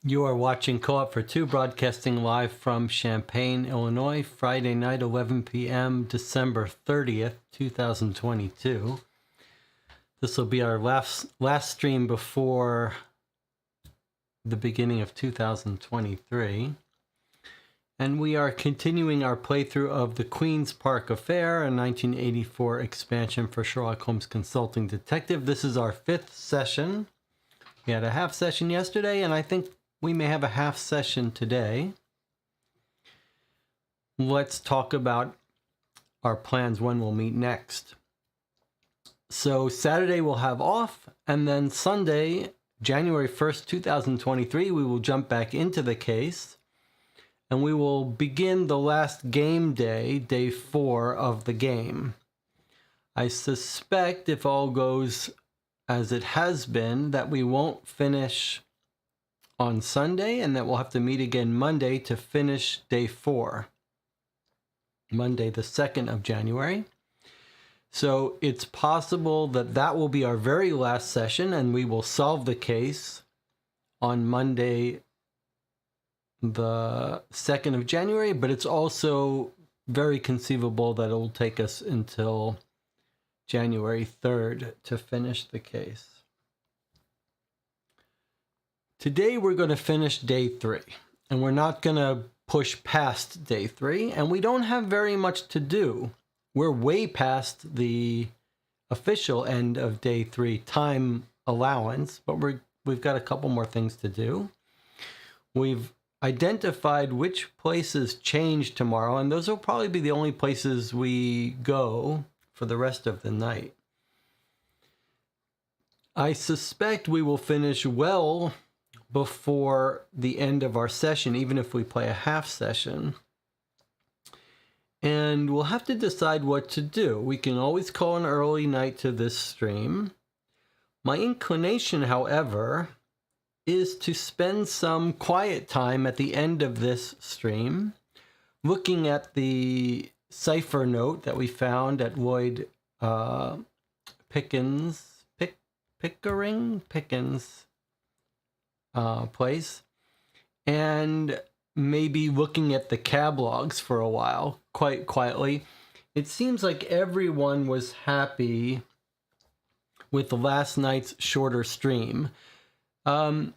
You are watching Co-op for Two, broadcasting live from Champaign, Illinois, Friday night, 11 p.m., December 30th, 2022. This will be our last stream before the beginning of 2023. And we are continuing our playthrough of the Queen's Park Affair, a 1984 expansion for Sherlock Holmes Consulting Detective. This is our fifth session. We had a half session yesterday, and I think we may have a half session today. Let's talk about our plans when we'll meet next. So Saturday we'll have off, and then Sunday, January 1st, 2023, we will jump back into the case, and we will begin the last game day, day 4 of the game. I suspect, if all goes as it has been, that we won't finish on Sunday, and that we'll have to meet again Monday to finish day 4. Monday, the 2nd of January. So it's possible that that will be our very last session, and we will solve the case on Monday, the 2nd of January, but it's also very conceivable that it will take us until January 3rd to finish the case. Today we're going to finish day 3, and we're not going to push past day 3, and we don't have very much to do. We're way past the official end of day 3 time allowance, but we've got a couple more things to do. We've identified which places change tomorrow, and those will probably be the only places we go for the rest of the night. I suspect we will finish well before the end of our session, even if we play a half session. And we'll have to decide what to do. We can always call an early night to this stream. My inclination, however, is to spend some quiet time at the end of this stream looking at the cipher note that we found at Lloyd Pickering's place, and maybe looking at the cab logs for a while, quite quietly. It seems like everyone was happy with last night's shorter stream. Doing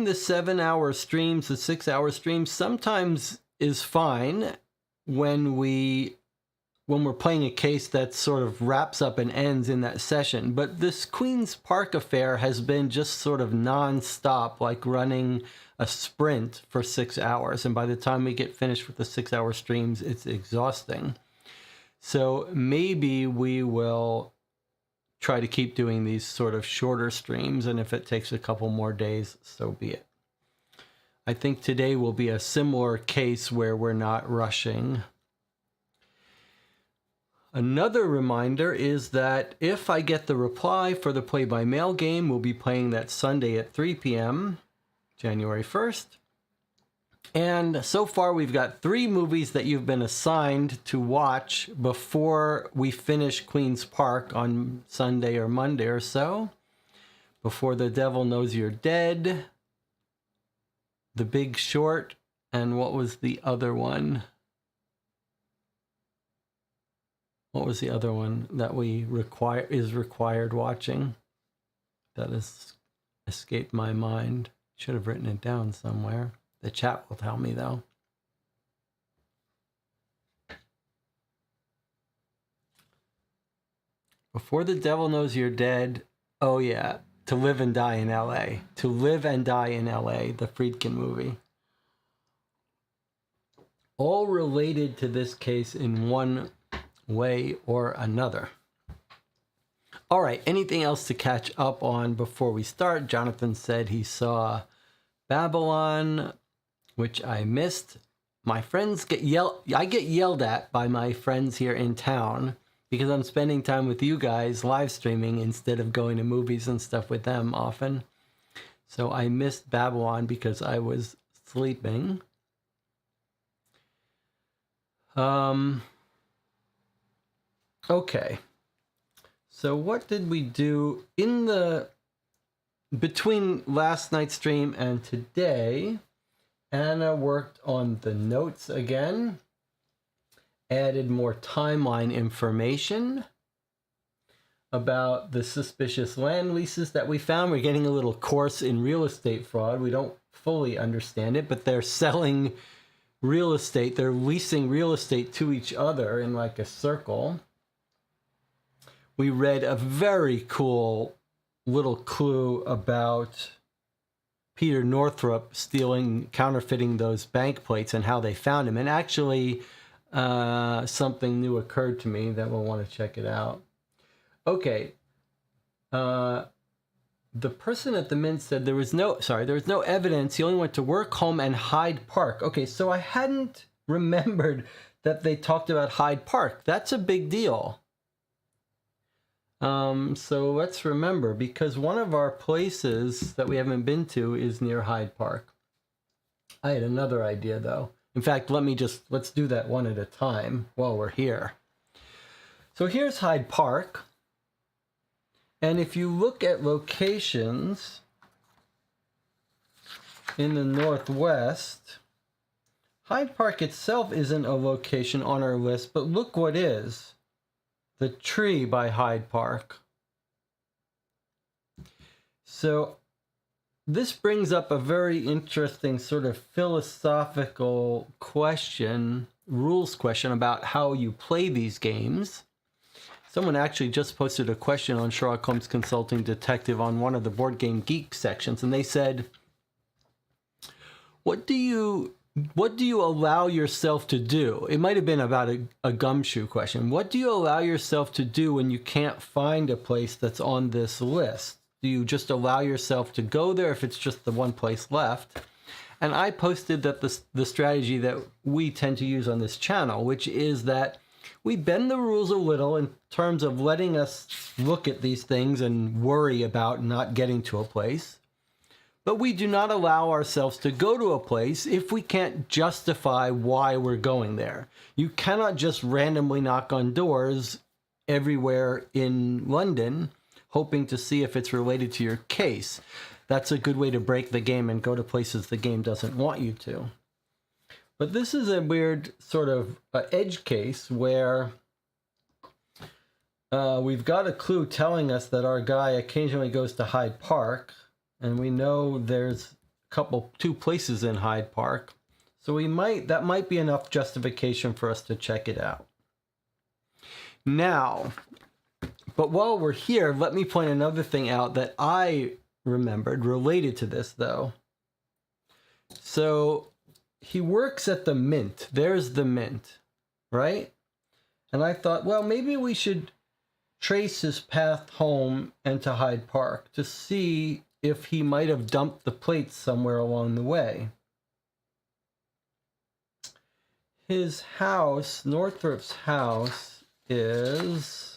the 7-hour streams, the 6-hour streams, sometimes is fine when we're playing a case that sort of wraps up and ends in that session. But this Queen's Park Affair has been just sort of non-stop, like running a sprint for 6 hours. And by the time we get finished with the 6-hour streams, it's exhausting. So maybe we will try to keep doing these sort of shorter streams. And if it takes a couple more days, so be it. I think today will be a similar case where we're not rushing. Another reminder is that if I get the reply for the play-by-mail game, we'll be playing that Sunday at 3 p.m., January 1st. And so far, we've got 3 movies that you've been assigned to watch before we finish Queen's Park on Sunday or Monday or so. Before the Devil Knows You're Dead, The Big Short, and what was the other one? What was the other one that is required watching? That has escaped my mind. Should have written it down somewhere. The chat will tell me, though. Before the Devil Knows You're Dead. Oh, yeah. To Live and Die in L.A. To Live and Die in L.A., the Friedkin movie. All related to this case in one way or another. All right, anything else to catch up on before we start? Jonathan said he saw Babylon, which I missed. My friends I get yelled at by my friends here in town because I'm spending time with you guys live streaming instead of going to movies and stuff with them often. So I missed Babylon because I was sleeping. Okay. So what did we do in the between last night's stream and today, Anna worked on the notes again, added more timeline information about the suspicious land leases that we found. We're getting a little course in real estate fraud. We don't fully understand it, but they're selling real estate. They're leasing real estate to each other in like a circle. We read a very cool little clue about Peter Northrop counterfeiting those bank plates and how they found him. And actually, something new occurred to me that we'll want to check it out. Okay. The person at the Mint said there was no evidence. He only went to work, home, and Hyde Park. Okay, so I hadn't remembered that they talked about Hyde Park. That's a big deal. So let's remember, because one of our places that we haven't been to is near Hyde Park. I had another idea, though. In fact, let's do that one at a time while we're here. So here's Hyde Park. And if you look at locations in the Northwest, Hyde Park itself isn't a location on our list, but look what is. The tree by Hyde Park. So this brings up a very interesting sort of philosophical question, rules question about how you play these games. Someone actually just posted a question on Sherlock Holmes Consulting Detective on one of the Board Game Geek sections, and they said, what do you allow yourself to do? It might have been about a gumshoe question. What do you allow yourself to do when you can't find a place that's on this list? Do you just allow yourself to go there if it's just the one place left? And I posted that the strategy that we tend to use on this channel, which is that we bend the rules a little in terms of letting us look at these things and worry about not getting to a place. But we do not allow ourselves to go to a place if we can't justify why we're going there. You cannot just randomly knock on doors everywhere in London hoping to see if it's related to your case. That's a good way to break the game and go to places the game doesn't want you to. But this is a weird sort of edge case where we've got a clue telling us that our guy occasionally goes to Hyde Park, and we know there's two places in Hyde Park. So that might be enough justification for us to check it out. Now, but while we're here, let me point another thing out that I remembered related to this, though. So he works at the Mint. There's the Mint, right? And I thought, well, maybe we should trace his path home and to Hyde Park to see if he might have dumped the plates somewhere along the way. His house, Northrop's house, is...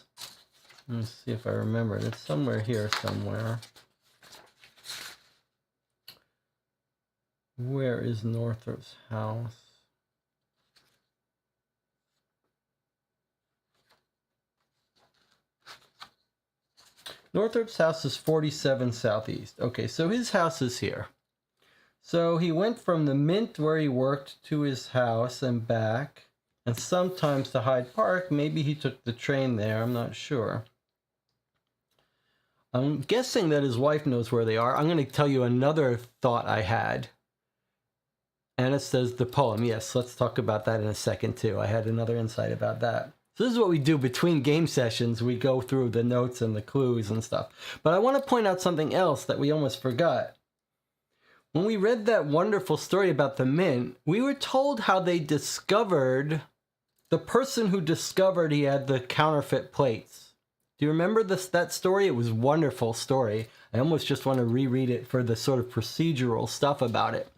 Let's see if I remember it. It's somewhere here somewhere. Where is Northrop's house? Northrop's house is 47 Southeast. Okay, so his house is here. So he went from the Mint where he worked to his house and back, and sometimes to Hyde Park. Maybe he took the train there. I'm not sure. I'm guessing that his wife knows where they are. I'm going to tell you another thought I had. Anna says the poem. Yes, let's talk about that in a second, too. I had another insight about that. So this is what we do between game sessions. We go through the notes and the clues and stuff. But I want to point out something else that we almost forgot. When we read that wonderful story about the Mint, we were told how they discovered, the person who discovered he had the counterfeit plates. Do you remember that story? It was a wonderful story. I almost just want to reread it for the sort of procedural stuff about it.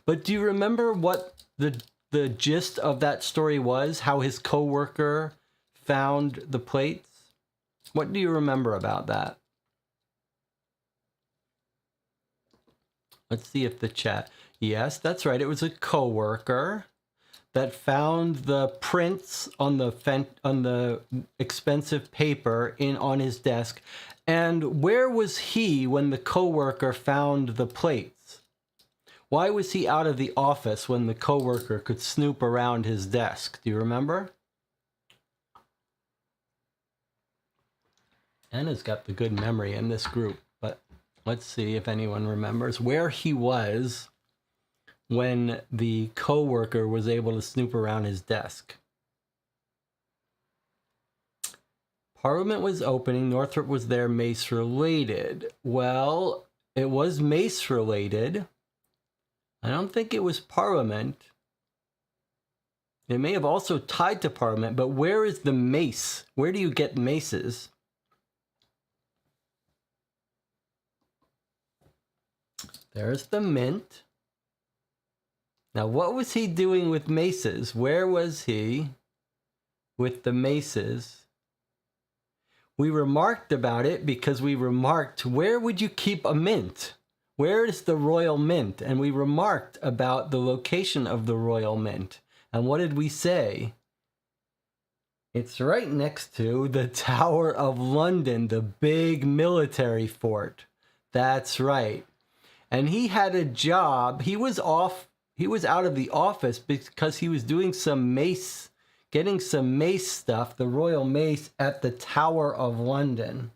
But do you remember what the gist of that story was? How his coworker found the plates? What do you remember about that? Let's see if the chat... Yes, that's right. It was a coworker. that found the prints on the expensive paper on his desk? And where was he when the coworker found the plates? Why was he out of the office when the coworker could snoop around his desk? Do you remember? Anna's got the good memory in this group, but let's see if anyone remembers where he was when the coworker was able to snoop around his desk. Parliament was opening. Northrop was there, Mace related. Well, it was Mace related. I don't think it was Parliament. It may have also tied to Parliament, but where is the mace? Where do you get maces? There's the mint. Now, what was he doing with maces? Where was he with the maces? We remarked about it because we remarked, where would you keep a mint? Where is the Royal Mint? And we remarked about the location of the Royal Mint. And what did we say? It's right next to the Tower of London, the big military fort. That's right. And he had a job. He was out of the office because he was doing some mace, getting some mace stuff, the Royal Mace at the Tower of London.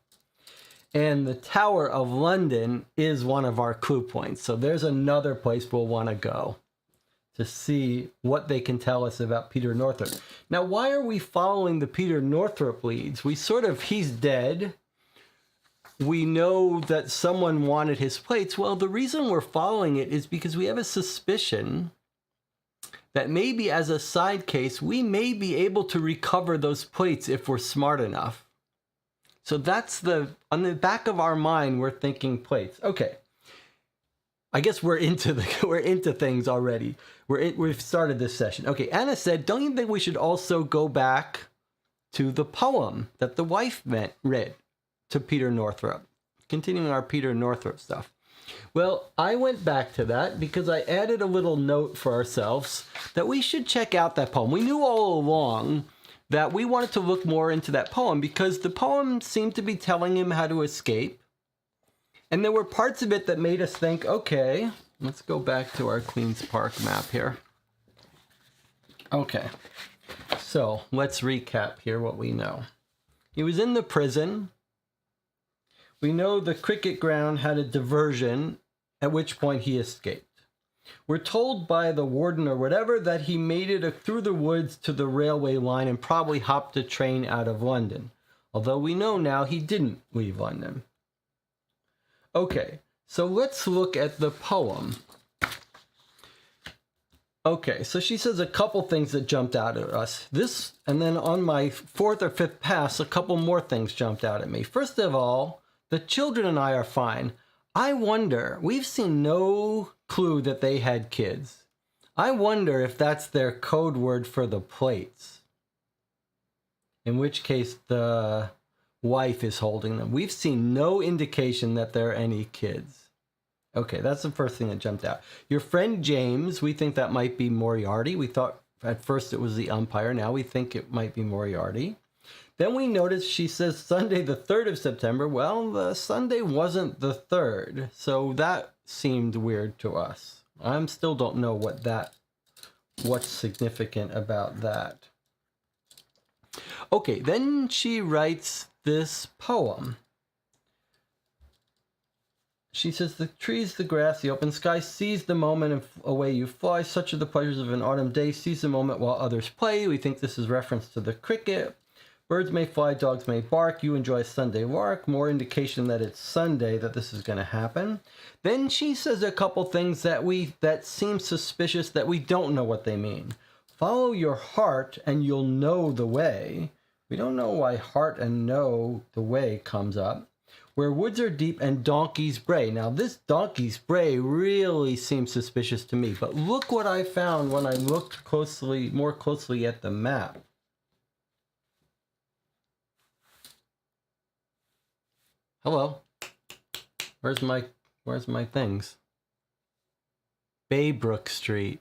And the Tower of London is one of our clue points. So there's another place we'll want to go to see what they can tell us about Peter Northrop. Now, why are we following the Peter Northrop leads? He's dead. We know that someone wanted his plates. Well, the reason we're following it is because we have a suspicion that maybe as a side case, we may be able to recover those plates if we're smart enough. So that's on the back of our mind, we're thinking plates. Okay. I guess we're into things already. We've started this session. Okay, Anna said, don't you think we should also go back to the poem that the wife read to Peter Northrop? Continuing our Peter Northrop stuff. Well, I went back to that because I added a little note for ourselves that we should check out that poem. We knew all along that we wanted to look more into that poem because the poem seemed to be telling him how to escape. And there were parts of it that made us think, okay, let's go back to our Queen's Park map here. Okay, so let's recap here what we know. He was in the prison. We know the cricket ground had a diversion, at which point he escaped. We're told by the warden or whatever that he made it through the woods to the railway line and probably hopped a train out of London. Although we know now he didn't leave London. Okay, so let's look at the poem. Okay, so she says a couple things that jumped out at us. And then on my fourth or fifth pass, a couple more things jumped out at me. First of all, the children and I are fine. I wonder, we've seen no clue that they had kids. I wonder if that's their code word for the plates. In which case the wife is holding them. We've seen no indication that there are any kids. Okay, that's the first thing that jumped out. Your friend James, we think that might be Moriarty. We thought at first it was the umpire. Now we think it might be Moriarty. Then we notice she says Sunday the 3rd of September. Well, the Sunday wasn't the 3rd, so that seemed weird to us. I still don't know what's significant about that. Okay, then she writes this poem. She says, the trees, the grass, the open sky, seize the moment and away you fly. Such are the pleasures of an autumn day. Seize the moment while others play. We think this is reference to the cricket. Birds may fly, dogs may bark. You enjoy Sunday lark. More indication that it's Sunday that this is going to happen. Then she says a couple things that seem suspicious that we don't know what they mean. Follow your heart and you'll know the way. We don't know why heart and know the way comes up. Where woods are deep and donkeys bray. Now this donkeys bray really seems suspicious to me, but look what I found when I looked more closely at the map. Hello. Where's my things? Baybrook Street.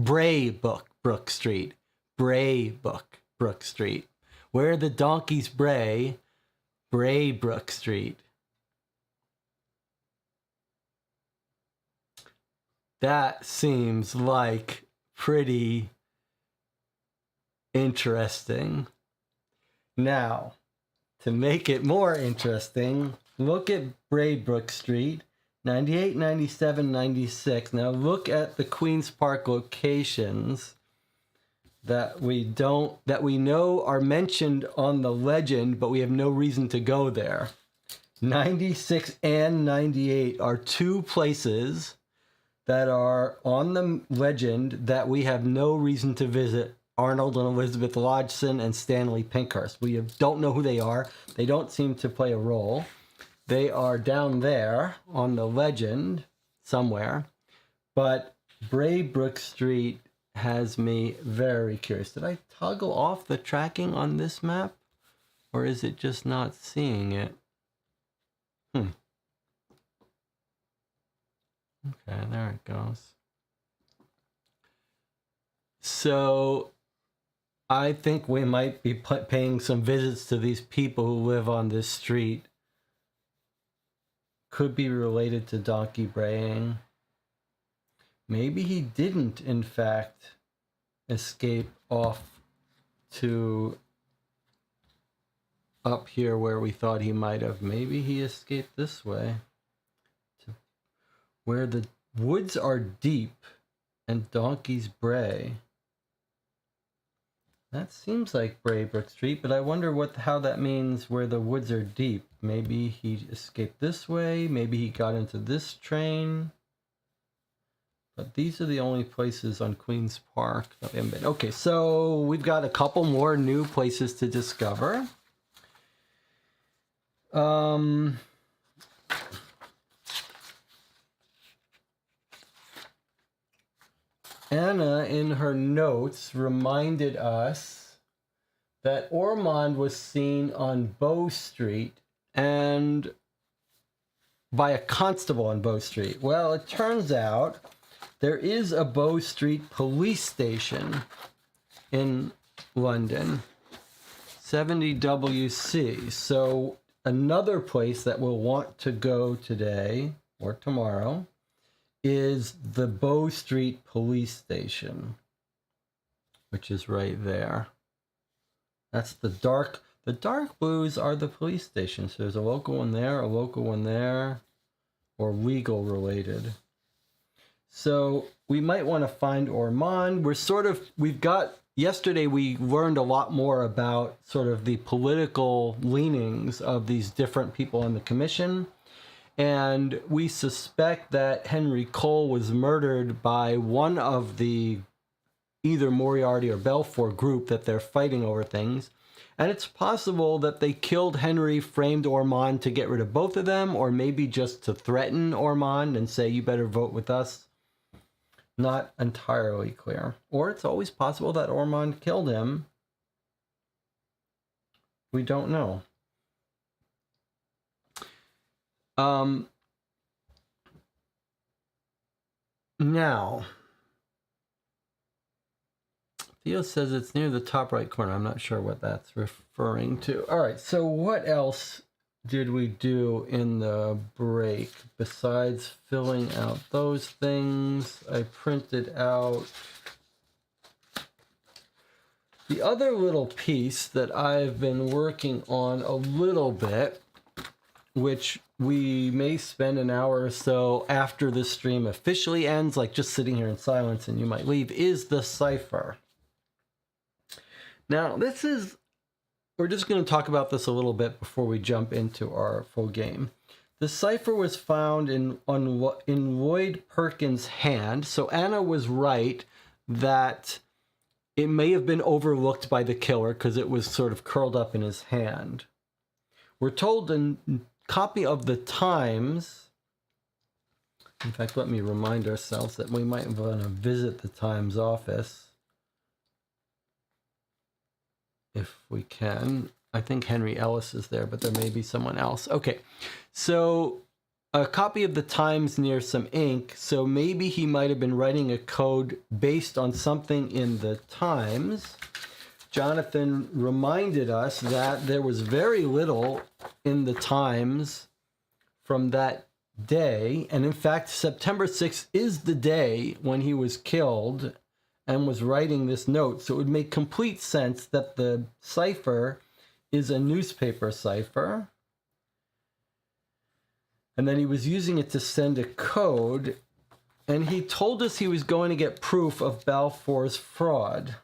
Braybrook. Brook Street. Brook Street. Where the donkeys bray, Brook Street. That seems like pretty interesting. Now, to make it more interesting, look at Brook Street, 98, 97, 96. Now look at the Queen's Park locations that we know are mentioned on the legend, but we have no reason to go there. 96 and 98 are two places that are on the legend that we have no reason to visit. Arnold and Elizabeth Lodgson and Stanley Pinkhurst. We don't know who they are. They don't seem to play a role. They are down there on the legend somewhere. But Brook Street has me very curious. Did I toggle off the tracking on this map? Or is it just not seeing it? Okay, there it goes. So I think we might be paying some visits to these people who live on this street. Could be related to donkey braying. Maybe he didn't, in fact, escape off to up here where we thought he might have. Maybe he escaped this way, to where the woods are deep and donkeys bray. That seems like Brook Street, but I wonder how that means where the woods are deep. Maybe he escaped this way, maybe he got into this train. But these are the only places on Queen's Park that we haven't been. Okay, so we've got a couple more new places to discover. Anna, in her notes, reminded us that Ormond was seen on Bow Street and by a constable on Bow Street. Well, it turns out there is a Bow Street police station in London, 70 WC. So another place that we'll want to go today or tomorrow is the Bow Street police station, which is right there. That's the dark blues are the police stations. So there's a local one there, a local one there, or legal related. So we might want to find Ormond. Yesterday we learned a lot more about sort of the political leanings of these different people on the commission. And we suspect that Henry Cole was murdered by one of the either Moriarty or Belfour group that they're fighting over things. And it's possible that they killed Henry, framed Ormond to get rid of both of them, or maybe just to threaten Ormond and say, you better vote with us. Not entirely clear. Or it's always possible that Ormond killed him. We don't know. Now, Theo says it's near the top right corner. I'm not sure what that's referring to. All right, so what else did we do in the break besides filling out those things? I printed out the other little piece that I've been working on a little bit, which we may spend an hour or so after the stream officially ends, like just sitting here in silence and you might leave, is the cipher. Now, we're just going to talk about this a little bit before we jump into our full game. The cipher was found in Lloyd Perkins' hand, so Anna was right that it may have been overlooked by the killer because it was sort of curled up in his hand. We're told a copy of the Times, in fact, let me remind ourselves that we might want to visit the Times office if we can. I think Henry Ellis is there, but there may be someone else. Okay, so a copy of the Times near some ink, so maybe he might have been writing a code based on something in the Times. Jonathan reminded us that there was very little in the Times from that day, and in fact, September 6th is the day when he was killed and was writing this note, so it would make complete sense that the cipher is a newspaper cipher. And then he was using it to send a code, and he told us he was going to get proof of Balfour's fraud.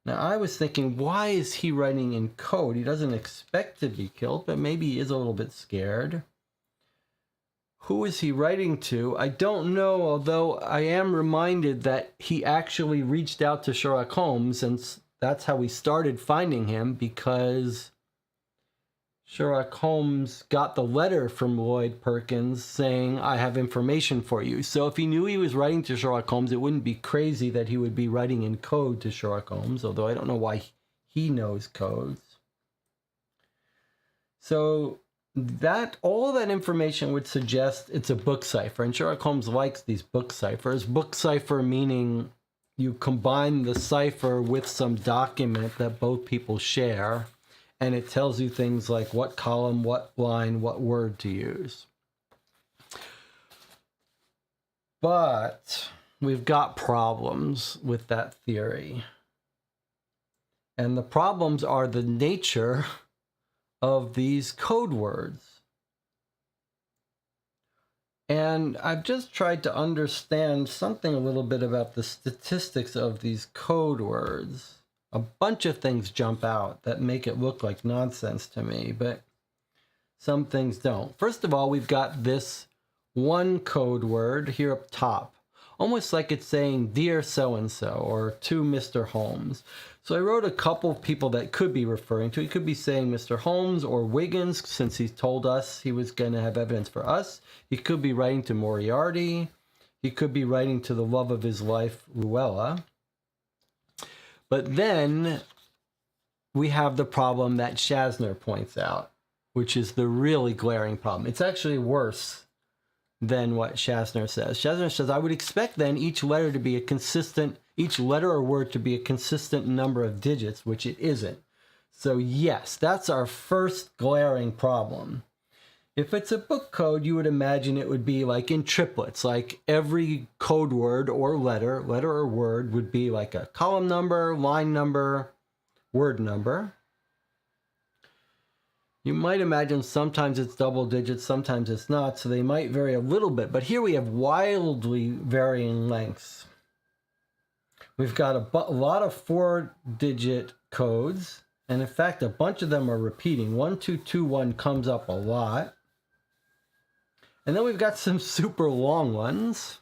Now, I was thinking, why is he writing in code? He doesn't expect to be killed, but maybe he is a little bit scared. Who is he writing to? I don't know, although I am reminded that he actually reached out to Sherlock Holmes, and that's how we started finding him, because Sherlock Holmes got the letter from Lloyd Perkins saying, I have information for you. So if he knew he was writing to Sherlock Holmes, it wouldn't be crazy that he would be writing in code to Sherlock Holmes, although I don't know why he knows codes. So all that information would suggest it's a book cipher, and Sherlock Holmes likes these book ciphers. Book cipher meaning you combine the cipher with some document that both people share, and it tells you things like what column, what line, what word to use. But we've got problems with that theory. And the problems are the nature of these code words. And I've just tried to understand something a little bit about the statistics of these code words. A bunch of things jump out that make it look like nonsense to me, but some things don't. First of all, we've got this one code word here up top, almost like it's saying, Dear so-and-so, or to Mr. Holmes. So I wrote a couple of people that could be referring to. He could be saying Mr. Holmes or Wiggins, since he told us he was going to have evidence for us. He could be writing to Moriarty. He could be writing to the love of his life, Luella. But then we have the problem that Shasner points out, which is the really glaring problem. It's actually worse than what Shasner says. Shasner says, I would expect then each letter or word to be a consistent number of digits, which it isn't. So yes, that's our first glaring problem. If it's a book code, you would imagine it would be like in triplets, like every code word or letter or word would be like a column number, line number, word number. You might imagine sometimes it's double digits, sometimes it's not, so they might vary a little bit. But here we have wildly varying lengths. We've got a lot of 4-digit codes, and in fact, a bunch of them are repeating. 1221 comes up a lot. And then we've got some super long ones.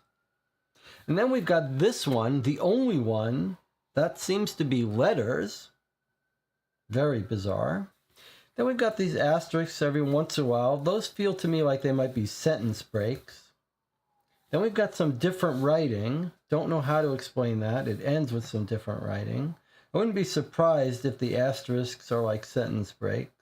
And then we've got this one, the only one, that seems to be letters. Very bizarre. Then we've got these asterisks every once in a while. Those feel to me like they might be sentence breaks. Then we've got some different writing. Don't know how to explain that. It ends with some different writing. I wouldn't be surprised if the asterisks are like sentence breaks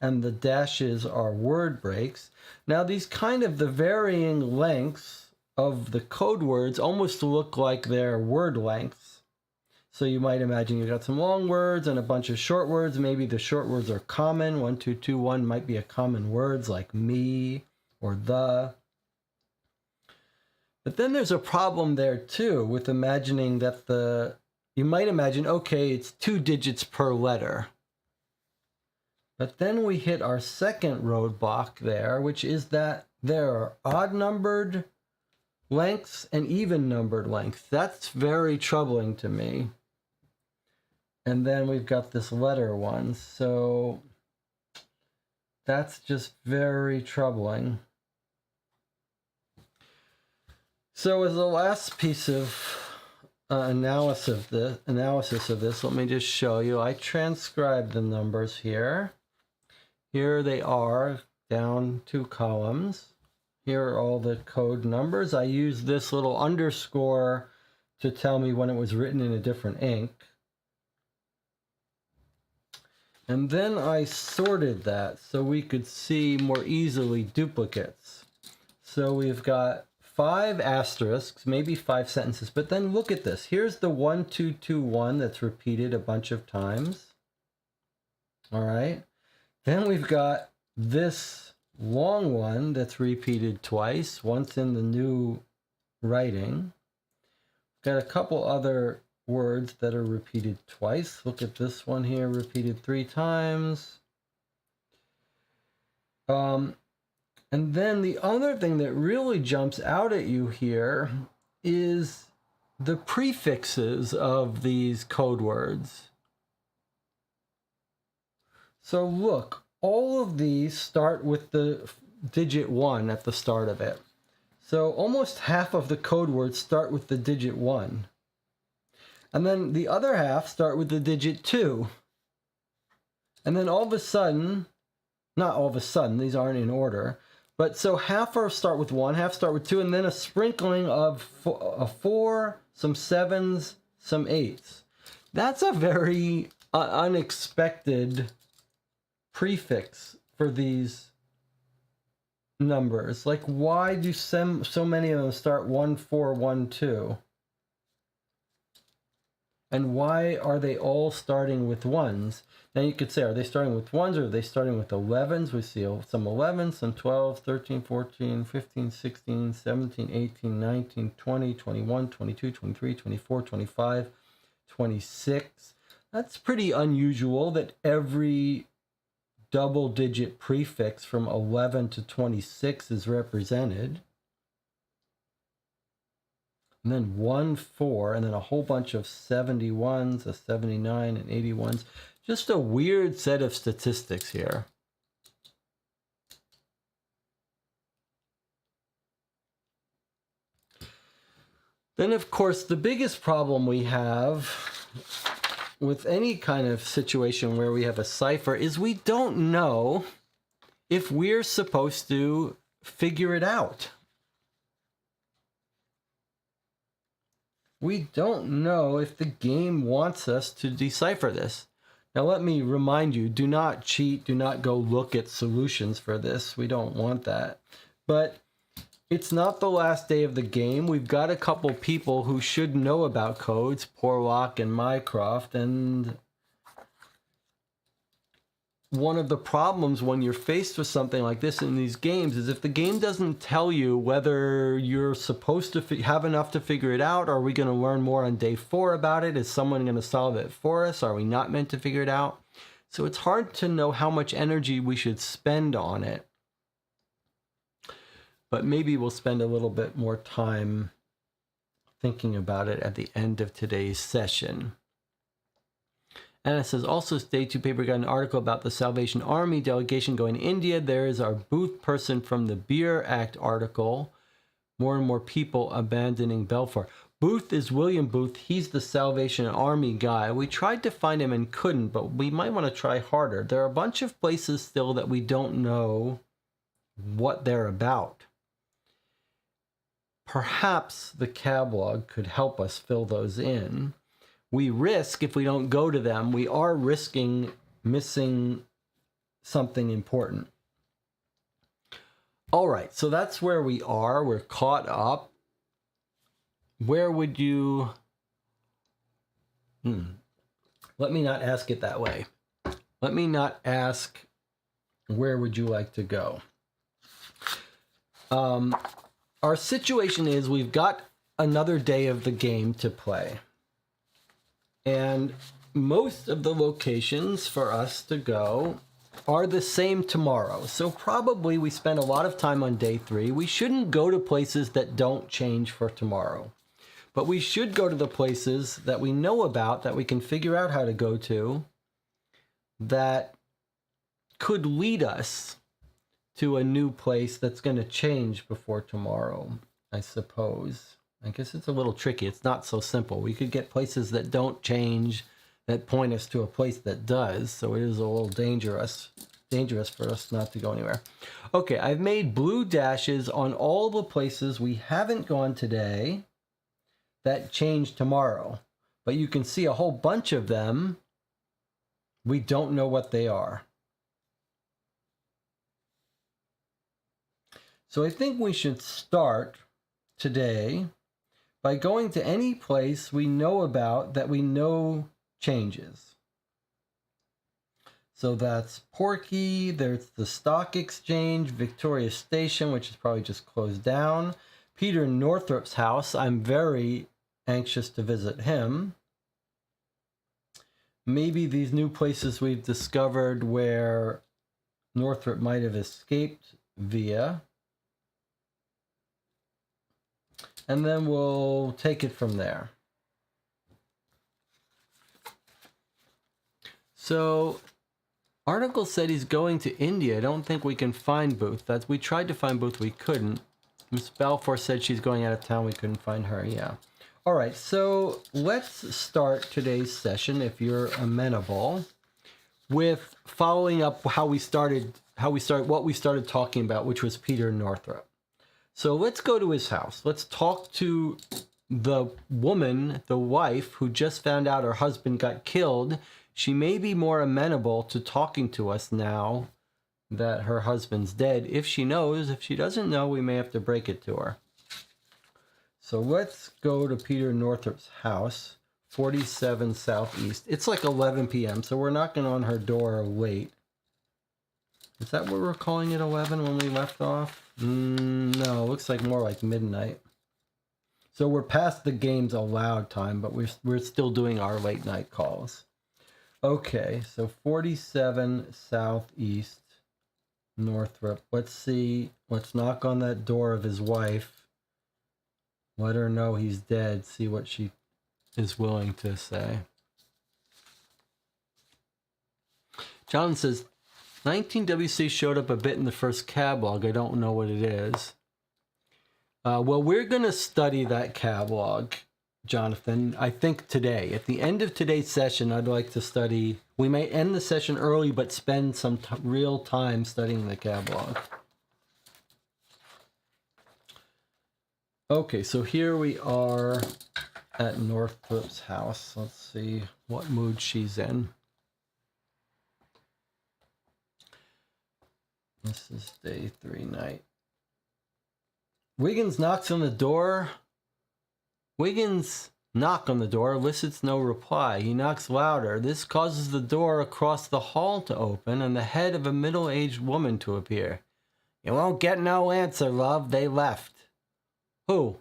and the dashes are word breaks. Now, these kind of the varying lengths of the code words almost look like they're word lengths. So you might imagine you've got some long words and a bunch of short words. Maybe the short words are common. 1221 might be a common words like me or the. But then there's a problem there too with imagining that you might imagine, okay, it's 2 digits per letter. But then we hit our second roadblock there, which is that there are odd-numbered lengths and even-numbered lengths. That's very troubling to me. And then we've got this letter one, so that's just very troubling. So as the last piece of analysis of this, let me just show you. I transcribed the numbers here. Here they are, down 2 columns. Here are all the code numbers. I used this little underscore to tell me when it was written in a different ink. And then I sorted that so we could see more easily duplicates. So we've got 5 asterisks, maybe 5 sentences, but then look at this. Here's the 1221 that's repeated a bunch of times. All right. Then we've got this long one that's repeated twice, once in the new writing. Got a couple other words that are repeated twice. Look at this one here, repeated 3 times. And then the other thing that really jumps out at you here is the prefixes of these code words. So look, all of these start with the digit 1 at the start of it. So almost half of the code words start with the digit 1. And then the other half start with the digit 2. And then all of a sudden, not all of a sudden, these aren't in order, but so half are start with 1, half start with 2, and then a sprinkling of a 4, some 7s, some 8s. That's a very unexpected prefix for these numbers. Like, why do so many of them start 1, 4, 1, 2? And why are they all starting with 1s? Now you could say, are they starting with 1s or are they starting with 11s? We see some 11s, some 12s, 13, 14, 15, 16, 17, 18, 19, 20, 21, 22, 23, 24, 25, 26. That's pretty unusual that every double-digit prefix from 11 to 26 is represented. And then 1, 4, and then a whole bunch of 71s, a 79, and 81s. Just a weird set of statistics here. Then, of course, the biggest problem we have with any kind of situation where we have a cipher is we don't know if we're supposed to figure it out. We don't know if the game wants us to decipher this. Now, let me remind you, do not cheat. Do not go look at solutions for this. We don't want that. But it's not the last day of the game. We've got a couple people who should know about codes, Porlock and Mycroft, and one of the problems when you're faced with something like this in these games is if the game doesn't tell you whether you're supposed to have enough to figure it out, are we going to learn more on day 4 about it? Is someone going to solve it for us? Are we not meant to figure it out? So it's hard to know how much energy we should spend on it. But maybe we'll spend a little bit more time thinking about it at the end of today's session. And it says, also, Day 2 paper got an article about the Salvation Army delegation going to India. There is our Booth person from the Beer Act article. More and more people abandoning Belfort. Booth is William Booth. He's the Salvation Army guy. We tried to find him and couldn't, but we might want to try harder. There are a bunch of places still that we don't know what they're about. Perhaps the catalog could help us fill those in. We risk, if we don't go to them, we are risking missing something important. All right, so that's where we are. We're caught up. Where would you... Let me not ask it that way. Let me not ask, where would you like to go? Our situation is we've got another day of the game to play. And most of the locations for us to go are the same tomorrow. So probably we spend a lot of time on day 3. We shouldn't go to places that don't change for tomorrow. But we should go to the places that we know about, that we can figure out how to go to, that could lead us to a new place that's going to change before tomorrow, I suppose. I guess it's a little tricky. It's not so simple. We could get places that don't change that point us to a place that does. So it is a little dangerous for us not to go anywhere. Okay, I've made blue dashes on all the places we haven't gone today that change tomorrow. But you can see a whole bunch of them We don't know what they are. So I think we should start today by going to any place we know about that we know changes. So that's Porky, there's the Stock Exchange, Victoria Station, which is probably just closed down, Peter Northrop's house. I'm very anxious to visit him. Maybe these new places we've discovered where Northrop might have escaped via. And then we'll take it from there. So, article said he's going to India. I don't think we can find Booth. We tried to find Booth, we couldn't. Miss Balfour said she's going out of town. We couldn't find her. Yeah. All right. So let's start today's session, if you're amenable, with following up what we started talking about, which was Peter Northrop. So let's go to his house. Let's talk to the woman, the wife, who just found out her husband got killed. She may be more amenable to talking to us now that her husband's dead. If she knows, if she doesn't know, we may have to break it to her. So let's go to Peter Northrop's house, 47 Southeast. It's like 11 p.m., so we're knocking on her door late. Is that what we're calling it, 11 when we left off? No, looks like more like midnight. So we're past the game's allowed time, but we're still doing our late night calls. Okay, so 47 Southeast Northrop. Let's see. Let's knock on that door of his wife. Let her know he's dead. See what she is willing to say. John says, 19WC showed up a bit in the first catalog. I don't know what it is. Well, we're going to study that catalog, Jonathan, I think today. At the end of today's session, I'd like to study. We may end the session early, but spend some real time studying the catalog. Okay, so here we are at Northrop's house. Let's see what mood she's in. This is day 3 night. Wiggins knocks on the door. Wiggins' knock on the door elicits no reply. He knocks louder. This causes the door across the hall to open and the head of a middle-aged woman to appear. You won't get no answer, love. They left. Who?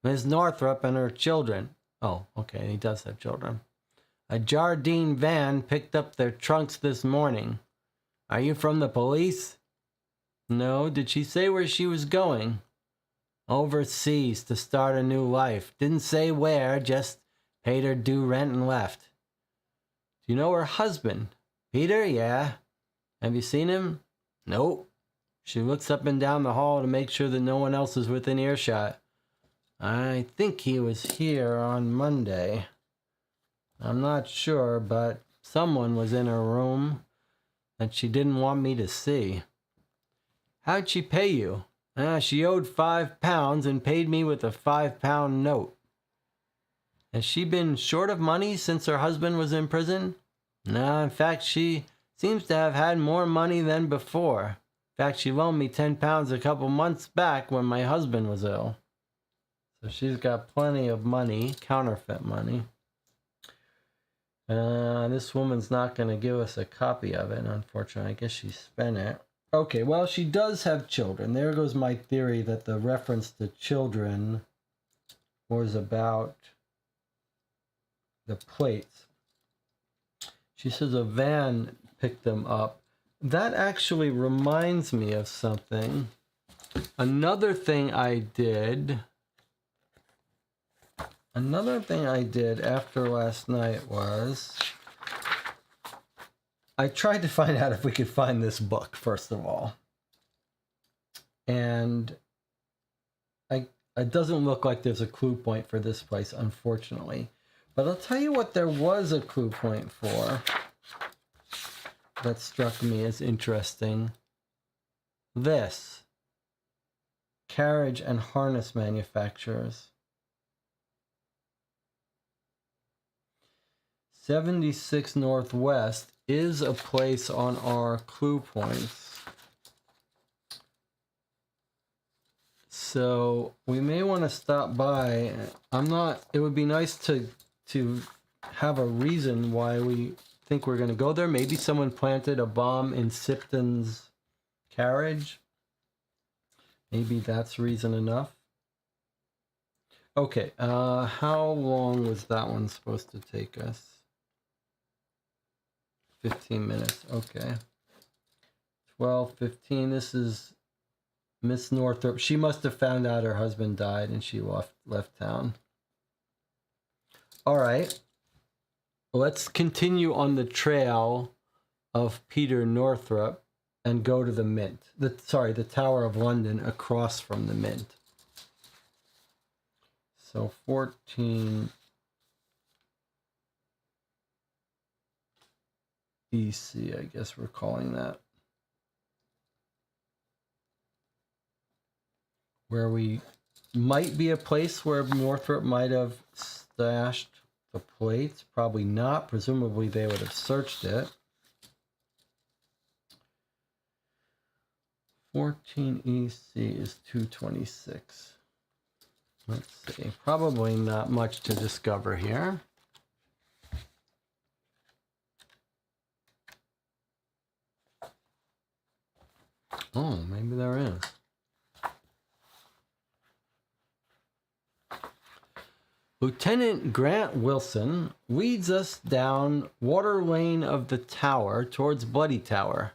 Miss Northrop and her children. Oh, okay, he does have children. A Jardine van picked up their trunks this morning. Are you from the police? No. Did she say where she was going? Overseas to start a new life. Didn't say where, just paid her due rent and left. Do you know her husband? Peter? Yeah. Have you seen him? Nope. She looks up and down the hall to make sure that no one else is within earshot. I think he was here on Monday. I'm not sure, but someone was in her room that she didn't want me to see. How'd she pay you? She owed £5 and paid me with a £5 note. Has she been short of money since her husband was in prison? No, in fact, she seems to have had more money than before. In fact, she loaned me £10 a couple months back when my husband was ill. So she's got plenty of money, counterfeit money. This woman's not going to give us a copy of it, unfortunately. I guess she spent it. Okay, well, she does have children. There goes my theory that the reference to children was about the plates. She says a van picked them up. That actually reminds me of something. Another thing I did after last night was I tried to find out if we could find this book, first of all. And it doesn't look like there's a clue point for this place, unfortunately. But I'll tell you what there was a clue point for that struck me as interesting. This. Carriage and harness manufacturers. 76 Northwest is a place on our clue points. So we may want to stop by. It would be nice to have a reason why we think we're going to go there. Maybe someone planted a bomb in Sipton's carriage. Maybe that's reason enough. Okay, how long was that one supposed to take us? 15 minutes, okay. 12:15, this is Miss Northrop. She must have found out her husband died and she left town. All right, let's continue on the trail of Peter Northrop and go to the Mint. The Tower of London across from the Mint. So 14 BC, I guess we're calling that. Where we might be a place where Northrop might have stashed the plates. Probably not. Presumably they would have searched it. 14 EC is 226. Let's see. Probably not much to discover here. Oh, maybe there is. Lieutenant Grant Wilson leads us down Water Lane of the Tower towards Bloody Tower.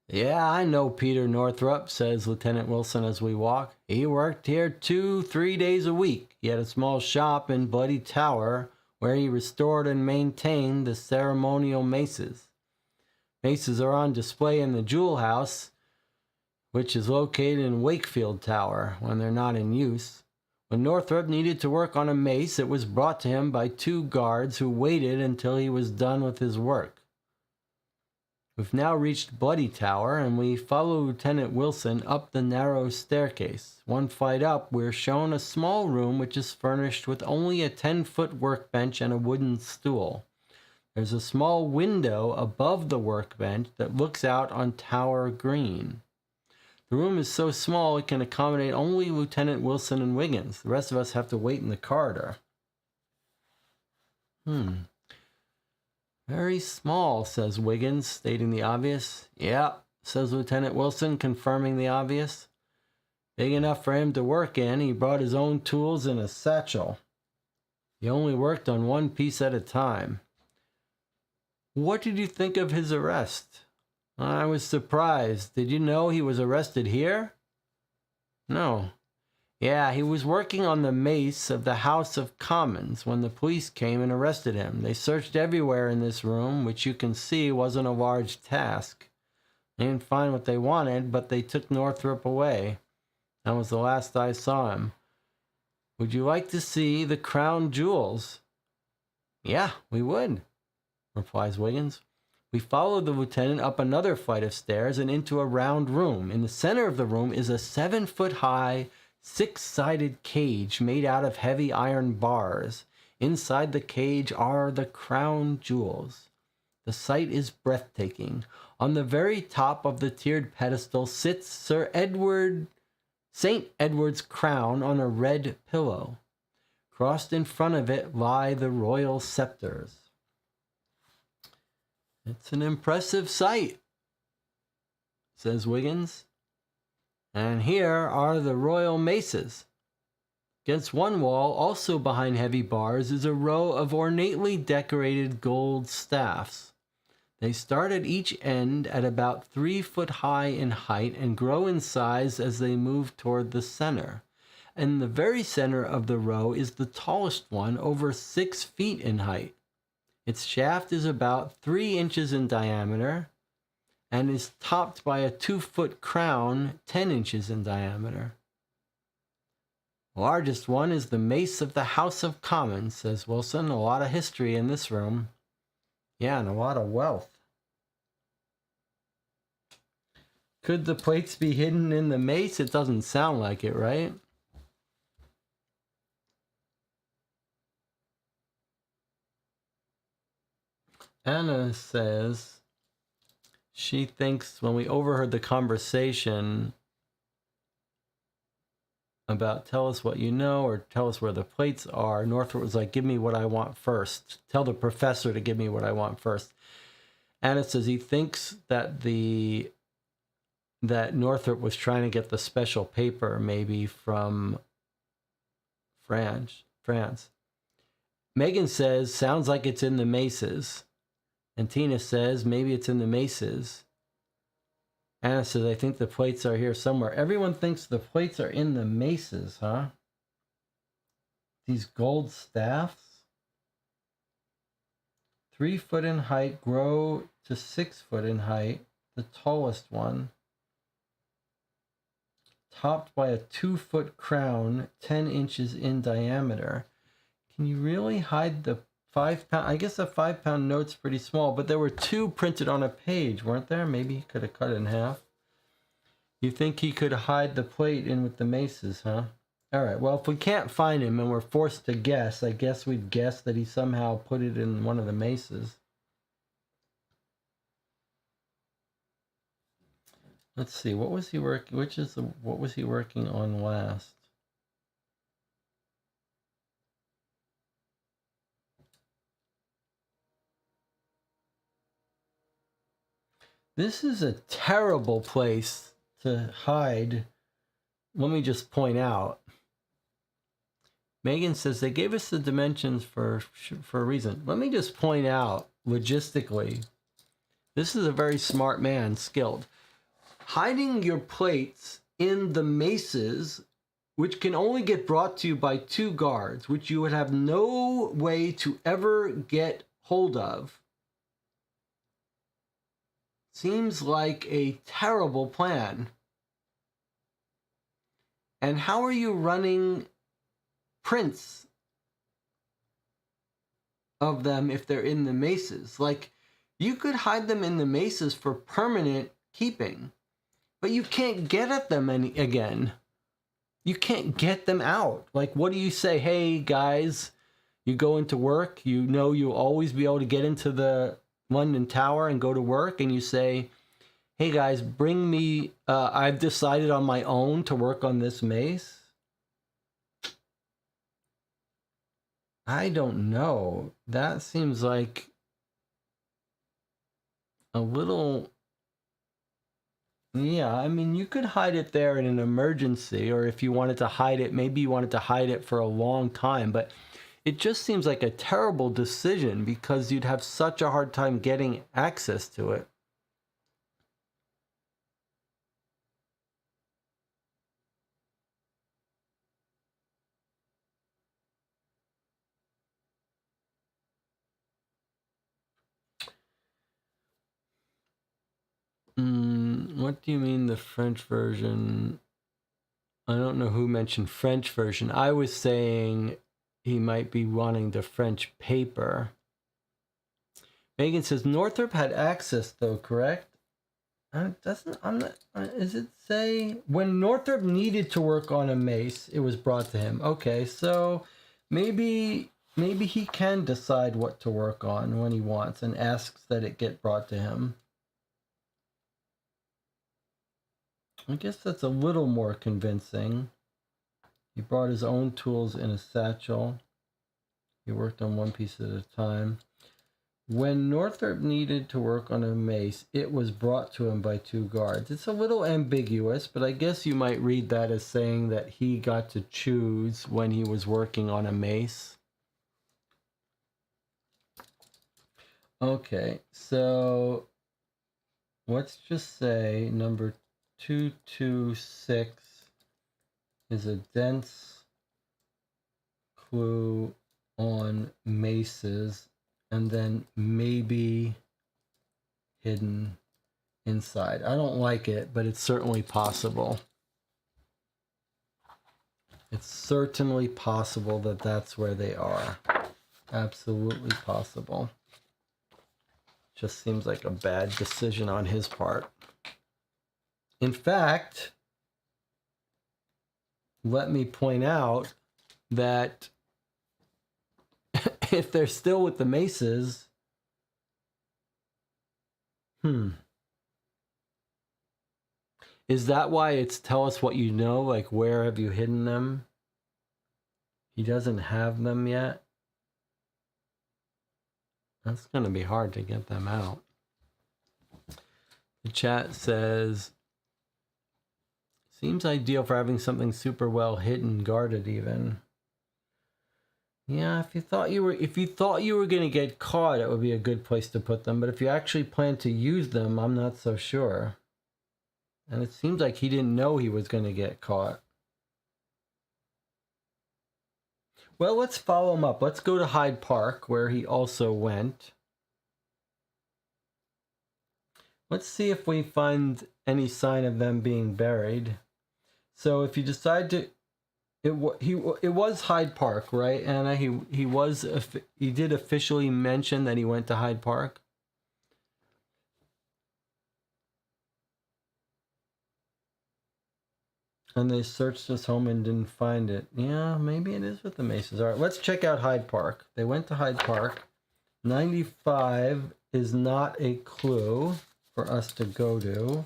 Yeah, I know Peter Northrop, says Lieutenant Wilson as we walk. He worked here 2-3 days a week. He had a small shop in Bloody Tower where he restored and maintained the ceremonial maces. Maces are on display in the Jewel House, which is located in Wakefield Tower when they're not in use. When Northrop needed to work on a mace, it was brought to him by 2 guards who waited until he was done with his work. We've now reached Bloody Tower, and we follow Lieutenant Wilson up the narrow staircase. 1 flight up, we're shown a small room which is furnished with only a 10-foot workbench and a wooden stool. There's a small window above the workbench that looks out on Tower Green. The room is so small it can accommodate only Lieutenant Wilson and Wiggins. The rest of us have to wait in the corridor. Very small, says Wiggins, stating the obvious. Yeah, says Lieutenant Wilson, confirming the obvious. Big enough for him to work in. He brought his own tools in a satchel. He only worked on one piece at a time. What did you think of his arrest? I was surprised. Did you know he was arrested here? No. Yeah, he was working on the mace of the House of Commons when the police came and arrested him. They searched everywhere in this room, which you can see wasn't a large task. They didn't find what they wanted, but they took Northrop away. That was the last I saw him. Would you like to see the crown jewels? Yeah, we would, replies Wiggins. We follow the lieutenant up another flight of stairs and into a round room. In the center of the room is a 7-foot-high, 6-sided cage made out of heavy iron bars. Inside the cage are the crown jewels. The sight is breathtaking. On the very top of the tiered pedestal sits St. Edward's crown on a red pillow. Crossed in front of it lie the royal scepters. It's an impressive sight, says Wiggins. And here are the royal maces. Against one wall, also behind heavy bars, is a row of ornately decorated gold staffs. They start at each end at about 3 foot high in height and grow in size as they move toward the center. In the very center of the row is the tallest one, over 6 feet in height. Its shaft is about 3 inches in diameter and is topped by a 2-foot crown 10 inches in diameter. The largest one is the mace of the House of Commons, says Wilson. A lot of history in this room. Yeah, and a lot of wealth. Could the plates be hidden in the mace? It doesn't sound like it, right? Anna says she thinks when we overheard the conversation about tell us what you know or tell us where the plates are, Northrop was like, give me what I want first. Tell the professor to give me what I want first. Anna says he thinks that that Northrop was trying to get the special paper maybe from France. Megan says, sounds like it's in the Maces. And Tina says, maybe it's in the Maces. Anna says, I think the plates are here somewhere. Everyone thinks the plates are in the Maces, huh? These gold staffs? 3 foot in height, grow to 6 foot in height. The tallest one. Topped by a 2-foot crown, 10 inches in diameter. Can you really hide the 5-pound? I guess a 5-pound note's pretty small, but there were 2 printed on a page, weren't there? Maybe he could have cut it in half. You think he could hide the plate in with the Maces, huh? All right, well, if we can't find him and we're forced to guess, I guess we'd guess that he somehow put it in one of the Maces. Let's see, what was he working? What was he working on last? This is a terrible place to hide. Let me just point out. Megan says they gave us the dimensions for a reason. Let me just point out logistically. This is a very smart man, skilled. Hiding your plates in the Maces, which can only get brought to you by 2 guards, which you would have no way to ever get hold of, seems like a terrible plan. And how are you running prints of them if they're in the Maces? Like, you could hide them in the Maces for permanent keeping, but you can't get at them again. You can't get them out. Like, what do you say? Hey, guys, you go into work. You know you'll always be able to get into the London Tower and go to work. And you say, hey, guys, bring me... I've decided on my own to work on this mace. I don't know. That seems like a little... Yeah, I mean, you could hide it there in an emergency, or if you wanted to hide it, maybe you wanted to hide it for a long time, but it just seems like a terrible decision because you'd have such a hard time getting access to it. What do you mean the French version? I don't know who mentioned French version. I was saying he might be wanting the French paper. Megan says Northrop had access though, correct? Does it say when Northrop needed to work on a mace, it was brought to him? Okay, so maybe he can decide what to work on when he wants and asks that it get brought to him. I guess that's a little more convincing. He brought his own tools in a satchel. He worked on one piece at a time. When Northrop needed to work on a mace, it was brought to him by 2 guards. It's a little ambiguous, but I guess you might read that as saying that he got to choose when he was working on a mace. Okay, so let's just say number 226 is a dense clue on maces, and then maybe hidden inside. I don't like it, but it's certainly possible. It's certainly possible that that's where they are. Absolutely possible. Just seems like a bad decision on his part. In fact, let me point out that if they're still with the Maces, Is that why it's tell us what you know? Like, where have you hidden them? He doesn't have them yet. That's going to be hard to get them out. The chat says, seems ideal for having something super well hidden, guarded even. Yeah, if you thought you were going to get caught, it would be a good place to put them. But if you actually plan to use them, I'm not so sure. And it seems like he didn't know he was going to get caught. Well, let's follow him up. Let's go to Hyde Park, where he also went. Let's see if we find any sign of them being buried. So if you decide to, it was Hyde Park, right, Anna? He did officially mention that he went to Hyde Park. And they searched his home and didn't find it. Yeah, maybe it is with the Masons. All right, let's check out Hyde Park. They went to Hyde Park. 95 is not a clue for us to go to,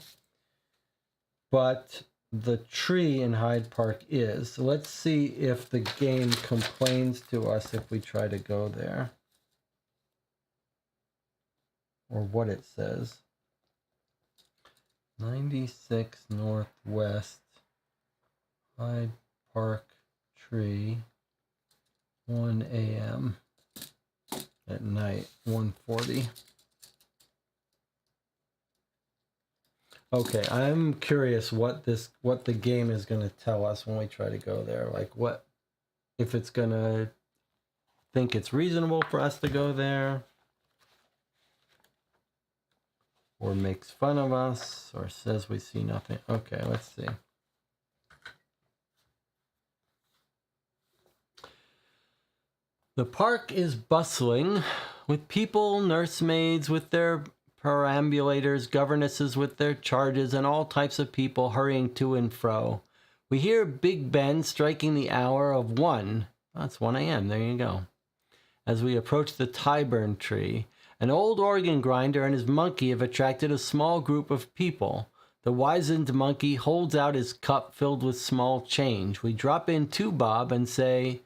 but the tree in Hyde Park is. So let's see if the game complains to us if we try to go there, or what it says. 96 Northwest, Hyde Park tree, 1 a.m. at night, 1:40. Okay, I'm curious what the game is going to tell us when we try to go there. Like, what if it's going to think it's reasonable for us to go there, or makes fun of us, or says we see nothing. Okay, let's see. The park is bustling with people, nursemaids with their perambulators, governesses with their charges, and all types of people hurrying to and fro. We hear Big Ben striking the hour of 1. That's 1 a.m. There you go. As we approach the Tyburn tree, an old organ grinder and his monkey have attracted a small group of people. The wizened monkey holds out his cup filled with small change. We drop in 2 bob and say,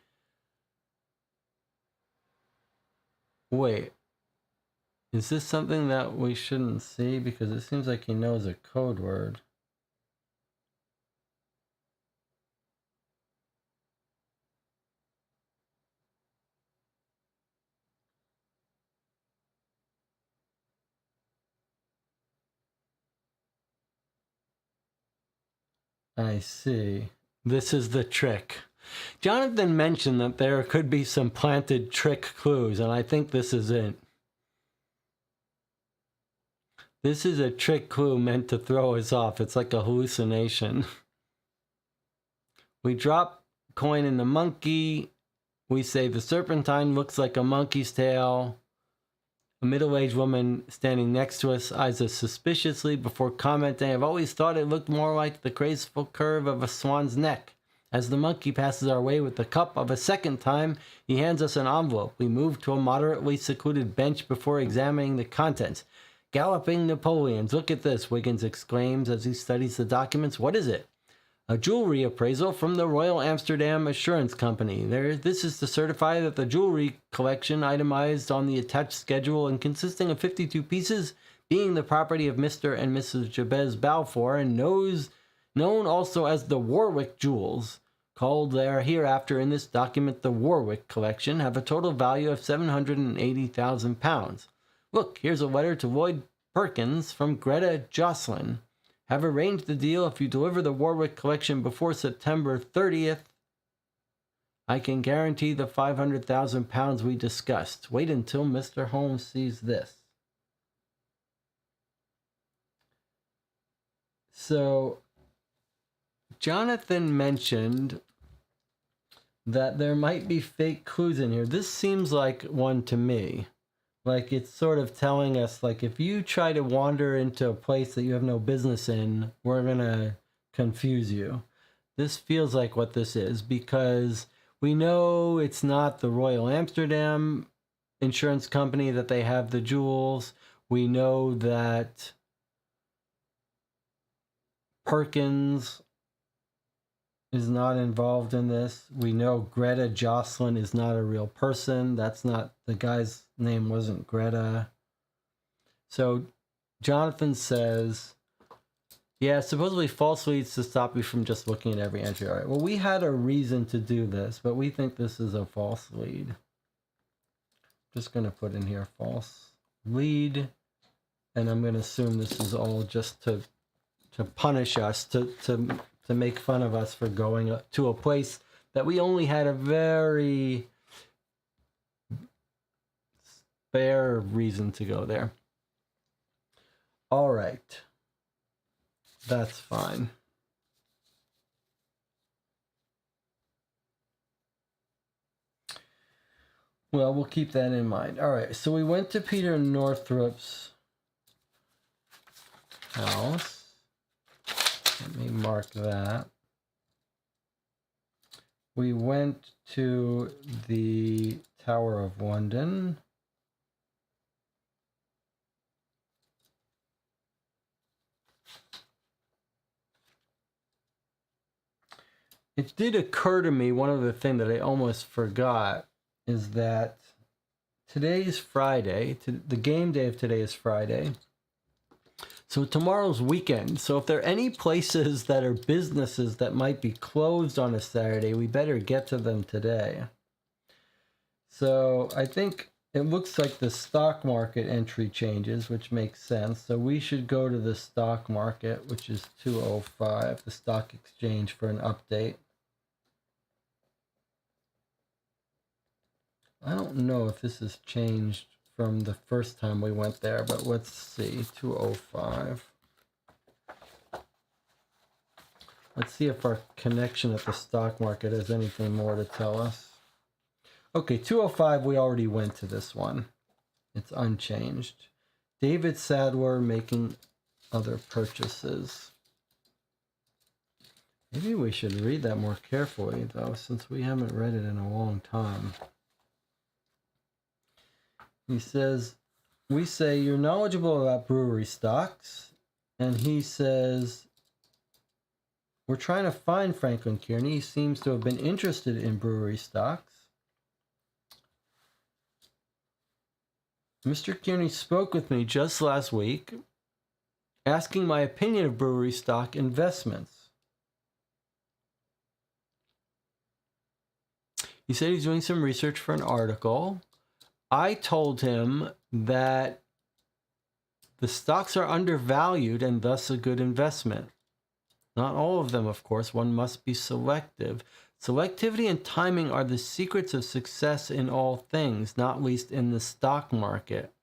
wait, is this something that we shouldn't see? Because it seems like he knows a code word. I see. This is the trick. Jonathan mentioned that there could be some planted trick clues, and I think this is it. This is a trick clue meant to throw us off. It's like a hallucination. We drop coin in the monkey. We say the serpentine looks like a monkey's tail. A middle-aged woman standing next to us eyes us suspiciously before commenting, I've always thought it looked more like the graceful curve of a swan's neck. As the monkey passes our way with the cup of a second time, he hands us an envelope. We move to a moderately secluded bench before examining the contents. Galloping Napoleons, look at this, Wiggins exclaims as he studies the documents. What is it? A jewelry appraisal from the Royal Amsterdam Assurance Company. This is to certify that the jewelry collection itemized on the attached schedule and consisting of 52 pieces, being the property of Mr. and Mrs. Jabez Balfour, and known also as the Warwick jewels, called there hereafter in this document the Warwick collection, have a total value of £780,000. Look, here's a letter to Lloyd Perkins from Greta Jocelyn. Have arranged the deal. If you deliver the Warwick collection before September 30th, I can guarantee the £500,000 we discussed. Wait until Mr. Holmes sees this. So, Jonathan mentioned that there might be fake clues in here. This seems like one to me. Like, it's sort of telling us, like, if you try to wander into a place that you have no business in, we're going to confuse you. This feels like what this is, because we know it's not the Royal Amsterdam Insurance Company that they have the jewels. We know that Perkins is not involved in this. We know Greta Jocelyn is not a real person. That's not, the guy's name wasn't Greta. So Jonathan says, yeah, supposedly false leads to stop you from just looking at every entry. All right, well, we had a reason to do this, but we think this is a false lead. Just going to put in here false lead, and I'm going to assume this is all just to punish us, to make fun of us for going to a place that we only had a very spare reason to go there. All right. That's fine. Well, we'll keep that in mind. All right, so we went to Peter Northrup's house. Let me mark that. We went to the Tower of London. It did occur to me, one other thing that I almost forgot, is that today's Friday. The game day of today is Friday. So tomorrow's weekend. So if there are any places that are businesses that might be closed on a Saturday, we better get to them today. So I think it looks like the stock market entry changes, which makes sense. So we should go to the stock market, which is 205, the stock exchange, for an update. I don't know if this has changed from the first time we went there, but let's see. 205. Let's see if our connection at the stock market has anything more to tell us. Okay, 205, we already went to this one. It's unchanged. David Sadler making other purchases. Maybe we should read that more carefully, though, since we haven't read it in a long time. He says, we say, you're knowledgeable about brewery stocks. And he says, we're trying to find Franklin Kearney. He seems to have been interested in brewery stocks. Mr. Kearney spoke with me just last week, asking my opinion of brewery stock investments. He said he's doing some research for an article. I told him that the stocks are undervalued and thus a good investment. Not all of them, of course. One must be selective. Selectivity and timing are the secrets of success in all things, not least in the stock market.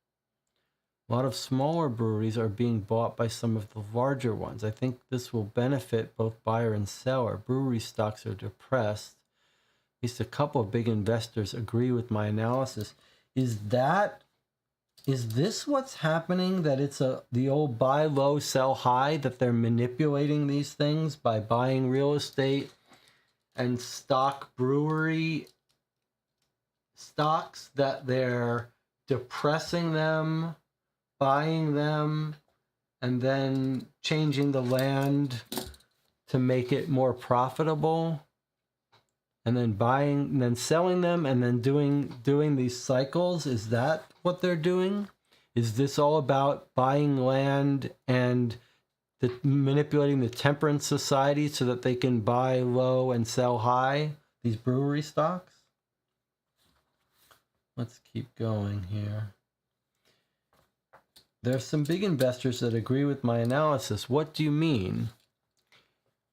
A lot of smaller breweries are being bought by some of the larger ones. I think this will benefit both buyer and seller. Brewery stocks are depressed. At least a couple of big investors agree with my analysis. Is this what's happening? That it's the old buy low, sell high, that they're manipulating these things by buying real estate and stock brewery stocks, that they're depressing them, buying them, and then changing the land to make it more profitable, and then buying and then selling them, and then doing these cycles? Is that what they're doing? Is this all about buying land and manipulating the temperance society so that they can buy low and sell high, these brewery stocks? Let's keep going here. There's some big investors that agree with my analysis. What do you mean?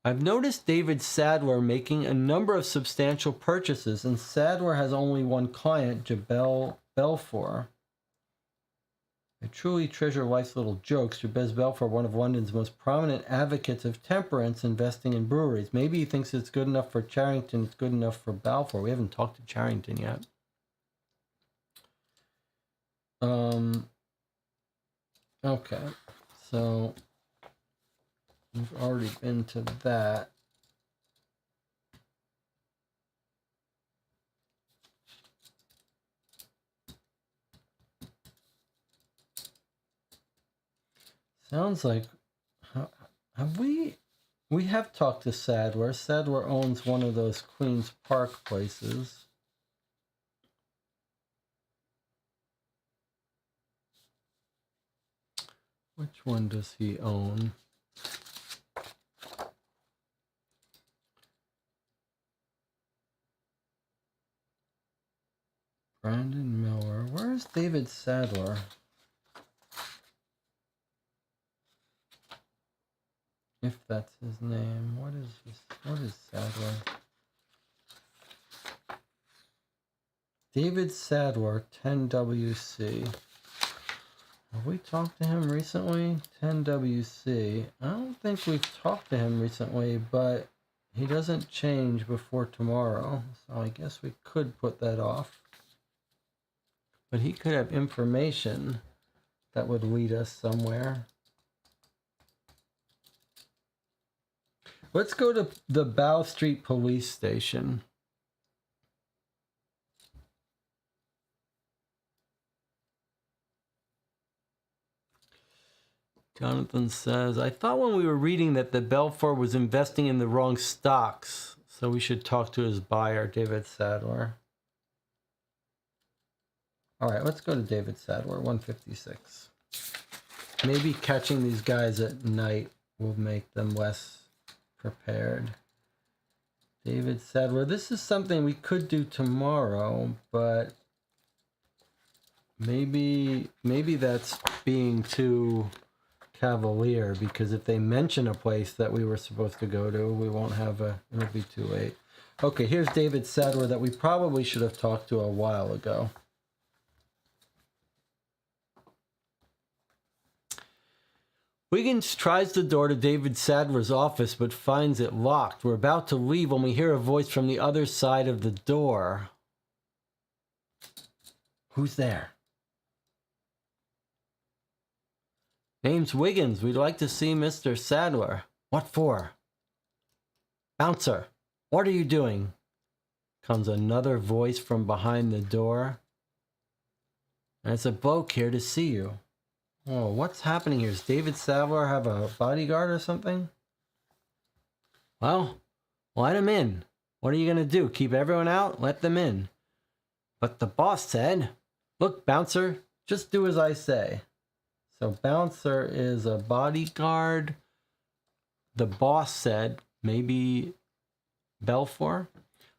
I've noticed David Sadler making a number of substantial purchases, and Sadler has only one client, Jabez Belfour. I truly treasure life's little jokes. Jabez Belfour, one of London's most prominent advocates of temperance, investing in breweries. Maybe he thinks it's good enough for Charrington, it's good enough for Balfour. We haven't talked to Charrington yet. Okay, so we've already been to that. Sounds like... Have we have talked to Sadler. Sadler owns one of those Queen's Park places. Which one does he own? Brandon Miller. Where's David Sadler? If that's his name. What is this? What is Sadler? David Sadler, 10WC. Have we talked to him recently? 10WC. I don't think we've talked to him recently, but he doesn't change before tomorrow. So I guess we could put that off. But he could have information that would lead us somewhere. Let's go to the Bow Street Police Station. Jonathan says, I thought when we were reading that the Belfour was investing in the wrong stocks, so we should talk to his buyer, David Sadler. All right, let's go to David Sadler, 156. Maybe catching these guys at night will make them less prepared. David Sadler, this is something we could do tomorrow, but maybe that's being too cavalier, because if they mention a place that we were supposed to go to, we won't have it'll be too late. Okay, here's David Sadler that we probably should have talked to a while ago. Wiggins tries the door to David Sadler's office but finds it locked. We're about to leave when we hear a voice from the other side of the door. Who's there? Name's Wiggins. We'd like to see Mr. Sadler. What for? Bouncer, what are you doing? Comes another voice from behind the door. There's a bloke here to see you. Oh, what's happening here? Does David Sadler have a bodyguard or something? Well, let him in. What are you going to do? Keep everyone out? Let them in. But the boss said, look, Bouncer, just do as I say. So Bouncer is a bodyguard. The boss said, maybe Belfour.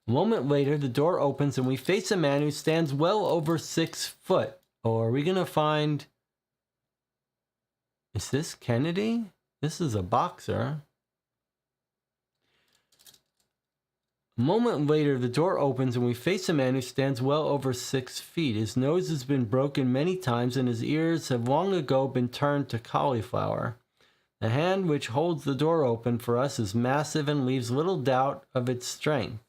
A moment later, the door opens and we face a man who stands well over 6 foot. Oh, are we going to find... Is this Kennedy? This is a boxer. A moment later, the door opens and we face a man who stands well over 6 feet. His nose has been broken many times and his ears have long ago been turned to cauliflower. The hand which holds the door open for us is massive and leaves little doubt of its strength.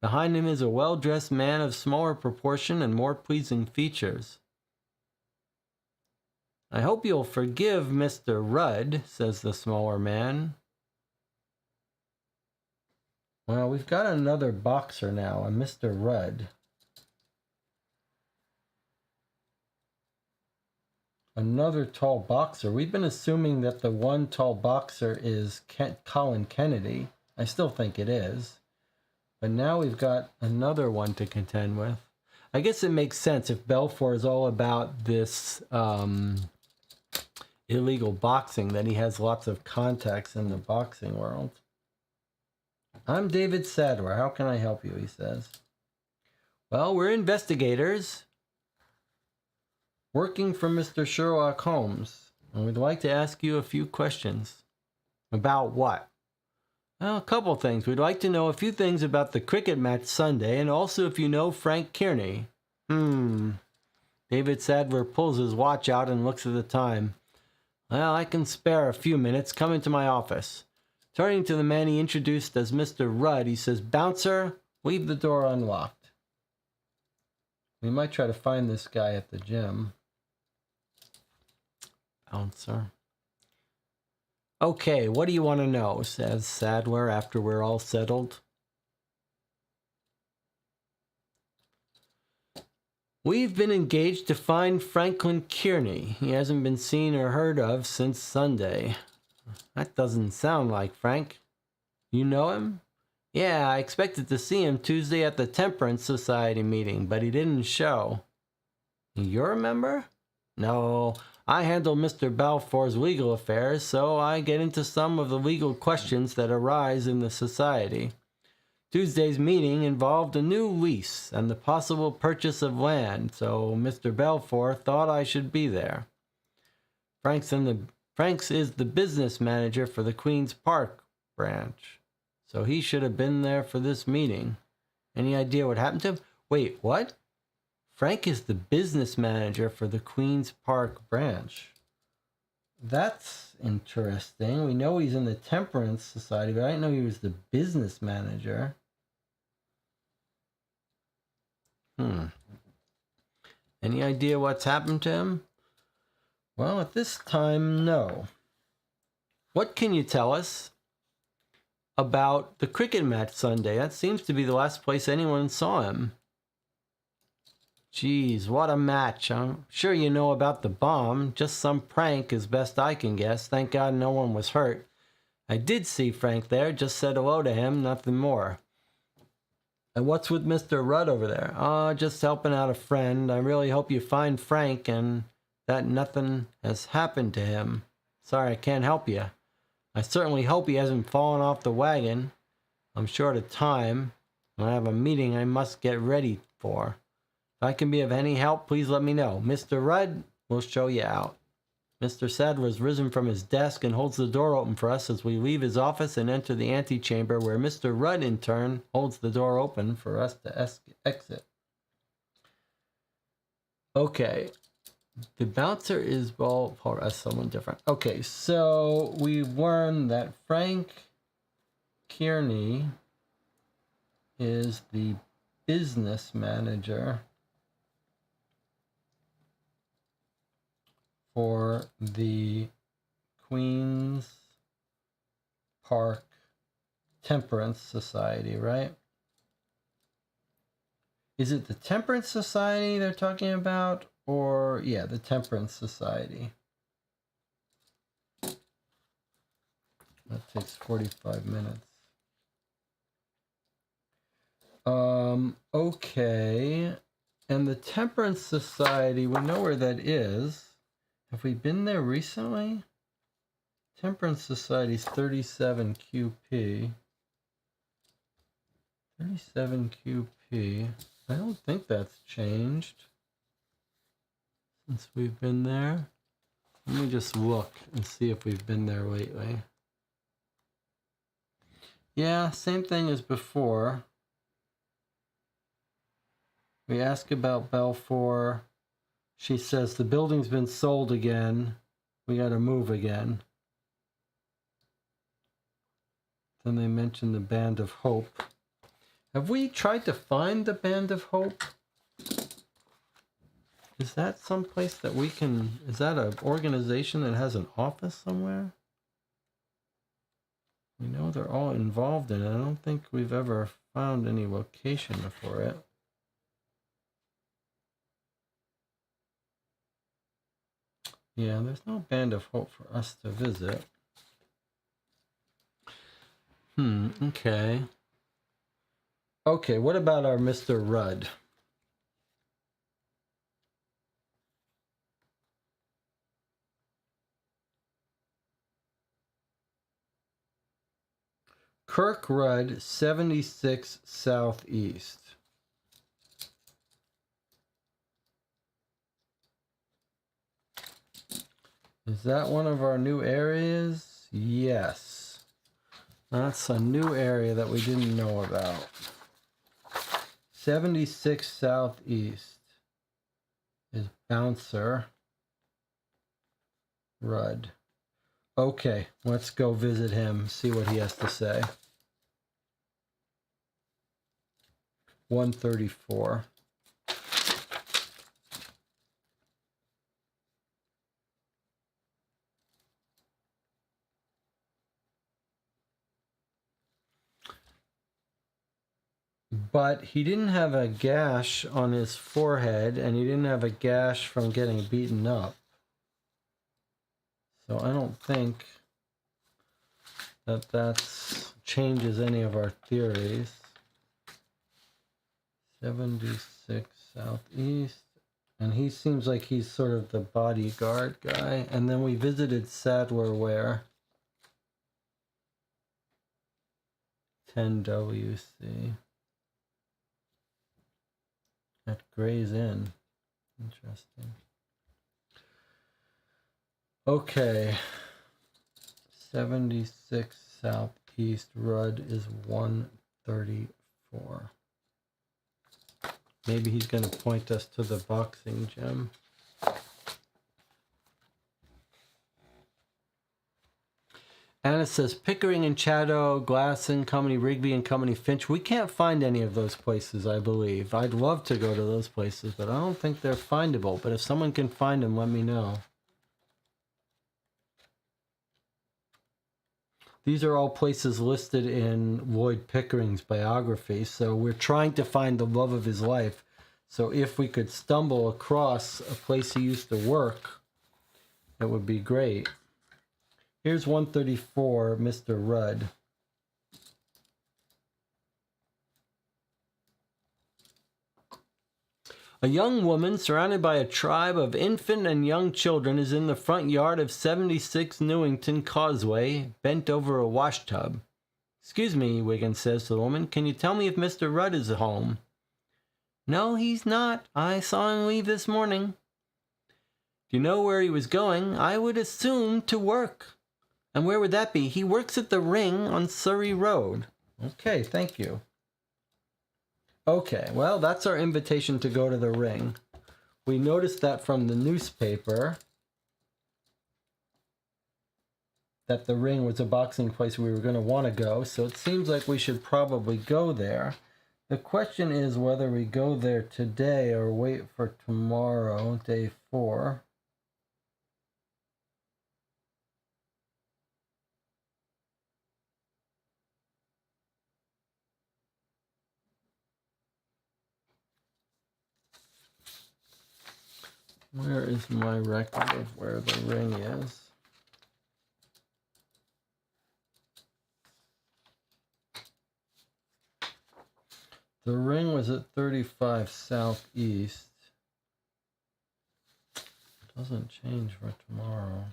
Behind him is a well-dressed man of smaller proportion and more pleasing features. I hope you'll forgive Mr. Rudd, says the smaller man. Well, we've got another boxer now, a Mr. Rudd. Another tall boxer. We've been assuming that the one tall boxer is Colin Kennedy. I still think it is. But now we've got another one to contend with. I guess it makes sense if Belfour is all about this illegal boxing, that he has lots of contacts in the boxing world. I'm David Sadler. How can I help you? He says. Well, we're investigators working for Mr. Sherlock Holmes, and we'd like to ask you a few questions. About what? Well, a couple things. We'd like to know a few things about the cricket match Sunday, and also if you know Frank Kearney. David Sadler pulls his watch out and looks at the time. Well, I can spare a few minutes. Come into my office. Turning to the man he introduced as Mr. Rudd, he says, Bouncer, leave the door unlocked. We might try to find this guy at the gym. Bouncer. Okay, what do you want to know? Says Sadler after we're all settled. We've been engaged to find Franklin Kearney. He hasn't been seen or heard of since Sunday. That doesn't sound like Frank. You know him? Yeah, I expected to see him Tuesday at the Temperance Society meeting, but he didn't show. You're a member? No, I handle Mr. Balfour's legal affairs, so I get into some of the legal questions that arise in the society. Tuesday's meeting involved a new lease and the possible purchase of land, so Mr. Balfour thought I should be there. Frank's is the business manager for the Queen's Park branch, so he should have been there for this meeting. Any idea what happened to him? Wait, what? Frank is the business manager for the Queen's Park branch. That's interesting. We know he's in the Temperance Society, but I didn't know he was the business manager. Any idea what's happened to him? Well, at this time, no. What can you tell us about the cricket match Sunday? That seems to be the last place anyone saw him. Geez, what a match. I'm sure you know about the bomb. Just some prank as best I can guess. Thank God no one was hurt. I did see Frank there, just said hello to him, nothing more. And what's with Mr. Rudd over there? Just helping out a friend. I really hope you find Frank and that nothing has happened to him. Sorry, I can't help you. I certainly hope he hasn't fallen off the wagon. I'm short of time. I have a meeting I must get ready for. If I can be of any help, please let me know. Mr. Rudd will show you out. Mr. Sadler has risen from his desk and holds the door open for us as we leave his office and enter the antechamber, where Mr. Rudd, in turn, holds the door open for us to exit. Okay. The bouncer is, well, that's someone different. Okay, so we learned that Frank Kearney is the business manager for the Queen's Park Temperance Society, right? Is it the Temperance Society they're talking about? Or, yeah, the Temperance Society. That takes 45 minutes. Okay. And the Temperance Society, we know where that is. Have we been there recently? Temperance Society's 37 QP. 37 QP. I don't think that's changed since we've been there. Let me just look and see if we've been there lately. Yeah, same thing as before. We ask about Balfour. She says the building's been sold again. We got to move again. Then they mention the Band of Hope. Have we tried to find the Band of Hope? Is that someplace that we can... Is that an organization that has an office somewhere? We know they're all involved in it. I don't think we've ever found any location for it. Yeah, there's no Band of Hope for us to visit. Okay. Okay, what about our Mr. Rudd? Kirk Rudd, 76 Southeast. Is that one of our new areas? Yes. That's a new area that we didn't know about. 76 Southeast is Bouncer Rudd. Okay, let's go visit him, see what he has to say. 134. But he didn't have a gash on his forehead, and he didn't have a gash from getting beaten up. So I don't think that changes any of our theories. 76 southeast. And he seems like he's sort of the bodyguard guy. And then we visited Sadler where? 10 WC. At Gray's Inn. Interesting. Okay. 76 southeast. Rudd is 134. Maybe he's going to point us to the boxing gym. Anna says Pickering and Chatto, Glasson Company, Rigby and Company, Finch. We can't find any of those places, I believe. I'd love to go to those places, but I don't think they're findable. But if someone can find them, let me know. These are all places listed in Lloyd Pickering's biography, so we're trying to find the love of his life. So if we could stumble across a place he used to work, it would be great. Here's 134, Mr. Rudd. A young woman surrounded by a tribe of infant and young children is in the front yard of 76 Newington Causeway, bent over a washtub. Excuse me, Wiggins says to the woman, can you tell me if Mr. Rudd is at home? No, he's not. I saw him leave this morning. Do you know where he was going? I would assume to work. And where would that be? He works at the Ring on Surrey Road. Okay, thank you. Okay, well, that's our invitation to go to the Ring. We noticed that from the newspaper that the Ring was a boxing place we were going to want to go, so it seems like we should probably go there. The question is whether we go there today or wait for tomorrow, day 4. Where is my record of where the Ring is? The Ring was at 35 southeast. Doesn't change for tomorrow.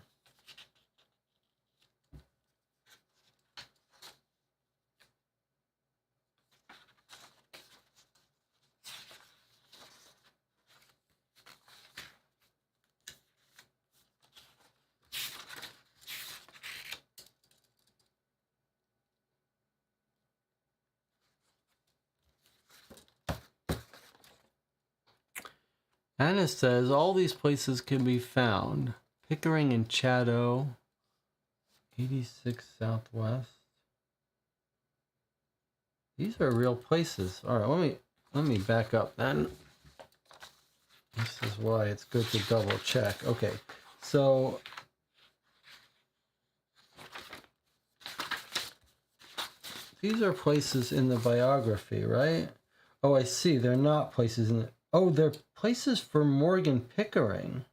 Anna says all these places can be found. Pickering and Chatto, 86 Southwest. These are real places. All right, let me back up then. This is why it's good to double check. Okay, so these are places in the biography, right? Oh, I see. They're not places in the... Oh, they're places for Morgan Pickering.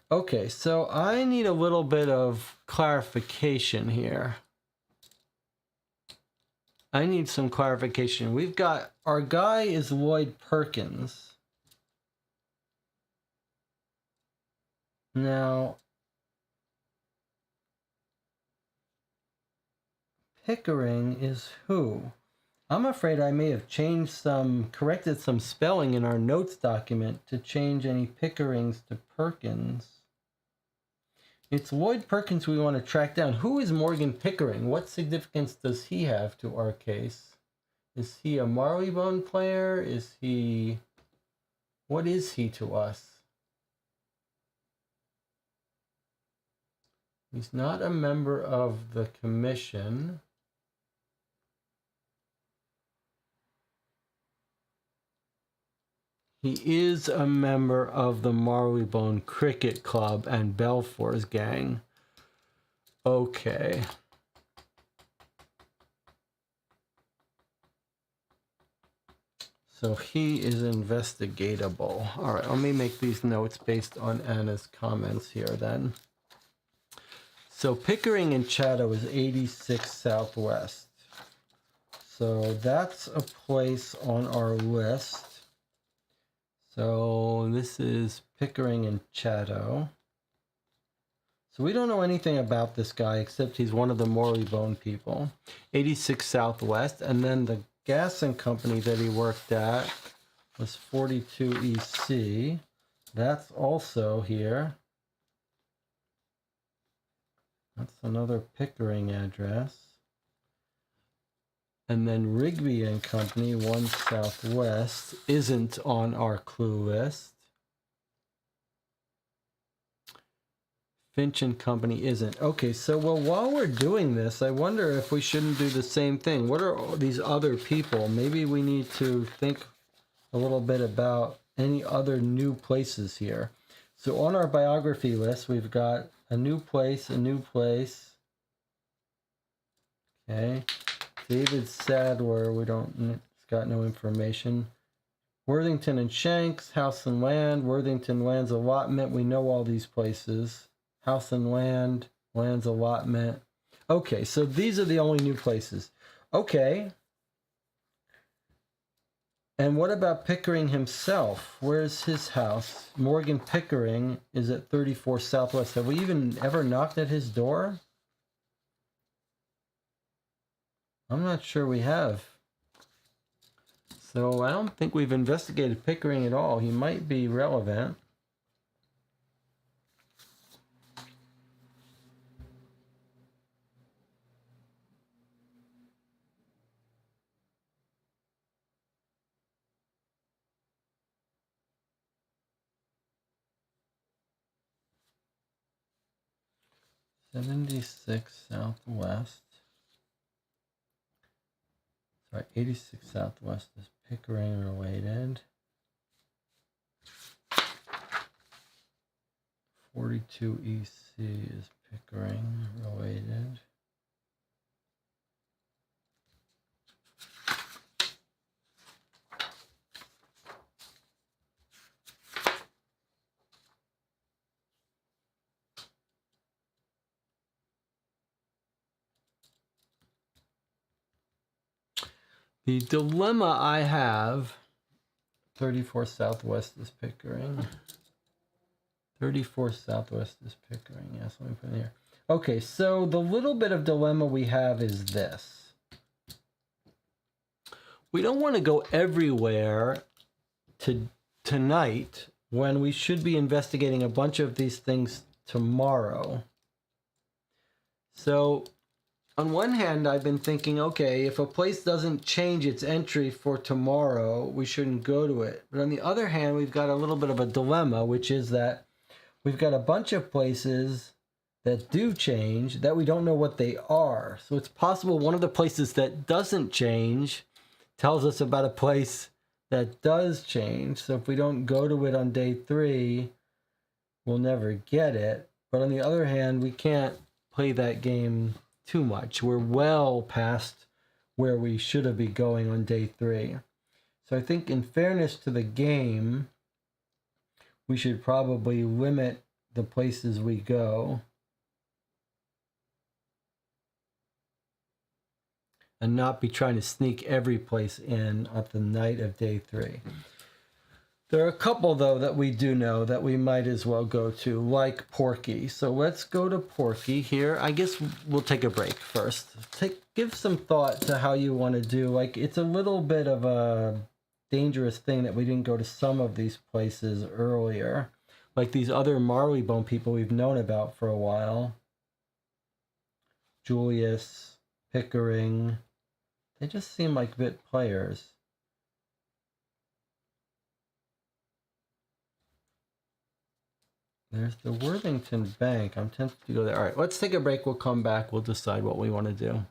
Okay, so I need a little bit of clarification here. I need some clarification. We've got, our guy is Lloyd Perkins. Now, Pickering is who? I'm afraid I may have changed corrected some spelling in our notes document to change any Pickerings to Perkins. It's Lloyd Perkins we want to track down. Who is Morgan Pickering? What significance does he have to our case? Is he a Marleybone player? Is he... What is he to us? He's not a member of the commission. He is a member of the Marleybone Cricket Club and Belfour's gang. Okay. So he is investigatable. All right, let me make these notes based on Anna's comments here then. So Pickering and Chatto is 86 Southwest. So that's a place on our list. So this is Pickering and Chatto. So we don't know anything about this guy except he's one of the Morley-Bone people. 86 Southwest. And then the gas and company that he worked at was 42 EC. That's also here. That's another Pickering address. And then Rigby and Company, 1 Southwest, isn't on our clue list. Finch and Company isn't. Okay, so well, while we're doing this, I wonder if we shouldn't do the same thing. What are all these other people? Maybe we need to think a little bit about any other new places here. So on our biography list, we've got a new place, Okay. David Sadler, it's got no information. Worthington and Shanks, House and Land, Worthington Lands Allotment. We know all these places. House and Land, Lands Allotment. Okay, so these are the only new places. Okay. And what about Pickering himself? Where's his house? Morgan Pickering is at 34 Southwest. Have we even ever knocked at his door? I'm not sure we have. So I don't think we've investigated Pickering at all. He might be relevant. $76 Southwest. Sorry, 86 Southwest is Pickering related. 42 EC is Pickering related. The dilemma I have, 34 Southwest is Pickering. 34 Southwest is Pickering. Yes, let me put it here. Okay, so the little bit of dilemma we have is this. We don't want to go everywhere tonight when we should be investigating a bunch of these things tomorrow. So on one hand, I've been thinking, okay, if a place doesn't change its entry for tomorrow, we shouldn't go to it. But on the other hand, we've got a little bit of a dilemma, which is that we've got a bunch of places that do change that we don't know what they are. So it's possible one of the places that doesn't change tells us about a place that does change. So if we don't go to it on day 3, we'll never get it. But on the other hand, we can't play that game too much. We're well past where we should have been going on day 3. So I think in fairness to the game, we should probably limit the places we go and not be trying to sneak every place in at the night of day 3. There are a couple, though, that we do know that we might as well go to, like Porky. So let's go to Porky here. I guess we'll take a break first. Give some thought to how you want to do. Like, it's a little bit of a dangerous thing that we didn't go to some of these places earlier. Like these other Marleybone people we've known about for a while. Julius, Pickering. They just seem like bit players. There's the Worthington Bank. I'm tempted to go there. All right, let's take a break. We'll come back. We'll decide what we want to do.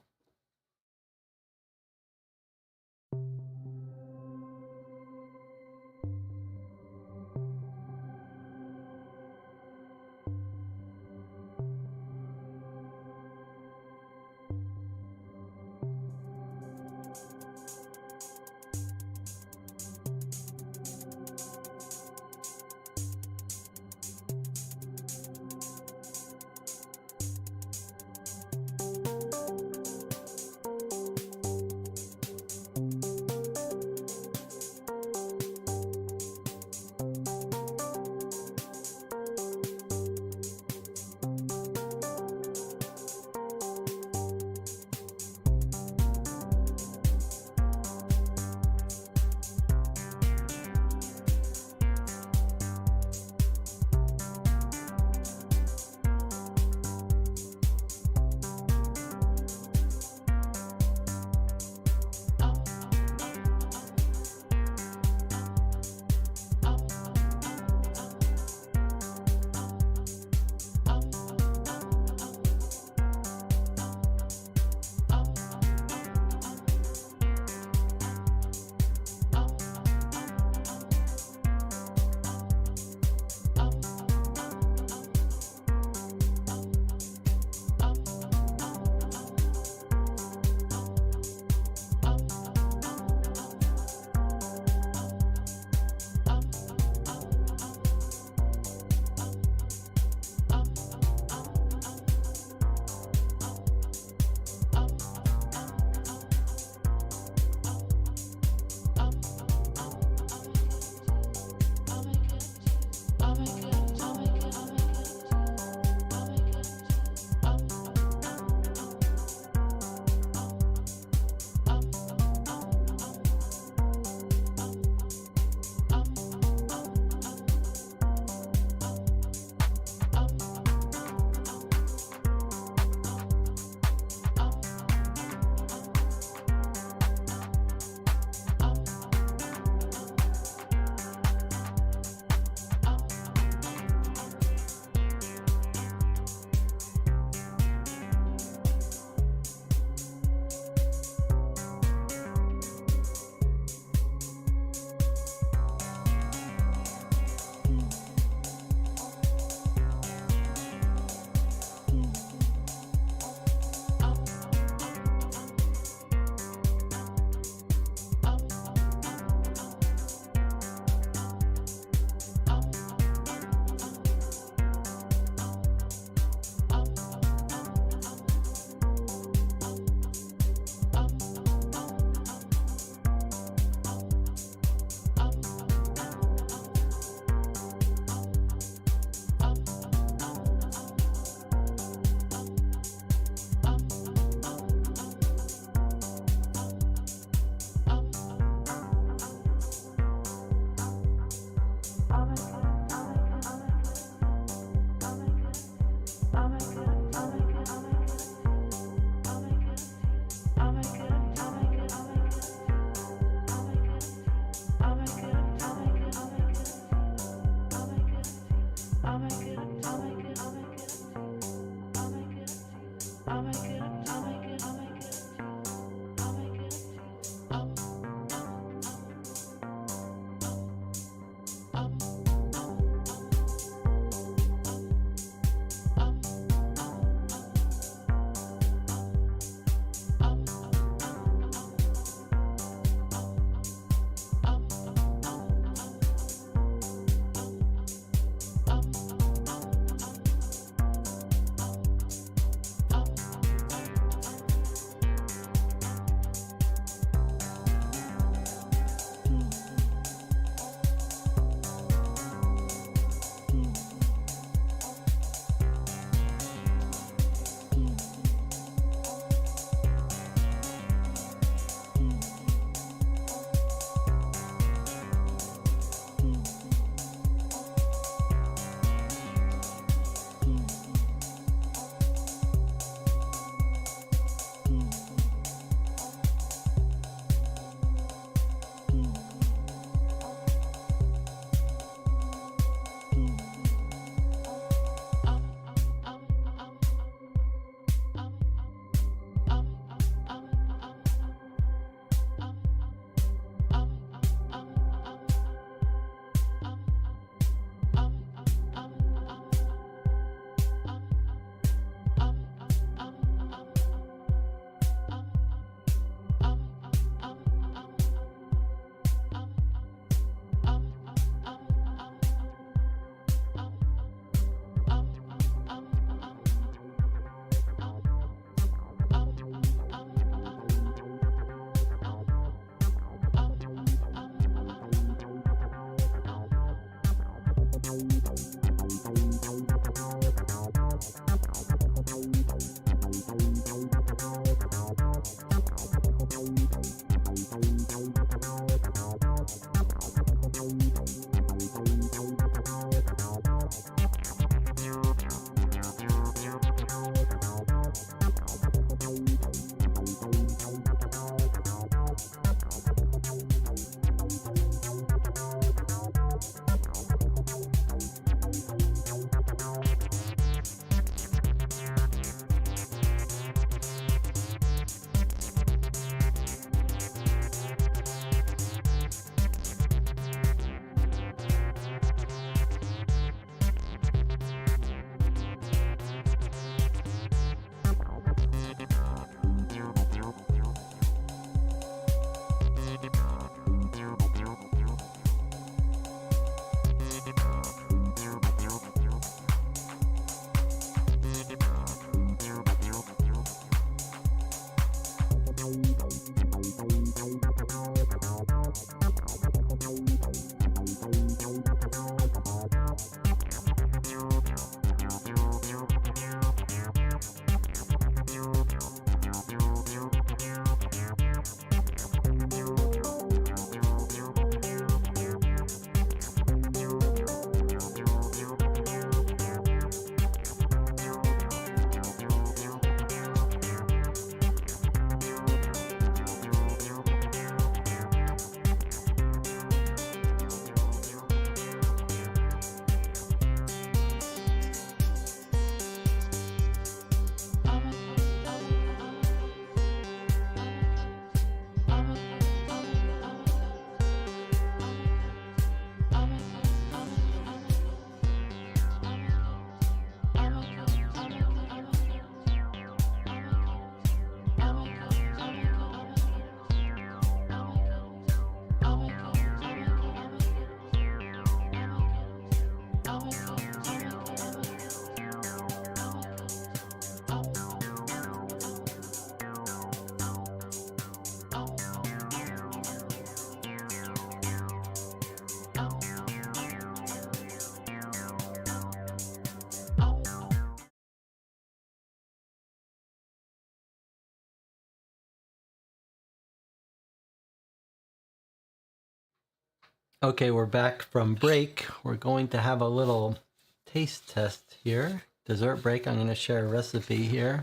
Okay, we're back from break. We're going to have a little taste test here. Dessert break. I'm going to share a recipe here.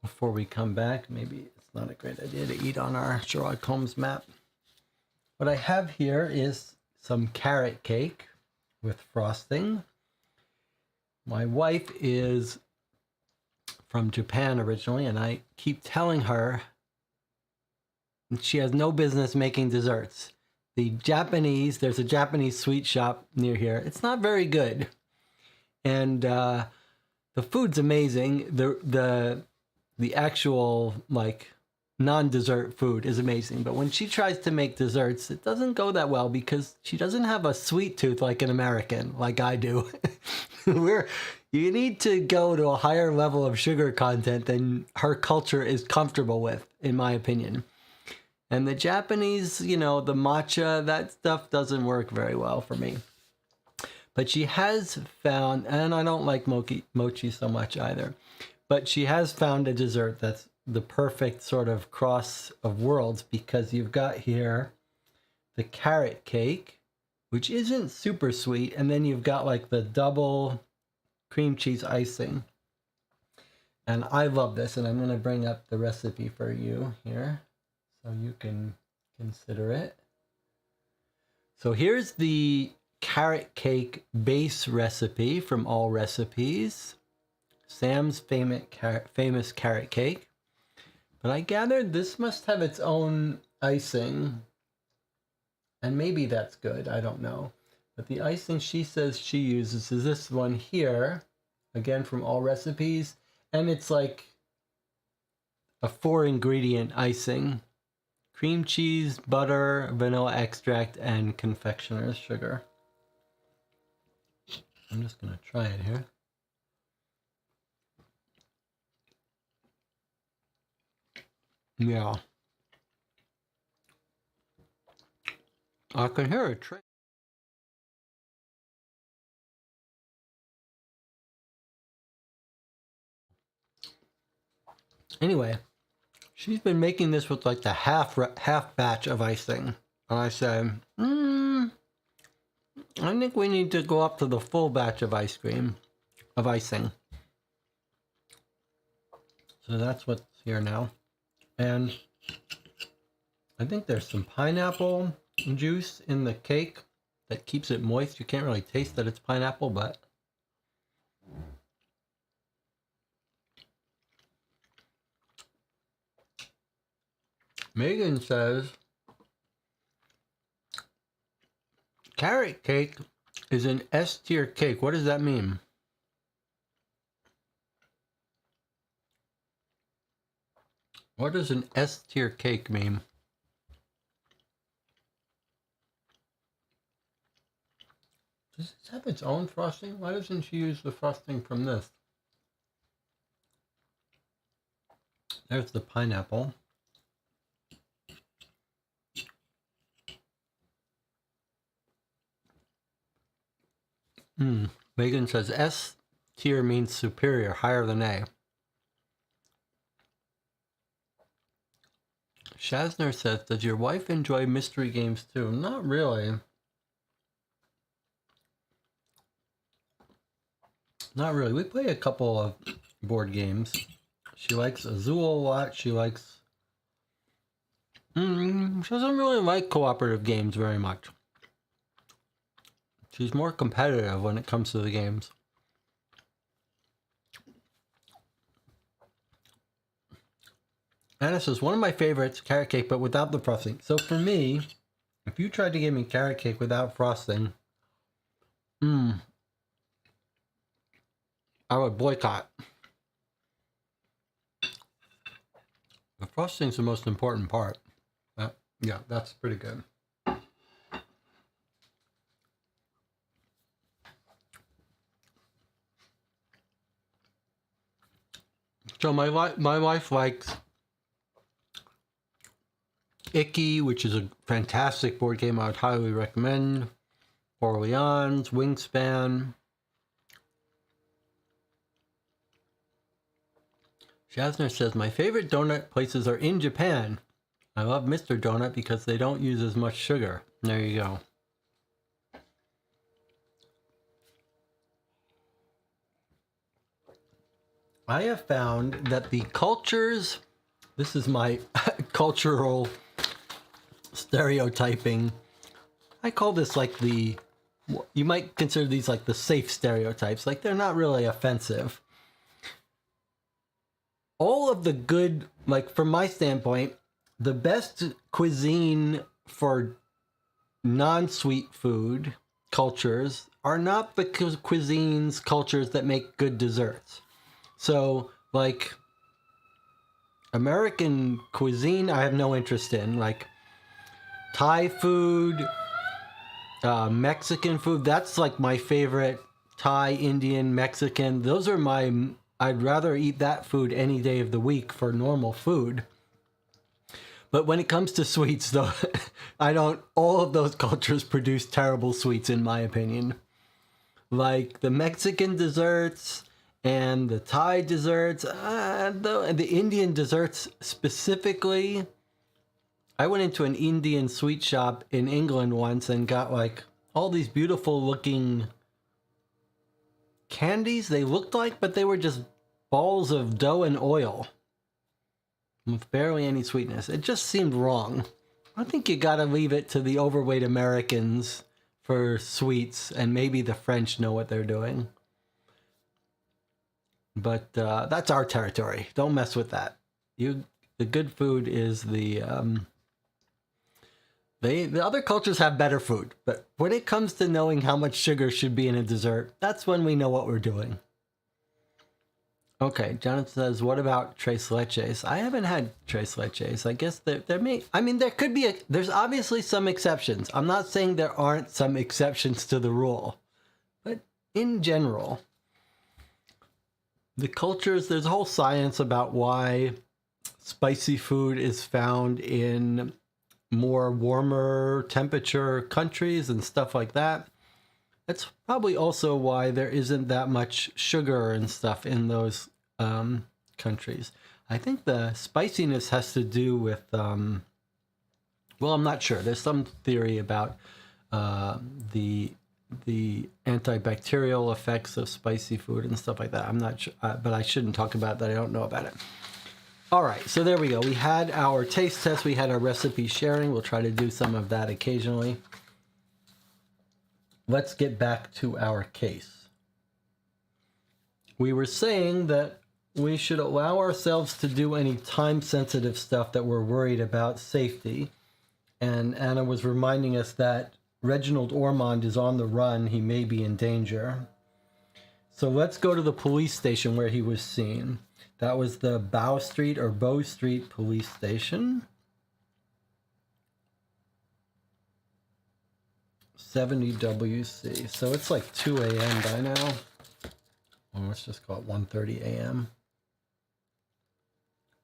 Before we come back, maybe it's not a great idea to eat on our Sherlock Holmes map. What I have here is some carrot cake with frosting. My wife is from Japan originally, and I keep telling her she has no business making desserts. There's a Japanese sweet shop near here. It's not very good. And the food's amazing. The actual, like, non-dessert food is amazing. But when she tries to make desserts, it doesn't go that well because she doesn't have a sweet tooth like an American, like I do. You need to go to a higher level of sugar content than her culture is comfortable with, in my opinion. And the Japanese, the matcha, that stuff doesn't work very well for me. But she has found, and I don't like mochi so much either, but she has found a dessert that's the perfect sort of cross of worlds, because you've got here the carrot cake, which isn't super sweet, and then you've got like the double cream cheese icing. And I love this, and I'm going to bring up the recipe for you here so you can consider it. So here's the carrot cake base recipe from All Recipes. Sam's famous carrot cake. But I gathered this must have its own icing. And maybe that's good, I don't know. But the icing she says she uses is this one here. Again, from All Recipes. And it's like a 4-ingredient icing. Cream cheese, butter, vanilla extract, and confectioner's sugar. I'm just going to try it here. Yeah. I can hear a train. Anyway, she's been making this with like the half batch of icing. And I said, I think we need to go up to the full batch of icing. So that's what's here now. And I think there's some pineapple juice in the cake that keeps it moist. You can't really taste that it's pineapple, but Megan says carrot cake is an S-tier cake. What does that mean? What does an S-tier cake mean? Does this have its own frosting? Why doesn't she use the frosting from this? There's the pineapple. Megan says S tier means superior, higher than A. Shazner says, does your wife enjoy mystery games too? Not really. Not really. We play a couple of board games. She likes Azul a lot. She likes... she doesn't really like cooperative games very much. She's more competitive when it comes to the games. Anna says, one of my favorites, carrot cake, but without the frosting. So for me, if you tried to give me carrot cake without frosting, I would boycott. The frosting's the most important part. Yeah, that's pretty good. So my wife likes Icky, which is a fantastic board game I would highly recommend. Orleans, Wingspan. Shazner says, my favorite donut places are in Japan. I love Mr. Donut because they don't use as much sugar. There you go. I have found that the cultures, this is my cultural stereotyping. I call this like you might consider these like the safe stereotypes. Like they're not really offensive. All of the good, like from my standpoint, the best cuisine for non-sweet food cultures are not the cultures that make good desserts. So, like, American cuisine, I have no interest in. Like, Thai food, Mexican food, that's like my favorite. Thai, Indian, Mexican, those are I'd rather eat that food any day of the week for normal food. But when it comes to sweets, though, all of those cultures produce terrible sweets, in my opinion. Like the Mexican desserts and the Thai desserts, the Indian desserts specifically. I went into an Indian sweet shop in England once and got like all these beautiful looking candies, they looked like, but they were just balls of dough and oil with barely any sweetness. It just seemed wrong. I think you gotta leave it to the overweight Americans for sweets, and maybe the French know what they're doing. But that's our territory. Don't mess with that. The good food is the other cultures have better food, but when it comes to knowing how much sugar should be in a dessert, that's when we know what we're doing. Okay, Jonathan says, what about tres leches? I haven't had tres leches. I guess there could be there's obviously some exceptions. I'm not saying there aren't some exceptions to the rule, but in general, the cultures, there's a whole science about why spicy food is found in more warmer temperature countries and stuff like that. That's probably also why there isn't that much sugar and stuff in those countries. I think the spiciness has to do with, well, I'm not sure. There's some theory about the antibacterial effects of spicy food and stuff like that. I'm not sure, but I shouldn't talk about that. I don't know about it. All right, so there we go. We had our taste test. We had our recipe sharing. We'll try to do some of that occasionally. Let's get back to our case. We were saying that we should allow ourselves to do any time-sensitive stuff that we're worried about safety. And Anna was reminding us that Reginald Ormond is on the run. He may be in danger. So let's go to the police station where he was seen. That was the Bow Street Police Station. 70 WC. So it's like 2 a.m. by now. Well, let's just call it 1:30 a.m.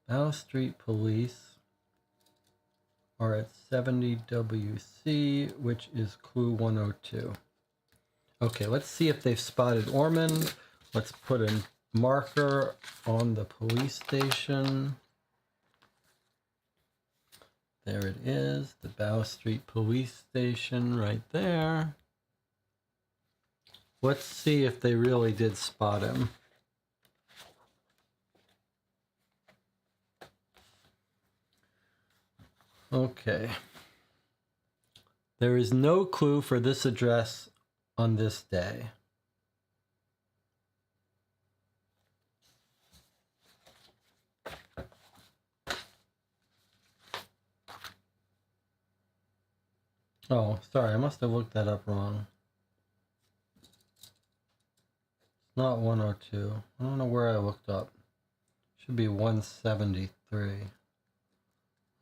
Bow Street Police are at 70 WC, which is clue 102. Okay, let's see if they've spotted Ormond. Let's put a marker on the police station. There it is, the Bow Street Police Station right there. Let's see if they really did spot him. Okay. There is no clue for this address on this day. Oh, sorry, I must have looked that up wrong. It's not 102. I don't know where I looked up. Should be 173.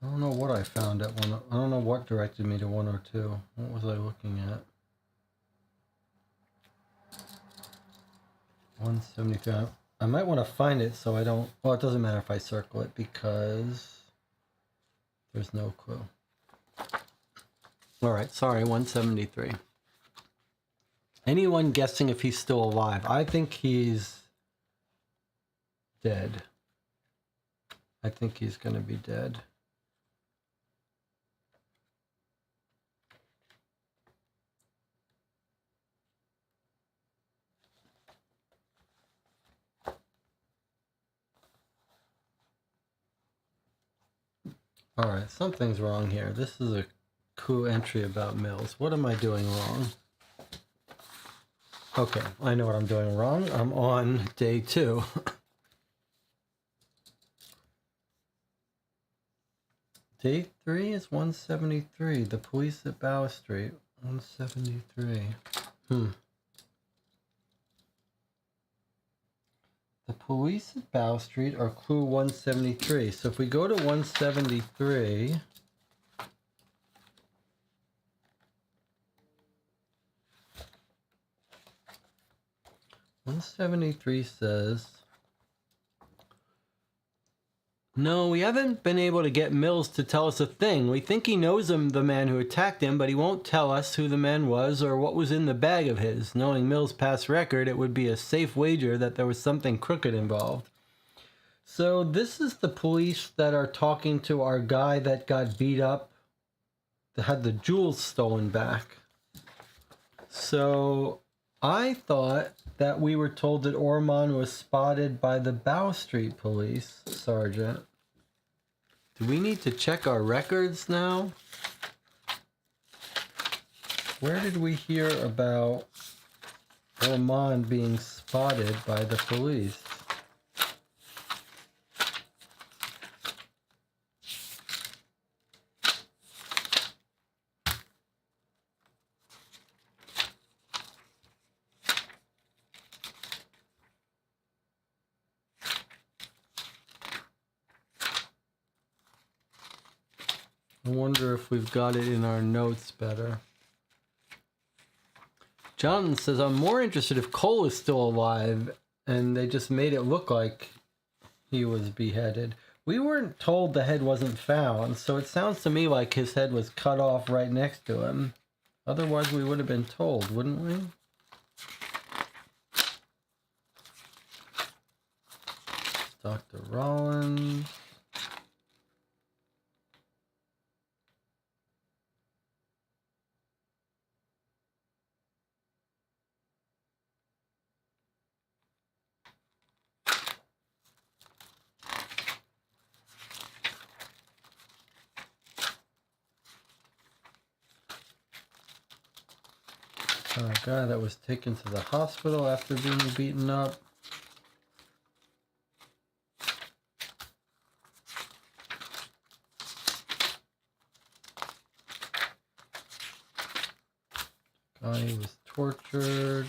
I don't know what I found at one. I don't know what directed me to 102. What was I looking at? 173. I might want to find it so I don't. Well, it doesn't matter if I circle it because there's no clue. All right, sorry, 173. Anyone guessing if he's still alive? I think he's dead. I think he's going to be dead. Alright, something's wrong here. This is a coup entry about Mills. What am I doing wrong? Okay, I know what I'm doing wrong. I'm on day 2. Day 3 is 173. The police at Bow Street. 173. The police at Bow Street are clue 173. So if we go to 173... 173 says, no, we haven't been able to get Mills to tell us a thing. We think he knows him, the man who attacked him, but he won't tell us who the man was or what was in the bag of his. Knowing Mills' past record, it would be a safe wager that there was something crooked involved. So this is the police that are talking to our guy that got beat up, that had the jewels stolen back. So I thought that we were told that Ormond was spotted by the Bow Street police, Sergeant. Do we need to check our records now? Where did we hear about Ormond being spotted by the police? I wonder if we've got it in our notes better. Jonathan says, I'm more interested if Cole is still alive and they just made it look like he was beheaded. We weren't told the head wasn't found, so it sounds to me like his head was cut off right next to him. Otherwise we would have been told, wouldn't we? Dr. Rollins. A guy that was taken to the hospital after being beaten up. Guy was tortured.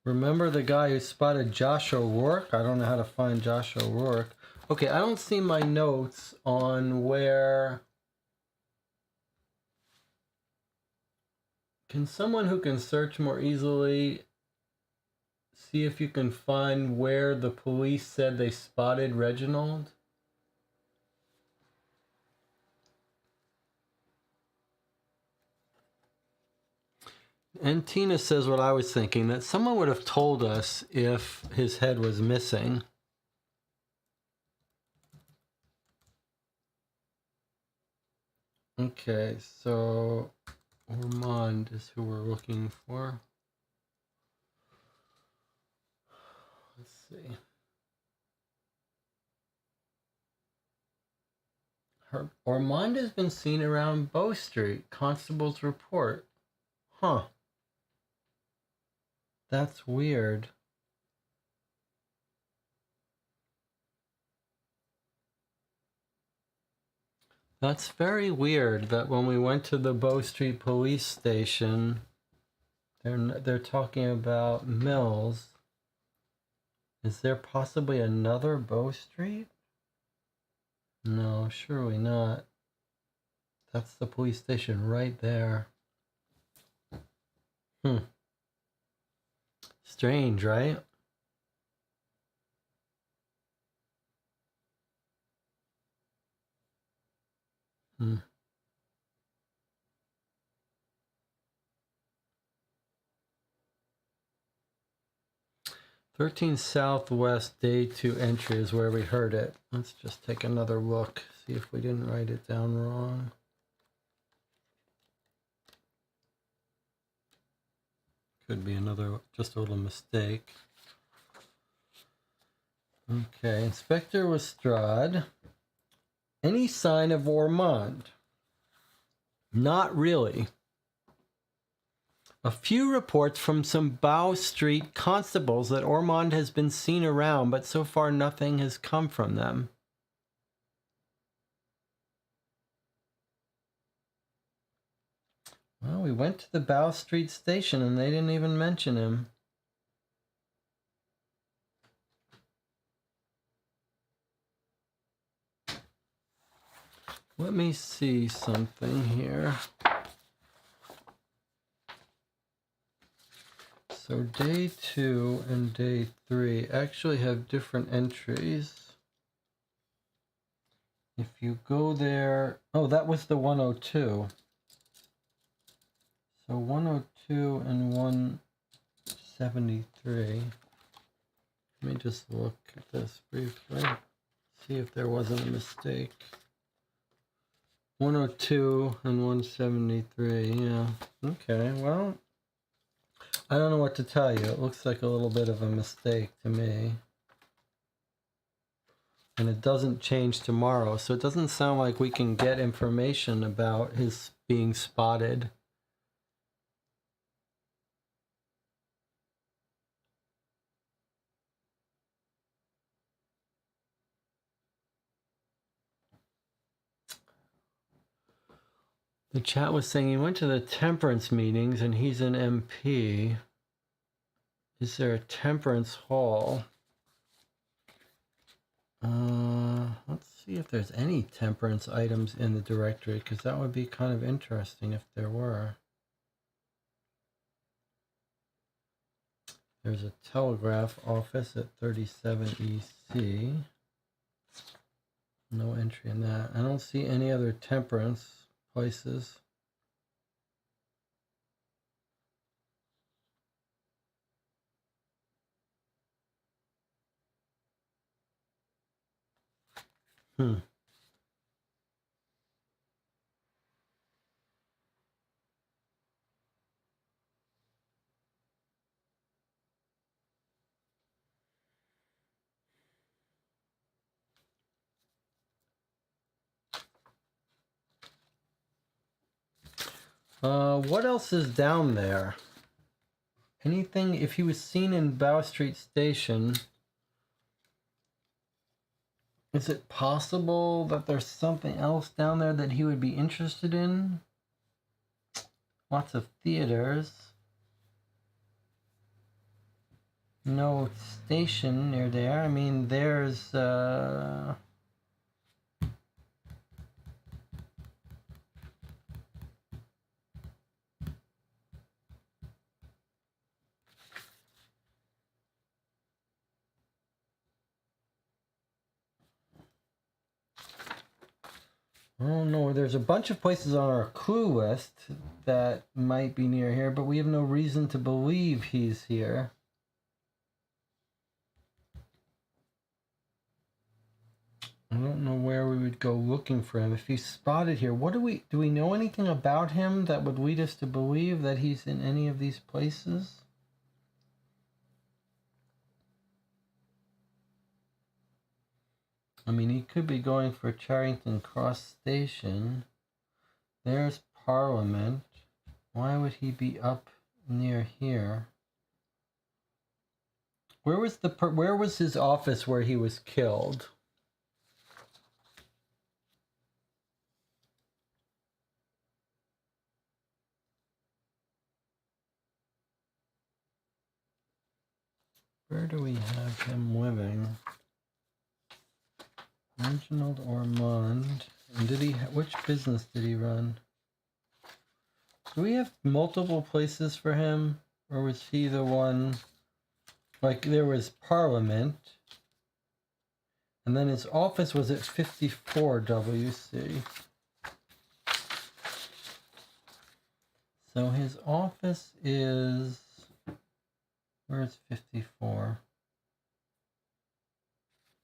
Remember the guy who spotted Josh O'Rourke? I don't know how to find Josh O'Rourke. Okay, I don't see my notes on where... Can someone who can search more easily see if you can find where the police said they spotted Reginald? And Tina says what I was thinking, that someone would have told us if his head was missing. Okay, so Ormond is who we're looking for. Let's see. Ormond has been seen around Bow Street. Constable's report. Huh. That's weird. That's very weird that when we went to the Bow Street police station, they're talking about Mills. Is there possibly another Bow Street? No, surely not. That's the police station right there. Strange, right? 13 Southwest Day 2 entry is where we heard it. Let's just take another look, see if we didn't write it down wrong. Could be another, just a little mistake. Okay, Inspector Lestrade. Any sign of Ormond? Not really. A few reports from some Bow Street constables that Ormond has been seen around, but so far nothing has come from them. Well, we went to the Bow Street station and they didn't even mention him. Let me see something here. So day 2 and day 3 actually have different entries. If you go there, oh, that was the 102. So 102 and 173. Let me just look at this briefly, see if there wasn't a mistake. 102 and 173, yeah. Okay, well, I don't know what to tell you. It looks like a little bit of a mistake to me. And it doesn't change tomorrow, so it doesn't sound like we can get information about his being spotted. The chat was saying he went to the temperance meetings and he's an MP. Is there a temperance hall? Let's see if there's any temperance items in the directory, because that would be kind of interesting if there were. There's a telegraph office at 37 EC. No entry in that. I don't see any other temperance places. What else is down there? Anything, if he was seen in Bow Street Station, is it possible that there's something else down there that he would be interested in? Lots of theaters. No station near there. I mean, there's, I don't know. There's a bunch of places on our clue list that might be near here, but we have no reason to believe he's here. I don't know where we would go looking for him if he's spotted here. What do we know anything about him that would lead us to believe that he's in any of these places? I mean, he could be going for Charington Cross Station. There's Parliament. Why would he be up near here? Where was his office where he was killed? Where do we have him living? Reginald Ormond. And did he? Which business did he run? Do we have multiple places for him, or was he the one? Like there was Parliament, and then his office was at 54 WC. So his office is, where's 54?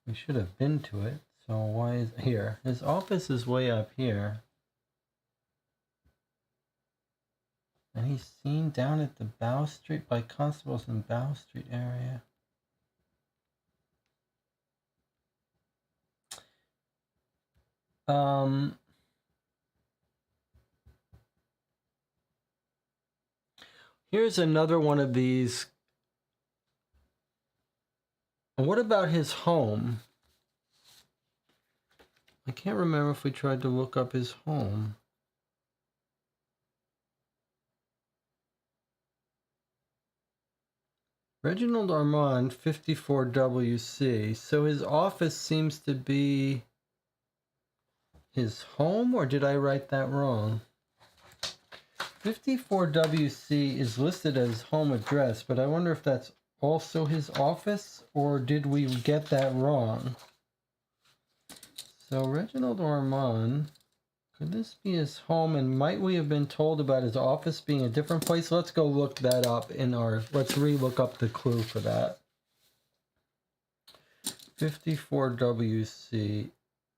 We should have been to it. So why is here? His office is way up here. And he's seen down at the Bow Street by constables in Bow Street area. Here's another one of these. What about his home? I can't remember if we tried to look up his home. Reginald Armand, 54WC. So his office seems to be his home, or did I write that wrong? 54WC is listed as home address, but I wonder if that's also his office, or did we get that wrong? So Reginald Armand, could this be his home, and might we have been told about his office being a different place? Let's go look that up let's re-look up the clue for that. 54WC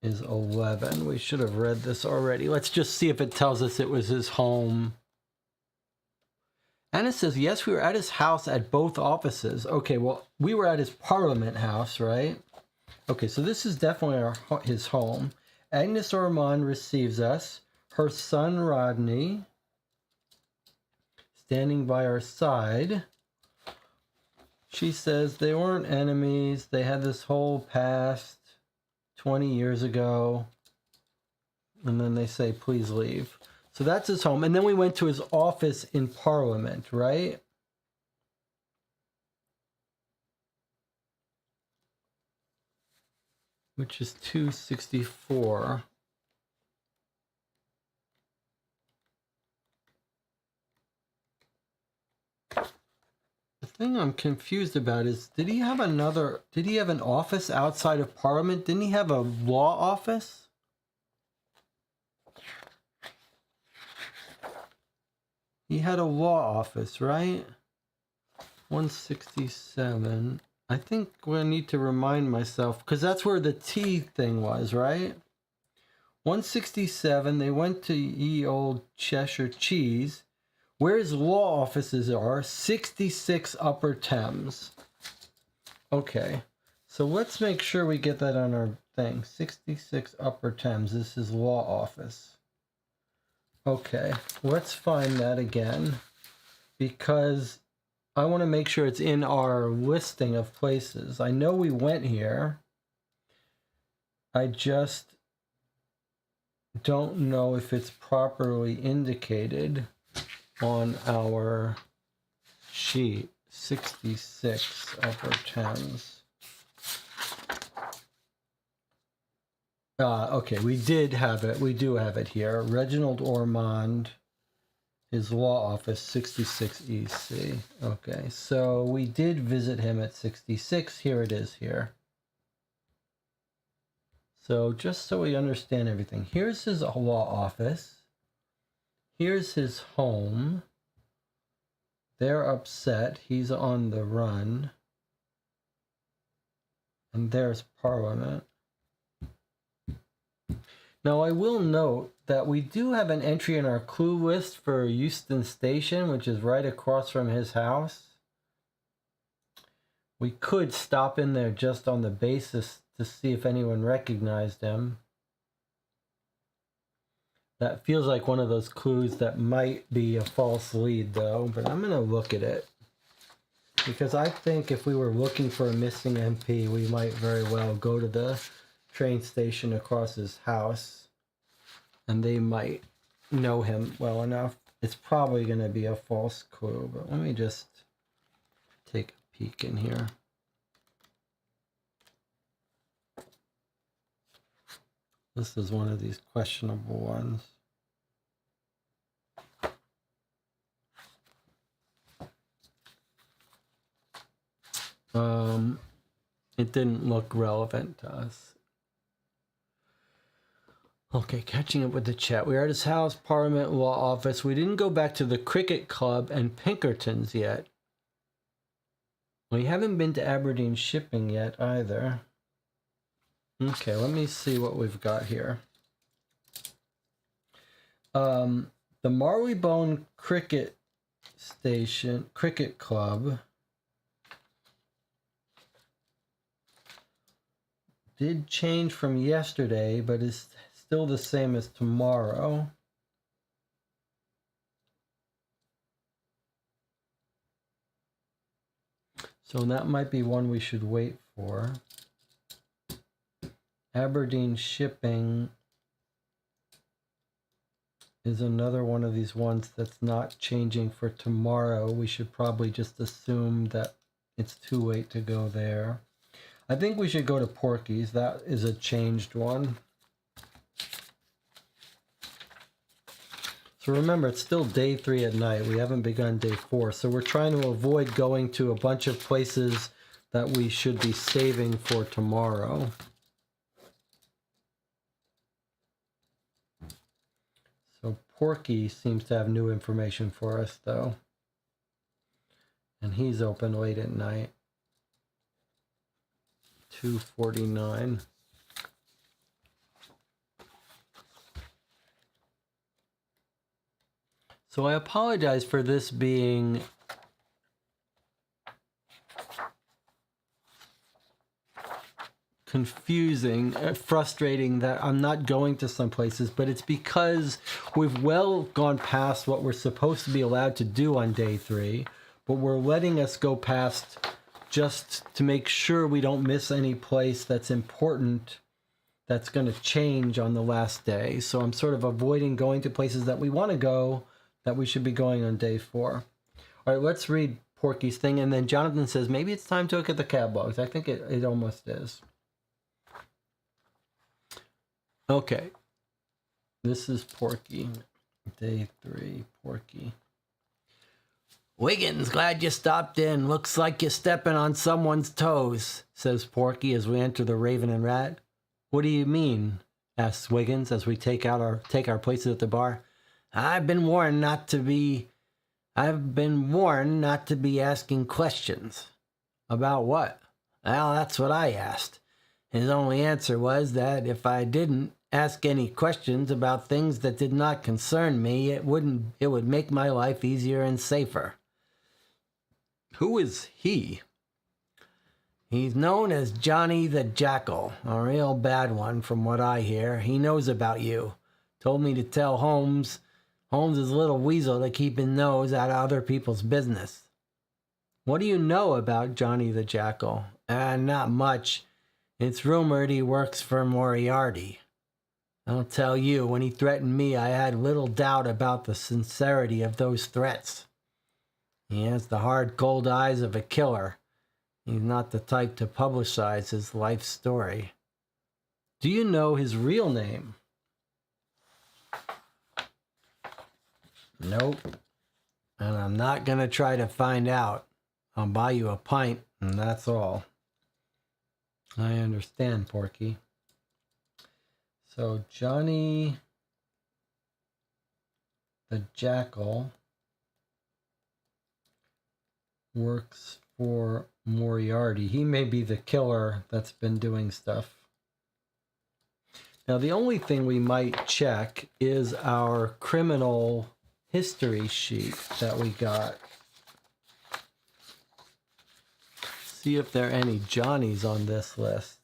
is 11. We should have read this already. Let's just see if it tells us it was his home. Anna says, yes, we were at his house at both offices. Okay, well, we were at his Parliament house, right? Okay, so this is definitely his home. Agnes Ormond receives us. Her son, Rodney, standing by our side. She says they weren't enemies. They had this whole past 20 years ago. And then they say, please leave. So that's his home. And then we went to his office in Parliament, right? Which is 264. The thing I'm confused about is, did he have an office outside of Parliament? Didn't he have a law office? He had a law office, right? 167. I think I need to remind myself, because that's where the T thing was, right? 167, they went to ye old Cheshire Cheese. Where his law offices are, 66 Upper Thames. Okay, so let's make sure we get that on our thing. 66 Upper Thames, this is law office. Okay, let's find that again, because I want to make sure it's in our listing of places. I know we went here. I just don't know if it's properly indicated on our sheet. 66 Upper Thames. Okay, we did have it. We do have it here. Reginald Ormond, his law office, 66 EC. Okay, so we did visit him at 66. Here it is here. So just so we understand everything, here's his law office. Here's his home. They're upset. He's on the run. And there's Parliament. Now, I will note that we do have an entry in our clue list for Euston Station, which is right across from his house. We could stop in there just on the basis to see if anyone recognized him. That feels like one of those clues that might be a false lead, though, but I'm going to look at it. Because I think if we were looking for a missing MP, we might very well go to the train station across his house, and they might know him well enough. It's probably going to be a false clue, but let me just take a peek in here. This is one of these questionable ones. It didn't look relevant to us. Okay, catching up with the chat. We were at his house, Parliament, law office. We didn't go back to the cricket club and Pinkerton's yet. We haven't been to Aberdeen Shipping yet either. Okay, let me see what we've got here. The Marleybone Cricket Club did change from yesterday, but is still the same as tomorrow. So that might be one we should wait for. Aberdeen shipping is another one of these ones that's not changing for tomorrow. We should probably just assume that it's too late to go there. I think we should go to Porky's. That is a changed one. So remember, it's still day 3 at night. We haven't begun day 4. So we're trying to avoid going to a bunch of places that we should be saving for tomorrow. So Porky seems to have new information for us, though. And he's open late at night. 2:49. So I apologize for this being confusing, frustrating that I'm not going to some places, but it's because we've well gone past what we're supposed to be allowed to do on day 3, but we're letting us go past just to make sure we don't miss any place that's important that's going to change on the last day. So I'm sort of avoiding going to places that we want to go that we should be going on day 4. All right, let's read Porky's thing. And then Jonathan says, maybe it's time to look at the catalogs. I think it almost is. Okay. This is Porky. Day 3, Porky. Wiggins, glad you stopped in. Looks like you're stepping on someone's toes, says Porky as we enter the Raven and Rat. What do you mean? Asks Wiggins as we take our places at the bar. I've been warned not to be asking questions. About what? Well, that's what I asked. His only answer was that if I didn't ask any questions about things that did not concern me, it would make my life easier and safer. Who is he? He's known as Johnny the Jackal, a real bad one from what I hear. He knows about you. Told me to tell Holmes. Holmes is a little weasel to keep his nose out of other people's business. What do you know about Johnny the Jackal? Not much. It's rumored he works for Moriarty. I'll tell you, when he threatened me, I had little doubt about the sincerity of those threats. He has the hard, cold eyes of a killer. He's not the type to publicize his life story. Do you know his real name? Nope. And I'm not going to try to find out. I'll buy you a pint, and that's all. I understand, Porky. So, Johnny the Jackal works for Moriarty. He may be the killer that's been doing stuff. Now, the only thing we might check is our criminal history sheet that we got. See if there are any Johnnies on this list.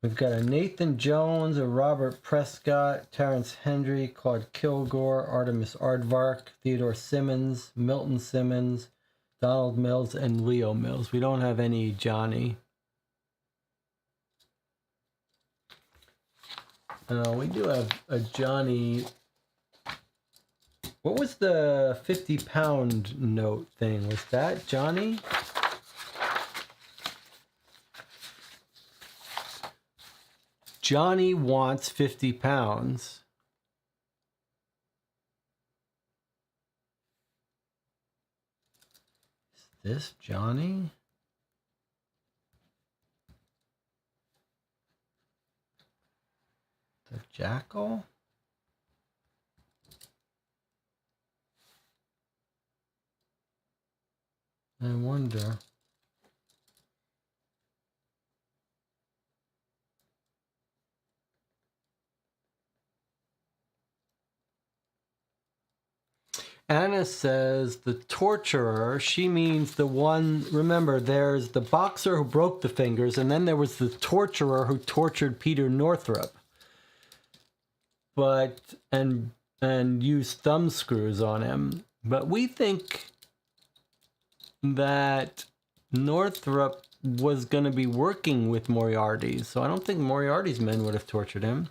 We've got a Nathan Jones, a Robert Prescott, Terrence Hendry, Claude Kilgore, Artemis Aardvark, Theodore Simmons, Milton Simmons, Donald Mills, and Leo Mills. We don't have any Johnny. We do have a Johnny. What was the 50-pound note thing? Was that Johnny? Johnny wants 50 pounds. Is this Johnny? The Jackal? I wonder. Anna says the torturer, she means the one, remember, there's the boxer who broke the fingers, and then there was the torturer who tortured Peter Northrop. but and use thumb screws on him. But we think that Northrop was going to be working with Moriarty, so I don't think Moriarty's men would have tortured him.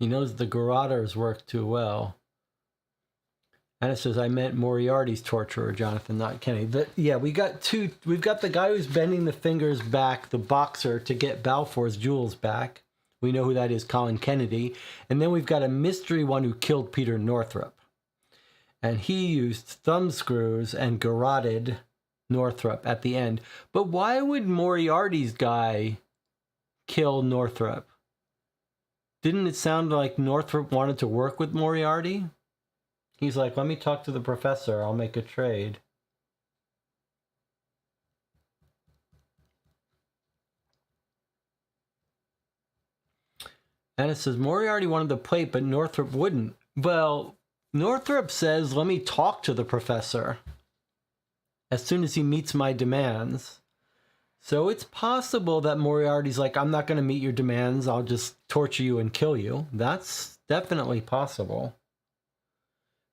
He knows the garroters work too well. And it says, I meant Moriarty's torturer, Jonathan, not Kenny. Yeah, we've got the guy who's bending the fingers back, the boxer, to get Balfour's jewels back. We know who that is, Colin Kennedy. And then we've got a mystery one who killed Peter Northrop. And he used thumb screws and garroted Northrop at the end. But why would Moriarty's guy kill Northrop? Didn't it sound like Northrop wanted to work with Moriarty? He's like, let me talk to the professor. I'll make a trade. And it says, Moriarty wanted the plate, but Northrop wouldn't. Well, Northrop says, let me talk to the professor as soon as he meets my demands. So it's possible that Moriarty's like, I'm not going to meet your demands. I'll just torture you and kill you. That's definitely possible.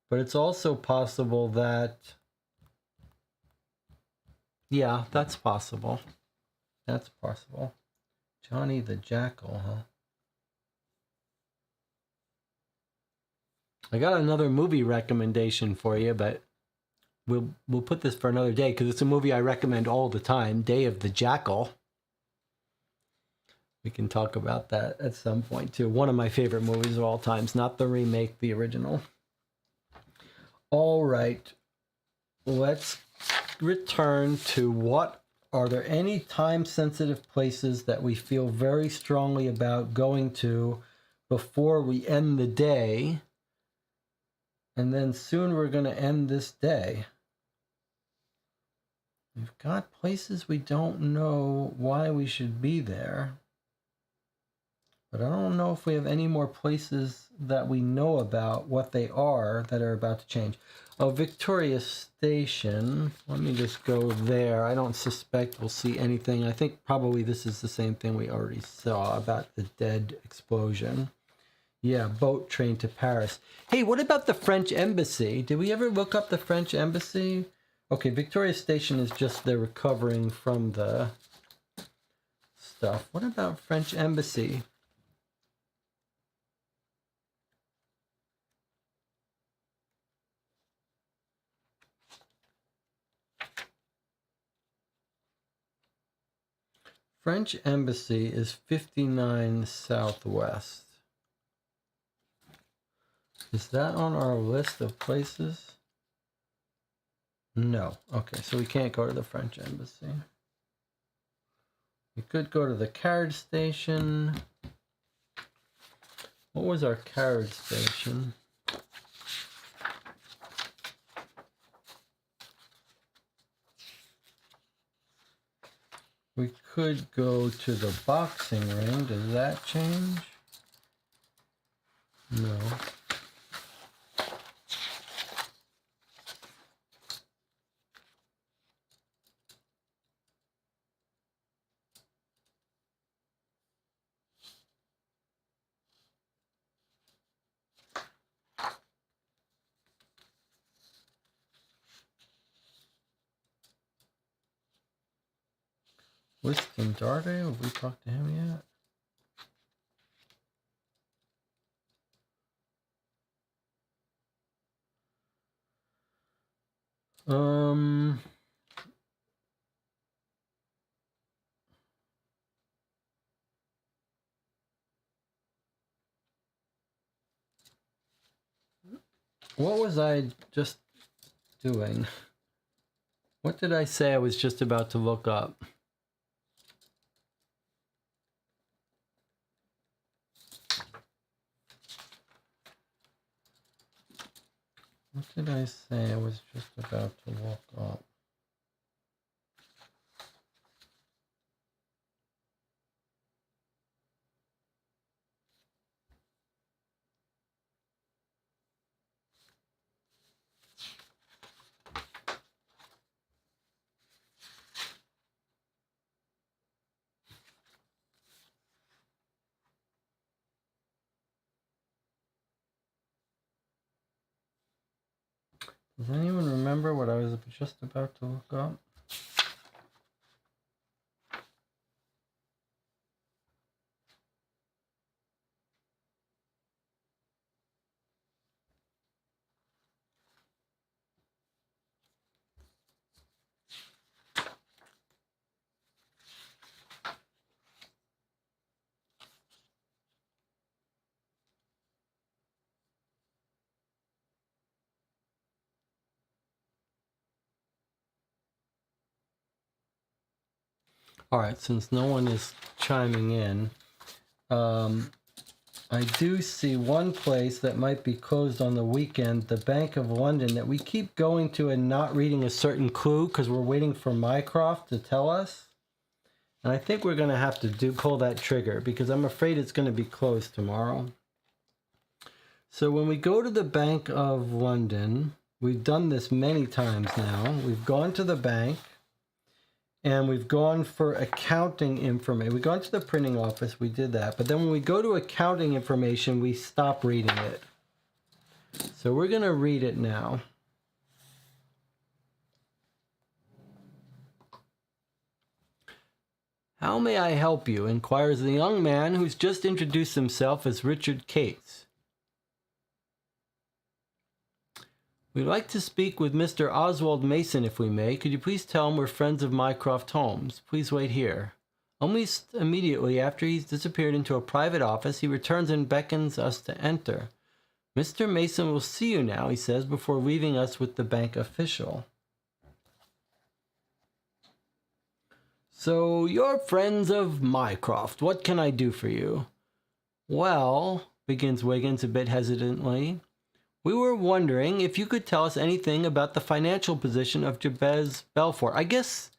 But it's also possible that, yeah, that's possible. That's possible. Johnny the Jackal, huh? I got another movie recommendation for you, but we'll put this for another day because it's a movie I recommend all the time, Day of the Jackal. We can talk about that at some point too. One of my favorite movies of all times, not the remake, the original. All right, let's return to what are there any time-sensitive places that we feel very strongly about going to before we end the day? And then soon we're going to end this day. We've got places we don't know why we should be there. But I don't know if we have any more places that we know about what they are that are about to change. Oh, Victoria Station. Let me just go there. I don't suspect we'll see anything. I think probably this is the same thing we already saw about the dead explosion. Yeah, boat train to Paris. Hey, what about the French Embassy? Did we ever look up the French Embassy? Okay, Victoria Station is just they're recovering from the stuff. What about French Embassy? French Embassy is 59 Southwest. Is that on our list of places? No. Okay, so we can't go to the French Embassy. We could go to the carriage station. What was our carriage station? We could go to the boxing ring. Does that change? No. Winston Darday, have we talked to him yet? What was I just doing? What did I say I was just about to look up? What did I say I was just about to look up? Does anyone remember what I was just about to look up? All right, since no one is chiming in, I do see one place that might be closed on the weekend, the Bank of London, that we keep going to and not reading a certain clue because we're waiting for Mycroft to tell us. And I think we're going to have to pull that trigger because I'm afraid it's going to be closed tomorrow. So when we go to the Bank of London, we've done this many times now. We've gone to the bank. And we've gone for accounting information. We gone to the printing office, we did that. But then when we go to accounting information, we stop reading it. So we're going to read it now. How may I help you? Inquires the young man who's just introduced himself as Richard Cates. We'd like to speak with Mr. Oswald Mason, if we may. Could you please tell him we're friends of Mycroft Holmes? Please wait here. Almost immediately after he's disappeared into a private office, he returns and beckons us to enter. Mr. Mason will see you now, he says, before leaving us with the bank official. So, you're friends of Mycroft. What can I do for you? Well, begins Wiggins a bit hesitantly, we were wondering if you could tell us anything about the financial position of Jabez Belfort. I guess,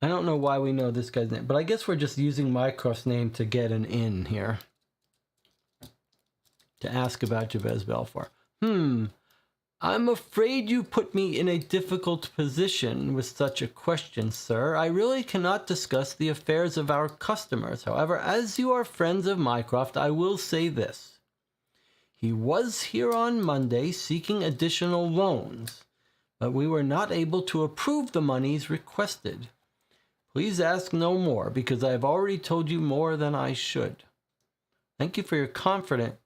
I don't know why we know this guy's name, but I guess we're just using Mycroft's name to get an in here. To ask about Jabez Belfort. I'm afraid you put me in a difficult position with such a question, sir. I really cannot discuss the affairs of our customers. However, as you are friends of Mycroft, I will say this. He was here on Monday seeking additional loans, but we were not able to approve the monies requested. Please ask no more, because I have already told you more than I should. Thank you for your confidence,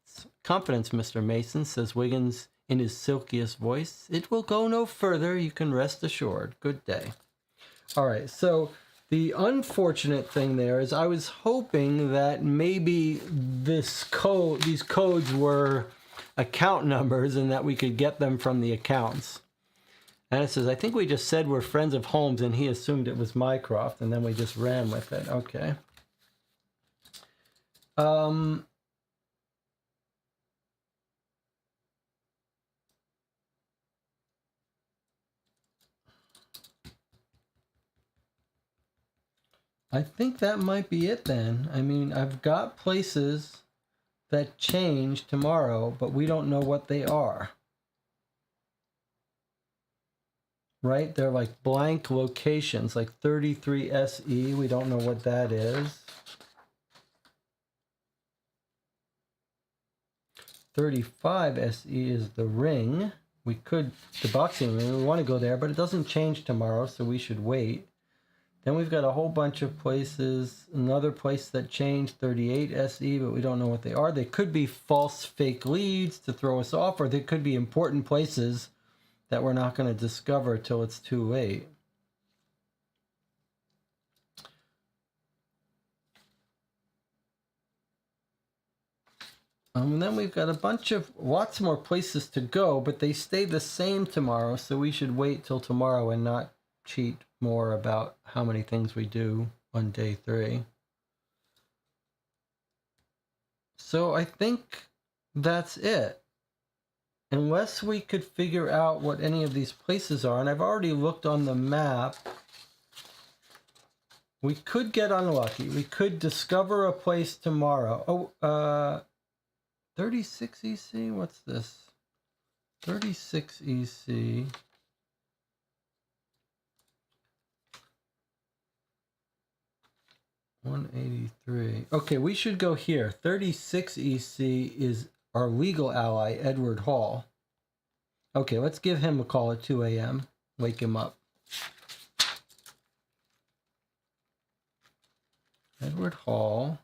Mr. Mason, says Wiggins in his silkiest voice. It will go no further, you can rest assured. Good day. All right, so the unfortunate thing there is I was hoping that maybe these codes were account numbers and that we could get them from the accounts. And it says, I think we just said we're friends of Holmes and he assumed it was Mycroft and then we just ran with it. Okay. I think that might be it then. I mean, I've got places that change tomorrow, but we don't know what they are. Right? They're like blank locations, like 33 SE. We don't know what that is. 35 SE is the ring. We could, the boxing ring, we want to go there, but it doesn't change tomorrow, so we should wait. Then we've got a whole bunch of places, another place that changed, 38 SE, but we don't know what they are. They could be false fake leads to throw us off, or they could be important places that we're not going to discover till it's too late. And then we've got lots more places to go, but they stay the same tomorrow, so we should wait till tomorrow and not cheat more about how many things we do on day 3. So I think that's it. Unless we could figure out what any of these places are, and I've already looked on the map, we could get unlucky. We could discover a place tomorrow. 36 EC? What's this? 36 EC. $183. Okay, we should go here. 36 EC is our legal ally, Edward Hall. Okay, let's give him a call at 2 a.m. Wake him up. Edward Hall,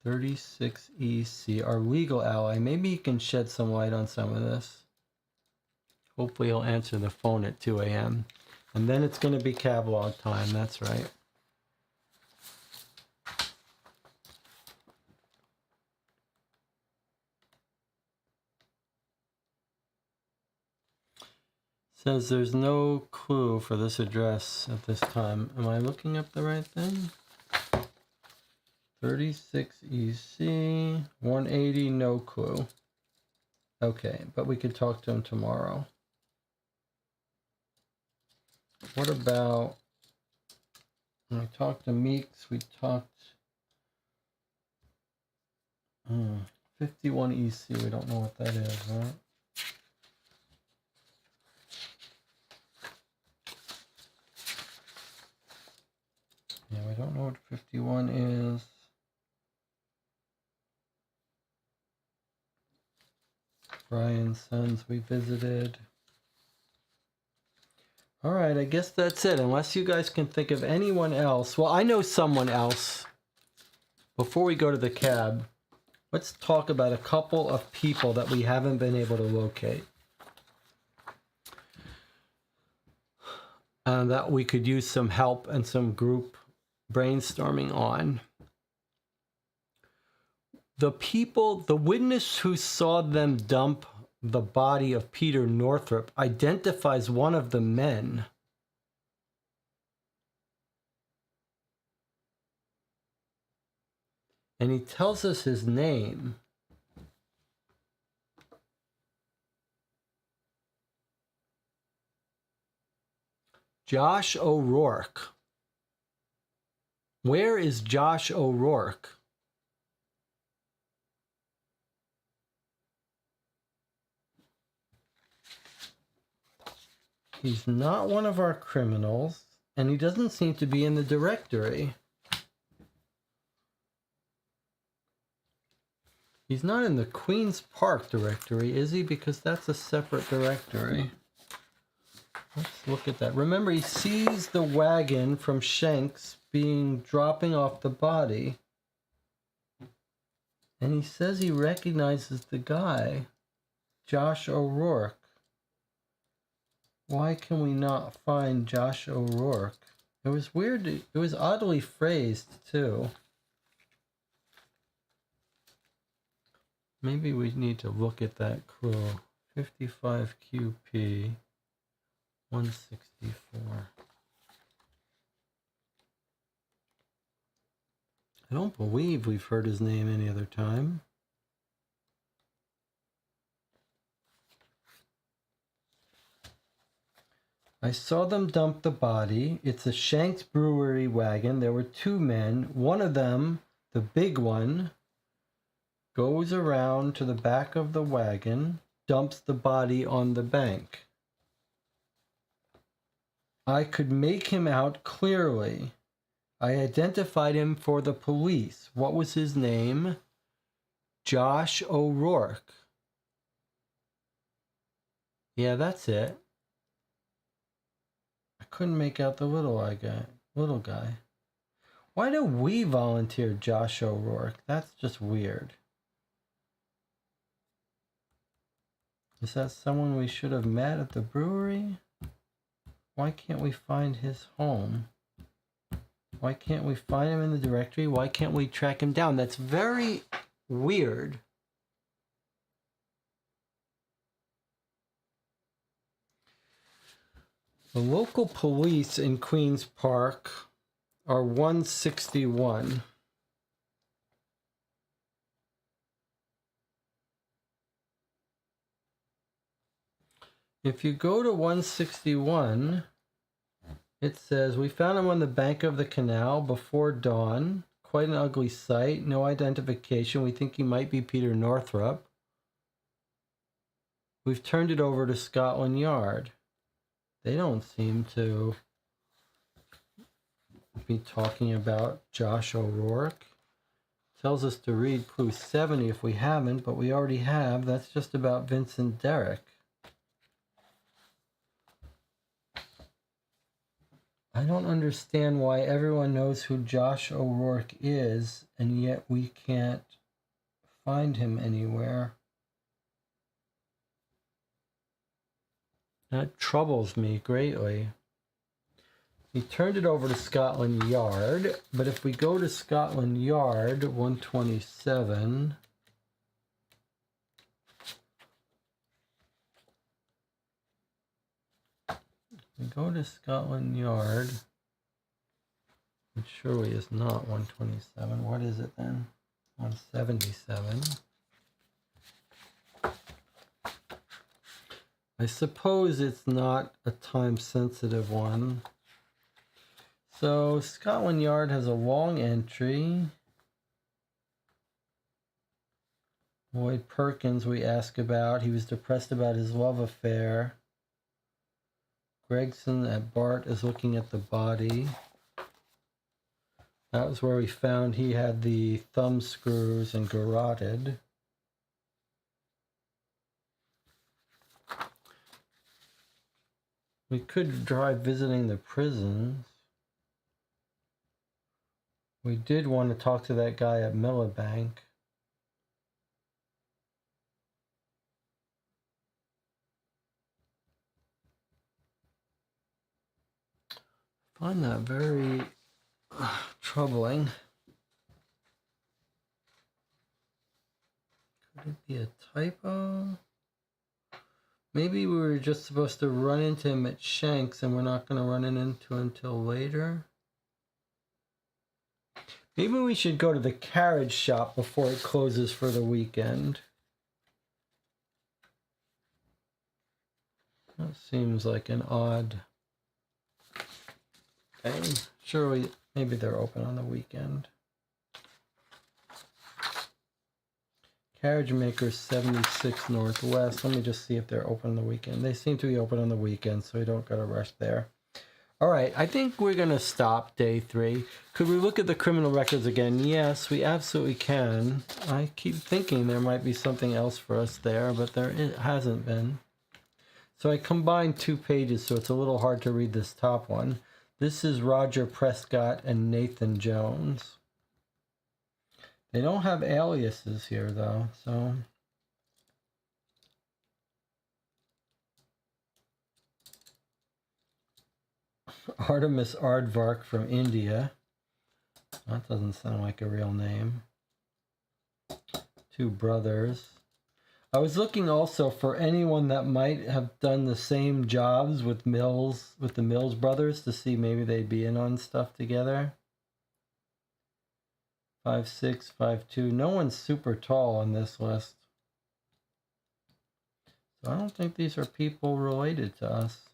36 EC, our legal ally. Maybe he can shed some light on some of this. Hopefully he'll answer the phone at 2 a.m. And then it's going to be catalog time, that's right. Says there's no clue for this address at this time. Am I looking up the right thing? 36 EC, 180, no clue. Okay, but we could talk to him tomorrow. What about, when we talked to Meeks, we talked 51 EC, we don't know what that is, right? Yeah, we don't know what 51 is. Brian's Sons we visited. All right, I guess that's it. Unless you guys can think of anyone else. Well, I know someone else. Before we go to the cab, let's talk about a couple of people that we haven't been able to locate. And that we could use some help and some group brainstorming on. The people, the witness who saw them dump the body of Peter Northrop identifies one of the men. And he tells us his name. Josh O'Rourke. Where is Josh O'Rourke? He's not one of our criminals, and he doesn't seem to be in the directory. He's not in the Queen's Park directory, is he? Because that's a separate directory. Let's look at that. Remember, he sees the wagon from Shanks dropping off the body. And he says he recognizes the guy, Josh O'Rourke. Why can we not find Josh O'Rourke? It was weird. It was oddly phrased, too. Maybe we need to look at that crew. 55 QP, 164. I don't believe we've heard his name any other time. I saw them dump the body. It's a Shanks Brewery wagon. There were two men. One of them, the big one, goes around to the back of the wagon, dumps the body on the bank. I could make him out clearly. I identified him for the police. What was his name? Josh O'Rourke. Yeah, that's it. I couldn't make out the little guy. Why do we volunteer Josh O'Rourke? That's just weird. Is that someone we should have met at the brewery? Why can't we find his home? Why can't we find him in the directory? Why can't we track him down? That's very weird. The local police in Queen's Park are 161. If you go to 161, it says, we found him on the bank of the canal before dawn. Quite an ugly sight. No identification. We think he might be Peter Northrop. We've turned it over to Scotland Yard. They don't seem to be talking about Josh O'Rourke. Tells us to read clue 70 if we haven't, but we already have. That's just about Vincent Derrick. I don't understand why everyone knows who Josh O'Rourke is, and yet we can't find him anywhere. That troubles me greatly. He turned it over to Scotland Yard, but if we go to Scotland Yard, 127... we go to Scotland Yard, it surely is not 127. What is it then? 177. I suppose it's not a time-sensitive one. So Scotland Yard has a long entry. Lloyd Perkins we ask about. He was depressed about his love affair. Gregson at Bart is looking at the body. That was where we found he had the thumb screws and garroted. We could try visiting the prisons. We did want to talk to that guy at Millibank. I find that very troubling. Could it be a typo? Maybe we were just supposed to run into him at Shanks and we're not going to run into him until later. Maybe we should go to the carriage shop before it closes for the weekend. That seems like an odd thing. Surely, maybe they're open on the weekend. Carriage Maker 76 Northwest. Let me just see if they're open on the weekend. They seem to be open on the weekend, so we don't got to rush there. All right, I think we're going to stop day 3. Could we look at the criminal records again? Yes, we absolutely can. I keep thinking there might be something else for us there, but there hasn't been. So I combined 2 pages, so it's a little hard to read this top one. This is Roger Prescott and Nathan Jones. They don't have aliases here, though, so... Artemis Aardvark from India. That doesn't sound like a real name. 2 brothers. I was looking also for anyone that might have done the same jobs with the Mills brothers to see maybe they'd be in on stuff together. 5'6", 5'2". No one's super tall on this list. So I don't think these are people related to us.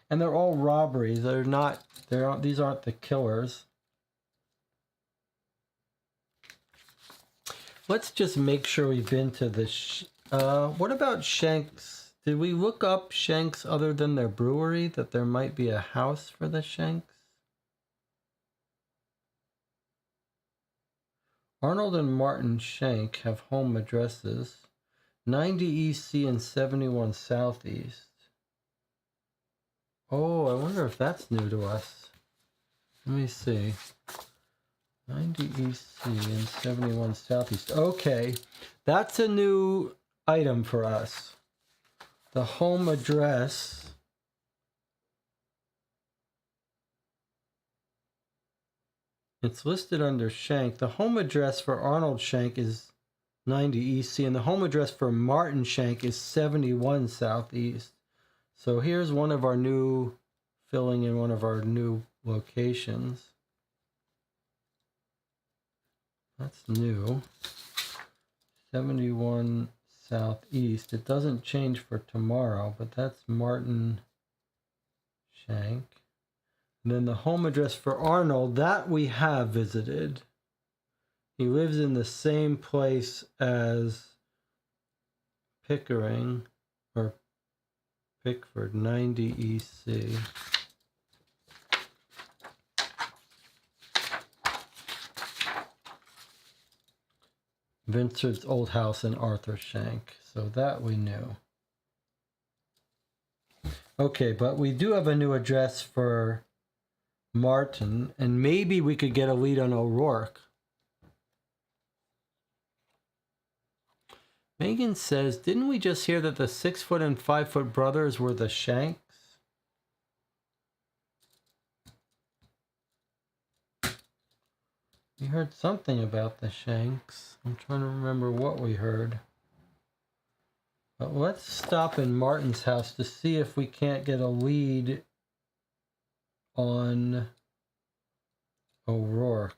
And they're all robberies. These aren't the killers. Let's just make sure we've been to the... what about Shanks? Did we look up Shanks other than their brewery? That there might be a house for the Shanks? Arnold and Martin Shank have home addresses. 90 EC and 71 Southeast. Oh, I wonder if that's new to us. Let me see. 90 EC and 71 Southeast. Okay, that's a new item for us. The home address. It's listed under Shank. The home address for Arnold Shank is 90 EC, and the home address for Martin Shank is 71 Southeast. So here's one of our new, filling in one of our new locations. That's new. 71 Southeast. It doesn't change for tomorrow, but that's Martin Shank. And then the home address for Arnold, that we have visited. He lives in the same place as Pickering, or Pickford, 90 EC. Vincent's old house in Arthur Shank. So that we knew. Okay, but we do have a new address for Martin, and maybe we could get a lead on O'Rourke. Megan says, didn't we just hear that the 6-foot and 5-foot brothers were the Shanks? We heard something about the Shanks. I'm trying to remember what we heard. But let's stop in Martin's house to see if we can't get a lead on O'Rourke.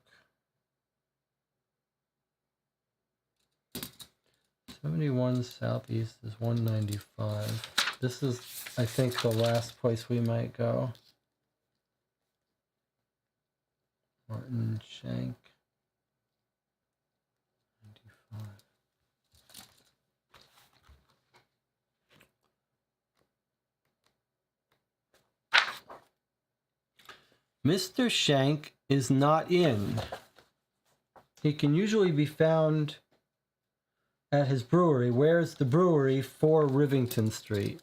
71 Southeast is 195. This is, I think, the last place we might go. Martin Shank. 95. Mr. Shank is not in. He can usually be found at his brewery. Where's the brewery? 4 Rivington Street.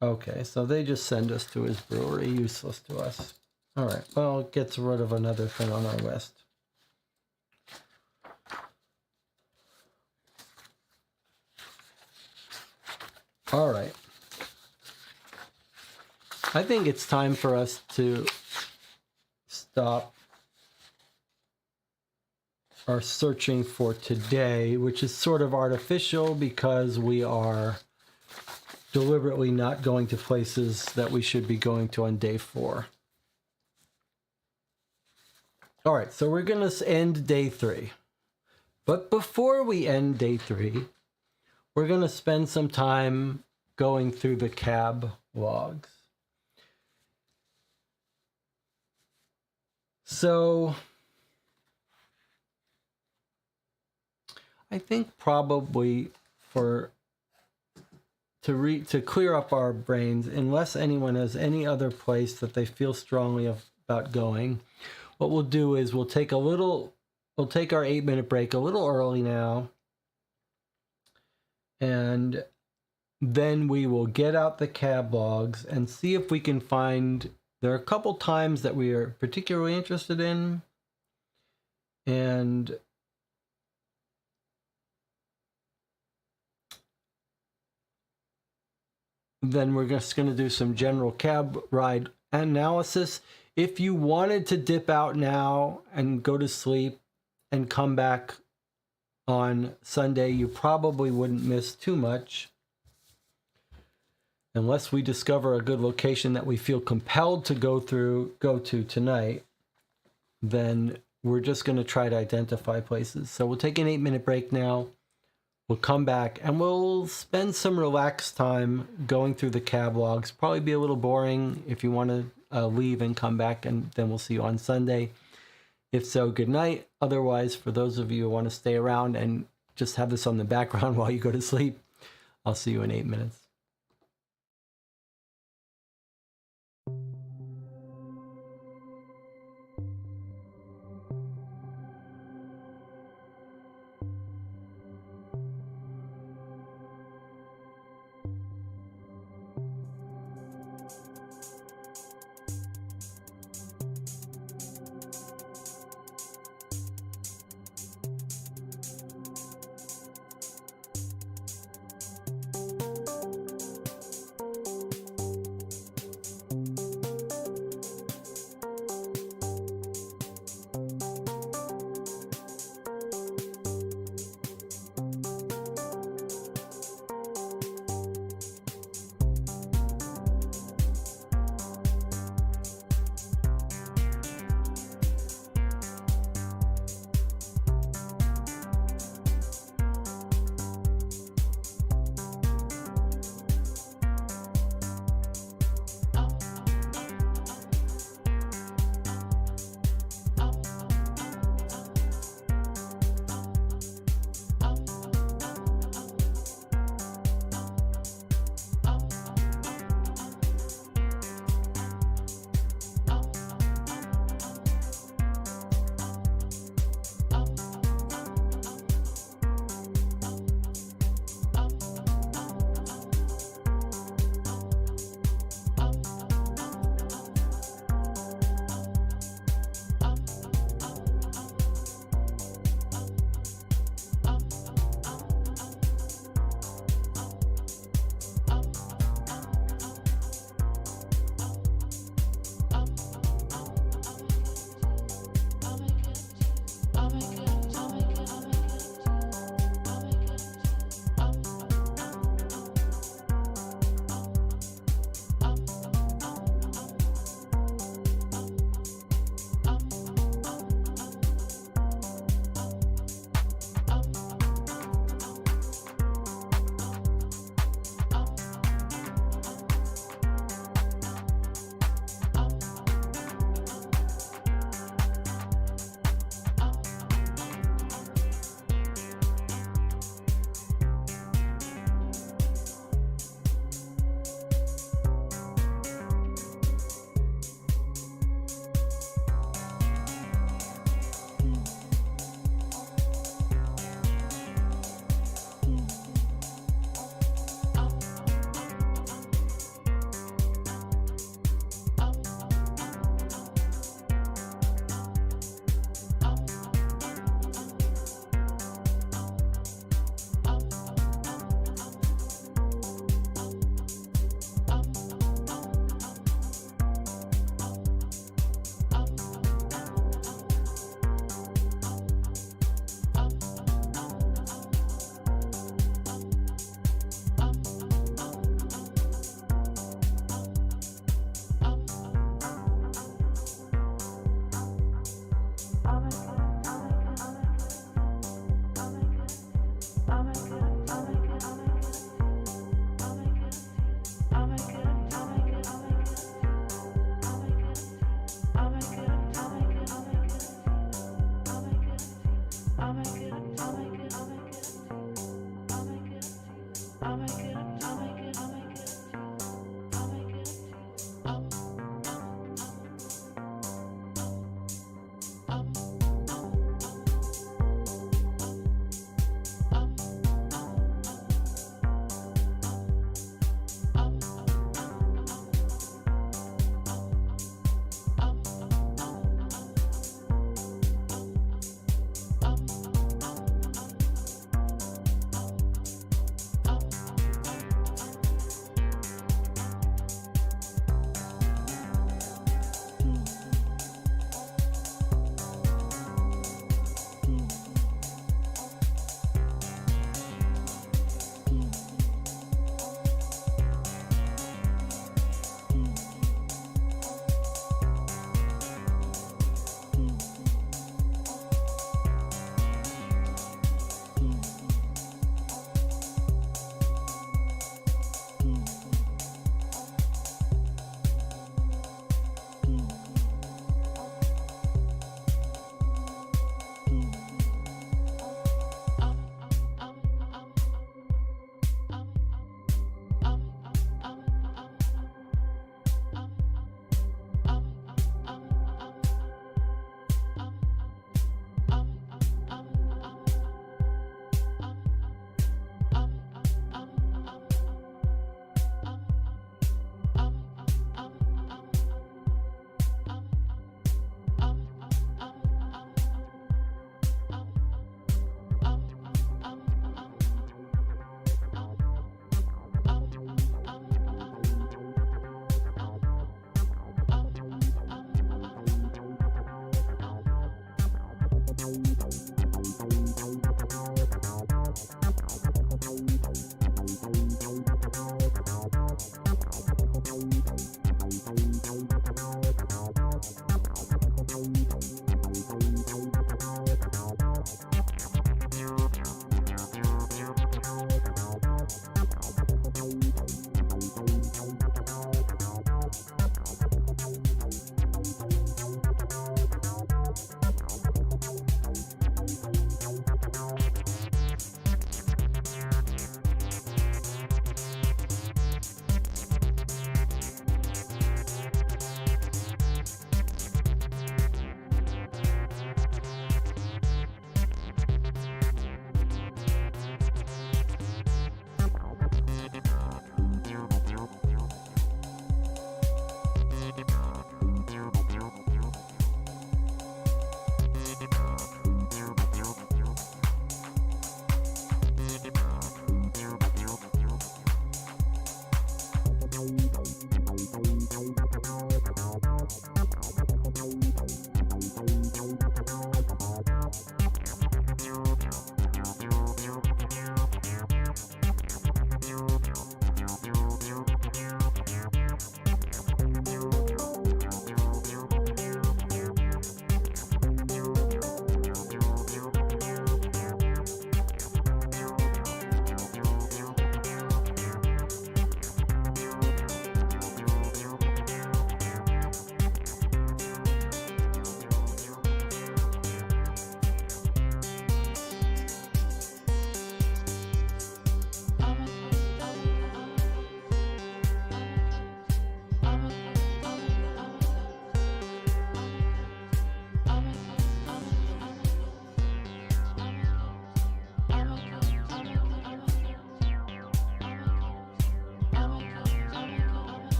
Okay, so they just send us to his brewery. Useless to us. All right, well, it gets rid of another thing on our list. All right. I think it's time for us to stop our searching for today, which is sort of artificial because we are deliberately not going to places that we should be going to on day 4. All right, so we're going to end day 3. But before we end day 3, we're going to spend some time going through the cab logs. So I think probably to clear up our brains, unless anyone has any other place that they feel strongly about going, what we'll do is we'll take our 8-minute break a little early now, and then we will get out the cab logs and see if we can find. There are a couple times that we are particularly interested in, and then we're just going to do some general cab ride analysis. If you wanted to dip out now and go to sleep and come back on Sunday, you probably wouldn't miss too much. Unless we discover a good location that we feel compelled to go to tonight, then we're just going to try to identify places. So we'll take an 8-minute break now. We'll come back and we'll spend some relaxed time going through the cab logs. Probably be a little boring if you want to leave and come back, and then we'll see you on Sunday. If so, good night. Otherwise, for those of you who want to stay around and just have this on the background while you go to sleep, I'll see you in 8 minutes.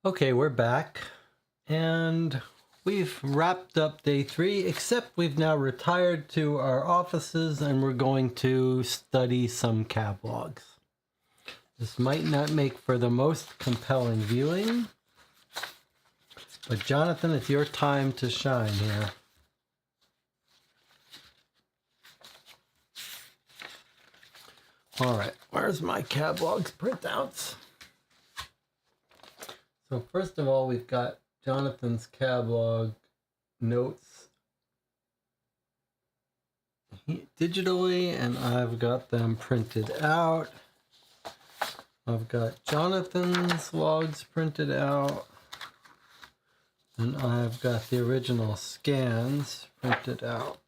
Okay, we're back, and we've wrapped up day 3, except we've now retired to our offices and we're going to study some catalogs. This might not make for the most compelling viewing, but Jonathan, it's your time to shine here. All right, where's my catalogs printouts? So first of all, we've got Jonathan's catalog notes digitally, and I've got them printed out. I've got Jonathan's logs printed out, and I've got the original scans printed out.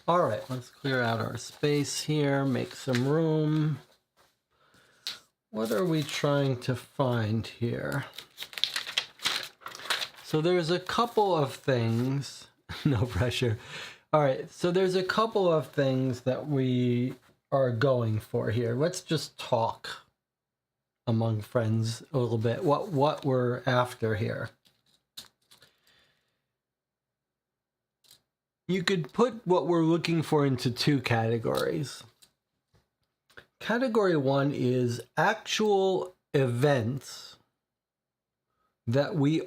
All right, let's clear out our space here, make some room. What are we trying to find here? So there's a couple of things, no pressure. All right, so there's a couple of things that we are going for here. Let's just talk among friends a little bit, what we're after here. You could put what we're looking for into two categories. Category one is actual events that we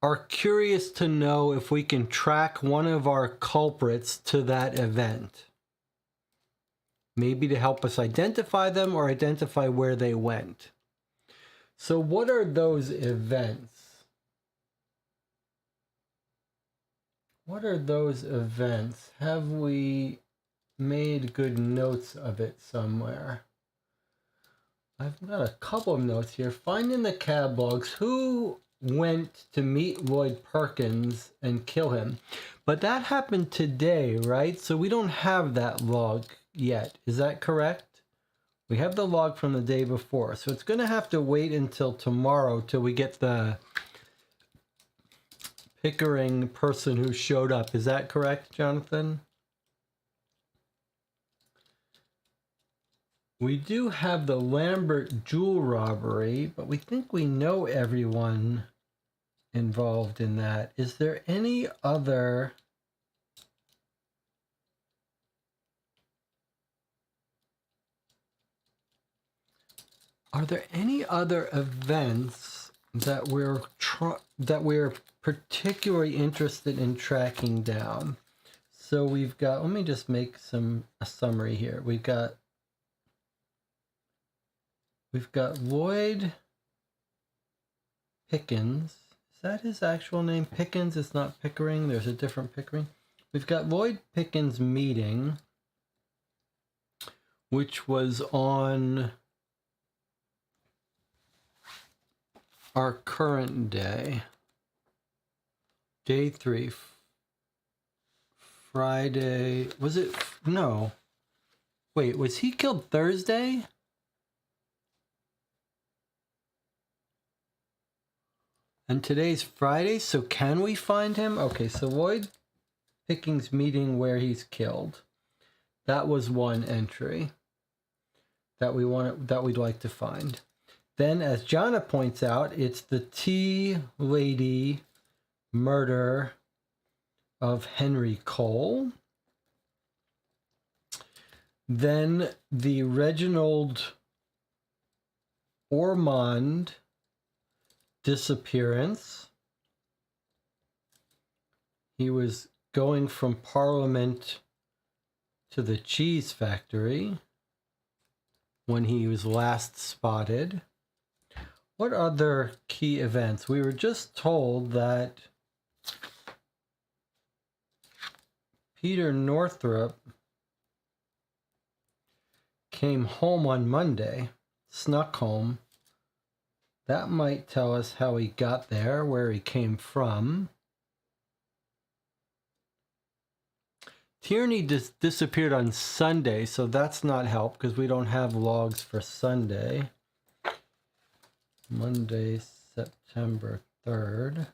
are curious to know if we can track one of our culprits to that event. Maybe to help us identify them or identify where they went. So what are those events? What are those events? Have we made good notes of it somewhere? I've got a couple of notes here. Find in the cab logs who went to meet Lloyd Perkins and kill him. But that happened today, right? So we don't have that log yet. Is that correct? We have the log from the day before. So it's going to have to wait until tomorrow till we get the Pickering person who showed up. Is that correct, Jonathan? We do have the Lambert jewel robbery, but we think we know everyone involved in that. Is there any other... Are there any other events that we're particularly interested in tracking down? So we've got, let me just make a summary here. We've got Lloyd Pickens. Is that his actual name? Pickens? It's not Pickering. There's a different Pickering. We've got Lloyd Pickens meeting, which was on our current day. Day 3. Friday. Was it? No. Wait, was he killed Thursday? And today's Friday, so can we find him? Okay, so Lloyd Pickens meeting where he's killed. That was one entry that we'd like to find. Then, as Jana points out, it's the tea lady murder of Henry Cole. Then the Reginald Ormond disappearance. He was going from Parliament to the cheese factory when he was last spotted. What other key events? We were just told that Peter Northrop came home on Monday, snuck home. That might tell us how he got there, where he came from. Tierney disappeared on Sunday, so that's not help because we don't have logs for Sunday. Monday, September 3rd.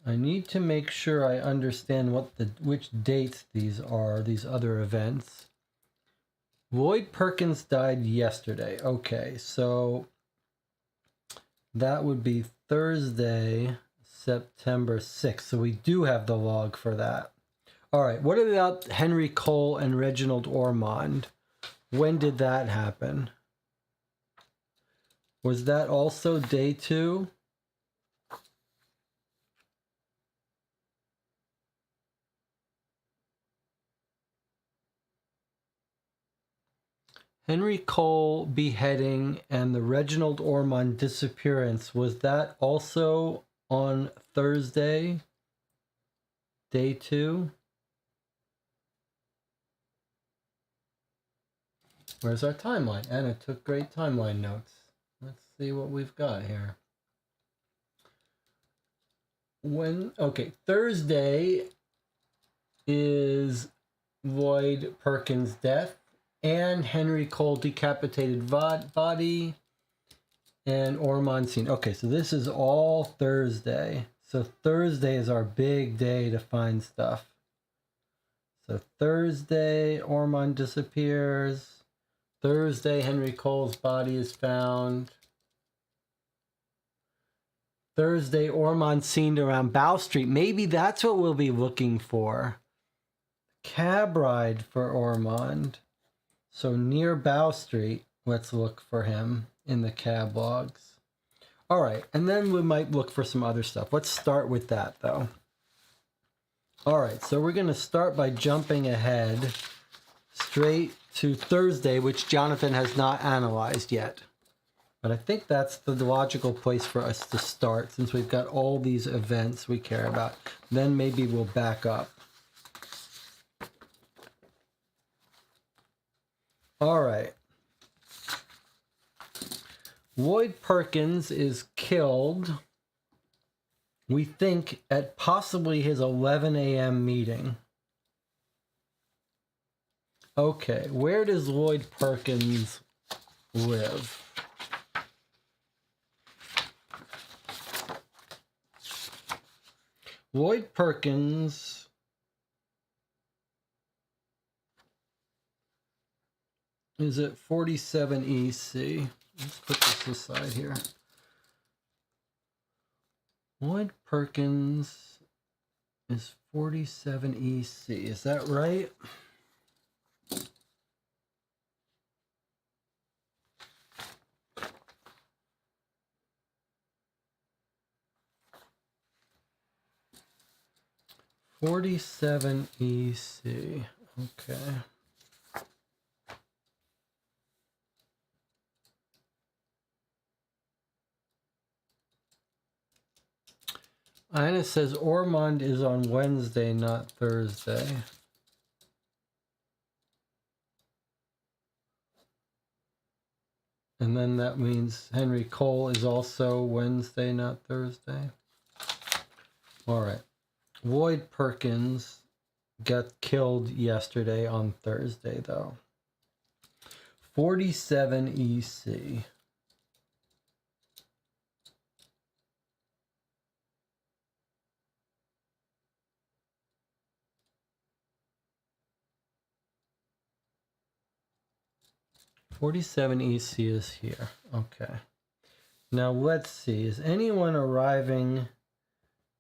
I need to make sure I understand which dates these are, these other events. Lloyd Perkins died yesterday. Okay, so that would be Thursday, September 6th. So we do have the log for that. All right, what about Henry Cole and Reginald Ormond? When did that happen? Was that also day 2? Henry Cole beheading and the Reginald Ormond disappearance, was that also on Thursday, day 2? Where's our timeline? Anna took great timeline notes. Let's see what we've got here. Thursday is Lloyd Perkins' death and Henry Cole decapitated body and Ormond scene. Okay, so this is all Thursday. So Thursday is our big day to find stuff. So Thursday, Ormond disappears. Thursday, Henry Cole's body is found. Thursday, Ormond seen around Bow Street. Maybe that's what we'll be looking for. Cab ride for Ormond. So near Bow Street, let's look for him in the cab logs. All right, and then we might look for some other stuff. Let's start with that, though. All right, so we're going to start by jumping ahead straight to Thursday, which Jonathan has not analyzed yet. But I think that's the logical place for us to start since we've got all these events we care about. Then maybe we'll back up. All right. Lloyd Perkins is killed, we think, at possibly his 11 a.m. meeting. Okay, where does Lloyd Perkins live? Lloyd Perkins is at 47 EC. Let's put this aside here. Lloyd Perkins is 47 EC. Is that right? $47 EC. Okay. Ina says Ormond is on Wednesday, not Thursday. And then that means Henry Cole is also Wednesday, not Thursday. All right. Lloyd Perkins got killed yesterday on Thursday, though. 47 EC. $47 EC is here. Okay. Now let's see. Is anyone arriving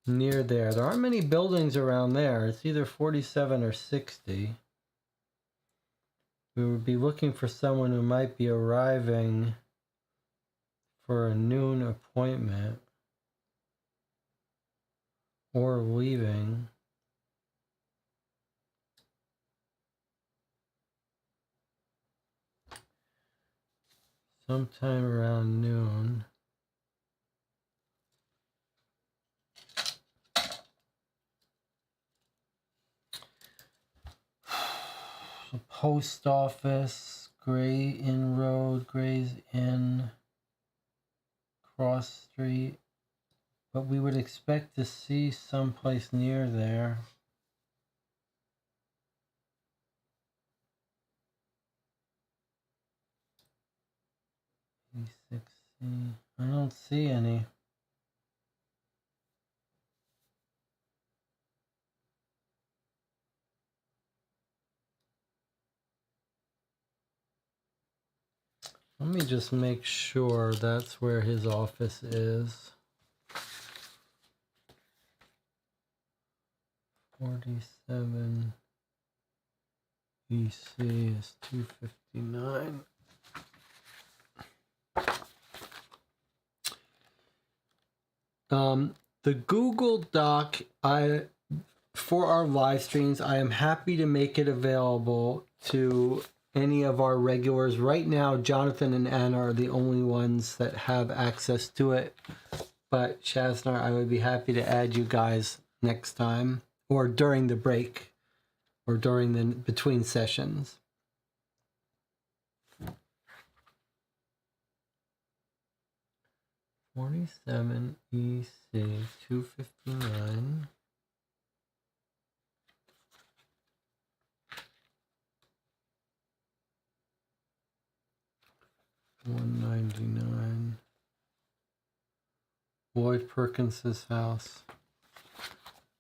near there? There aren't many buildings around there. It's either 47 or 60. We would be looking for someone who might be arriving for a noon appointment or leaving. Sometime around noon. The post office, Gray Inn Road, Gray's Inn, Cross Street. But we would expect to see someplace near there. E6C. I don't see any. Let me just make sure that's where his office is. 47 EC is 259. The Google Doc for our live streams, I am happy to make it available to any of our regulars. Right now, Jonathan and Anna are the only ones that have access to it. But Shaznar, I would be happy to add you guys next time, or during the break, or during the between sessions. 47 EC 259. $199. Lloyd Perkins's house.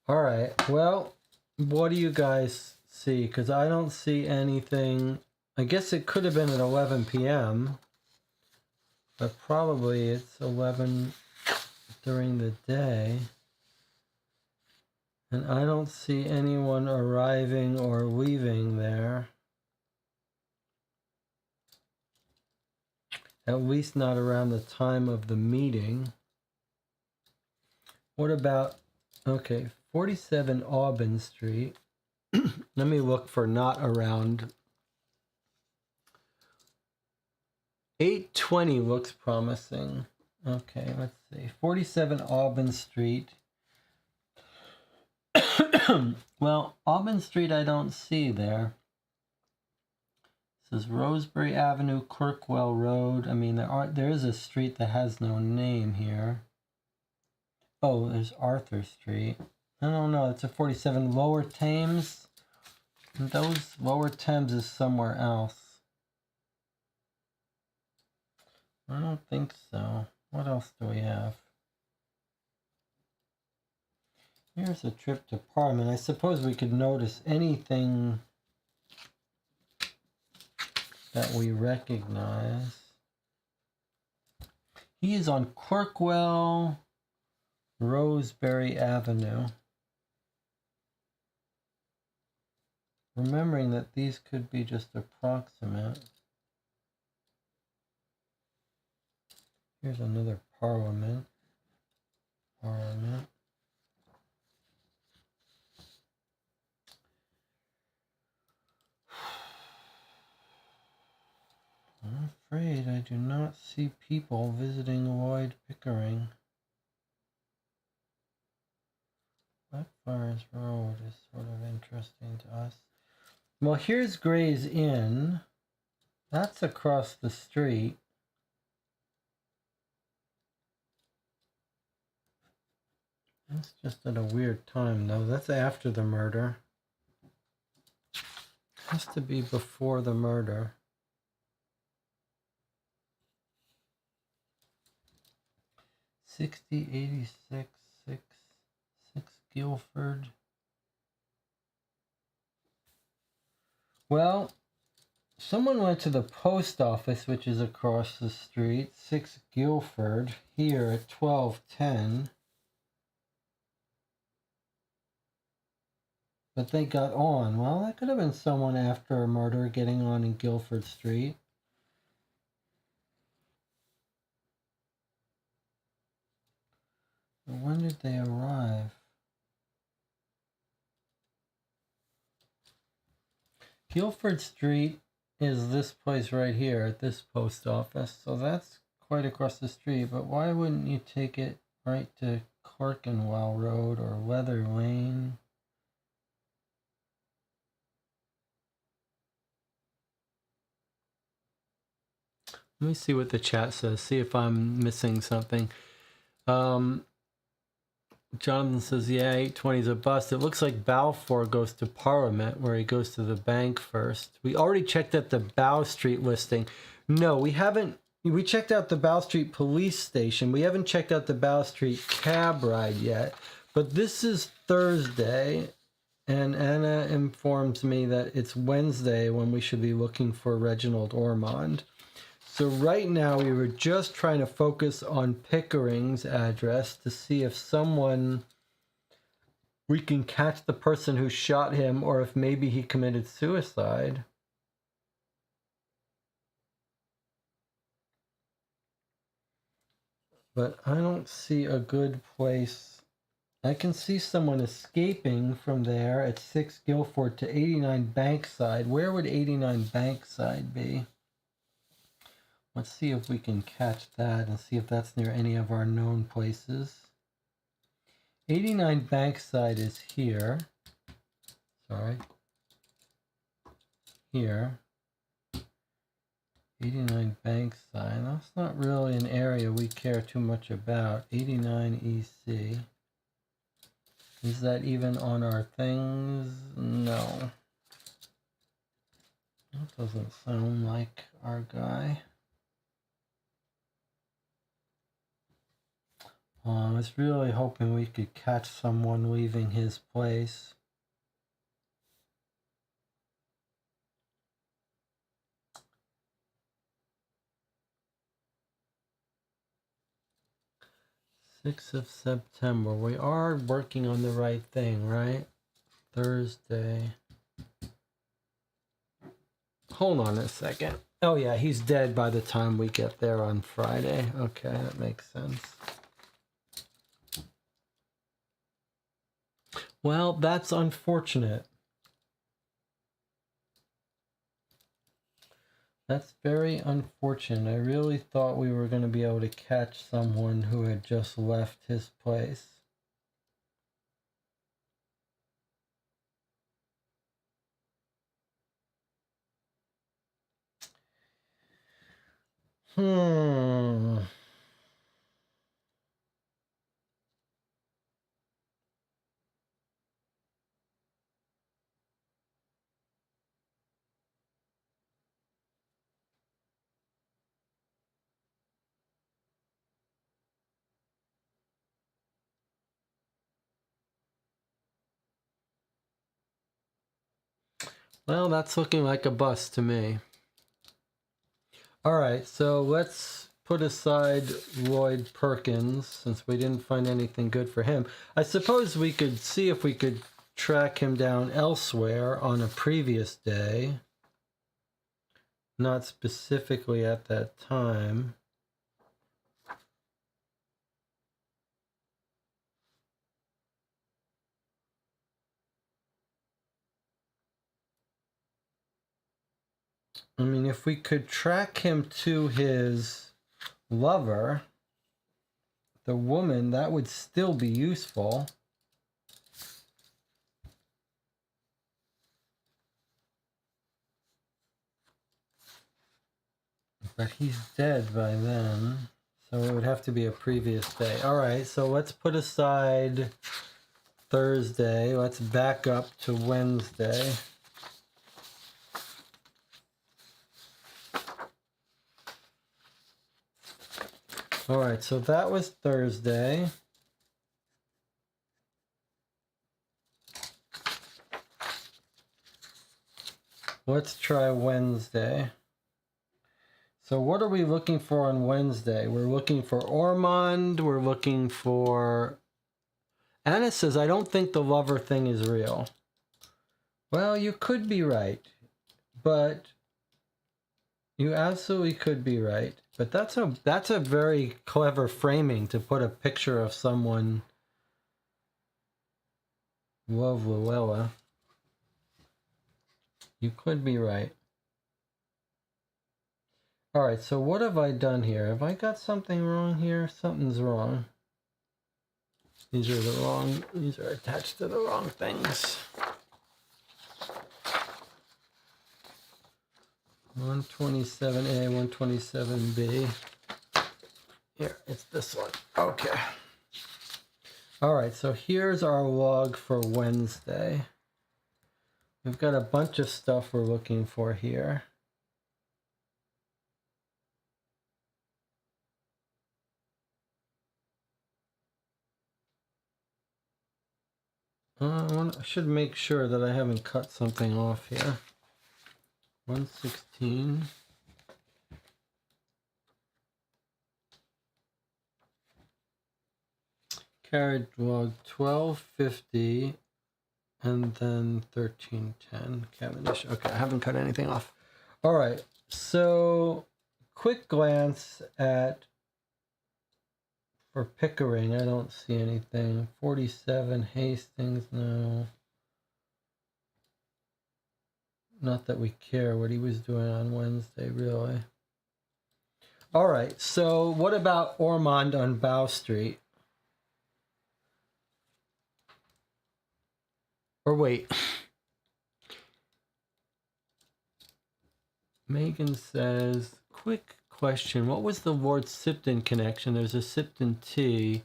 All right. Well, what do you guys see? Because I don't see anything. I guess it could have been at 11 p.m. But probably it's 11 during the day. And I don't see anyone arriving or leaving there. At least not around the time of the meeting. What about, okay, 47 Auburn Street. Let me look for not around. 820 looks promising. Okay, let's see. 47 Auburn Street. Well, Auburn Street I don't see there. This is Rosebery Avenue, Kirkwell Road. I mean, there is a street that has no name here. Oh, there's Arthur Street. I don't know. It's a 47 Lower Thames. And those Lower Thames is somewhere else. I don't think so. What else do we have? Here's a trip to Parliament. I suppose we could notice anything that we recognize. He is on Kirkwell, Rosebery Avenue. Remembering that these could be just approximate. Here's another Parliament. I'm afraid I do not see people visiting Lloyd Pickering. Blackfriars Road is sort of interesting to us. Well, here's Gray's Inn. That's across the street. That's just at a weird time, though. That's after the murder. Has to be before the murder. 6086 6 Guilford. Well, someone went to the post office, which is across the street, 6 Guilford, here at 12:10. But they got on. Well, that could have been someone after a murder getting on in Guilford Street. When did they arrive? Guilford Street is this place right here at this post office. So that's quite across the street. But why wouldn't you take it right to Clerkenwell Road or Leather Lane? Let me see what the chat says. See if I'm missing something. Jonathan says, yeah, 820 is a bust. It looks like Balfour goes to Parliament, where he goes to the bank first. We already checked out the Bow Street listing. No, we haven't. We checked out the Bow Street police station. We haven't checked out the Bow Street cab ride yet. But this is Thursday, and Anna informs me that it's Wednesday when we should be looking for Reginald Ormond. So right now we were just trying to focus on Pickering's address to see if we can catch the person who shot him, or if maybe he committed suicide. But I don't see a good place. I can see someone escaping from there at 6 Guilford to 89 Bankside. Where would 89 Bankside be? Let's see if we can catch that and see if that's near any of our known places. 89 Bankside is here. Sorry. Here. 89 Bankside. That's not really an area we care too much about. 89 EC. Is that even on our things? No. That doesn't sound like our guy. I was really hoping we could catch someone leaving his place. September 6th. We are working on the right thing, right? Thursday. Hold on a second. Oh yeah, he's dead by the time we get there on Friday. Okay, that makes sense. Well, that's unfortunate. That's very unfortunate. I really thought we were going to be able to catch someone who had just left his place. Well, that's looking like a bust to me. Alright, so let's put aside Lloyd Perkins, since we didn't find anything good for him. I suppose we could see if we could track him down elsewhere on a previous day. Not specifically at that time. I mean, if we could track him to his lover, the woman, that would still be useful. But he's dead by then, so it would have to be a previous day. Alright, so let's put aside Thursday. Let's back up to Wednesday. Alright, so that was Thursday. Let's try Wednesday. So what are we looking for on Wednesday? We're looking for Ormond. We're looking for... Anna says, I don't think the lover thing is real. Well, you could be right. But you absolutely could be right. But that's a very clever framing to put a picture of someone. Love Luella. You could be right. Alright, so what have I done here? Have I got something wrong here? Something's wrong. These are attached to the wrong things. 127A, 127B. Here, it's this one. Okay. Alright, so here's our log for Wednesday. We've got a bunch of stuff we're looking for here. I should make sure that I haven't cut something off here. 116. Carried log 1250 and then 1310 Cavendish. Okay, I haven't cut anything off. All right, so quick glance at for Pickering. I don't see anything. 47 Hastings. No. Not that we care what he was doing on Wednesday, really. All right, so what about Ormond on Bow Street? Or wait. Megan says, quick question. What was the Lord Sipton connection? There's a Sipton T.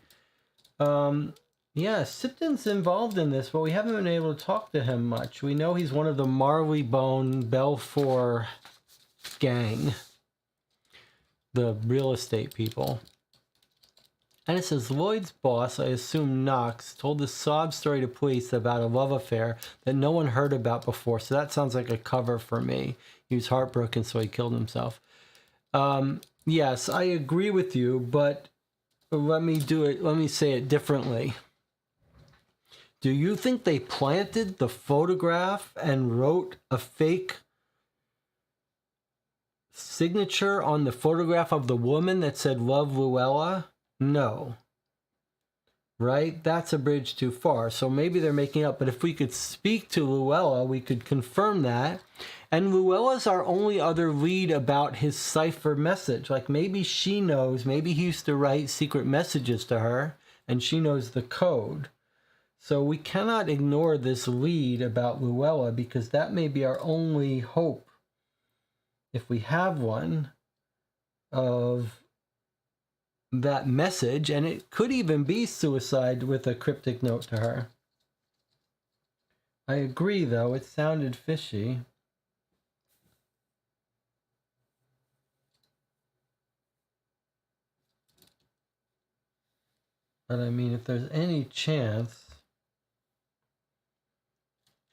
Yeah, Sipton's involved in this, but we haven't been able to talk to him much. We know he's one of the Marleybone Belfour gang, the real estate people. And it says, Lloyd's boss, I assume Knox, told a sob story to police about a love affair that no one heard about before. So that sounds like a cover for me. He was heartbroken, so he killed himself. Yes, I agree with you, but let me say it differently. Do you think they planted the photograph and wrote a fake signature on the photograph of the woman that said, Love Luella? No. Right? That's a bridge too far. So maybe they're making up. But if we could speak to Luella, we could confirm that. And Luella's our only other lead about his cipher message. Like maybe she knows, maybe he used to write secret messages to her and she knows the code. So we cannot ignore this lead about Luella because that may be our only hope, if we have one, of that message. And it could even be suicide with a cryptic note to her. I agree, though. It sounded fishy. But I mean, if there's any chance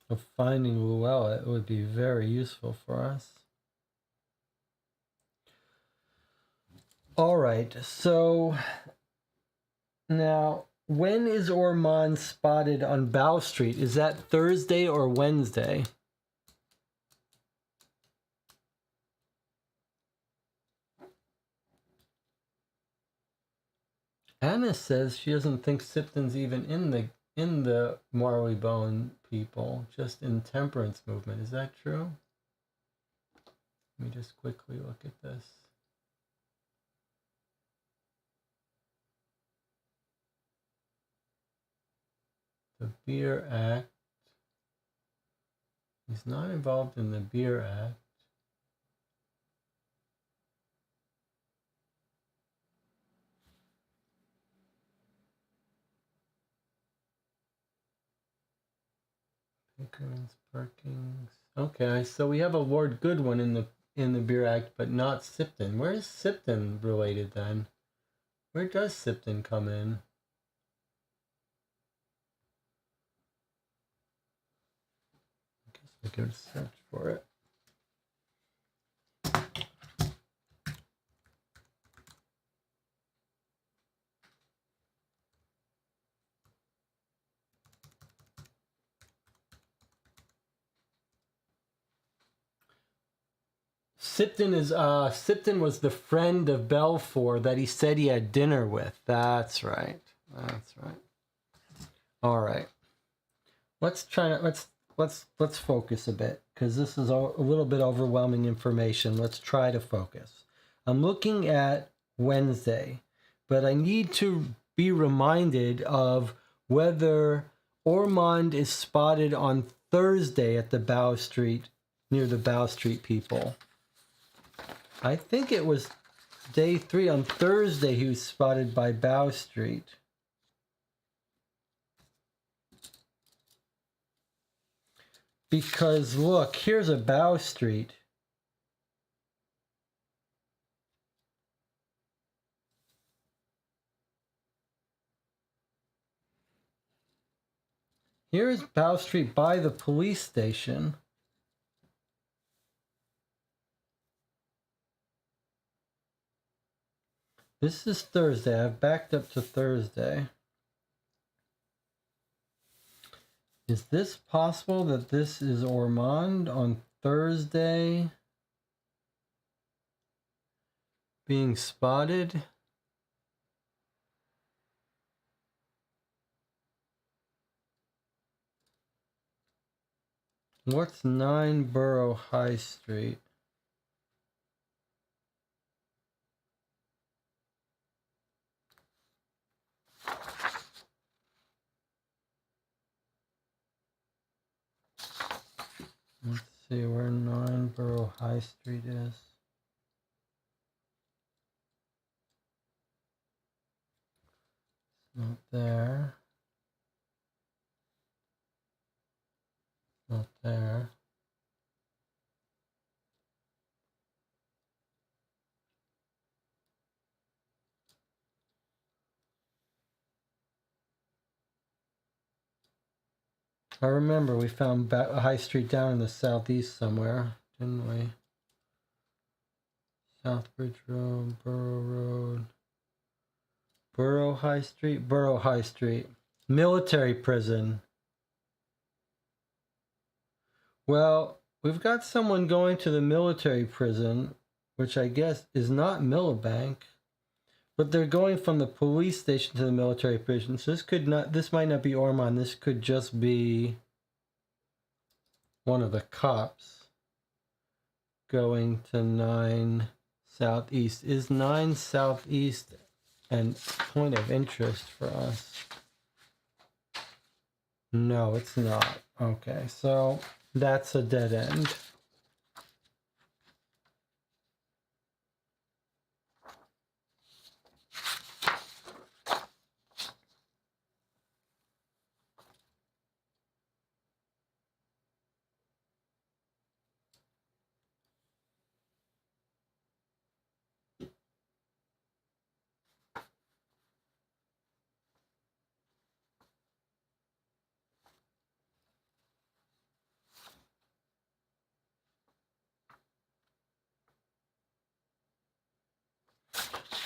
of finding Luella, it would be very useful for us. All right, so now, when is Ormond spotted on Bow Street? Is that Thursday or Wednesday? Anna says she doesn't think Sipton's even in the Marleybone people, just in temperance movement. Is that true? Let me just quickly look at this. The Beer Act. He's not involved in the Beer Act. Pickering's, Perkins. Okay, so we have a Lord Goodwin in the Beer Act, but not Sipton. Where is Sipton related then? Where does Sipton come in? I guess we could search for it. Sipton was the friend of Belfour that he said he had dinner with. That's right. That's right. All right. Let's focus a bit because this is a little bit overwhelming information. Let's try to focus. I'm looking at Wednesday, but I need to be reminded of whether Ormond is spotted on Thursday at the Bow Street, near the Bow Street people. I think it was day 3 on Thursday he was spotted by Bow Street. Because look, here's a Bow Street. Here's Bow Street by the police station. This is Thursday. I've backed up to Thursday. Is this possible that this is Ormond on Thursday being spotted? What's 9 Borough High Street? Let's see where 9 Borough High Street is. Not there. Not there. I remember we found a high street down in the southeast somewhere, didn't we? Southbridge Road, Borough Road. Borough High Street? Borough High Street. Military prison. Well, we've got someone going to the military prison, which I guess is not Millbank, but they're going from the police station to the military prison. So this might not be Ormond. This could just be one of the cops going to 9 Southeast. Is 9 Southeast a point of interest for us? No, it's not. Okay, so that's a dead end.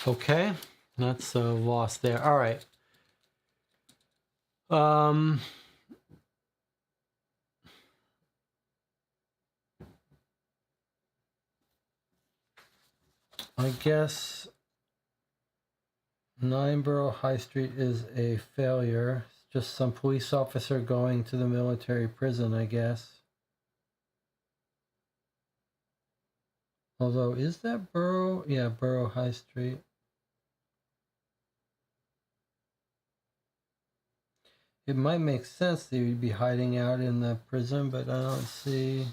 Okay, that's a loss there. All right. I guess 9 Borough High Street is a failure. It's just some police officer going to the military prison, I guess. Although, is that Borough? Yeah, Borough High Street. It might make sense that you'd be hiding out in the prison, but I don't see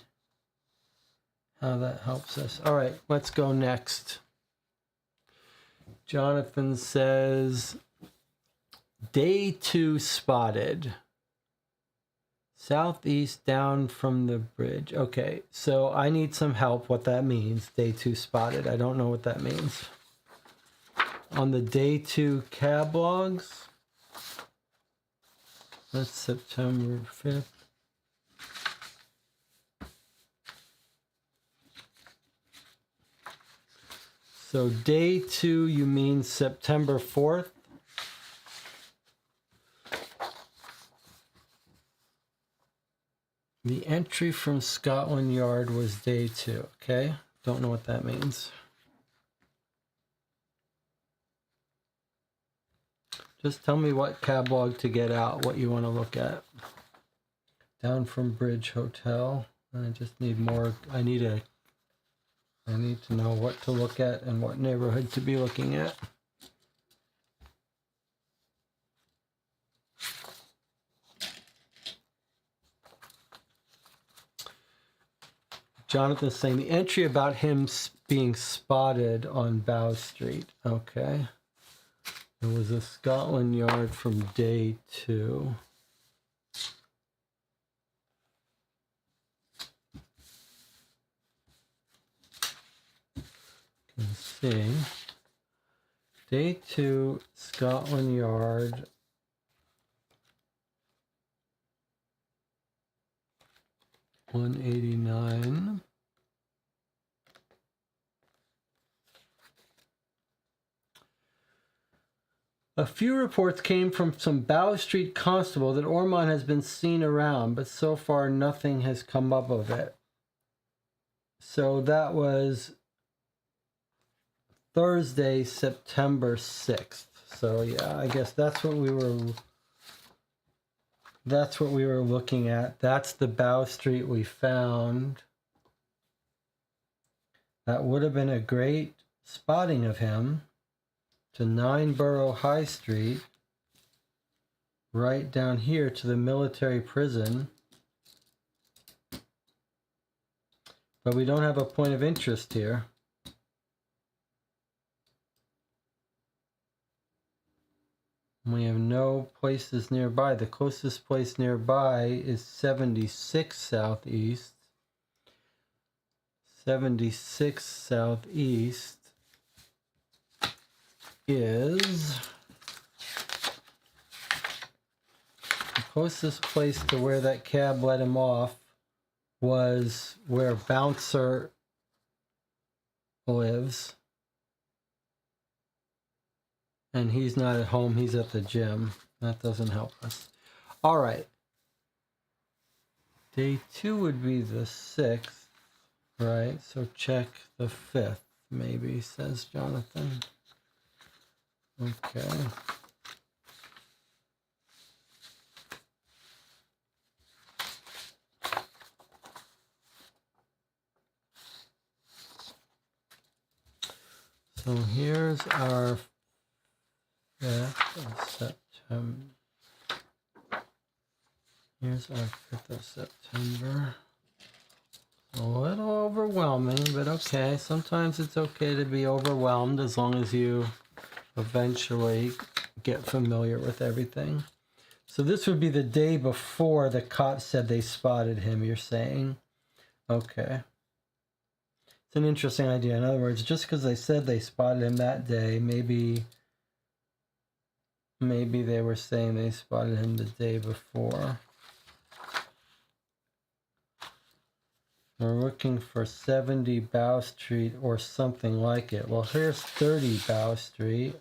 how that helps us. All right, let's go next. Jonathan says, day 2 spotted. Southeast down from the bridge. Okay, so I need some help what that means. Day 2 spotted. I don't know what that means. On the day 2 cab logs. That's September 5th. So day 2, you mean September 4th? The entry from Scotland Yard was day 2, okay? Don't know what that means. Just tell me what cab log to get out, what you want to look at. Down from Bridge Hotel. I just need more. I need to know what to look at and what neighborhood to be looking at. Jonathan's saying the entry about him being spotted on Bow Street. Okay. It was a Scotland Yard from day 2. Can see. Day 2, Scotland Yard. $189. A few reports came from some Bow Street constable that Ormond has been seen around, but so far nothing has come up of it. So that was Thursday, September 6th. So yeah, I guess that's what we were looking at. That's the Bow Street we found. That would have been a great spotting of him. To 9 Borough High Street, right down here to the military prison. But we don't have a point of interest here. We have no places nearby. The closest place nearby is 76 southeast. 76 southeast is the closest place to where that cab let him off was where Bouncer lives. And he's not at home, he's at the gym. That doesn't help us. All right. Day 2 would be the 6th, right? So check the 5th, maybe, says Jonathan. Okay. So here's our 5th of September. Here's our 5th of September. A little overwhelming, but okay. Sometimes it's okay to be overwhelmed as long as you eventually get familiar with everything. So this would be the day before the cops said they spotted him, you're saying? Okay. It's an interesting idea. In other words, just because they said they spotted him that day, maybe they were saying they spotted him the day before. We're looking for 70 Bow Street or something like it. Well, here's 30 Bow Street.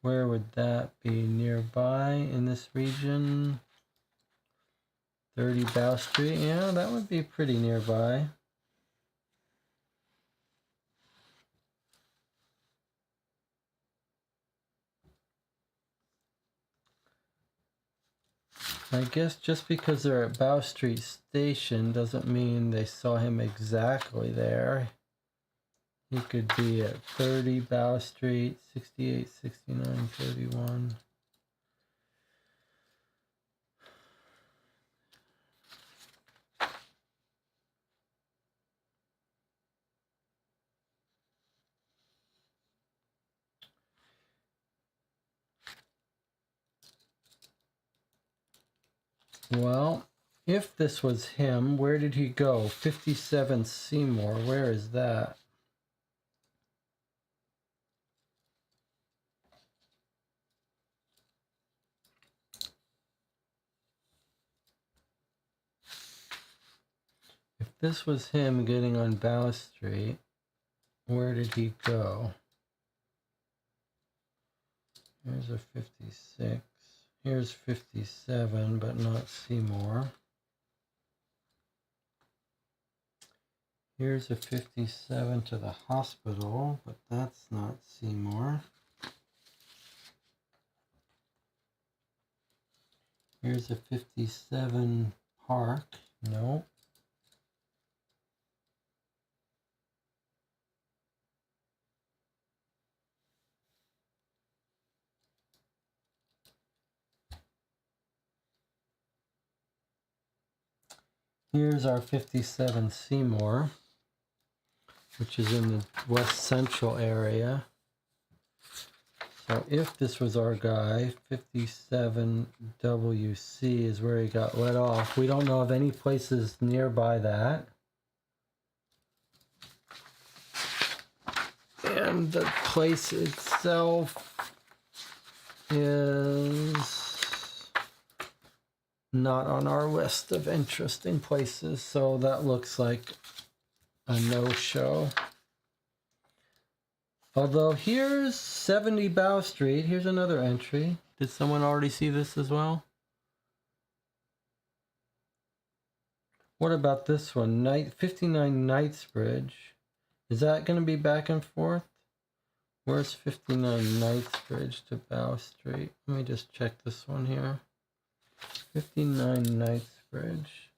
Where would that be? Nearby in this region? 30 Bow Street? Yeah, that would be pretty nearby. I guess just because they're at Bow Street Station doesn't mean they saw him exactly there. He could be at 30 Bow Street, 68, 69, 31. Well, if this was him, where did he go? 57 Seymour, where is that? If this was him getting on Bow Street, where did he go? Here's a 56. Here's 57, but not Seymour. Here's a 57 to the hospital, but that's not Seymour. Here's a 57 Park. No. Here's our 57 Seymour, which is in the west central area. So if this was our guy, 57 WC is where he got let off. We don't know of any places nearby that. And the place itself is not on our list of interesting places, so that looks like a no-show. Although here's 70 Bow Street. Here's another entry. Did someone already see this as well? What about this one? 59 Knightsbridge. Is that going to be back and forth? Where's 59 Knightsbridge to Bow Street? Let me just check this one here. 59 Knightsbridge.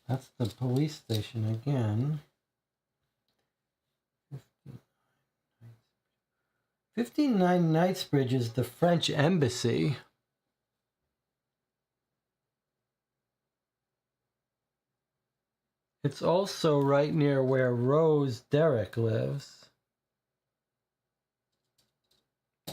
That's the police station again. 59 Knightsbridge is the French embassy. It's also right near where Rose Derrick lives.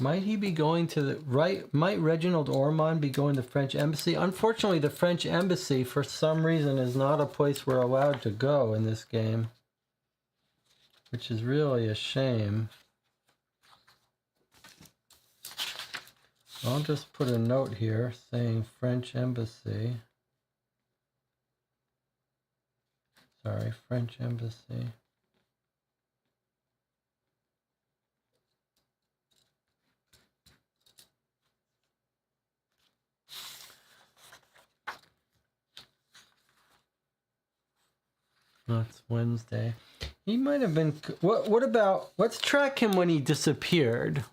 Might he be going to the right? Might Reginald Ormond be going to the French embassy? Unfortunately, the French embassy, for some reason, is not a place we're allowed to go in this game, which is really a shame. I'll just put a note here saying French embassy. Sorry, French embassy. That's Wednesday. He might have been. What about? Let's track him when he disappeared.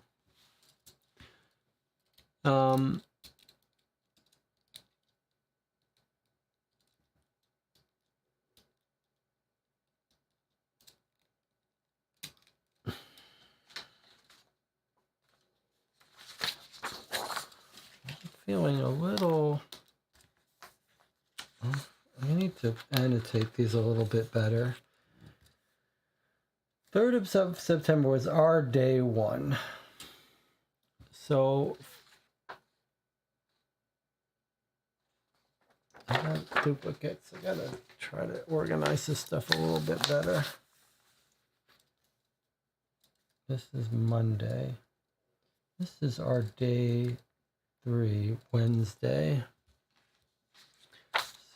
Feeling a little. I need to annotate these a little bit better. 3rd of September was our day 1. So I got duplicates. I gotta try to organize this stuff a little bit better. This is Monday. This is our day 3, Wednesday.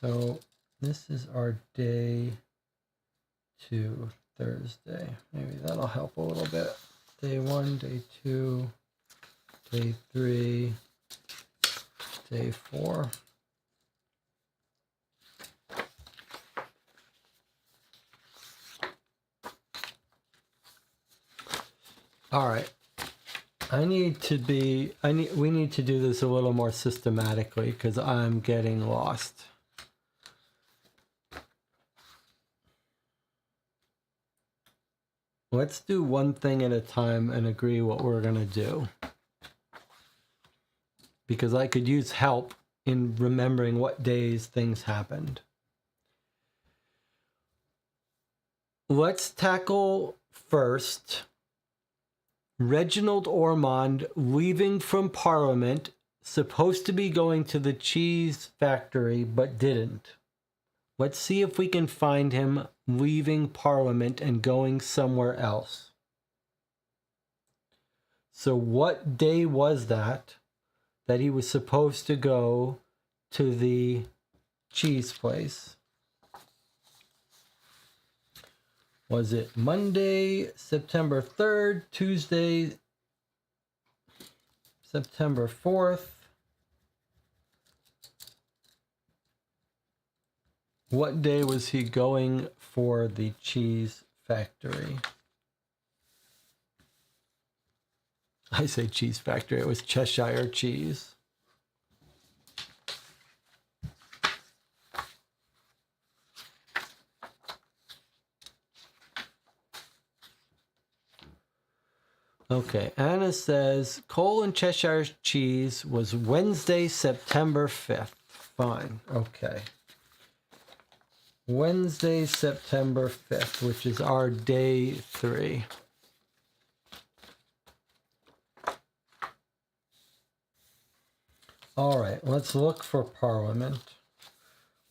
So this is our day 2, Thursday. Maybe that'll help a little bit. Day 1, day 2, day 3, day 4. All right. We need to do this a little more systematically because I'm getting lost. Let's do one thing at a time and agree what we're going to do. Because I could use help in remembering what days things happened. Let's tackle first Reginald Ormond leaving from Parliament, supposed to be going to the cheese factory, but didn't. Let's see if we can find him leaving Parliament and going somewhere else. So what day was that he was supposed to go to the cheese place? Was it Monday, September 3rd, Tuesday, September 4th? What day was he going for the cheese factory? I say cheese factory, it was Cheshire Cheese. Okay, Anna says Cole and Cheshire Cheese was Wednesday, September 5th. Fine, okay. Wednesday, September 5th, which is our day 3. All right, let's look for Parliament.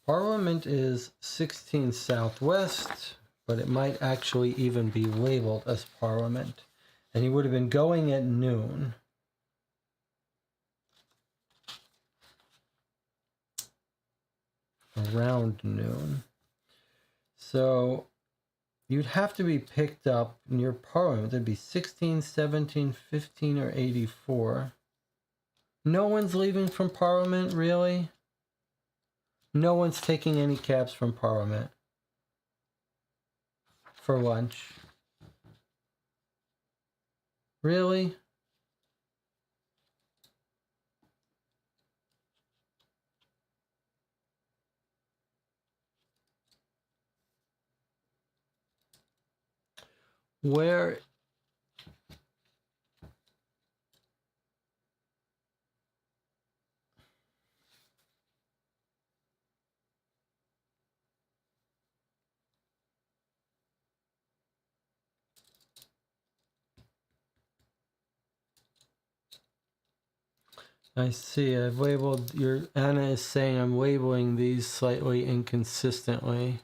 Parliament is 16 Southwest, but it might actually even be labeled as Parliament. And he would have been going at noon. Around noon. So you'd have to be picked up near Parliament. There'd be 16, 17, 15, or 84. No one's leaving from Parliament, really? No one's taking any cabs from Parliament for lunch. Really? Where I see. I've labeled your Anna is saying I'm labeling these slightly inconsistently.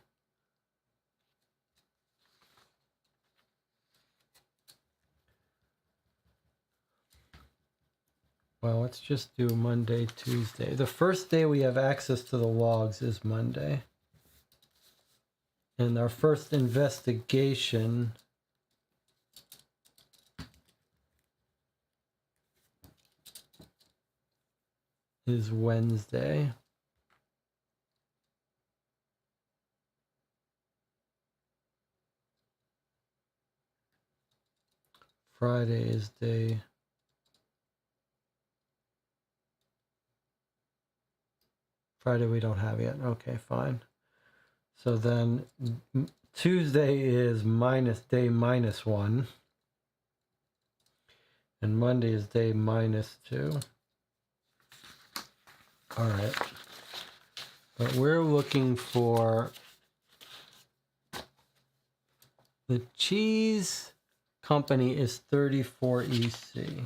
Well, let's just do Monday, Tuesday. The first day we have access to the logs is Monday. And our first investigation is Wednesday. Friday is day. Friday we don't have yet. Okay, fine. So then Tuesday is day -1. And Monday is day -2. All right. But we're looking for the cheese company is 34 EC.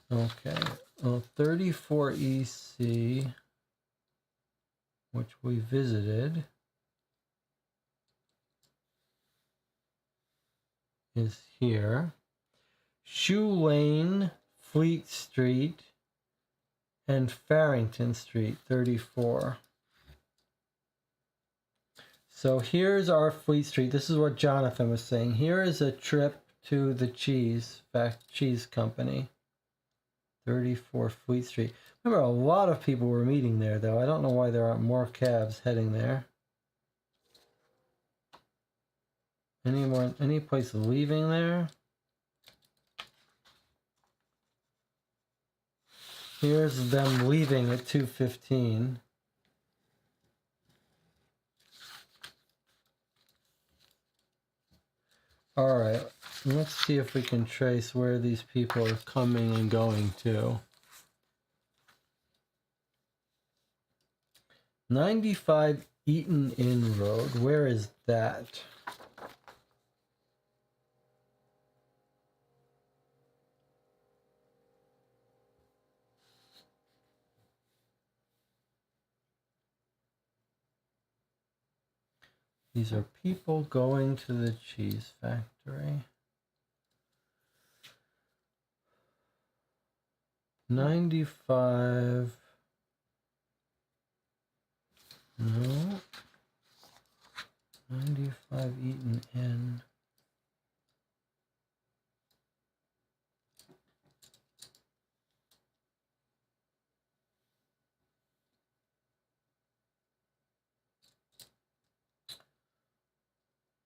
Okay. Well, 34 EC, which we visited, is here. Shoe Lane, Fleet Street, and Farrington Street, 34. So here's our Fleet Street. This is what Jonathan was saying. Here is a trip to the cheese company. 34 Fleet Street. Remember, a lot of people were meeting there, though. I don't know why there aren't more cabs heading there. Any place leaving there? Here's them leaving at 2:15. All right, let's see if we can trace where these people are coming and going to. 95 Eaton Inn Road. Where is that? These are people going to the cheese factory. 95. No. 95 Eaton Inn.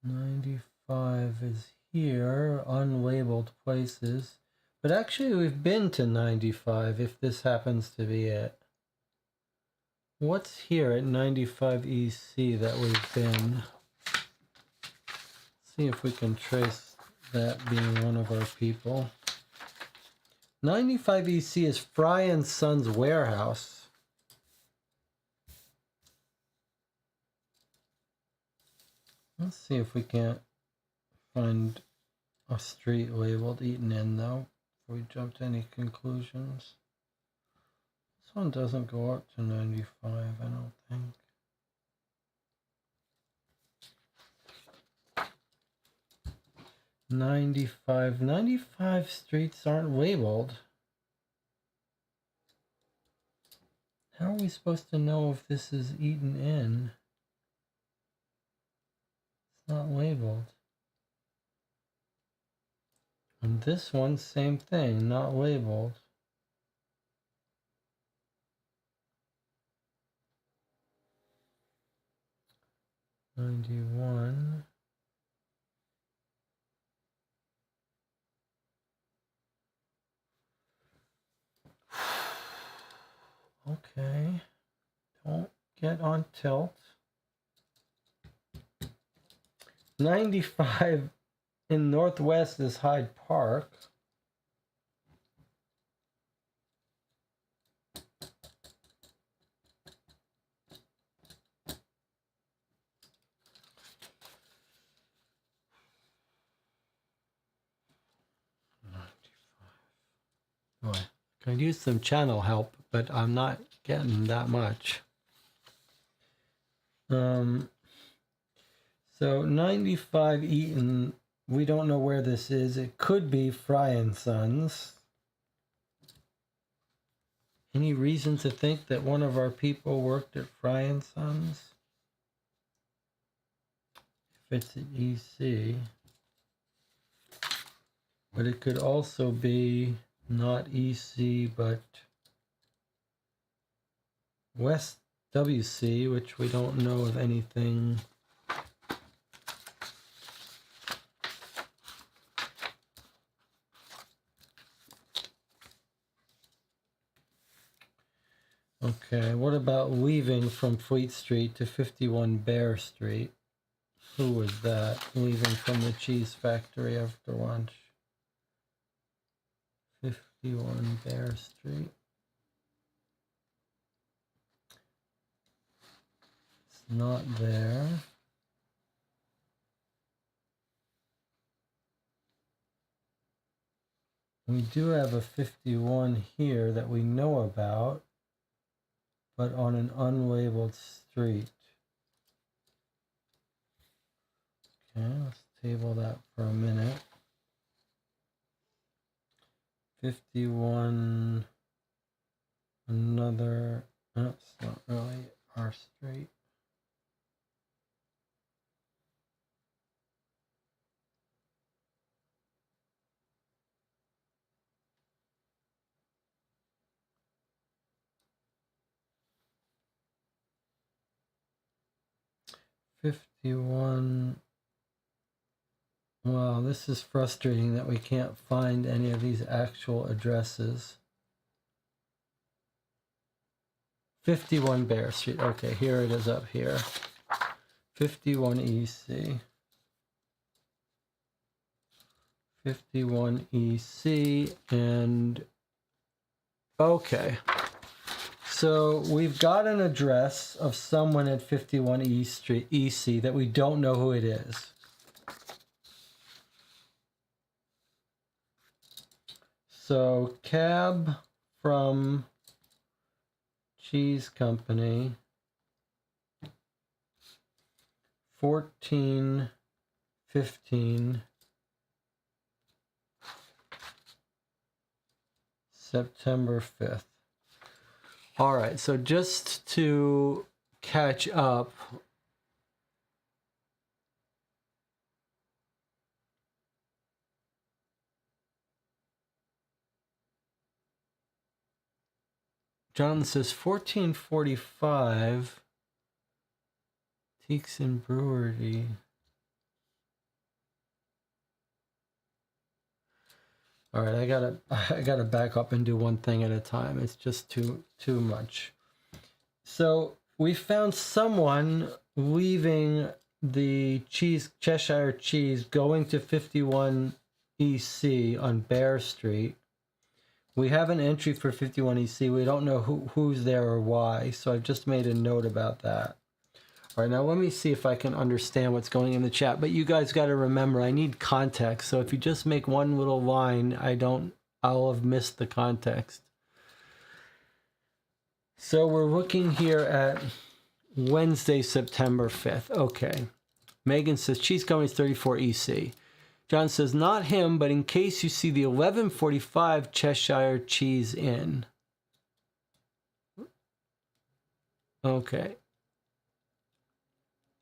'95 is here, unlabeled places. But actually we've been to 95 if this happens to be it. What's here at 95 EC that we've been? See if we can trace that being one of our people. 95 EC is Fry and Sons Warehouse. Let's see if we can't find a street labeled Eaton Inn, though, before we jump to any conclusions. This one doesn't go up to 95, I don't think. '95 streets aren't labeled. How are we supposed to know if this is Eaton Inn? It's not labeled. And this one, same thing, not labeled. '91. Okay. Don't get on tilt. 95 in Northwest is Hyde Park. Boy, Could use some channel help, but I'm not getting that much. So 95 Eaton, we don't know where this is. It could be Fry and Sons. Any reason to think that one of our people worked at Fry and Sons? If it's at EC. But it could also be not EC, but West WC, which we don't know of anything. Okay, what about leaving from Fleet Street to 51 Bear Street? Who was that? Leaving from the cheese factory after lunch. 51 Bear Street. It's not there. We do have a 51 here that we know about, but on an unlabeled street. Okay, let's table that for a minute. 51, another, that's not really our street. '51. Wow, this is frustrating that we can't find any of these actual addresses. 51 Bear Street. Okay, here it is up here. 51 EC. 51 EC, and okay. So we've got an address of someone at 51 E Street EC that we don't know who it is. So cab from Cheese Company, 1415 September 5th. All right, so just to catch up, Jonathan says 1445 Teaks and Brewery. All right, I gotta back up and do one thing at a time. It's just too much. So we found someone leaving the Cheshire Cheese, going to 51 EC on Bear Street. We have an entry for 51 EC. We don't know who's there or why, so I've just made a note about that. All right, now let me see if I can understand what's going in the chat. But you guys got to remember, I need context. So if you just make one little line, I'll have missed the context. So we're looking here at Wednesday, September 5th. Okay. Megan says, Cheese Company's 34 EC. John says, not him, but in case you see the 1145 Cheshire Cheese Inn. Okay.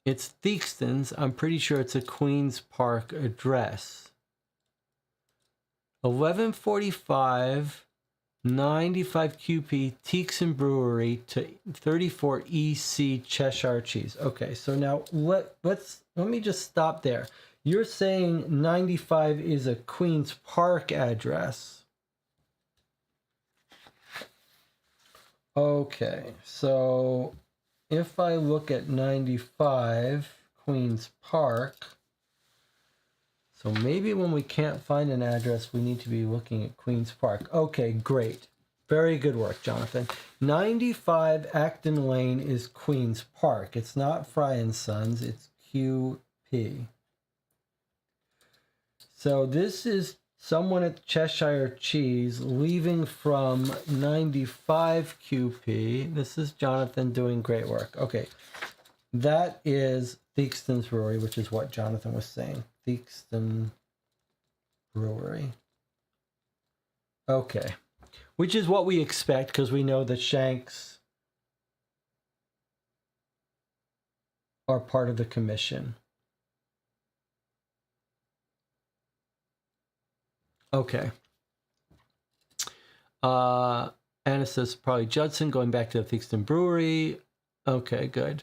It's Theakston's. I'm pretty sure it's a Queen's Park address. 1145 95 QP Teakson Brewery to 34 EC Cheshire Cheese. Okay, so now let me just stop there. You're saying 95 is a Queen's Park address. Okay, so if I look at 95 Queen's Park, so maybe when we can't find an address, we need to be looking at Queen's Park. Okay, great. Very good work, Jonathan. 95 Acton Lane is Queen's Park. It's not Fry and Sons, it's QP. So this is Someone at Cheshire Cheese leaving from 95 QP. This is Jonathan doing great work. Okay. That is Theakston's Brewery, which is what Jonathan was saying. Theakston Brewery. Okay. Which is what we expect because we know that Shanks are part of the commission. Okay. Anna says probably Judson going back to the Theakston Brewery. Okay, good.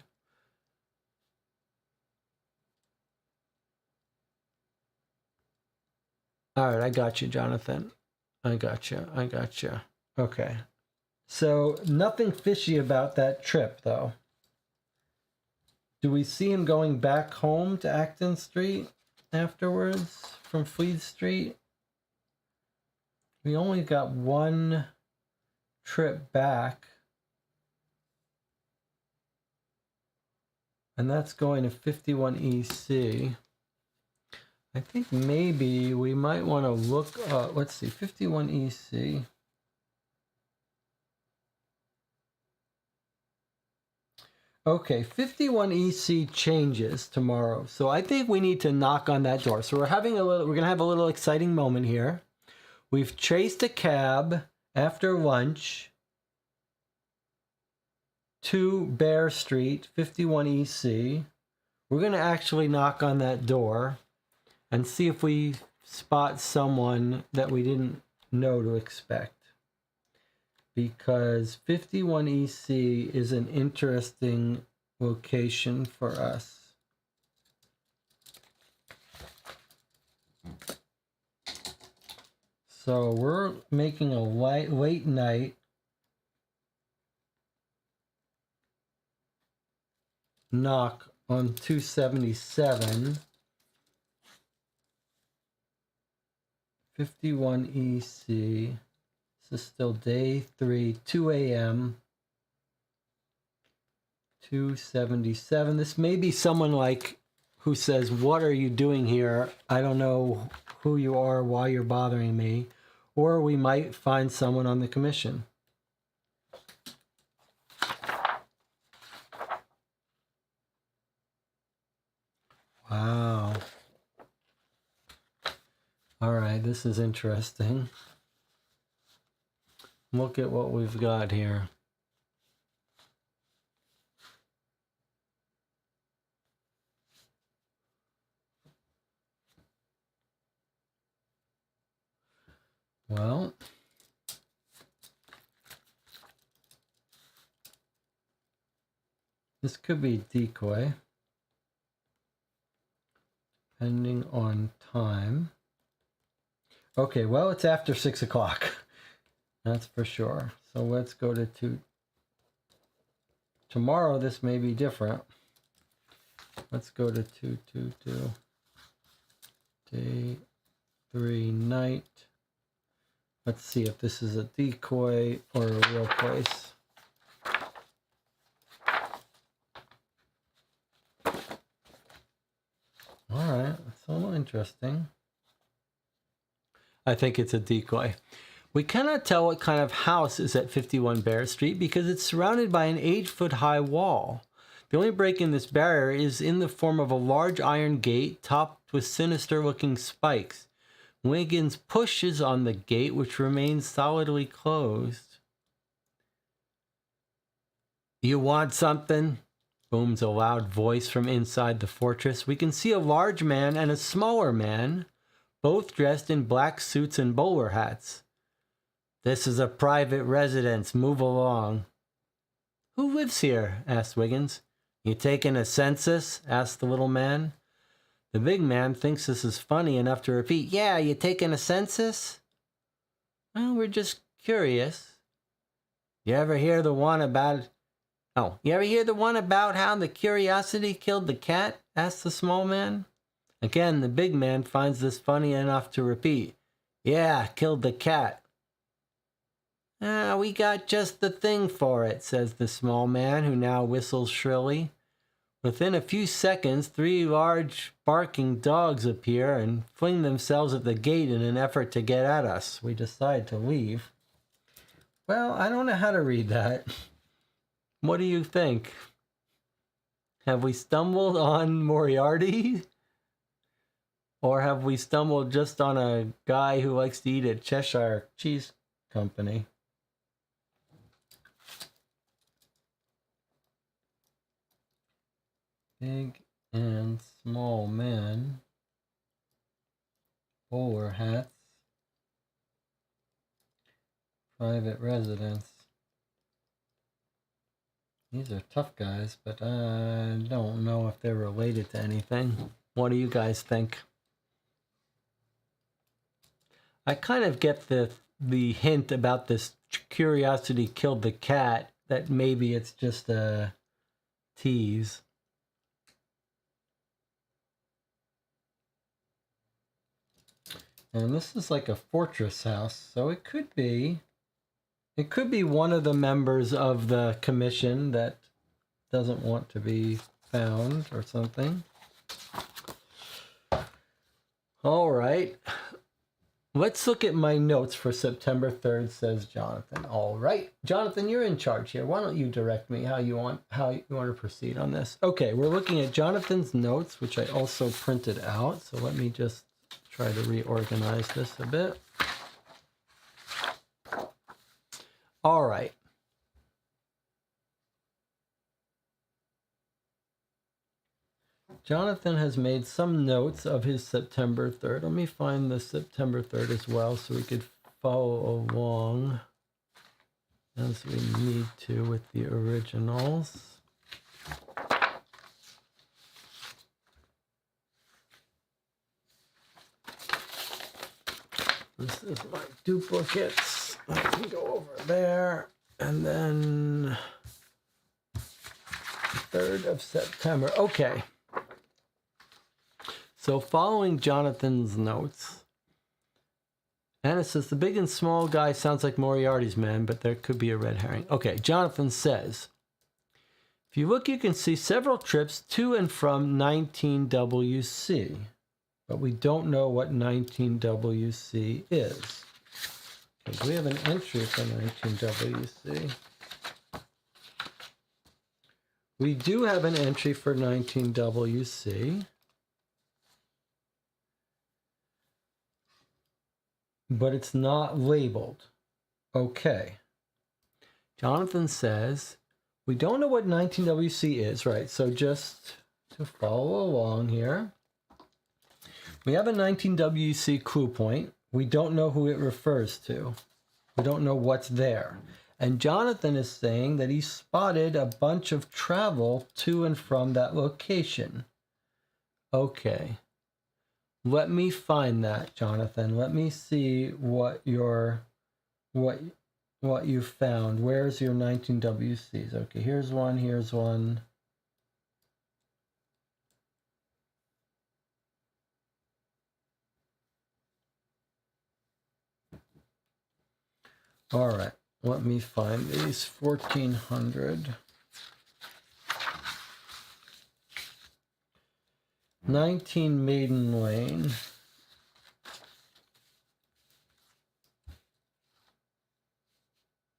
All right, I got you, Jonathan. I got you. Okay. So nothing fishy about that trip, though. Do we see him going back home to Acton Street afterwards from Fleet Street? We only got one trip back. And that's going to 51 EC. I think maybe we might want to look up, let's see, 51 EC. Okay, 51 EC changes tomorrow. So I think we need to knock on that door. So we're going to have a little exciting moment here. We've chased a cab after lunch to Bear Street, 51 EC. We're going to actually knock on that door and see if we spot someone that we didn't know to expect. Because 51 EC is an interesting location for us. So we're making a late night knock on 277. 51 EC. This is still day 3, 2 a.m. 277. This may be someone like who says, "What are you doing here? I don't know who you are, why you're bothering me." Or we might find someone on the commission. Wow. All right, this is interesting. Look at what we've got here. Well, this could be decoy, depending on time. Okay, well, it's after 6 o'clock. That's for sure. So let's go to 2. Tomorrow, this may be different. Let's go to 222. Day 3 night. Let's see if this is a decoy or a real place. All right, that's a little interesting. I think it's a decoy. We cannot tell what kind of house is at 51 Bear Street because it's surrounded by an 8-foot-high wall. The only break in this barrier is in the form of a large iron gate topped with sinister-looking spikes. Wiggins pushes on the gate, which remains solidly closed. "You want something?" booms a loud voice from inside the fortress. We can see a large man and a smaller man, both dressed in black suits and bowler hats. "This is a private residence. Move along." "Who lives here?" asked Wiggins. "You taking a census?" asked the little man. The big man thinks this is funny enough to repeat, "Yeah, you taking a census?" "Well, we're just curious." You ever hear the one about how the curiosity killed the cat?" asked the small man. Again, the big man finds this funny enough to repeat, "Yeah, killed the cat." "We got just the thing for it," says the small man, who now whistles shrilly. Within a few seconds, 3 large barking dogs appear and fling themselves at the gate in an effort to get at us. We decide to leave. Well, I don't know how to read that. What do you think? Have we stumbled on Moriarty? Or have we stumbled just on a guy who likes to eat at Cheshire Cheese Company? Big and small men. Bowler hats. Private residence. These are tough guys, but I don't know if they're related to anything. What do you guys think? I kind of get the hint about this curiosity killed the cat, that maybe it's just a tease. And this is like a fortress house, so it could be one of the members of the commission that doesn't want to be found or something. All right. Let's look at my notes for September 3rd, says Jonathan. All right. Jonathan, you're in charge here. Why don't you direct me how you want to proceed on this? Okay, we're looking at Jonathan's notes, which I also printed out. So let me just try to reorganize this a bit. All right. Jonathan has made some notes of his September 3rd. Let me find the September 3rd as well so we could follow along as we need to with the originals. This is my duplicates. I can go over there. And then 3rd of September. Okay. So following Jonathan's notes, Anna says, the big and small guy sounds like Moriarty's man, but there could be a red herring. Okay, Jonathan says, if you look, you can see several trips to and from 19WC, but we don't know what 19WC is. Okay, do we have an entry for 19WC? We do have an entry for 19WC. But it's not labeled. Okay. Jonathan says, we don't know what 19WC is, right? So just to follow along here, we have a 19WC clue point. We don't know who it refers to. We don't know what's there. And Jonathan is saying that he spotted a bunch of travel to and from that location. Okay. Let me find that, Jonathan. Let me see what you found. Where's your 19WCs? Okay, here's one, here's one. All right, let me find these. 1400. 19 Maiden Lane.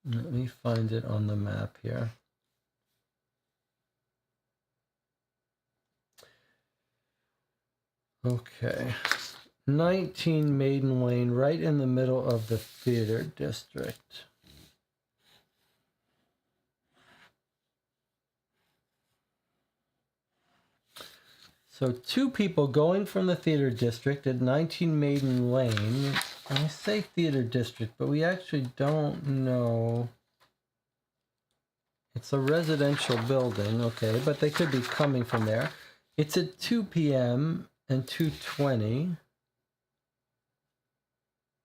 Let me find it on the map here. Okay. 19 Maiden Lane, right in the middle of the theater district. So 2 people going from the theater district at 19 Maiden Lane. I say theater district, but we actually don't know. It's a residential building, okay, but they could be coming from there. It's at 2 p.m. and 2:20.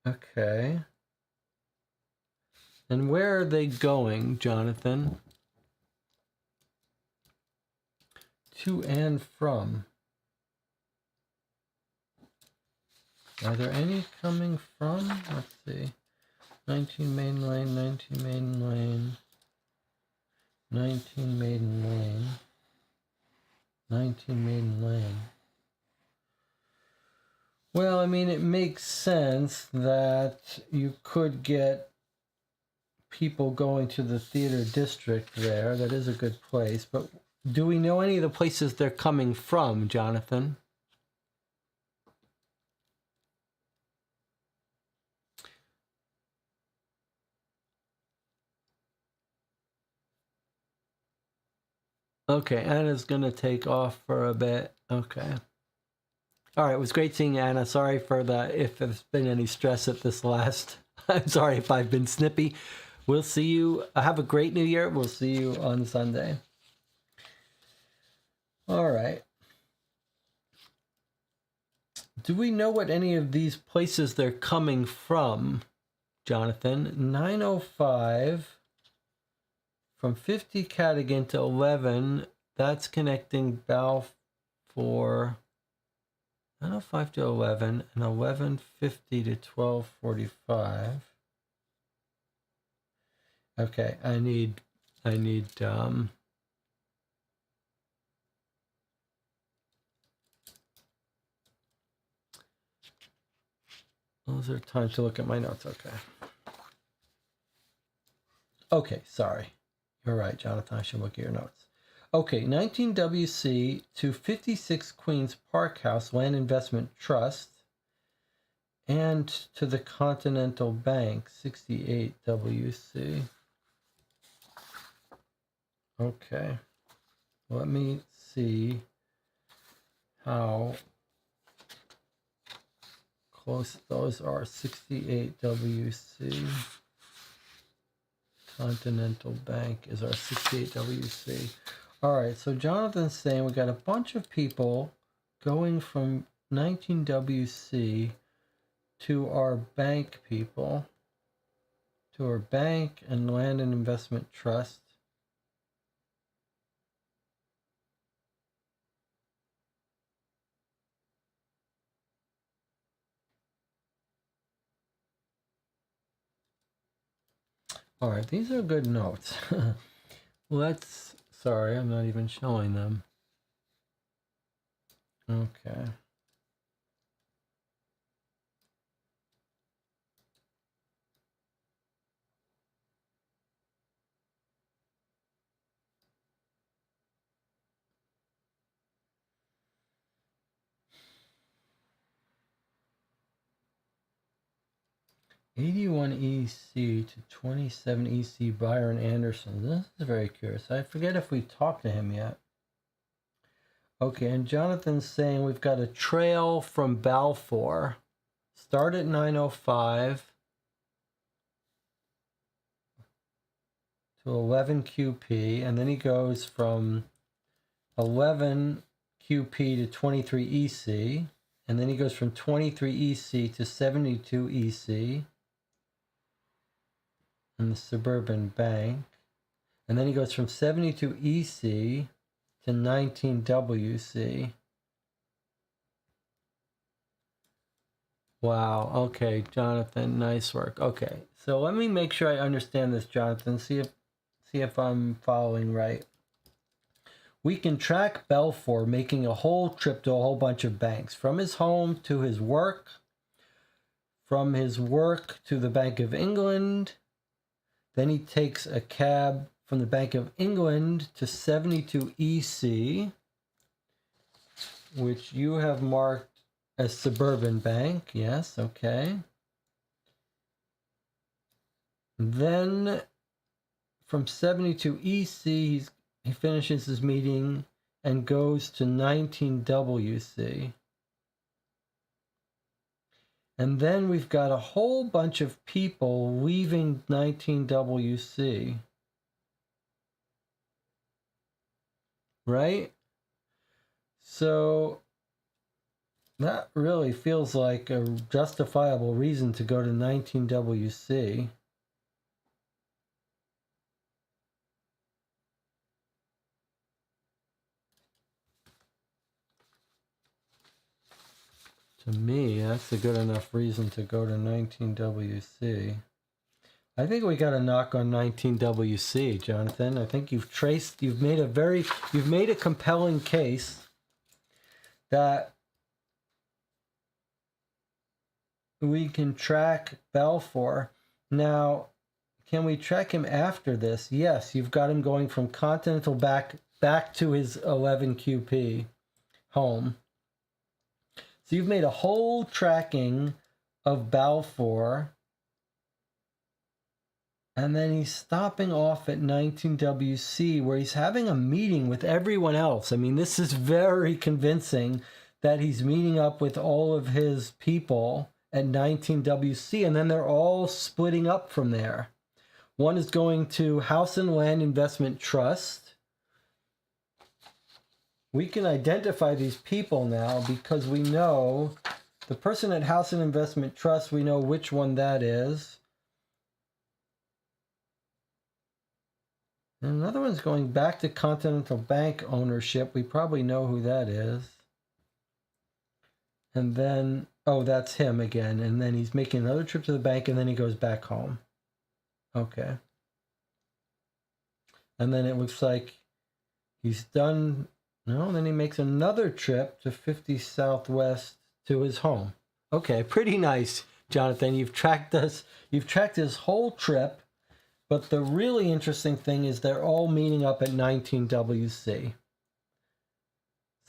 Okay. And where are they going, Jonathan? To and from. Are there any coming from? Let's see. 19 Maiden Lane, 19 Maiden Lane, 19 Maiden Lane. 19 Maiden Lane. Well, I mean, it makes sense that you could get people going to the theater district there. That is a good place. But do we know any of the places they're coming from, Jonathan? Okay, Anna's going to take off for a bit. Okay. All right, it was great seeing you, Anna. Sorry for if there's been any stress at this last. I'm sorry if I've been snippy. We'll see you. Have a great New Year. We'll see you on Sunday. All right. Do we know what any of these places they're coming from, Jonathan? 905 from 50 Cadogan to 11. That's connecting Balfour. 905 to 11 and 1150 to 1245. Okay, I need those are time to look at my notes. Okay, sorry. You're right, Jonathan. I should look at your notes. Okay, 19 WC to 56 Queens Park House Land Investment Trust and to the Continental Bank, 68 WC. Okay, let me see how close those are. 68 WC. Continental Bank is our 68 WC. All right, so Jonathan's saying we got a bunch of people going from 19 WC to our bank people, to our bank and land and investment trust. All right, these are good notes. Sorry, I'm not even showing them. Okay. '81 EC to 27 EC Byron Anderson. This is very curious. I forget if we talked to him yet. Okay, and Jonathan's saying we've got a trail from Balfour. Start at 905 to 11 QP, and then he goes from 11 QP to 23 EC, and then he goes from 23 EC to 72 EC in the Suburban Bank, and then he goes from 72 EC to 19 WC. Wow. Okay, Jonathan, nice work. Okay, so let me make sure I understand this, Jonathan. See if I'm following right. We can track Balfour making a whole trip to a whole bunch of banks, from his home to his work, from his work to the Bank of England. Then he takes a cab from the Bank of England to 72 EC, which you have marked as Suburban Bank. Yes, okay. Then from 72 EC, he finishes his meeting and goes to 19 WC. And then we've got a whole bunch of people leaving 19 WC. Right? So that really feels like a justifiable reason to go to 19 WC. To me, that's a good enough reason to go to 19 WC. I think we got a knock on 19WC, Jonathan. I think you've made a compelling case that we can track Balfour. Now, can we track him after this? Yes, you've got him going from Continental back to his 11QP home. So you've made a whole tracking of Balfour. And then he's stopping off at 19WC where he's having a meeting with everyone else. I mean, this is very convincing that he's meeting up with all of his people at 19WC, and then they're all splitting up from there. One is going to House and Land Investment Trust. We can identify these people now because we know the person at House and Investment Trust, we know which one that is. And another one's going back to Continental Bank ownership. We probably know who that is. And then, oh, that's him again. And then he's making another trip to the bank, and then he goes back home. Okay. And then it looks like he's done. No, then he makes another trip to 50 Southwest to his home. Okay, pretty nice, Jonathan. You've tracked us. You've tracked his whole trip. But the really interesting thing is they're all meeting up at 19WC.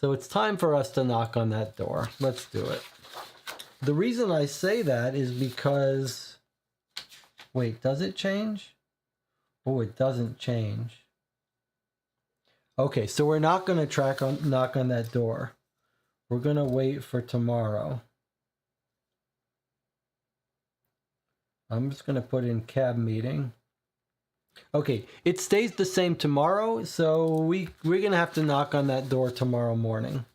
So it's time for us to knock on that door. Let's do it. The reason I say that is because... Wait, does it change? Oh, it doesn't change. Okay, so we're not going to knock on that door. We're going to wait for tomorrow. I'm just going to put in cab meeting. Okay, it stays the same tomorrow, so we're going to have to knock on that door tomorrow morning.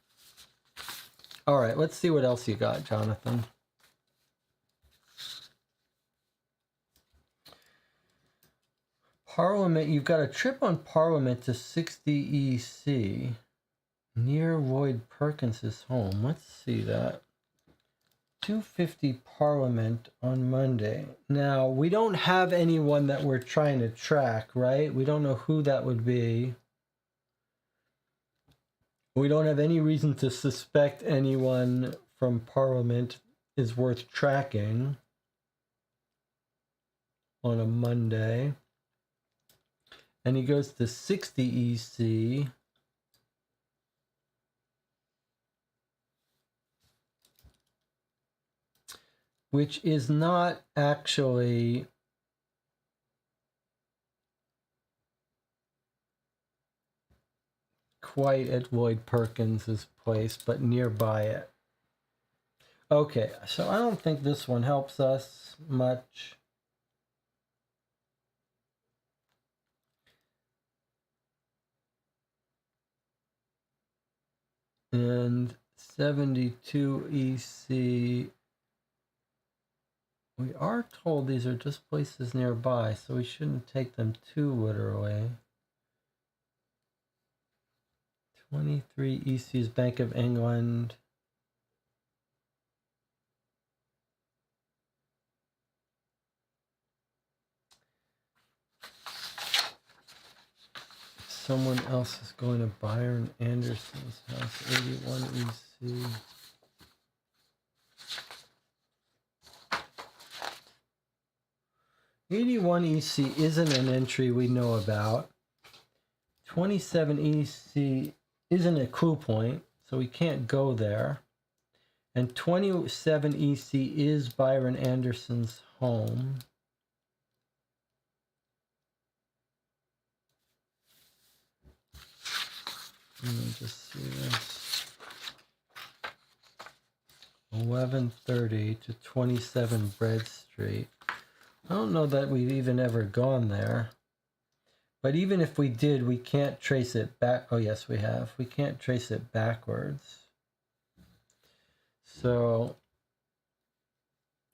All right, let's see what else you got, Jonathan. Parliament, you've got a trip on Parliament to 60 EC near Lloyd Perkins's home. Let's see that. 250 Parliament on Monday. Now, we don't have anyone that we're trying to track, right? We don't know who that would be. We don't have any reason to suspect anyone from Parliament is worth tracking on a Monday. And he goes to 60 EC. Which is not actually quite at Lloyd Perkins's place, but nearby it. Okay, so I don't think this one helps us much. And 72 EC... We are told these are just places nearby, so we shouldn't take them too literally. 23 EC's Bank of England. Someone else is going to Byron Anderson's house, 81 EC. '81 EC isn't an entry we know about. 27 EC isn't a clue point, so we can't go there. And 27 EC is Byron Anderson's home. Let me just see this. 1130 to 27 Bread Street. I don't know that we've even ever gone there. But even if we did, we can't trace it back. Oh, yes, we have. We can't trace it backwards. So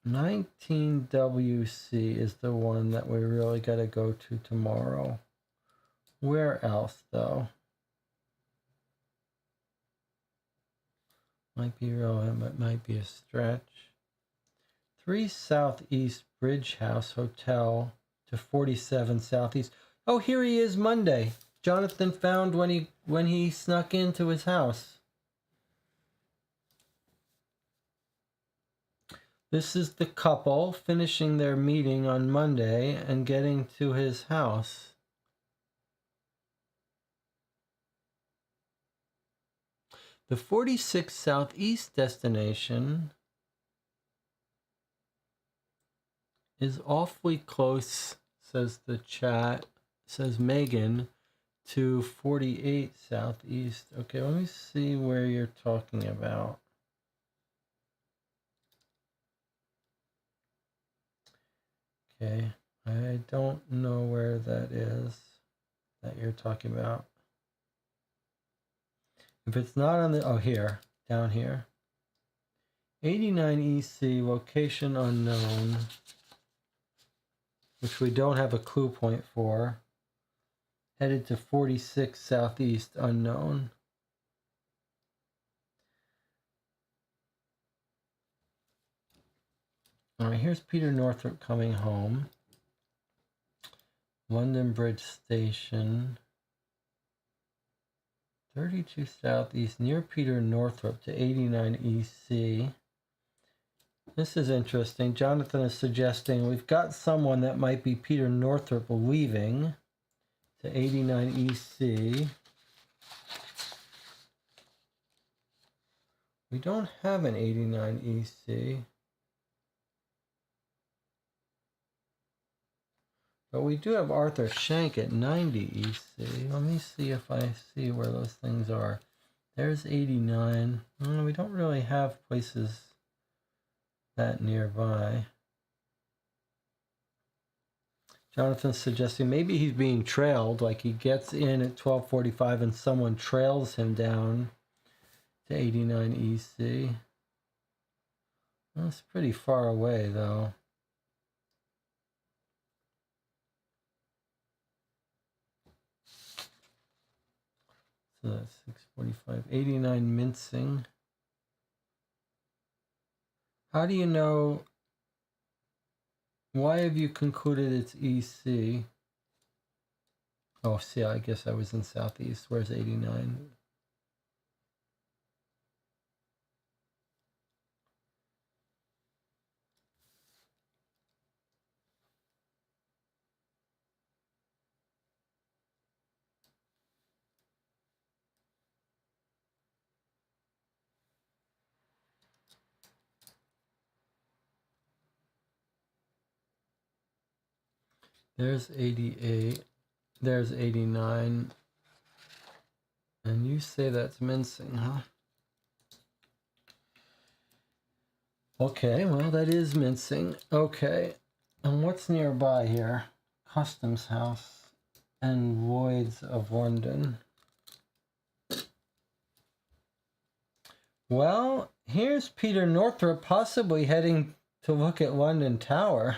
19WC is the one that we really got to go to tomorrow. Where else, though? Might be relevant, but might be a stretch. 3 Southeast Bridge House Hotel. to 47 southeast. Oh, here he is Monday. Jonathan found when he snuck into his house. This is the couple finishing their meeting on Monday and getting to his house. The 46 Southeast destination is awfully close, says the chat, says Megan, to 48 Southeast. Okay, let me see where you're talking about. Okay, I don't know where that is that you're talking about. If it's not on the, oh, here, down here. 89 EC, location unknown, which we don't have a clue point for. Headed to 46 Southeast, unknown. All right, here's Peter Northrop coming home. London Bridge Station. 32 Southeast, near Peter Northrop to 89 EC. This is interesting. Jonathan is suggesting we've got someone that might be Peter Northrop leaving to 89 EC. We don't have an 89 EC. But we do have Arthur Shank at 90 EC. Let me see if I see where those things are. There's 89. We don't really have places that nearby. Jonathan's suggesting maybe he's being trailed, like he gets in at 12:45 and someone trails him down to 89 EC. That's pretty far away, though. So that's 6:45. 89 Mincing. How do you know? Why have you concluded it's EC? Oh, see, I guess I was in Southeast. Where's 89? There's 88. There's 89. And you say that's Mincing, huh? Okay, well, that is Mincing. Okay. And what's nearby here? Customs House and Lloyd's of London. Well, here's Peter Northrop possibly heading to look at London Tower.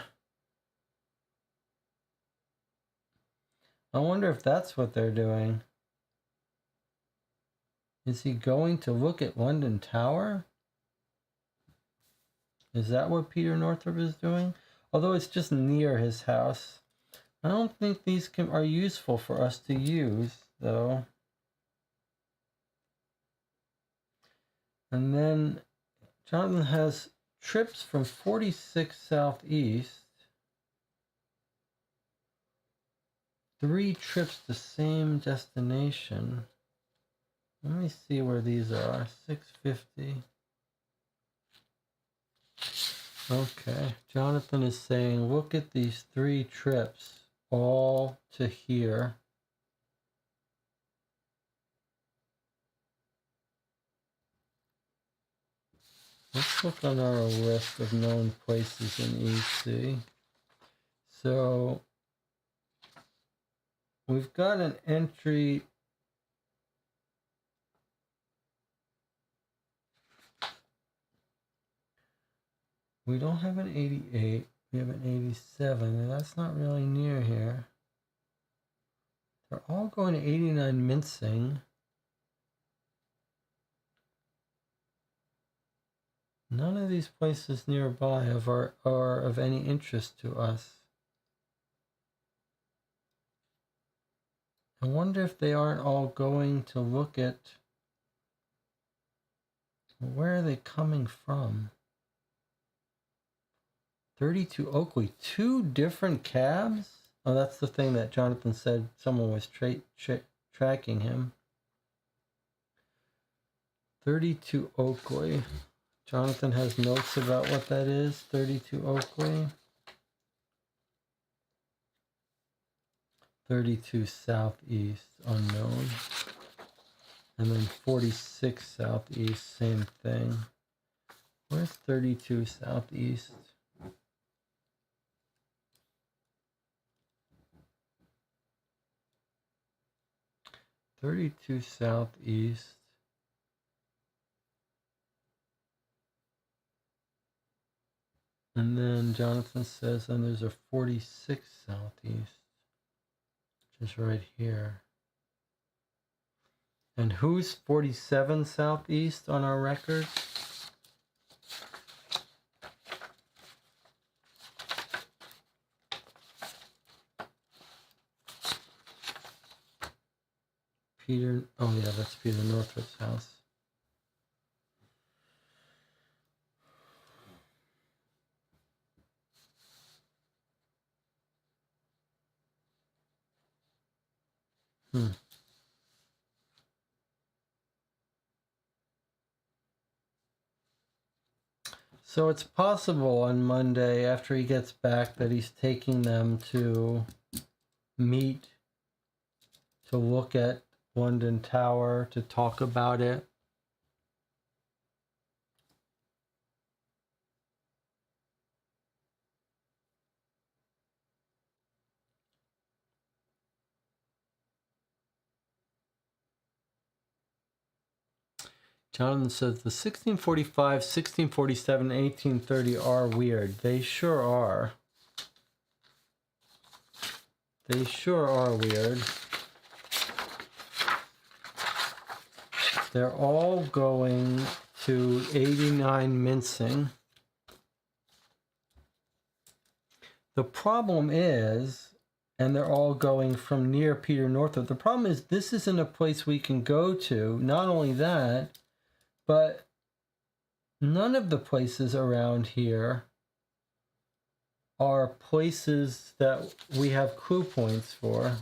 I wonder if that's what they're doing. Is he going to look at London Tower? Is that what Peter Northrop is doing? Although it's just near his house. I don't think these are useful for us to use, though. And then Jonathan has trips from 46 Southeast. 3 trips to same destination. Let me see where these are. 650. Okay, Jonathan is saying, look at these 3 trips, all to here. Let's look on our list of known places in EC. So we've got an entry. We don't have an 88. We have an 87, and that's not really near here. They're all going to 89 Mincing. None of these places nearby are of any interest to us. I wonder if they aren't all going to look at where are they coming from. 32 Oakley, 2 different cabs? Oh, that's the thing that Jonathan said someone was tracking him. 32 Oakley. Jonathan has notes about what that is. 32 Oakley. 32 Southeast, unknown. And then 46 Southeast, same thing. Where's 32 Southeast? "32 Southeast." And then Jonathan says, and there's a 46 Southeast, which is right here. And who's 47 Southeast on our record? Peter, oh yeah, that's Peter Northrop's house. So it's possible on Monday after he gets back that he's taking them to meet, to look at London Tower, to talk about it. Jonathan says the 1645, 1647, 1830 are weird. They sure are. They sure are weird. They're all going to 89 Mincing. The problem is, and they're all going from near Peter Northrop. The problem is this isn't a place we can go to. Not only that, but none of the places around here are places that we have clue points for.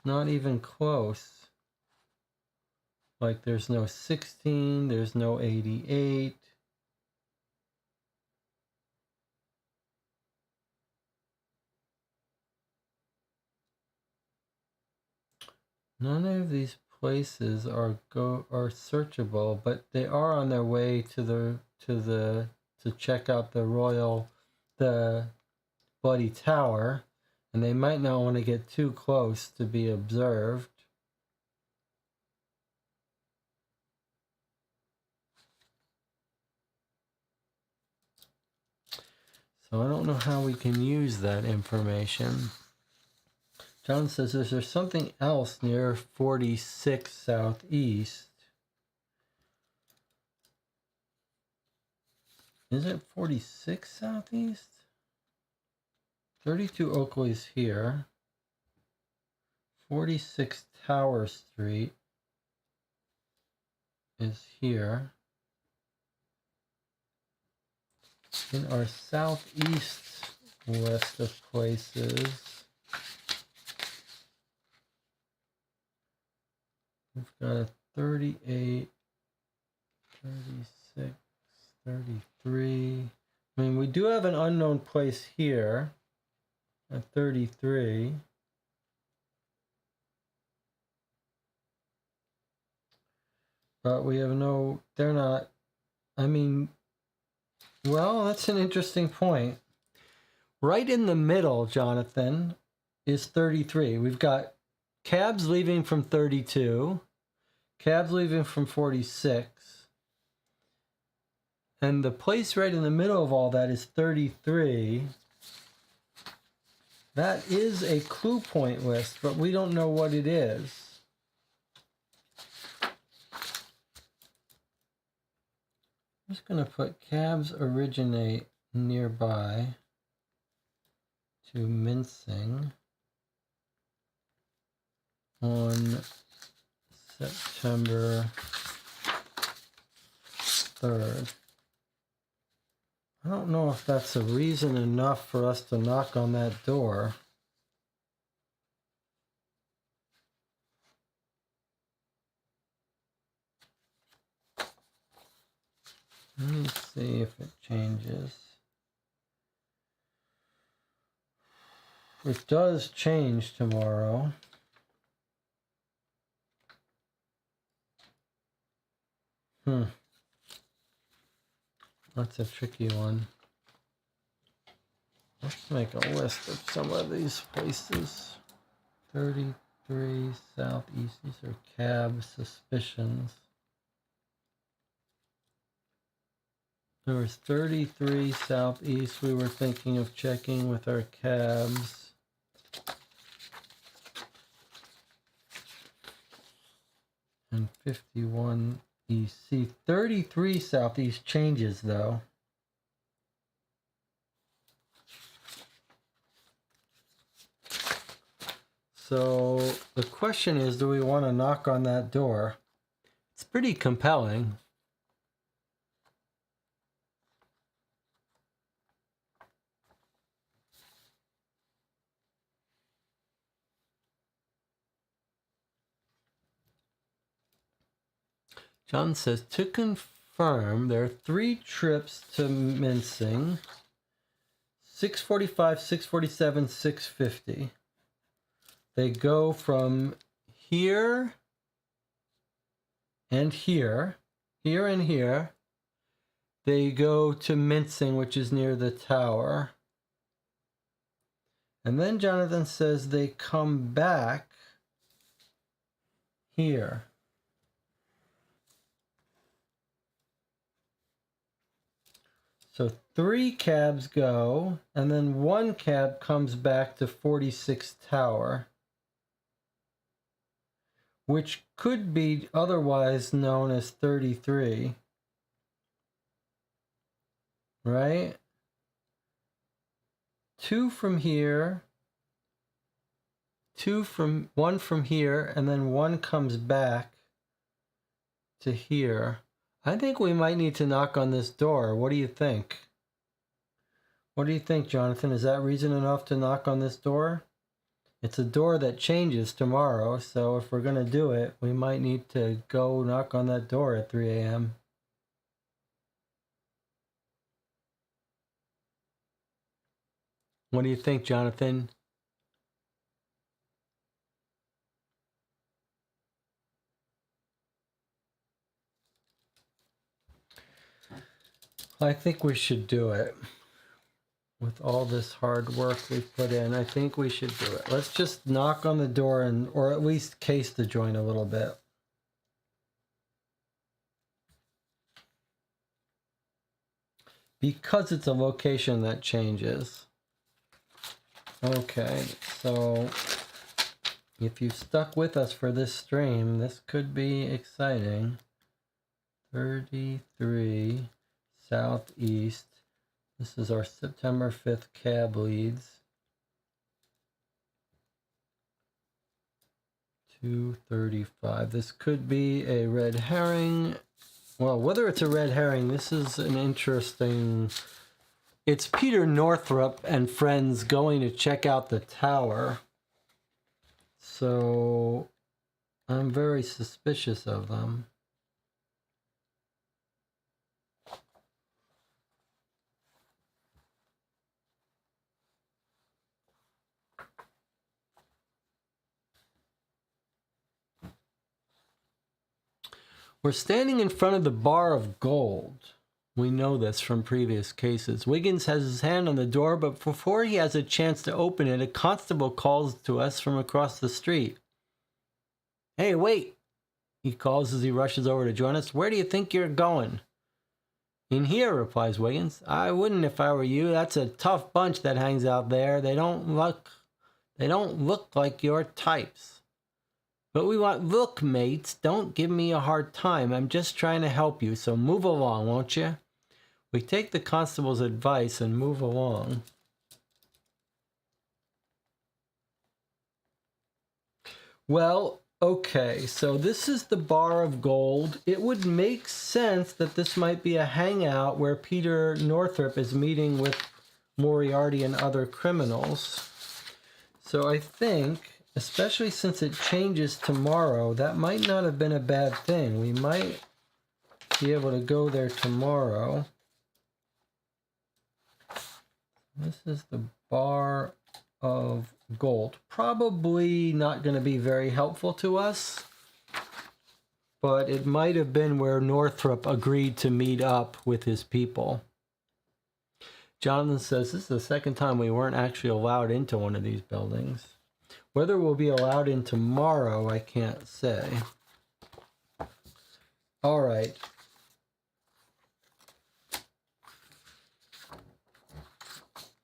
Not even close. Like there's no 16, there's no 88. None of these places are searchable, but they are on their way to check out the Bloody Tower, and they might not want to get too close to be observed. So I don't know how we can use that information. John says, is there something else near 46 Southeast? Is it 46 Southeast? 32 Oakley's here. 46 Tower Street is here. In our southeast list of places, we've got a 38, 36, 33. I mean, we do have an unknown place here at 33. But we have no, they're not, I mean, well, that's an interesting point. Right in the middle, Jonathan, is 33. We've got cabs leaving from 32, cabs leaving from 46, and the place right in the middle of all that is 33. That is a clue point list, but we don't know what it is. I'm just going to put cabs originate nearby to Mincing. on September 3rd. I don't know if that's a reason enough for us to knock on that door. Let me see if it changes. It does change tomorrow. That's a tricky one. Let's make a list of some of these places. 33 Southeast. These are cab suspicions. There was 33 Southeast we were thinking of checking with our cabs. And 51 East. See, 33 Southeast changes though. So the question is, do we want to knock on that door? It's pretty compelling. John says, to confirm, there are 3 trips to Mincing. 6:45, 6:47, 6:50. They go from here and here, here and here. They go to Mincing, which is near the tower. And then Jonathan says they come back here. So 3 cabs go, and then 1 cab comes back to 46th Tower, which could be otherwise known as 33, right? 2 from here, 1 from here, and then 1 comes back to here. I think we might need to knock on this door. What do you think? What do you think, Jonathan? Is that reason enough to knock on this door? It's a door that changes tomorrow, so if we're going to do it, we might need to go knock on that door at 3 a.m. What do you think, Jonathan? I think we should do it. With all this hard work we've put in, I think we should do it. Let's just knock on the door and, or at least case the joint a little bit. Because it's a location that changes. Okay, so if you've stuck with us for this stream, this could be exciting. 33 Southeast. This is our September 5th cab leads. 235. This could be a red herring. Well, whether it's a red herring, this is an interesting... It's Peter Northrup and friends going to check out the tower. So I'm very suspicious of them. We're standing in front of the bar of gold. We know this from previous cases. Wiggins has his hand on the door, but before he has a chance to open it, a constable calls to us from across the street. Hey, wait, he calls as he rushes over to join us. Where do you think you're going? In here, replies Wiggins. I wouldn't if I were you. That's a tough bunch that hangs out there. They don't look like your types. But we want, look, mates, don't give me a hard time. I'm just trying to help you, so move along, won't you? We take the constable's advice and move along. Well, okay, so this is the bar of gold. It would make sense that this might be a hangout where Peter Northrop is meeting with Moriarty and other criminals. So I think, especially since it changes tomorrow, that might not have been a bad thing. We might be able to go there tomorrow. This is the bar of gold. Probably not going to be very helpful to us, but it might have been where Northrop agreed to meet up with his people. Jonathan says this is the second time we weren't actually allowed into one of these buildings. Whether we'll be allowed in tomorrow, I can't say. All right.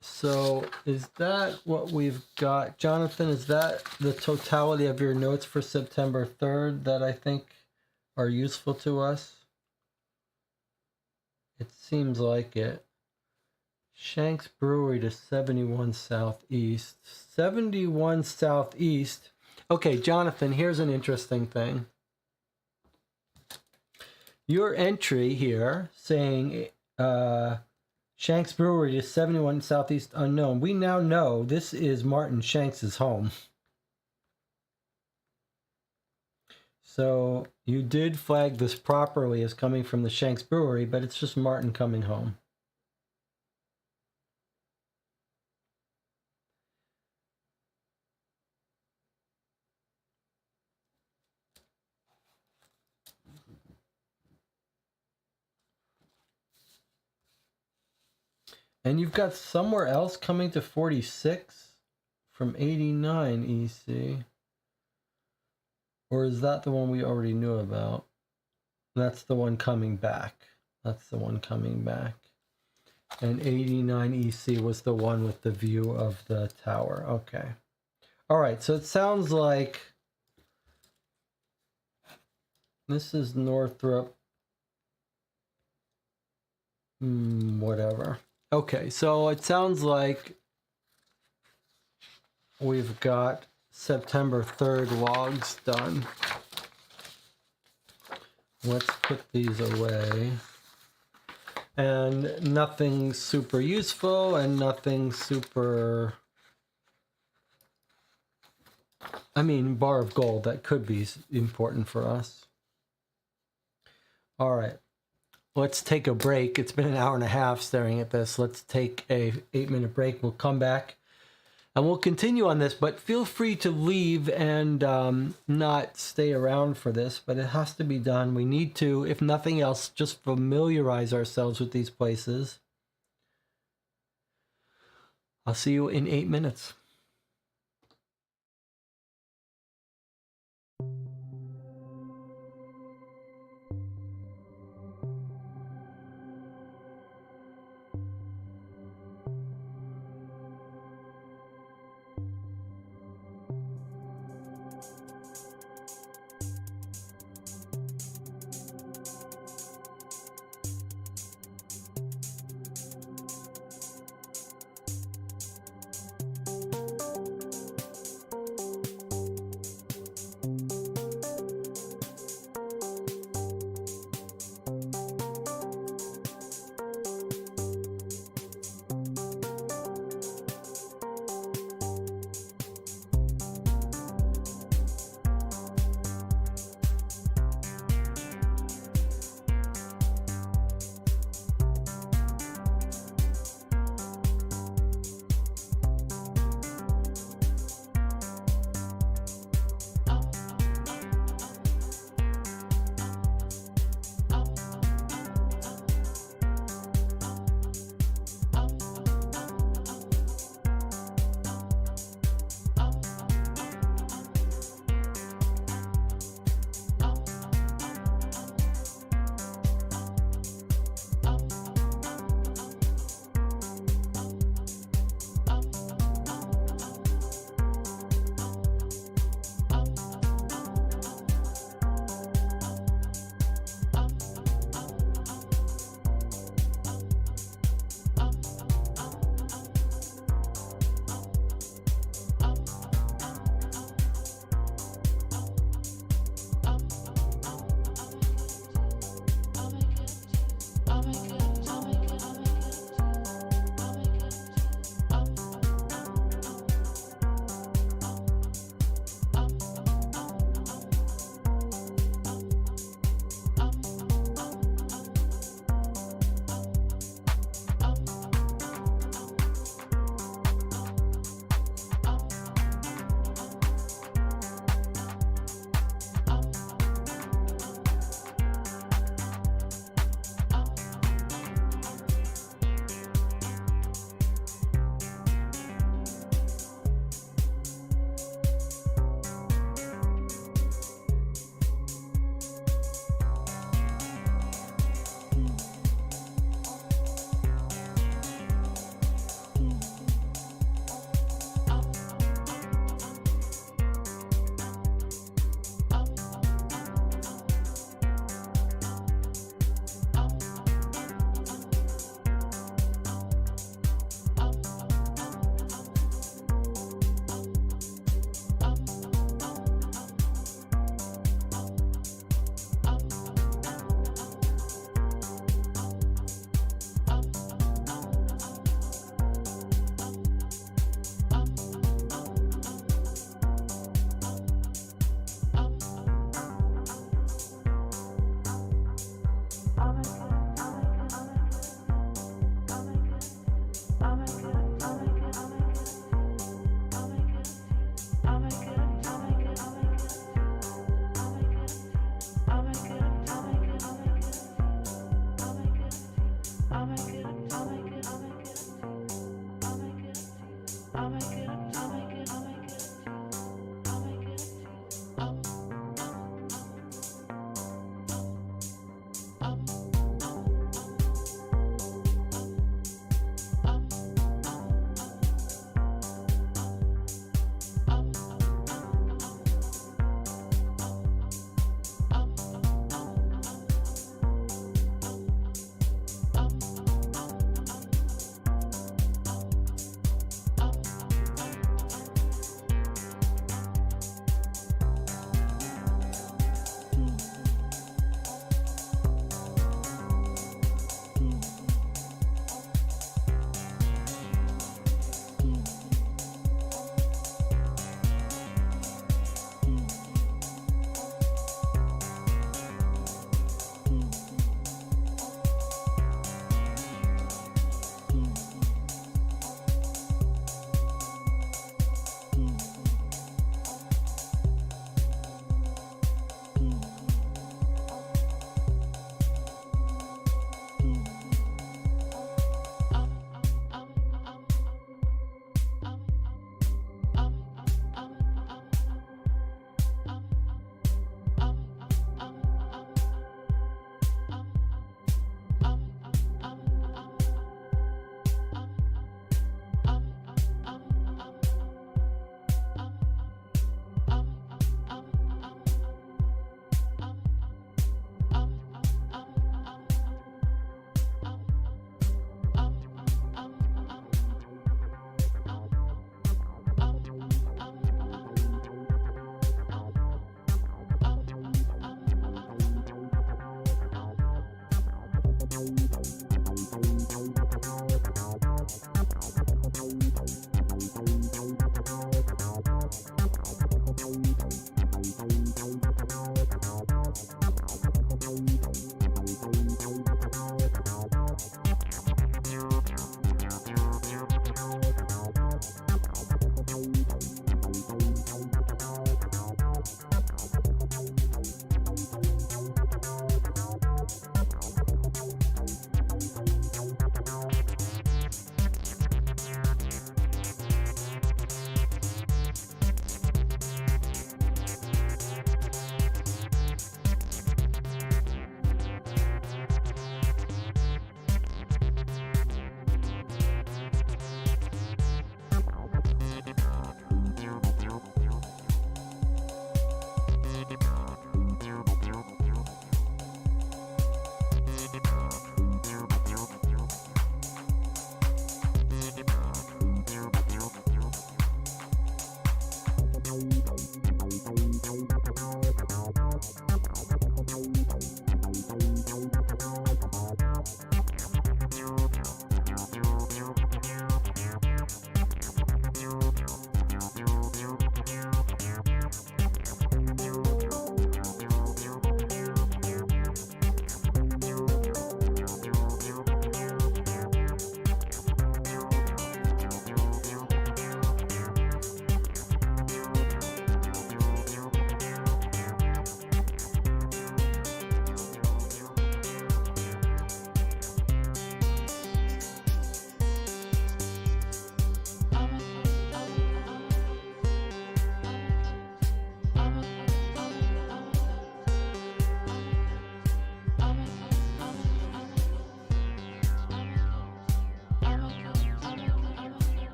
So is that what we've got? Jonathan, is that the totality of your notes for September 3rd that I think are useful to us? It seems like it. Shanks Brewery to 71 Southeast. 71 Southeast. Okay, Jonathan, here's an interesting thing. Your entry here saying Shanks Brewery is 71 Southeast unknown. We now know this is Martin Shanks's home. So you did flag this properly as coming from the Shanks Brewery, but it's just Martin coming home. And you've got somewhere else coming to 46 from 89 EC. Or is that the one we already knew about? That's the one coming back. That's the one coming back. And 89 EC was the one with the view of the tower. Okay. All right, so it sounds like this is Northrop. Whatever. Okay, so it sounds like we've got September 3rd logs done. Let's put these away. And nothing super useful and nothing super... I mean, bar of gold, that could be important for us. All right. Let's take a break. It's been an hour and a half staring at this. Let's take a 8-minute break. We'll come back and we'll continue on this, but feel free to leave and not stay around for this, but it has to be done. We need to, if nothing else, just familiarize ourselves with these places. I'll see you in 8 minutes.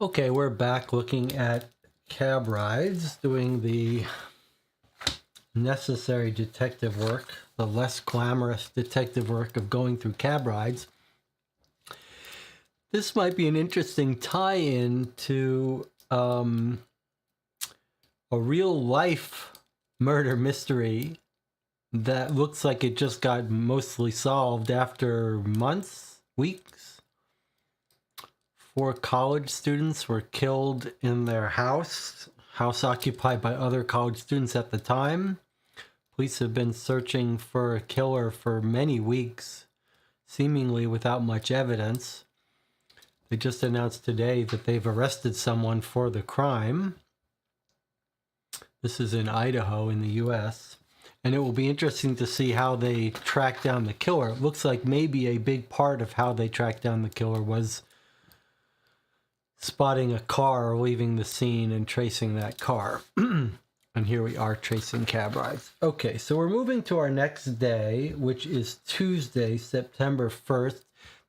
Okay, we're back looking at cab rides, doing the necessary detective work, the less glamorous detective work of going through cab rides. This might be an interesting tie-in to a real-life murder mystery that looks like it just got mostly solved after months, weeks. 4 college students were killed in their house occupied by other college students at the time. Police have been searching for a killer for many weeks, seemingly without much evidence. They just announced today that they've arrested someone for the crime. This is in Idaho in the U.S. And it will be interesting to see how they track down the killer. It looks like maybe a big part of how they tracked down the killer was spotting a car leaving the scene and tracing that car. And here we are tracing cab rides. Okay, so we're moving to our next day, which is Tuesday, September 1st.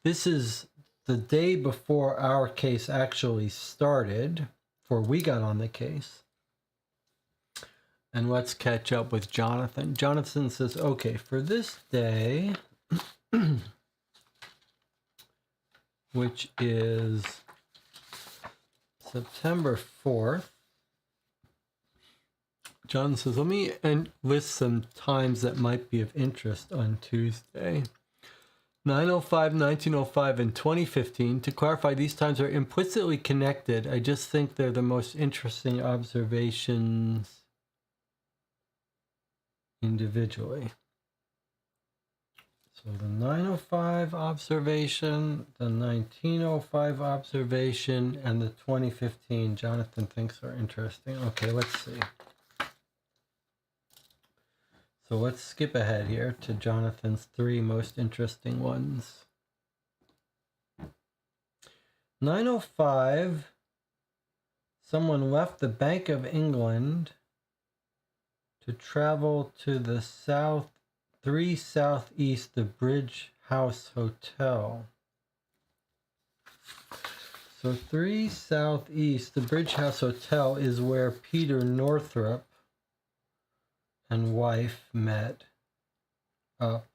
This is the day before our case actually started, before we got on the case. And let's catch up with Jonathan. Jonathan says, okay, for this day, which is September 4th, John says, let me list some times that might be of interest on Tuesday. 9:05, 19:05, and 20:15. To clarify, these times are implicitly connected. I just think they're the most interesting observations individually. So the 9:05 observation, the 19:05 observation, and the 20:15 Jonathan thinks are interesting. Okay, let's see. So let's skip ahead here to Jonathan's 3 most interesting ones. 9:05, someone left the Bank of England to travel to the 3 Southeast, the Bridge House Hotel. So 3 Southeast, the Bridge House Hotel is where Peter Northrop and wife met up.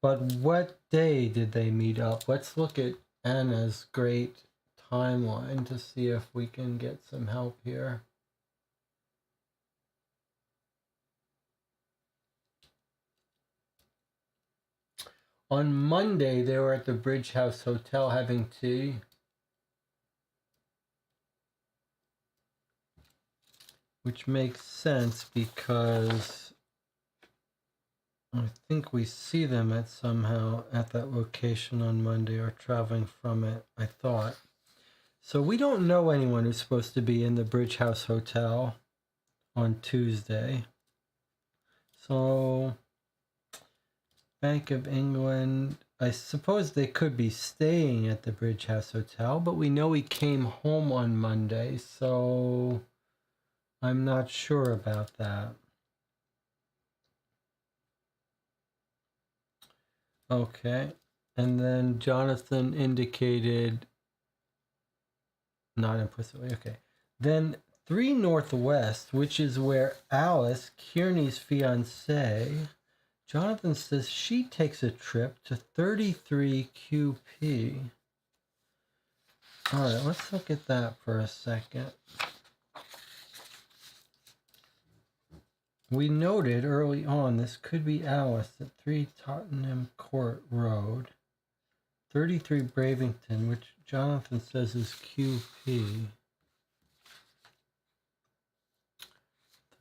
But what day did they meet up? Let's look at Anna's great timeline to see if we can get some help here. On Monday, they were at the Bridge House Hotel having tea. Which makes sense because I think we see them at that location on Monday or traveling from it, I thought. So we don't know anyone who's supposed to be in the Bridge House Hotel on Tuesday. So Bank of England, I suppose they could be staying at the Bridge House Hotel, but we know he came home on Monday, so I'm not sure about that. Okay, and then Jonathan indicated, not implicitly, okay. Then 3 Northwest, which is where Alice, Kearney's fiancée, Jonathan says she takes a trip to 33 QP. All right, let's look at that for a second. We noted early on this could be Alice at 3 Tottenham Court Road, 33 Bravington, which Jonathan says is QP.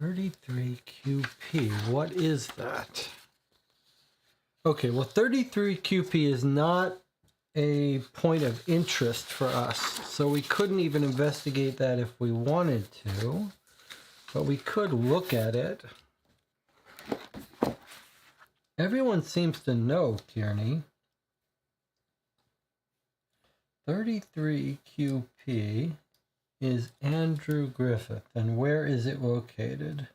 33 QP, what is that? Okay, well 33 QP is not a point of interest for us, so we couldn't even investigate that if we wanted to, but we could look at it. Everyone seems to know Kearney. 33 QP is Andrew Griffith, and where is it located?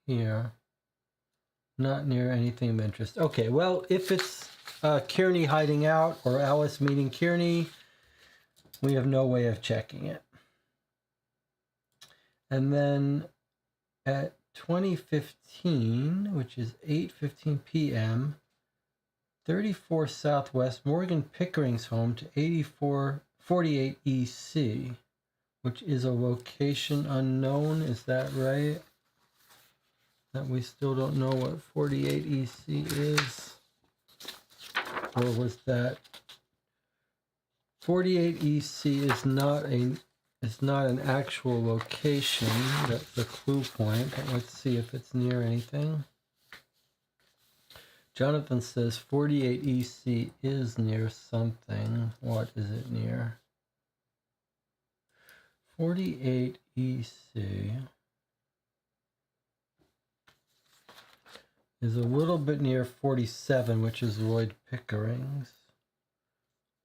Here. Not near anything of interest. Okay, well, if it's Kearney hiding out or Alice meeting Kearney, we have no way of checking it. And then at 2015, which is 8:15 p.m., 34 Southwest, Morgan Pickering's home to 8448 EC, which is a location unknown. Is that right? that we still don't know what 48 EC is? Or was that 48 EC is not an actual location, that's the clue point, but let's see if it's near anything. Jonathan says 48 EC is near something. What is it near? 48 EC is a little bit near 47, which is Lloyd Pickering's.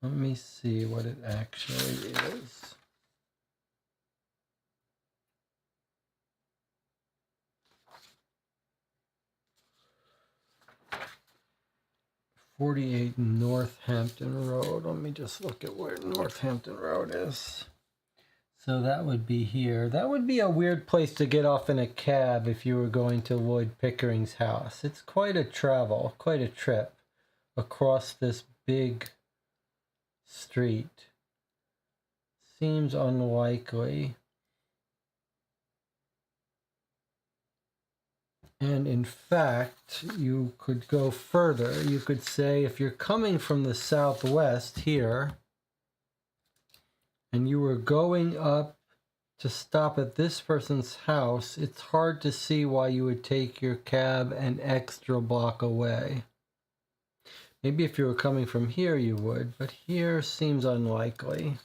Let me see what it actually is. "48 Northampton Road." Let me just look at where Northampton Road is. So that would be here. That would be a weird place to get off in a cab if you were going to Lloyd Pickering's house. It's quite a travel, quite a trip across this big street. Seems unlikely. And in fact, you could go further. You could say if you're coming from the southwest here, and you were going up to stop at this person's house, it's hard to see why you would take your cab an extra block away. Maybe if you were coming from here, you would, but here seems unlikely.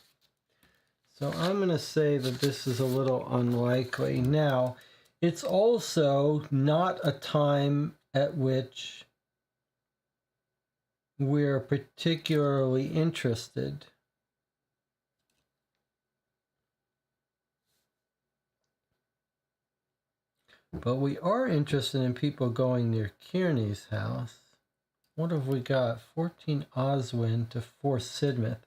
So I'm going to say that this is a little unlikely. Now, it's also not a time at which we're particularly interested. But we are interested in people going near Kearney's house. What have we got? 14 Oswin to 4 Sidmouth.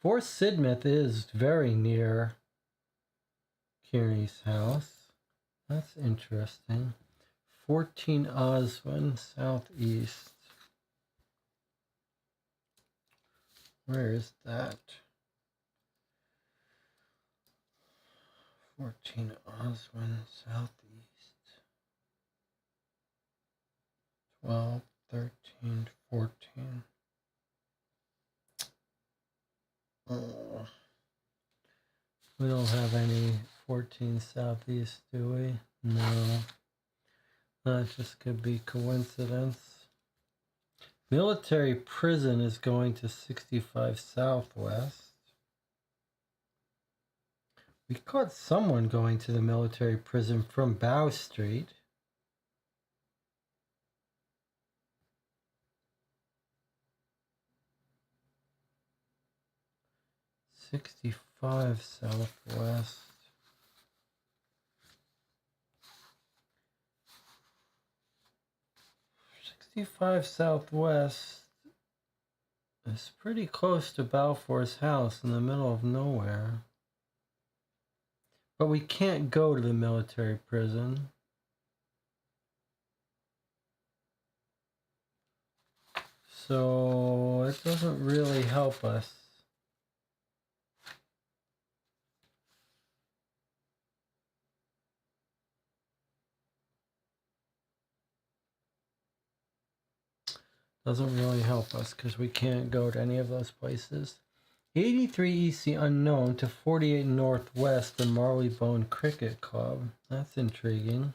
4 Sidmouth is very near Kearney's house. That's interesting. 14 Oswin, southeast. Where is that? 14 Oswin, southeast. 12, 13, 14. Oh. We don't have any 14 southeast, do we? No. That just could be coincidence. Military prison is going to 65 southwest. We caught someone going to the military prison from Bow Street. "65 southwest. 65 southwest is pretty close to Balfour's house in the middle of nowhere. But we can't go to the military prison. So it doesn't really help us. Doesn't really help us because we can't go to any of those places. 83 EC unknown to 48 Northwest, the Marleybone Cricket Club. That's intriguing.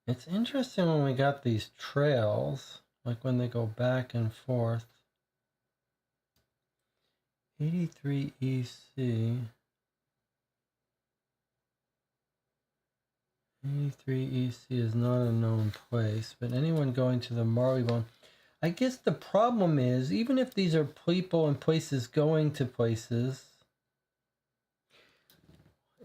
It's interesting when we got these trails, like when they go back and forth. 83 EC. 83 EC is not a known place, but anyone going to the Marleybone. I guess the problem is, even if these are people and places going to places,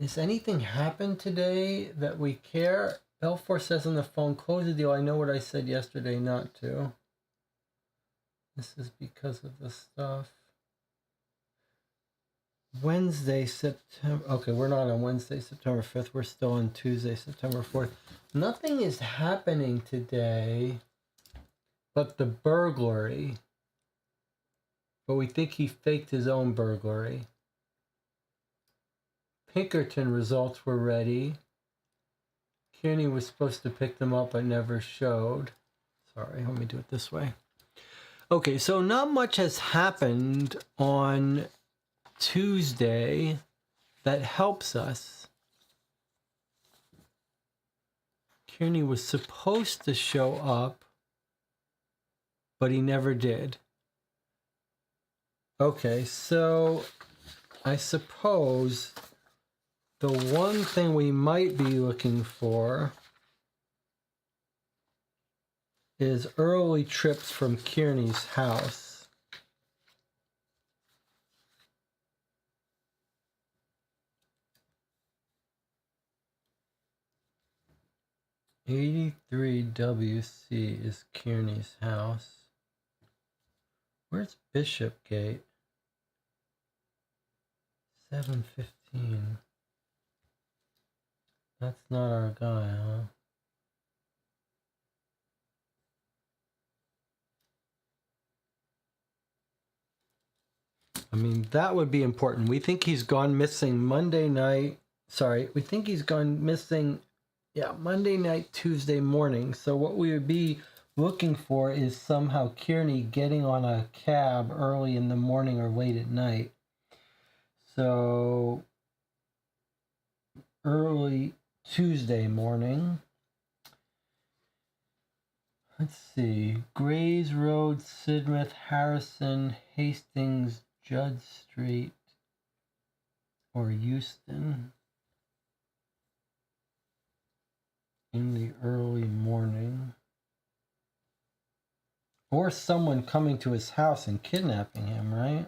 has anything happened today that we care? Belfour says on the phone, "Close the deal. I know what I said yesterday not to." This is because of the stuff. Wednesday, September. Okay, we're not on Wednesday, September 5th. We're still on Tuesday, September 4th. Nothing is happening today but the burglary. But we think he faked his own burglary. Pinkerton results were ready. Kearney was supposed to pick them up but never showed. Sorry, let me do it this way. Okay, so not much has happened on Tuesday that helps us. Kearney was supposed to show up, but he never did. Okay, so I suppose the one thing we might be looking for is early trips from Kearney's house. '83 WC is Kearney's house. Where's Bishopgate? 715. That's not our guy, huh? I mean, that would be important. We think he's gone missing Monday night. Sorry, we think he's gone missing, Monday night, Tuesday morning. So what we would be looking for is somehow Kearney getting on a cab early in the morning or late at night. So early Tuesday morning. Let's see. Grays Road, Sidmouth, Harrison, Hastings, Judd Street, or Euston in the early morning. Or someone coming to his house and kidnapping him, right?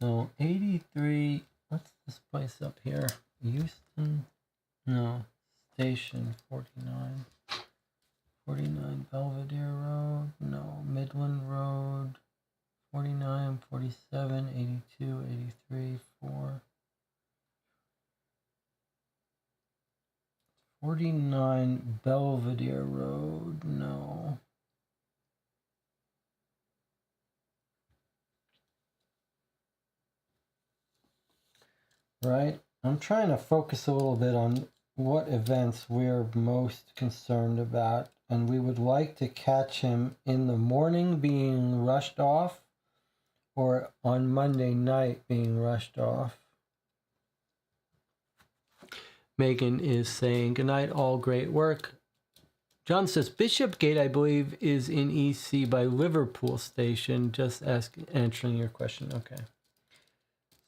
So 83, what's this place up here? Euston? No. Station 49. 49 Belvedere Road? No. Midland Road? 49, 47, 82, 83, 4. 49 Belvedere Road? No. Right? I'm trying to focus a little bit on what events we're most concerned about, and we would like to catch him in the morning being rushed off or on Monday night being rushed off. Megan is saying, good night, all great work. John says, Bishopgate, I believe, is in EC by Liverpool Station. Just answering your question. Okay.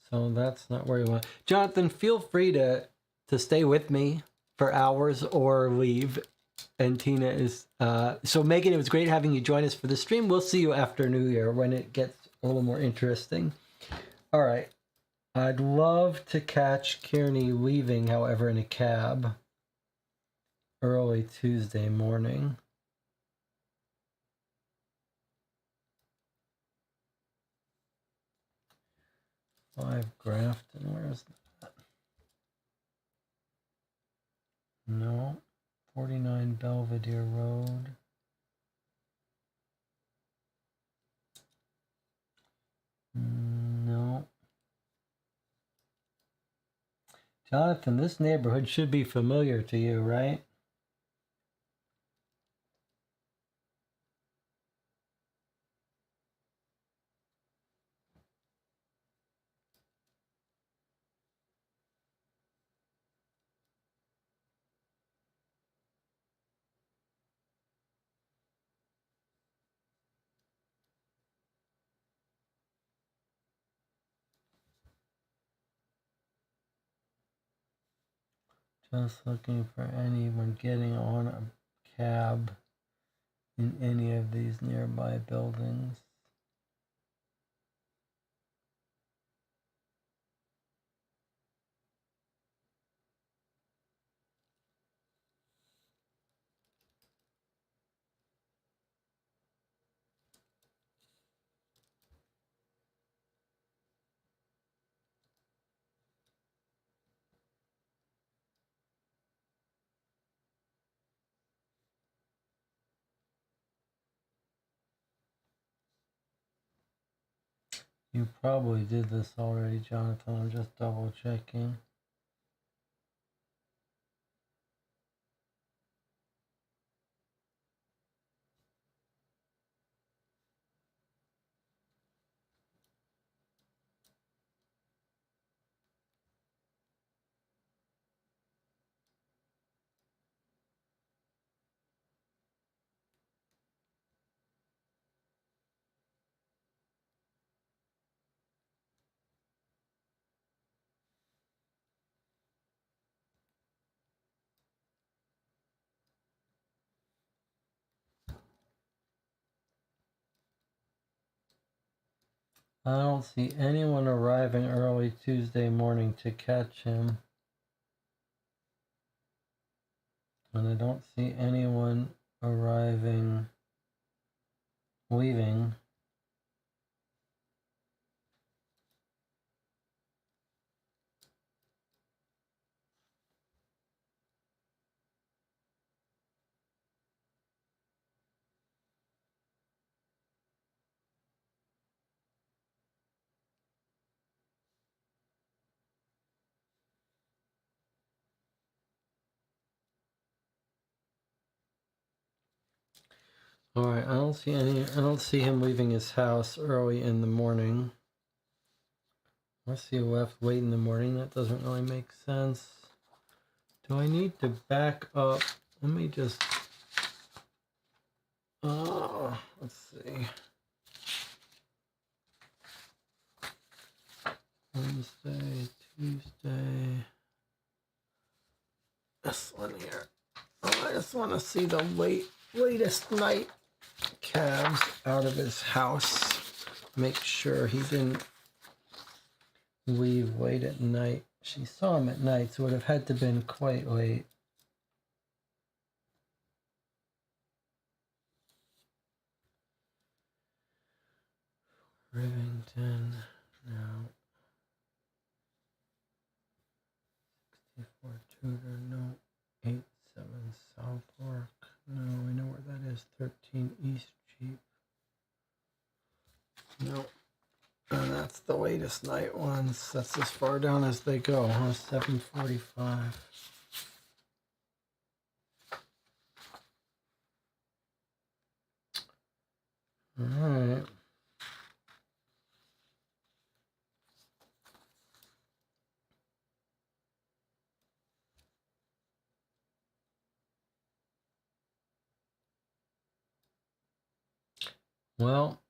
So that's not where you want. Jonathan, feel free to stay with me for hours or leave. And Tina is... so Megan, it was great having you join us for the stream. We'll see you after New Year when it gets a little more interesting. All right. I'd love to catch Kearney leaving, however, in a cab early Tuesday morning. Five Grafton, where's that? No. 49 Belvedere Road. No. Jonathan, this neighborhood should be familiar to you, right? Just looking for anyone getting on a cab in any of these nearby buildings. You probably did this already, Jonathan. I'm just double checking. I don't see anyone arriving early Tuesday morning to catch him. And I don't see anyone leaving. All right, I don't see him leaving his house early in the morning. Unless he left late in the morning, that doesn't really make sense. Do I need to back up? Let me just, let's see. Wednesday, Tuesday. This one here. Oh, I just want to see the latest night cabs out of his house. Make sure he didn't leave late at night. She saw him at night, so it would have had to have been quite late. Rivington, no. 64 Tudor, no. 87 Southwark, no, I know where that is. 13 East Cheap. No. And that's the latest night ones. That's as far down as they go, huh? 745. All right. Well,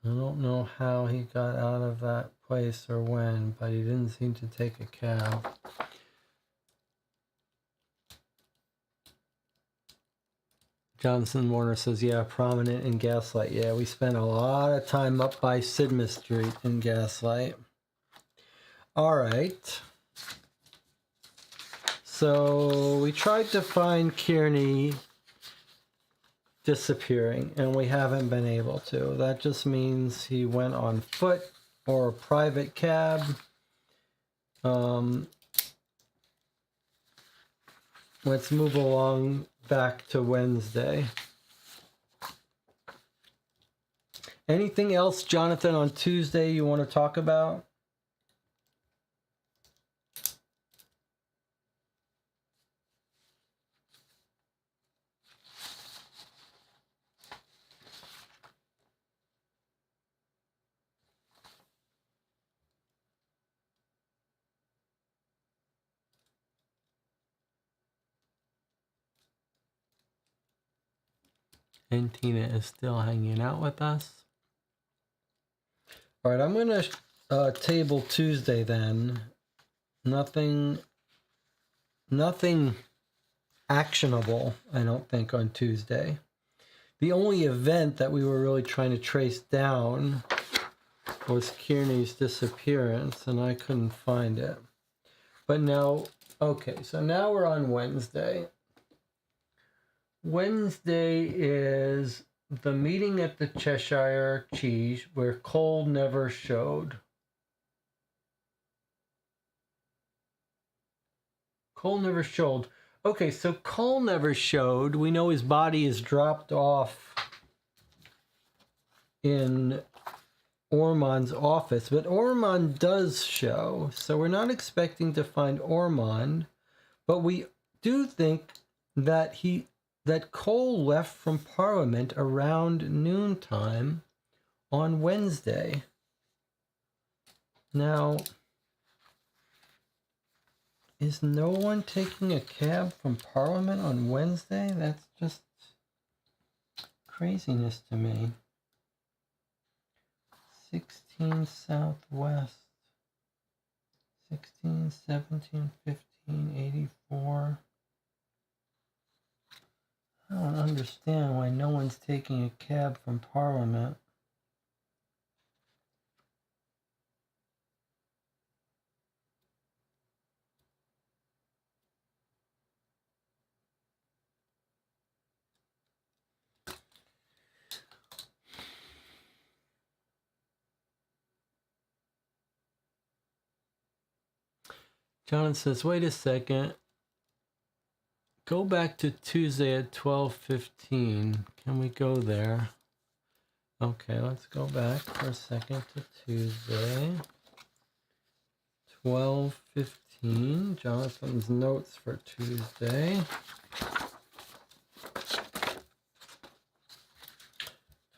I don't know how he got out of that place or when, but he didn't seem to take a cab. Johnson Warner says, yeah, prominent in Gaslight. Yeah, we spent a lot of time up by Sidmouth Street in Gaslight. All right. So we tried to find Kearney disappearing, and we haven't been able to. That just means he went on foot or a private cab. Let's move along back to Wednesday. Anything else, Jonathan, on Tuesday you want to talk about? And Tina is still hanging out with us. All right, I'm going to table Tuesday then. Nothing actionable, I don't think, on Tuesday. The only event that we were really trying to trace down was Kearney's disappearance, and I couldn't find it. But now, okay, so now we're on Wednesday. Wednesday is the meeting at the Cheshire Cheese where Cole never showed. Cole never showed. Okay, so Cole never showed. We know his body is dropped off in Ormond's office, but Ormond does show, so we're not expecting to find Ormond, but we do think that Cole left from Parliament around noontime on Wednesday. Now, is no one taking a cab from Parliament on Wednesday? That's just craziness to me. 16 Southwest. 16, 17, 15, 84. I don't understand why no one's taking a cab from Parliament. Jonathan says, wait a second. Go back to Tuesday at 12:15. Can we go there? Okay, let's go back for a second to Tuesday. 12:15. Jonathan's notes for Tuesday.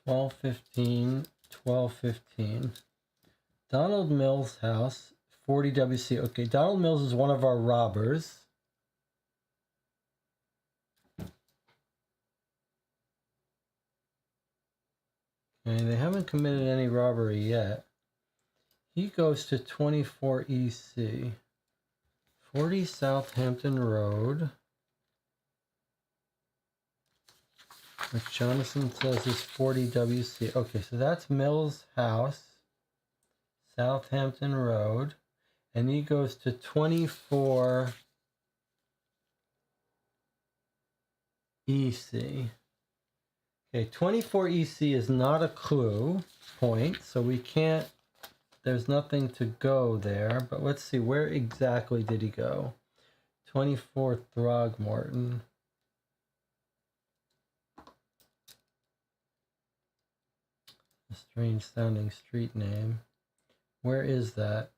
12:15. 12:15. Donald Mills' house. 40 WC. Okay, Donald Mills is one of our robbers. Okay, they haven't committed any robbery yet. He goes to 24 EC. 40 Southampton Road. Which Jonathan says is 40 WC. Okay, so that's Mills' house. Southampton Road. And he goes to 24 EC. Okay, 24 EC is not a clue point, so we can't, there's nothing to go there, but let's see, where exactly did he go? 24 Throgmorton. A strange sounding street name. Where is that?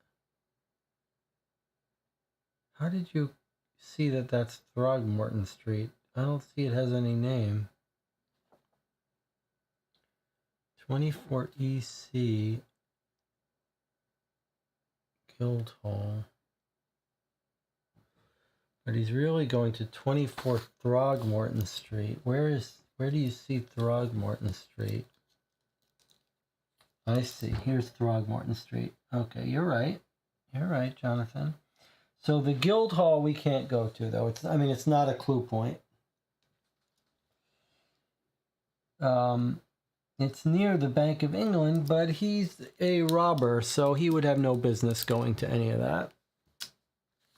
How did you see that that's Throgmorton Street? I don't see it has any name. 24 EC Guildhall. But he's really going to 24 Throgmorton Street. Where do you see Throgmorton Street? I see. Here's Throgmorton Street. Okay, you're right. You're right, Jonathan. So the Guildhall we can't go to, though. It's not a clue point. It's near the Bank of England, but he's a robber, so he would have no business going to any of that.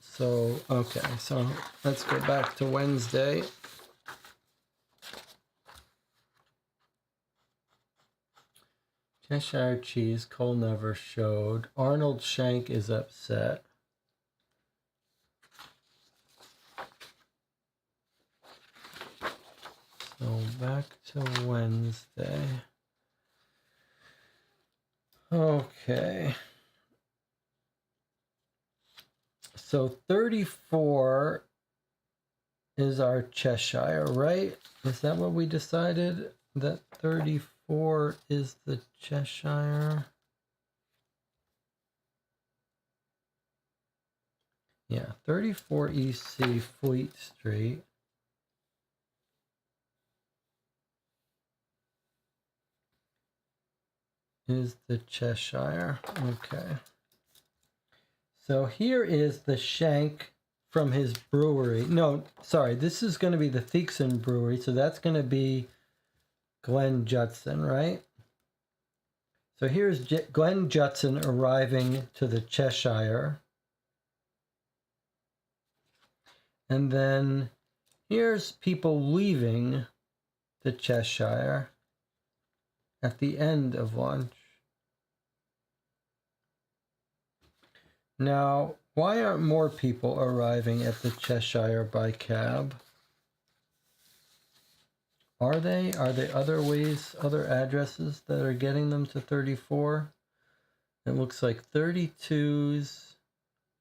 So, okay, so let's go back to Wednesday. Cheshire Cheese, Cole never showed. Arnold Shank is upset. So back to Wednesday. Okay. So 34 is our Cheshire, right? Is that what we decided? That 34 is the Cheshire? Yeah, 34 EC Fleet Street. Is the Cheshire. Okay. So here is the shank from his brewery. No, sorry, this is going to be the Theakson Brewery, so that's going to be Glenn Judson, right? So here's Glenn Judson arriving to the Cheshire. And then here's people leaving the Cheshire at the end of lunch. Now, why aren't more people arriving at the Cheshire by cab? Are they? Are there other ways, other addresses that are getting them to 34? It looks like 32s,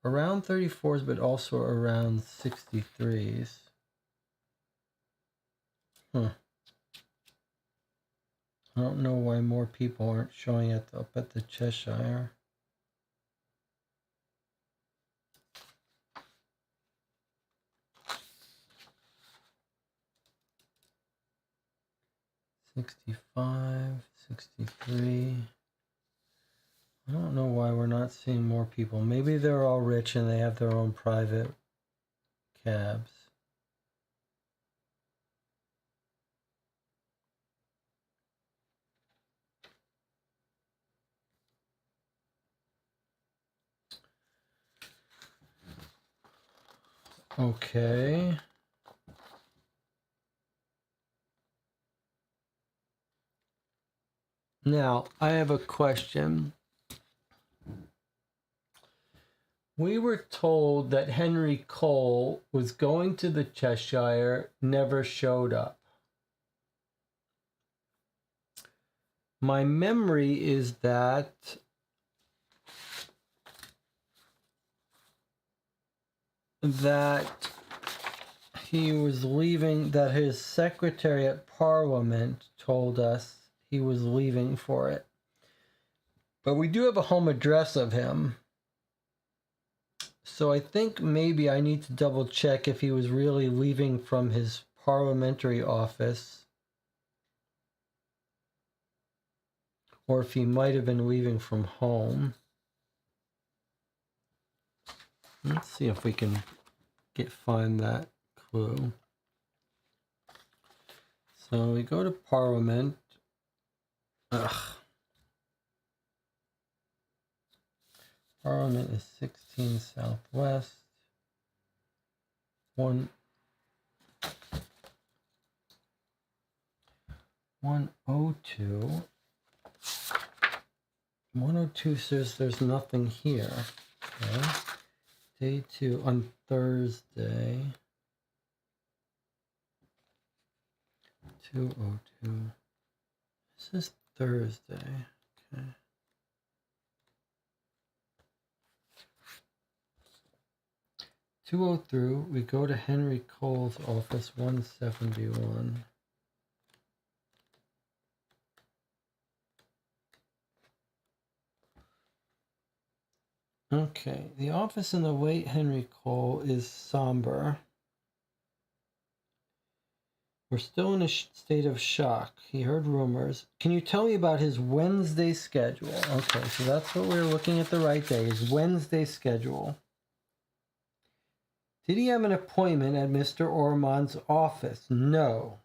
around 34s, but also around 63s. Huh. I don't know why more people aren't showing up at the Cheshire. $65, $63. I don't know why we're not seeing more people. Maybe they're all rich and they have their own private cabs. Okay. Now, I have a question. We were told that Henry Cole was going to the Cheshire, never showed up. My memory is that he was leaving, that his secretary at Parliament told us he was leaving for it. But we do have a home address of him. So I think maybe I need to double check if he was really leaving from his parliamentary office, or if he might have been leaving from home. Let's see if we can find that clue. So we go to Parliament. Parliament is 16 Southwest. 102. 102 says there's nothing here. Okay. Day 2 on Thursday. 202. This is Thursday. Okay. Through, we go to Henry Cole's office, 171. Okay, the office in the late Henry Cole is somber. We're still in a state of shock. He heard rumors. Can you tell me about his Wednesday schedule? Okay, so that's what we're looking at the right day, his Wednesday schedule. Did he have an appointment at Mr. Ormond's office? No.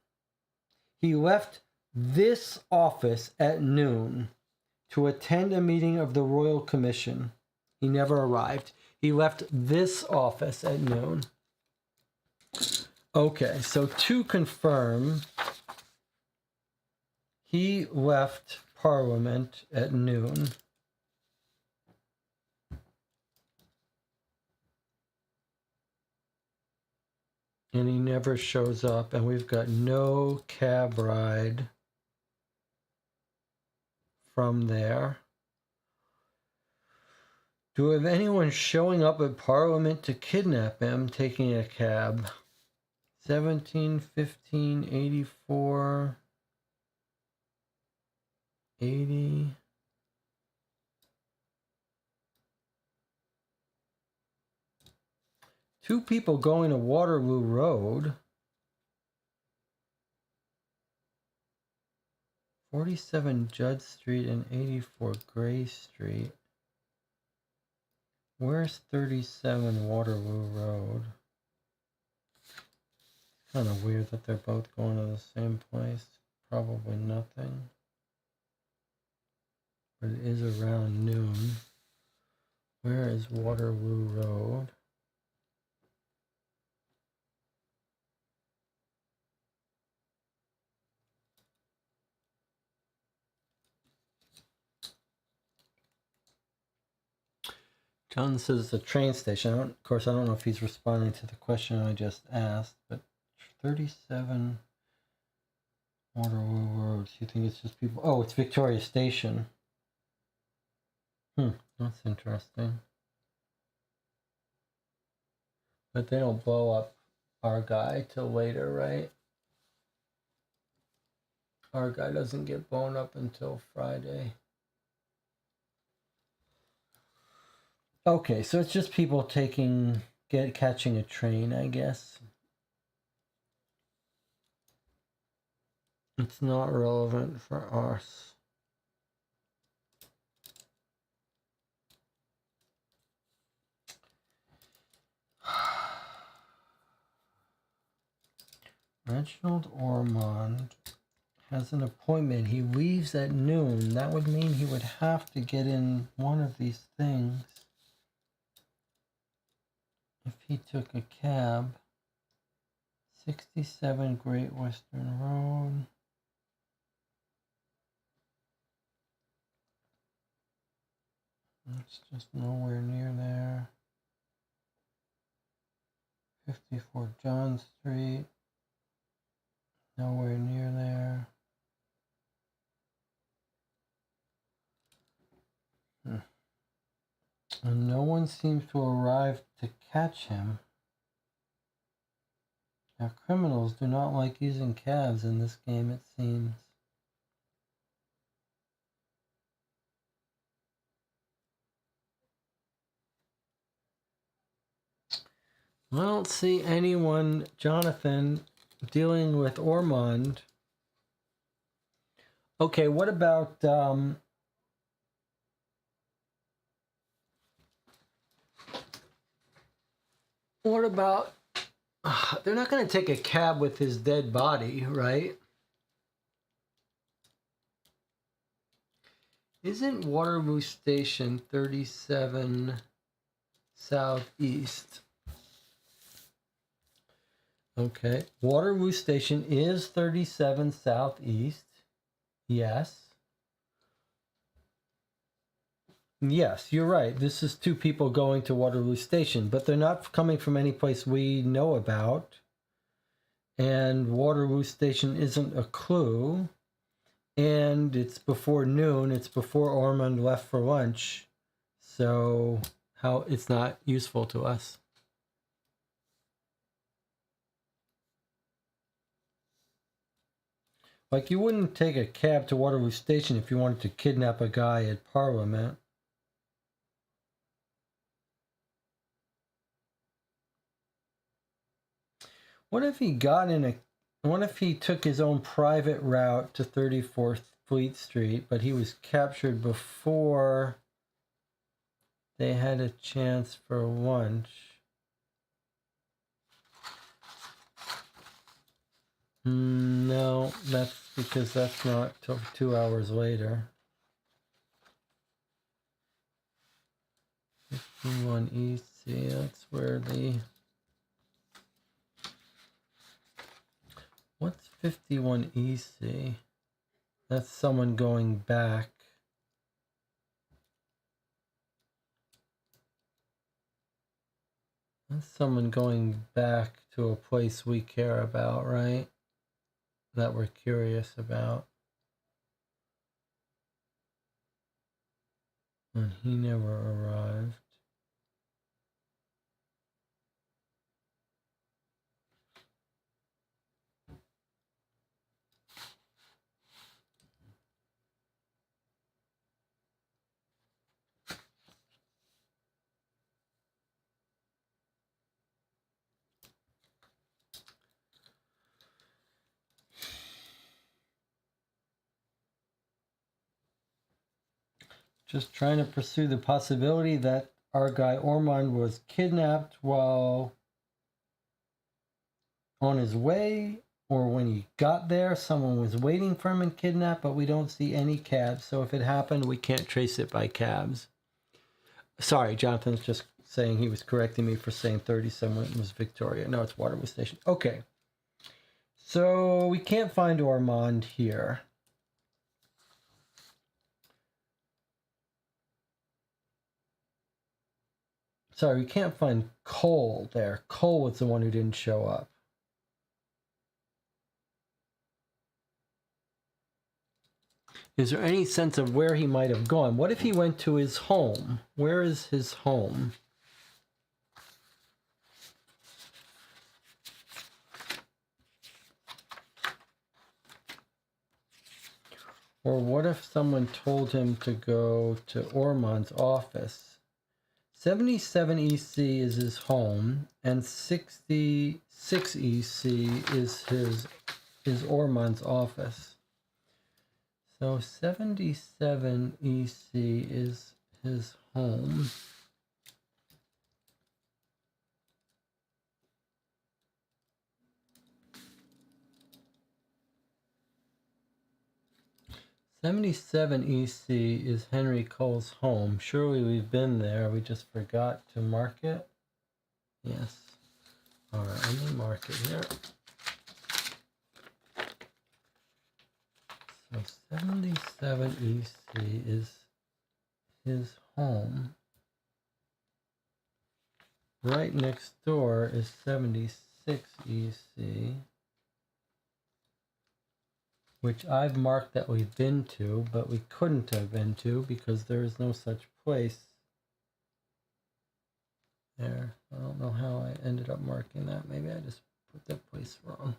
He left this office at noon to attend a meeting of the Royal Commission. He never arrived. He left this office at noon. Okay, so to confirm, he left Parliament at noon. And he never shows up, and we've got no cab ride from there. Do we have anyone showing up at Parliament to kidnap him, taking a cab? 17, 15, 84, 80. Two people going to Waterloo Road. 47 Judd Street and 84 Gray Street. Where's 37 Waterloo Road? Kind of weird that they're both going to the same place. Probably nothing. But it is around noon. Where is Waterloo Road? John says the train station. Of course, I don't know if he's responding to the question I just asked, but 37 Waterloo Road. You think it's just people? Oh, it's Victoria Station. That's interesting. But they don't blow up our guy till later, right? Our guy doesn't get blown up until Friday. Okay, so it's just people catching a train, I guess. It's not relevant for us. Reginald Ormond has an appointment. He leaves at noon. That would mean he would have to get in one of these things. If he took a cab. 67 Great Western Road. It's just nowhere near there. 54 John Street. Nowhere near there. And no one seems to arrive to catch him. Now, criminals do not like using cabs in this game, it seems. I don't see anyone, Jonathan, dealing with Ormond. Okay, what about they're not going to take a cab with his dead body, right? Isn't Waterloo Station 37 Southeast? Okay, Waterloo Station is 37 Southeast. Yes. Yes, you're right. This is two people going to Waterloo Station, but they're not coming from any place we know about. And Waterloo Station isn't a clue. And it's before noon. It's before Ormond left for lunch. So how it's not useful to us. Like, you wouldn't take a cab to Waterloo Station if you wanted to kidnap a guy at Parliament. What if he took his own private route to 34th Fleet Street, but he was captured before they had a chance for lunch? No, that's because that's not till 2 hours later. 51 EC, that's where the... What's 51 EC? That's someone going back. That's someone going back to a place we care about, right? That we're curious about. And he never arrived. Just trying to pursue the possibility that our guy Ormond was kidnapped while on his way, or when he got there, someone was waiting for him and kidnapped, but we don't see any cabs. So if it happened, we can't trace it by cabs. Sorry, Jonathan's just saying he was correcting me for saying 37 was Victoria. No, it's Waterloo Station. Okay. So we can't find Ormond here. Sorry, we can't find Cole there. Cole was the one who didn't show up. Is there any sense of where he might have gone? What if he went to his home? Where is his home? Or what if someone told him to go to Ormond's office? 77 EC is his home, and 66 EC is Ormond's office. So 77 EC is his home. '77 EC is Henry Cole's home. Surely we've been there. We just forgot to mark it. Yes. All right, let me mark it here. So 77 EC is his home. Right next door is 76 EC, which I've marked that we've been to, but we couldn't have been to because there is no such place there. I don't know how I ended up marking that. Maybe I just put that place wrong.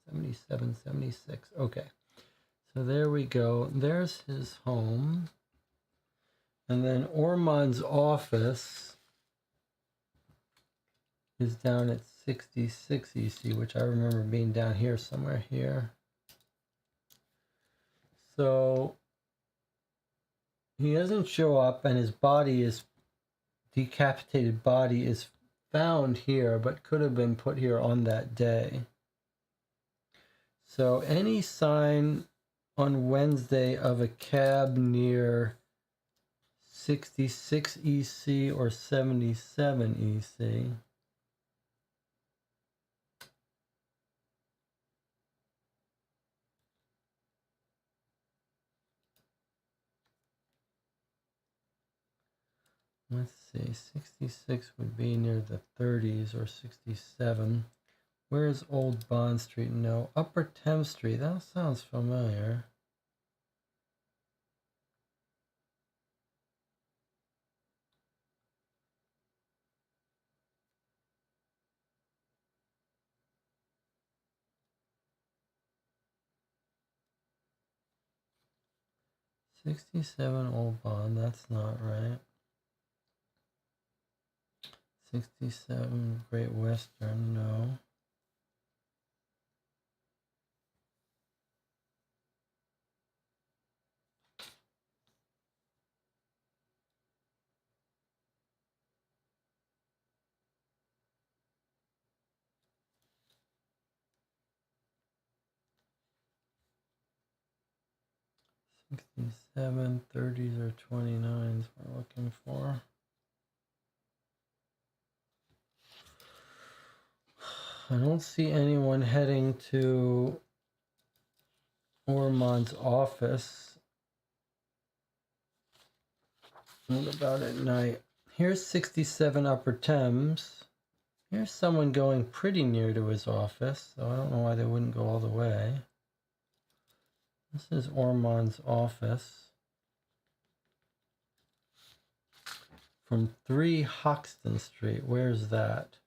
77, 76. Okay. So there we go. There's his home. And then Ormond's office is down at 66 EC, which I remember being down here somewhere here. So he doesn't show up, and his body is, decapitated body is found here, but could have been put here on that day. So any sign on Wednesday of a cab near 66 EC or 77 EC. Let's see, 66 would be near the 30s or 67. Where's Old Bond Street? No. Upper Thames Street. That sounds familiar. '67 Old Bond. That's not right. 67 Great Western. No. '67, 30s or 29s we're looking for. I don't see anyone heading to Ormond's office. What about at night? Here's 67 Upper Thames. Here's someone going pretty near to his office, so I don't know why they wouldn't go all the way. This is Ormond's office. From 3 Hoxton Street. Where's that?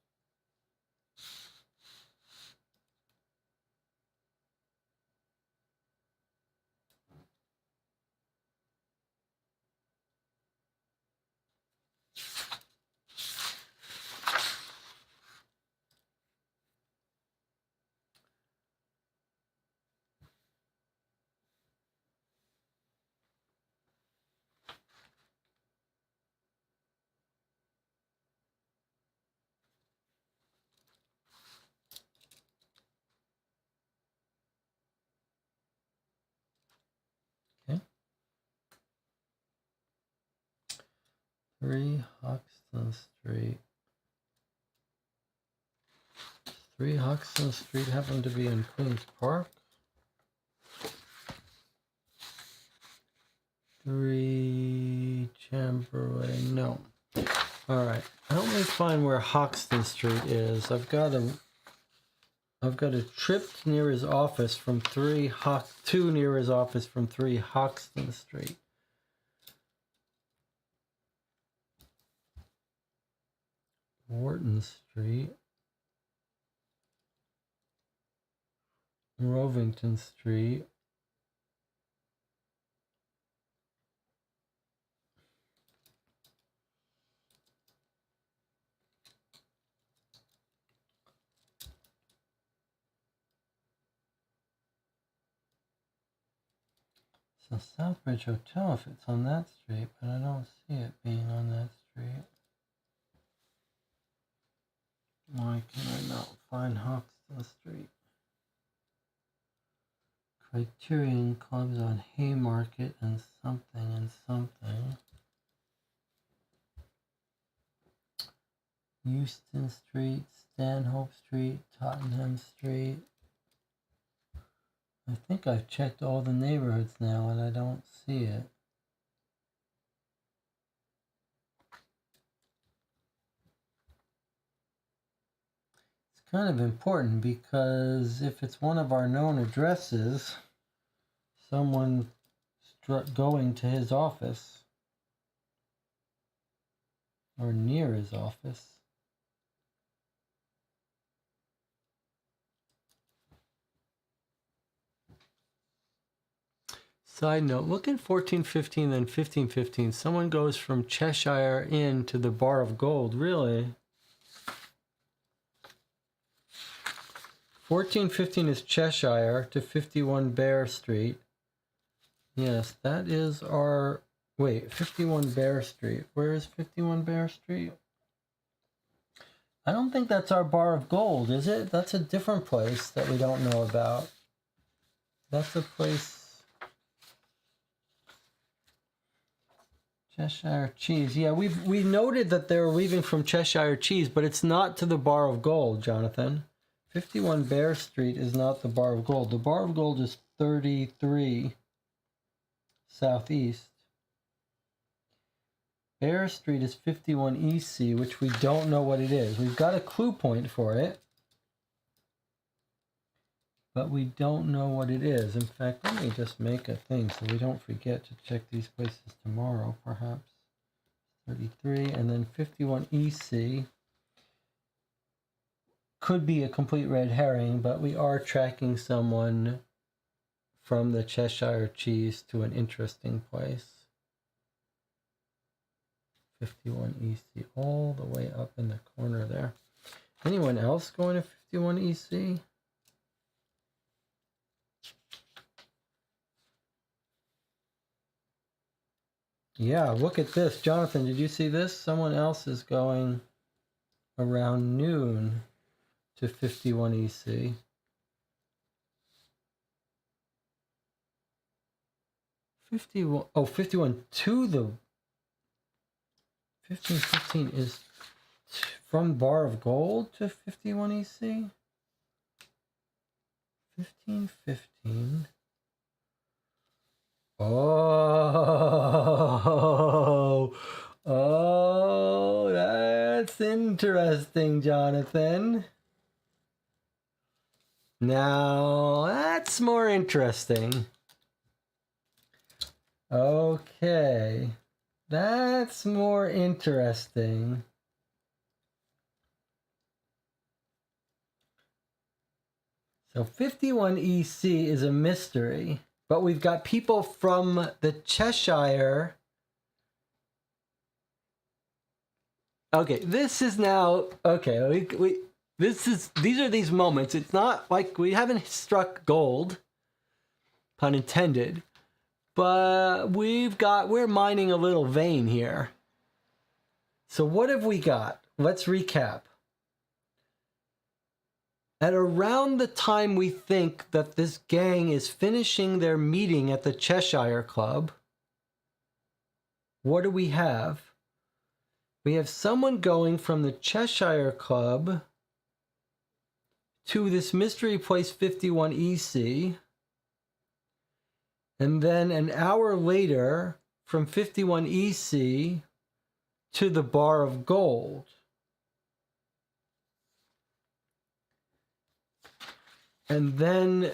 Okay. 3 Hoxton Street. 3 Hoxton Street happened to be in Queen's Park. 3 Chamberlain. No. All right. Help me find where Hoxton Street is. I've got a I've got a trip near his office from 2 near his office from 3 Hoxton Street. Wharton Street. Rovington Street. So Southbridge Hotel, if it's on that street, but I don't see it being on that street. Why can I not find Hoxton Street? Criterion Club's on Haymarket and something. Euston Street, Stanhope Street, Tottenham Street. I think I've checked all the neighborhoods now and I don't see it. It's kind of important because if it's one of our known addresses, someone going to his office or near his office. Side note, look at 1415 and 1515. Someone goes from Cheshire Inn to the Bar of Gold. Really? 1415 is Cheshire to 51 Bear Street. Yes, that is our... Wait, 51 Bear Street. Where is 51 Bear Street? I don't think that's our Bar of Gold, is it? That's a different place that we don't know about. That's a place... Cheshire Cheese. Yeah, we noted that they were leaving from Cheshire Cheese, but it's not to the Bar of Gold, Jonathan. 51 Bear Street is not the Bar of Gold. The Bar of Gold is 33 Southeast. Bear Street is 51 EC, which we don't know what it is. We've got a clue point for it, but we don't know what it is. In fact, let me just make a thing so we don't forget to check these places tomorrow, perhaps. 33, and then 51 EC. Could be a complete red herring, but we are tracking someone from the Cheshire Cheese to an interesting place. 51 EC, all the way up in the corner there. Anyone else going to 51 EC? Yeah, look at this. Jonathan, did you see this? Someone else is going around noon to 51 EC. 51 to the 1515 is from Bar of Gold to 51 EC. 1515. Oh, that's interesting, Jonathan. Now, that's more interesting. Okay, that's more interesting. So 51 EC is a mystery. But we've got people from the Cheshire. Okay, this is now okay. These are these moments. It's not like we haven't struck gold, pun intended, but we're mining a little vein here. So what have we got? Let's recap. At around the time we think that this gang is finishing their meeting at the Cheshire Club, what do we have? We have someone going from the Cheshire Club to this mystery place 51 EC, and then an hour later from 51 EC to the Bar of Gold. And then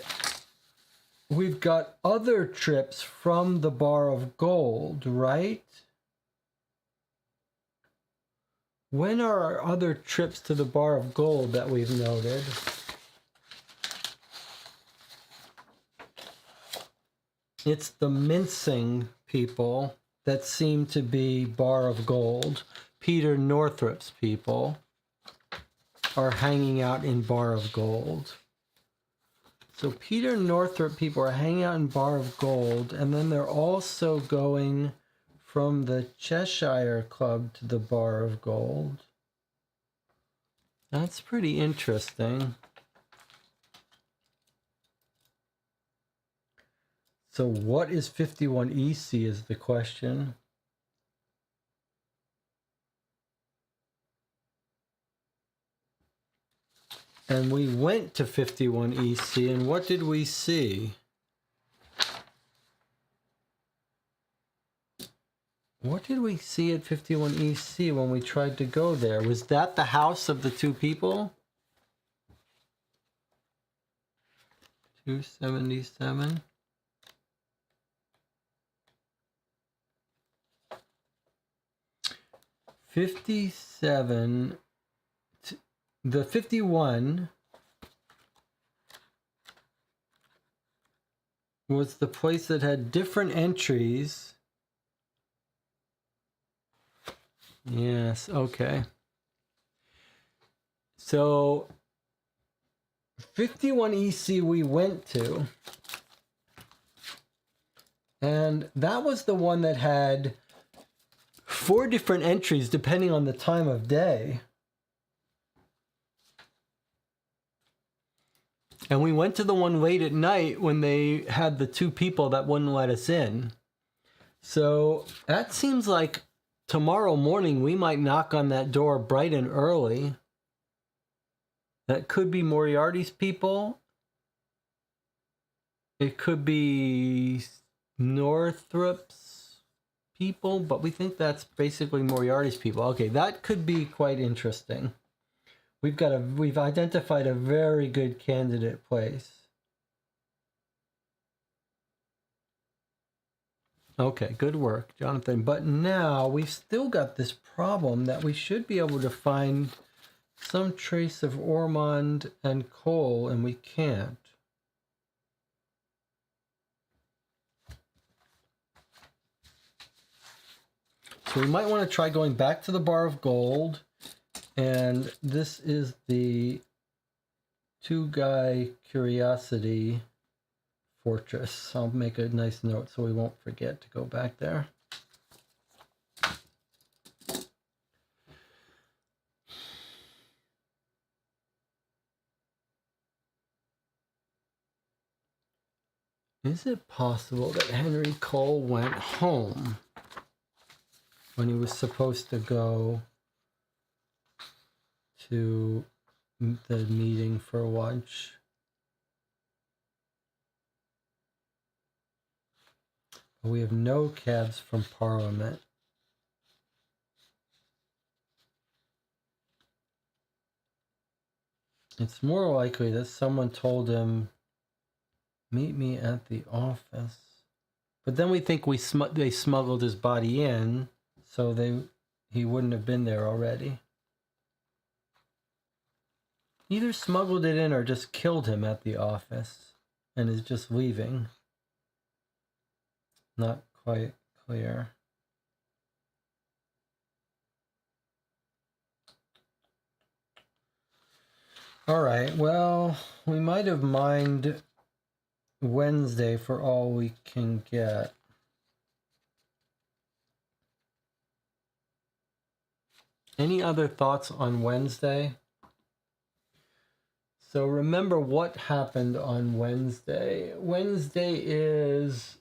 we've got other trips from the Bar of Gold, right? When are our other trips to the Bar of Gold that we've noted? It's the mincing people that seem to be Bar of Gold. Peter Northrup's people are hanging out in Bar of Gold. So Peter Northrop people are hanging out in Bar of Gold, and then they're also going from the Cheshire Club to the Bar of Gold. That's pretty interesting. So what is 51 EC is the question. And we went to 51 EC, and what did we see? What did we see at 51 EC when we tried to go there? Was that the house of the two people? 277. The 51 was the place that had different entries. Yes, okay. So 51 EC we went to, and that was the one that had 4 different entries depending on the time of day. And we went to the one late at night when they had the 2 people that wouldn't let us in. So that seems like tomorrow morning we might knock on that door bright and early. That could be Moriarty's people. It could be Northrup's people, but we think that's basically Moriarty's people. Okay, that could be quite interesting. We've identified a very good candidate place. Okay, good work, Jonathan. But now we've still got this problem that we should be able to find some trace of Ormond and Cole, and we can't. So we might want to try going back to the Bar of Gold. And this is the 2-guy curiosity fortress. I'll make a nice note so we won't forget to go back there. Is it possible that Henry Cole went home when he was supposed to go to the meeting for lunch? We have no cabs from Parliament. It's more likely that someone told him, meet me at the office. But then we think they smuggled his body in, so he wouldn't have been there already. Either smuggled it in or just killed him at the office and is just leaving. Not quite clear. All right, well, we might have mined Wednesday for all we can get. Any other thoughts on Wednesday? So remember what happened on Wednesday. Wednesday is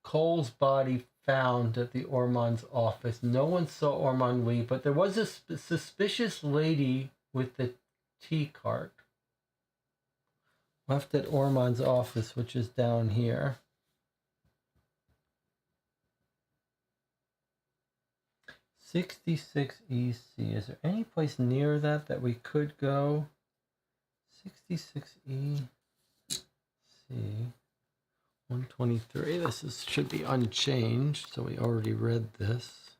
Cole's body found at the Ormond's office. No one saw Ormond leave, but there was a suspicious lady with the tea cart left at Ormond's office, which is down here. 66 EC. Is there any place near that we could go? 66 EC. 123. Should be unchanged, so we already read this.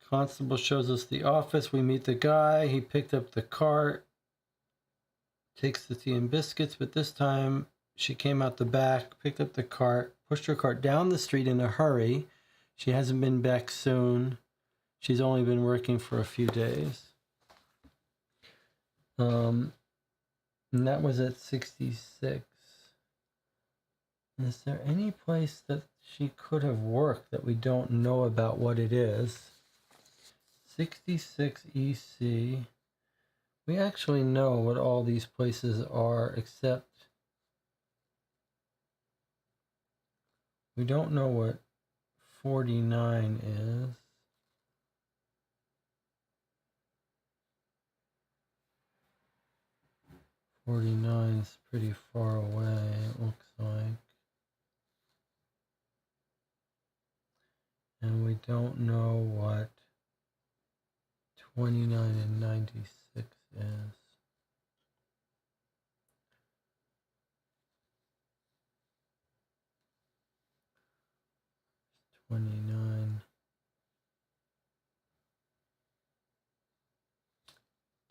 Constable shows us the office. We meet the guy. He picked up the cart, takes the tea and biscuits, but this time she came out the back, picked up the cart, pushed her cart down the street in a hurry. She hasn't been back soon. She's only been working for a few days. And that was at 66. Is there any place that she could have worked that we don't know about what it is? 66 EC. We actually know what all these places are, except we don't know what 49 is. '49's pretty far away, it looks like. And we don't know what 29 and 96 is. '29.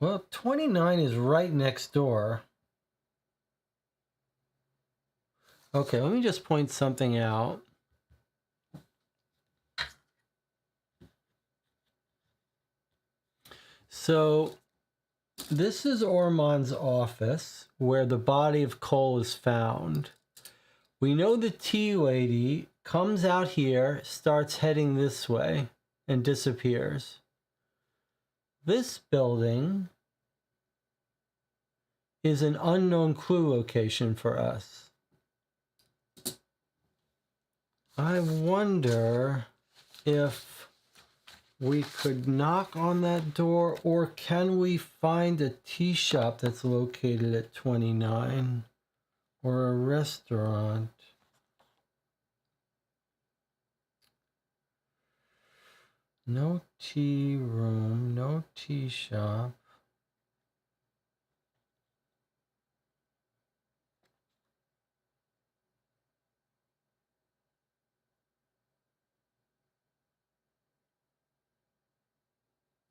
Well, 29 is right next door. Okay, let me just point something out. So this is Ormond's office where the body of Cole is found. We know the tea lady comes out here, starts heading this way, and disappears. This building is an unknown clue location for us. I wonder if we could knock on that door, or can we find a tea shop that's located at 29, or a restaurant? No tea room, no tea shop.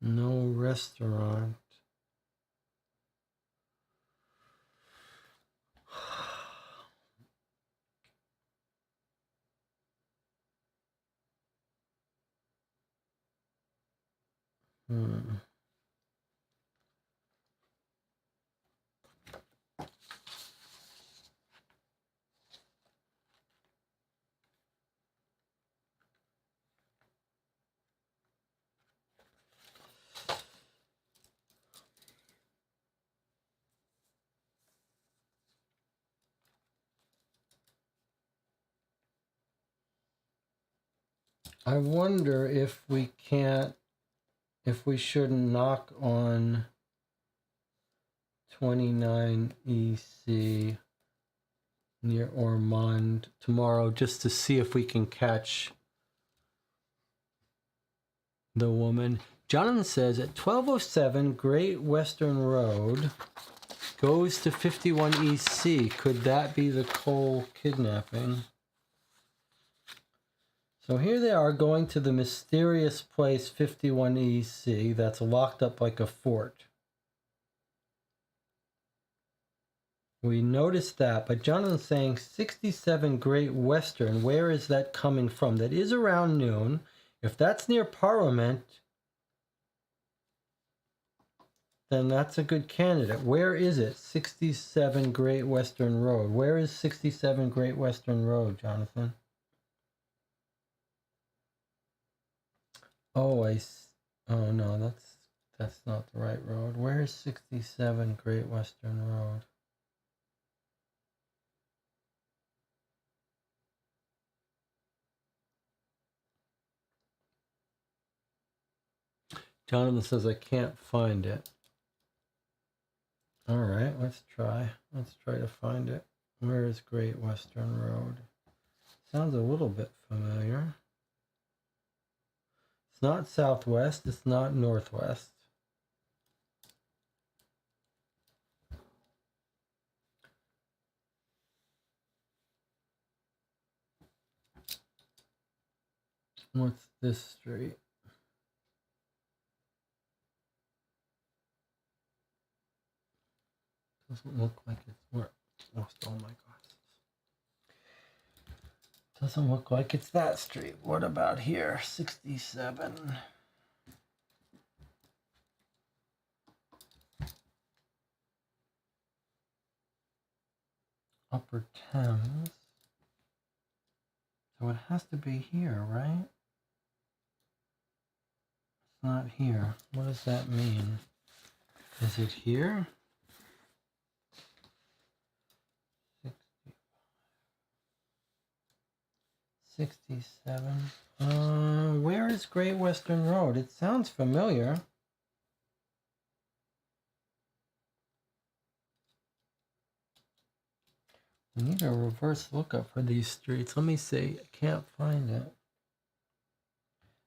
No restaurant. I wonder if we shouldn't knock on 29 EC near Ormond tomorrow, just to see if we can catch the woman. Jonathan says at 1207 Great Western Road goes to 51 EC. Could that be the Cole kidnapping? So here they are going to the mysterious place 51 EC that's locked up like a fort. We noticed that, but Jonathan's saying 67 Great Western, where is that coming from? That is around noon. If that's near Parliament, then that's a good candidate. Where is it? 67 Great Western Road. Where is 67 Great Western Road, Jonathan? Oh, oh no, that's not the right road. Where is 67 Great Western Road? Jonathan says I can't find it. All right, let's try. Let's try to find it. Where is Great Western Road? Sounds a little bit familiar. It's not southwest, it's not northwest. What's this street? Doesn't look like it's where lost all my glasses. Doesn't look like it's that street. What about here? 67. Upper Thames. So it has to be here, right? It's not here. What does that mean? Is it here? 67. Where is Great Western Road? It sounds familiar. We need a reverse lookup for these streets. Let me see. I can't find it.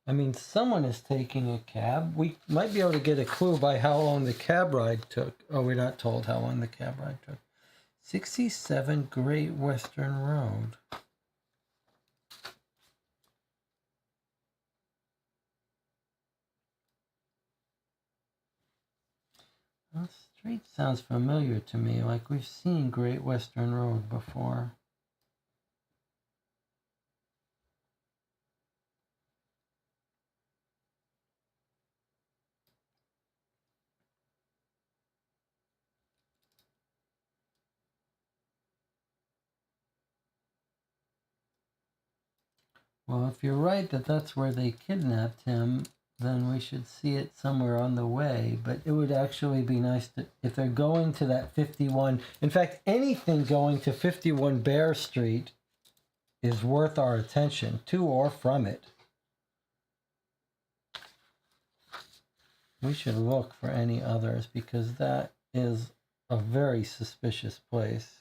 I mean, someone is taking a cab. We might be able to get a clue by how long the cab ride took. Oh, we're not told how long the cab ride took. 67 Great Western Road. That street sounds familiar to me, like we've seen Great Western Road before. Well, if you're right that that's where they kidnapped him, then we should see it somewhere on the way. But it would actually be nice to, if they're going to that 51, in fact, anything going to 51 Bear Street is worth our attention, to or from it. We should look for any others because that is a very suspicious place.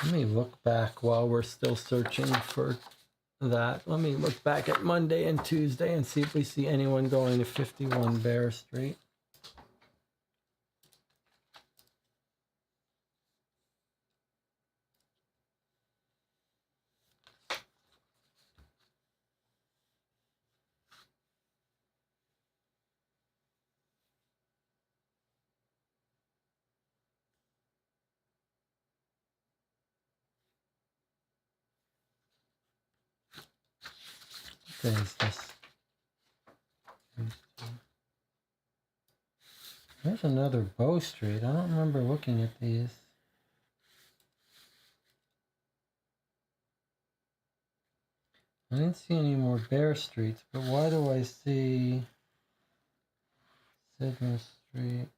Let me look back while we're still searching for that. Let me look back at Monday and Tuesday and see if we see anyone going to 51 Bear Street. What day is this? There's another Bow Street. I don't remember looking at these. I didn't see any more Bear Streets, but why do I see Sidmouth Street?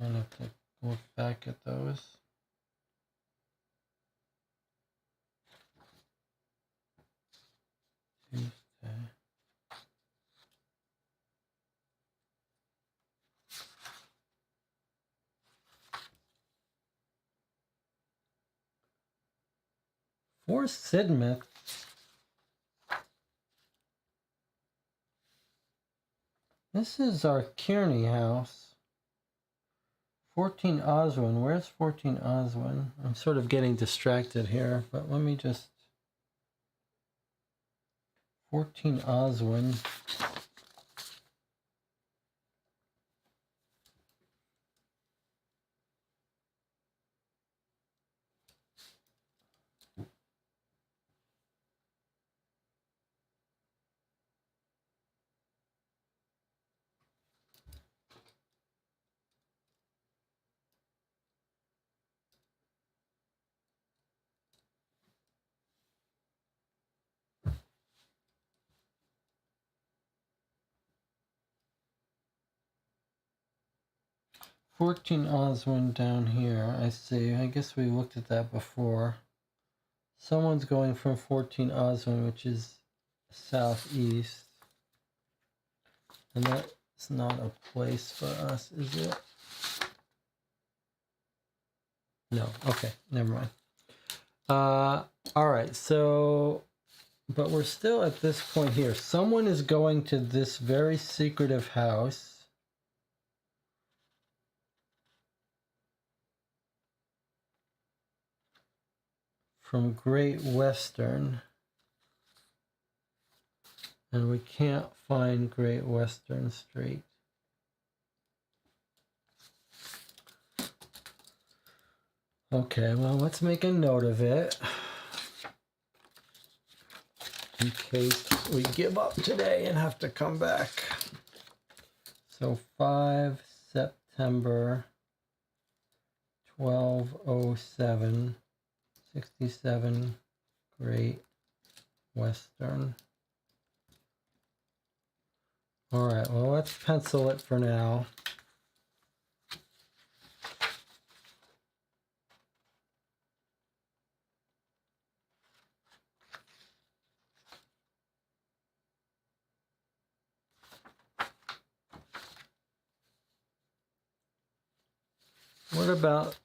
I'll have to look back at those. Tuesday. 4 Sidmouth. This is our Kearney house. 14 Oswin. Where's 14 Oswin? I'm sort of getting distracted here, but let me just... 14 Oswin. Fourteen Oswin down here, I see. I guess we looked at that before. Someone's going from 14 Oswin, which is southeast. And that's not a place for us, is it? No. Okay, never mind. All right, so, but we're still at this point here. Someone is going to this very secretive house. From Great Western. And we can't find Great Western Street. Okay, well, let's make a note of it. In case we give up today and have to come back. So 5 September 1207, 67 Great Western. All right, well, let's pencil it for now. What about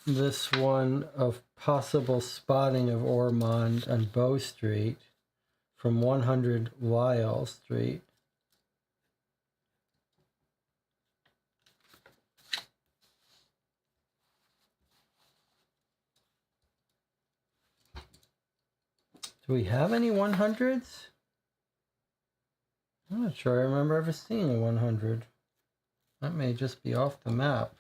this one of possible spotting of Ormond on Bow Street from 100 Weil Street? Do we have any 100s? I'm not sure I remember ever seeing a 100. That may just be off the map.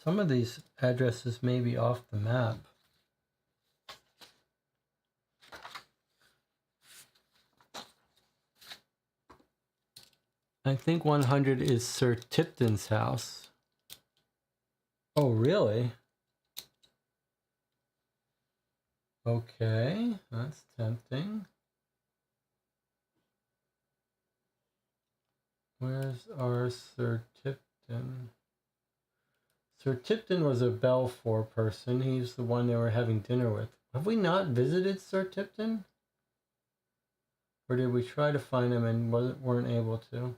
Some of these addresses may be off the map. I think 100 is Sir Tipton's house. Oh, really? Okay, that's tempting. Where's our Sir Tipton? Sir Tipton was a Belfour person. He's the one they were having dinner with. Have we not visited Sir Tipton? Or did we try to find him and weren't able to?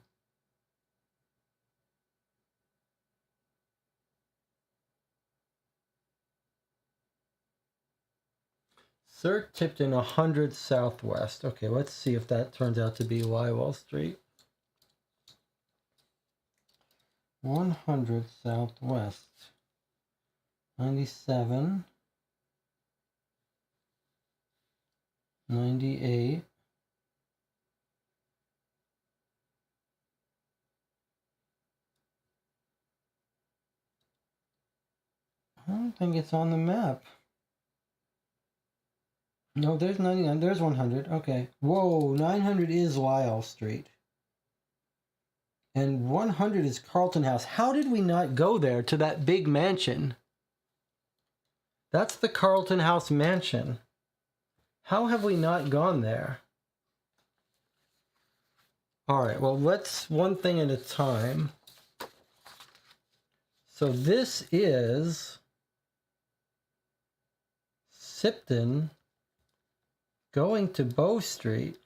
Sir Tipton, 100 Southwest. Okay, let's see if that turns out to be Lywell Street. 100 Southwest. 97. 98. I don't think it's on the map. No, there's 99. There's 100. Okay. Whoa, 900 is Lyle Street. And 100 is Carlton House. How did we not go there to that big mansion? That's the Carlton House mansion. How have we not gone there? All right, well, let's one thing at a time. So this is Sipton going to Bow Street.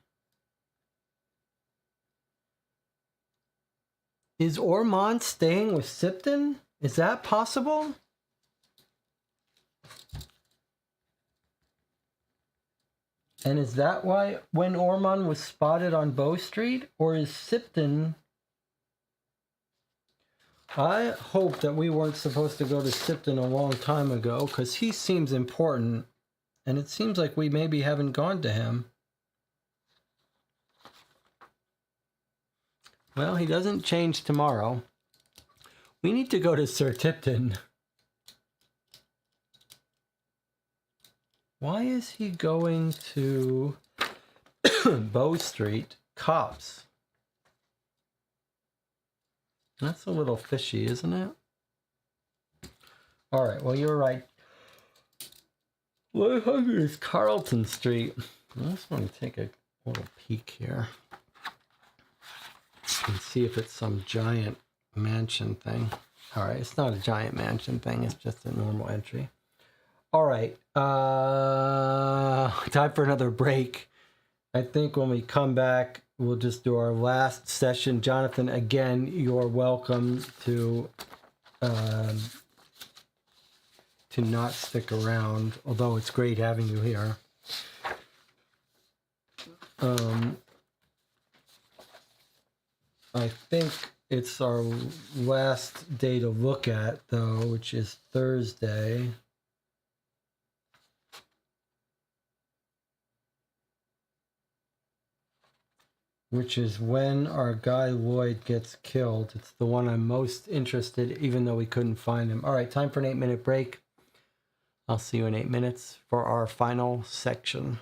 Is Ormond staying with Sipton? Is that possible? And is that why when Ormond was spotted on Bow Street? Or is Sipton... I hope that we weren't supposed to go to Sipton a long time ago, because he seems important. And it seems like we maybe haven't gone to him. Well, he doesn't change tomorrow. We need to go to Sir Tipton. Why is he going to Bow Street? Cops. That's a little fishy, isn't it? All right, well, you're right. 100 is Carlton Street. I just want to take a little peek here and see if it's some giant mansion thing. All right, it's not a giant mansion thing. It's just a normal entry. All right, time for another break. I think when we come back, we'll just do our last session. Jonathan, again, you're welcome to to not stick around, although it's great having you here. I think it's our last day to look at, though, which is Thursday. Which is when our guy Lloyd gets killed. It's the one I'm most interested, even though we couldn't find him. All right, time for an 8-minute break. I'll see you in 8 minutes for our final section.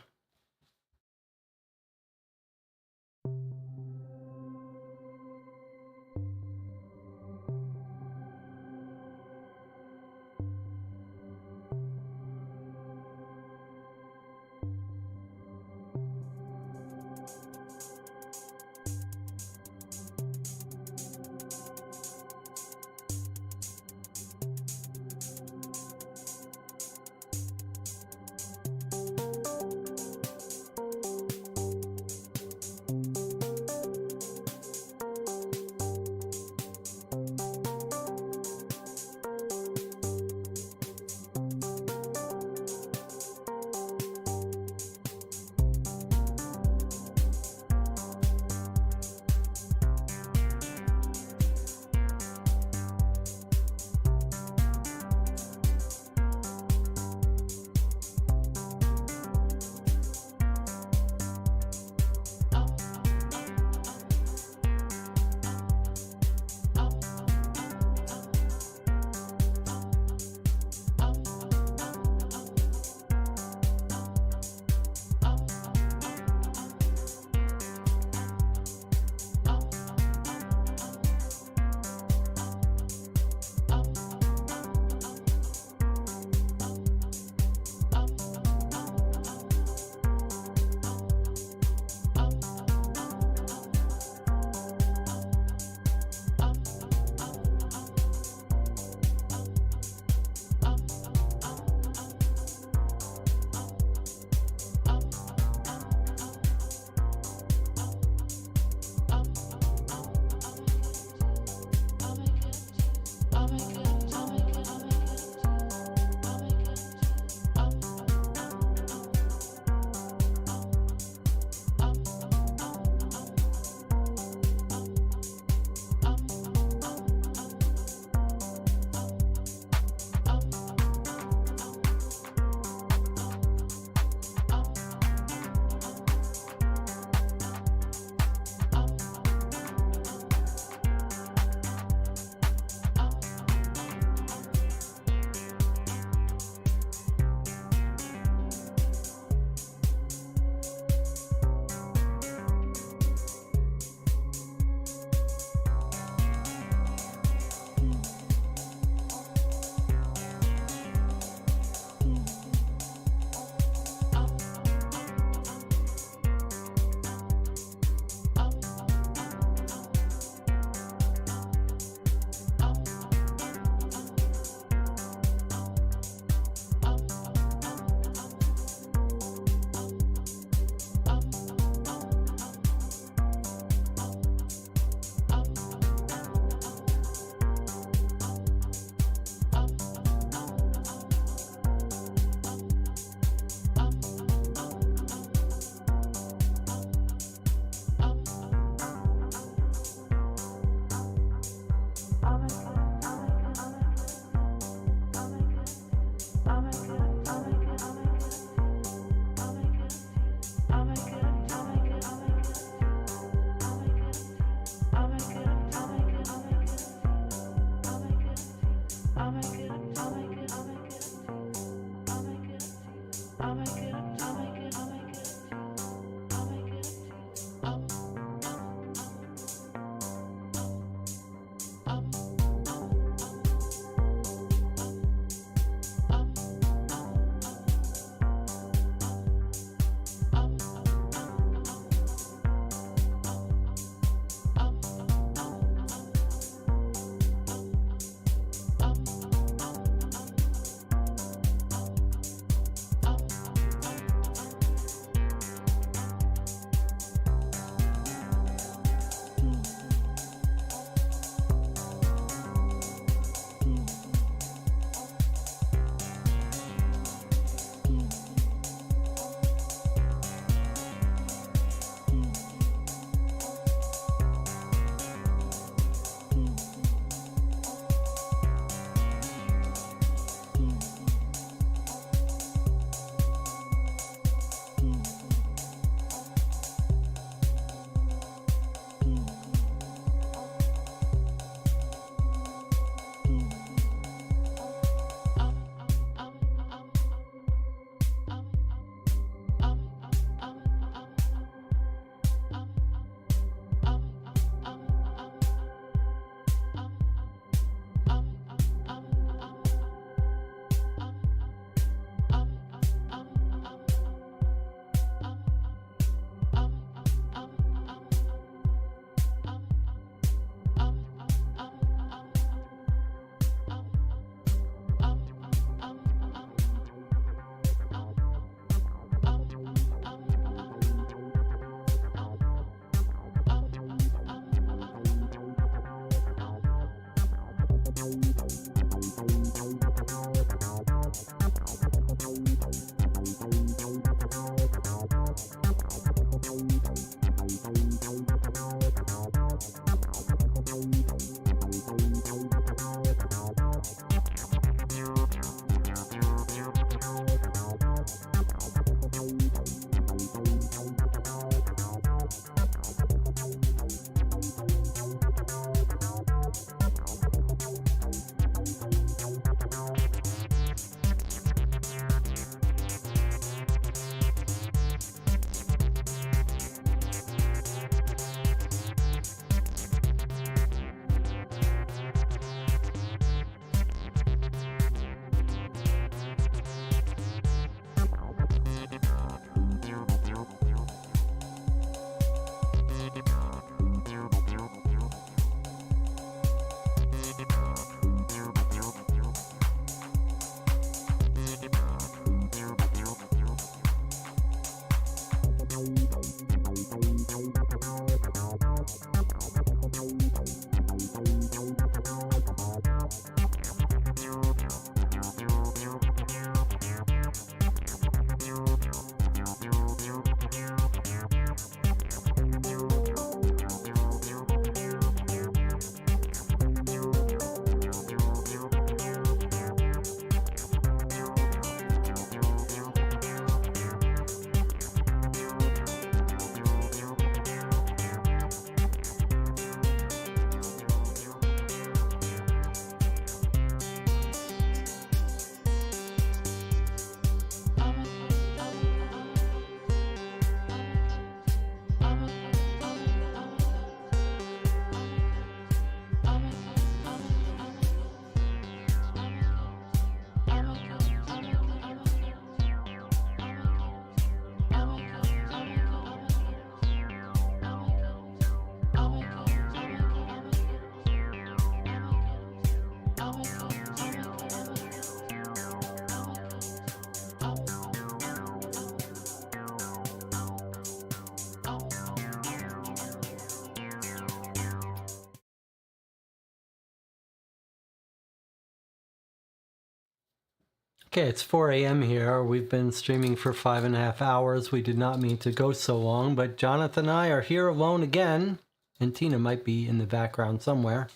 Okay, it's 4 a.m. here. We've been streaming for 5.5 hours. We did not mean to go so long, but Jonathan and I are here alone again, and Tina might be in the background somewhere,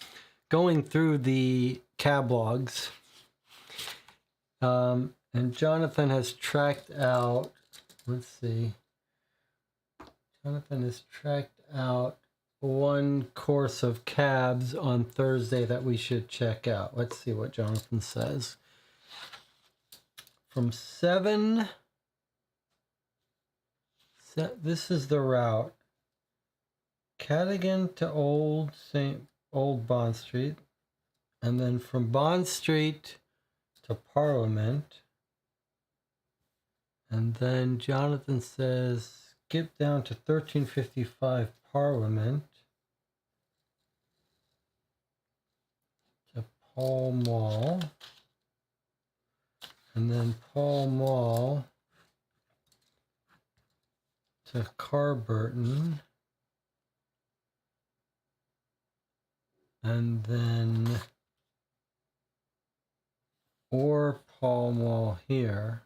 going through the cablogs. And Jonathan has tracked out, let's see, Jonathan has tracked out one course of cabs on Thursday that we should check out. Let's see what Jonathan says. From 7, this is the route. Cadogan to Old Bond Street, and then from Bond Street to Parliament. And then Jonathan says skip down to 1355 Parliament to Pall Mall, and then Pall Mall to Carburton, and then or Pall Mall here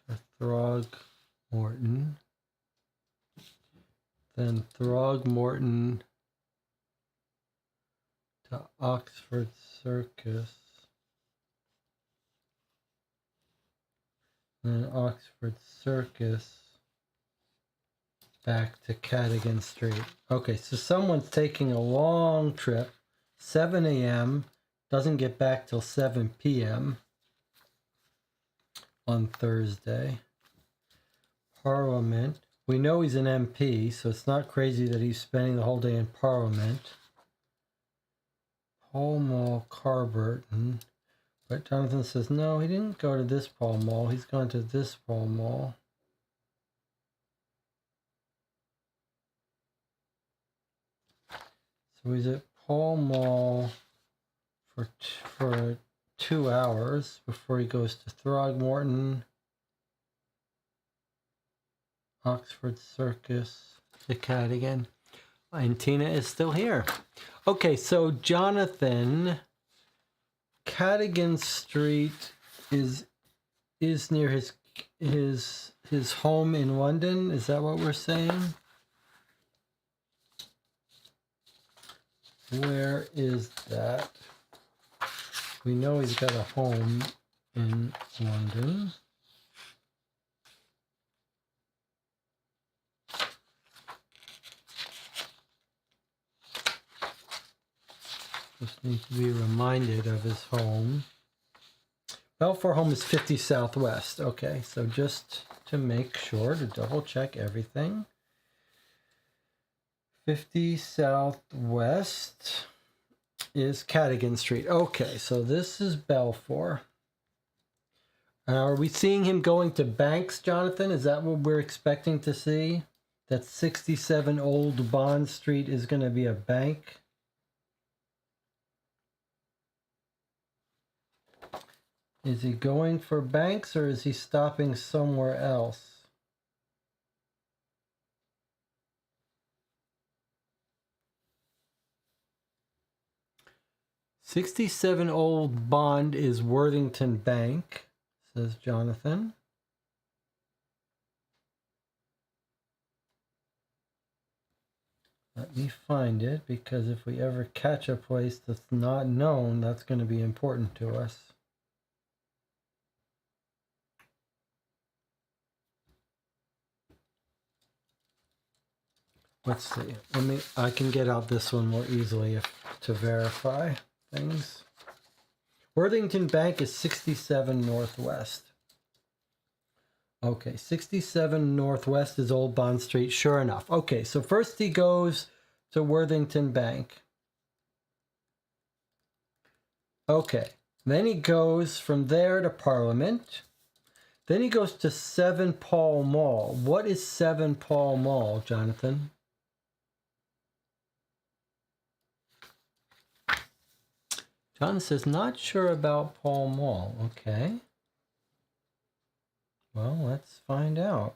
to Throgmorton, then Throgmorton to Oxford Circus, then Oxford Circus back to Cadogan Street. Okay, so someone's taking a long trip, 7 a.m., doesn't get back till 7 p.m. on Thursday. Parliament. We know he's an MP, so it's not crazy that he's spending the whole day in Parliament. Pall Mall, Carburton. But Jonathan says, no, he didn't go to this Pall Mall. He's gone to this Pall Mall. So he's at Pall Mall for 2 hours before he goes to Throgmorton, Oxford Circus, the Cadogan, and Tina is still here. Okay, so Jonathan, Cadogan Street is near his home in London. Is that what we're saying? Where is that? We know he's got a home in London. Just need to be reminded of his home. Balfour Home is 50 Southwest. Okay, so just to make sure, to double check everything. 50 Southwest is Cadogan Street. Okay, so this is Balfour. Are we seeing him going to banks, Jonathan? Is that what we're expecting to see? That 67 Old Bond Street is going to be a bank? Is he going for banks, or is he stopping somewhere else? "67 Old Bond is Worthington Bank," says Jonathan. Let me find it, because if we ever catch a place that's not known, that's going to be important to us. Let's see. I can get out this one more easily to verify things. Worthington Bank is 67 Northwest. Okay, 67 Northwest is Old Bond Street, sure enough. Okay, so first he goes to Worthington Bank. Okay, then he goes from there to Parliament. Then he goes to 7 Pall Mall. What is 7 Pall Mall, Jonathan? John says, not sure about Pall Mall. Okay. Well, let's find out.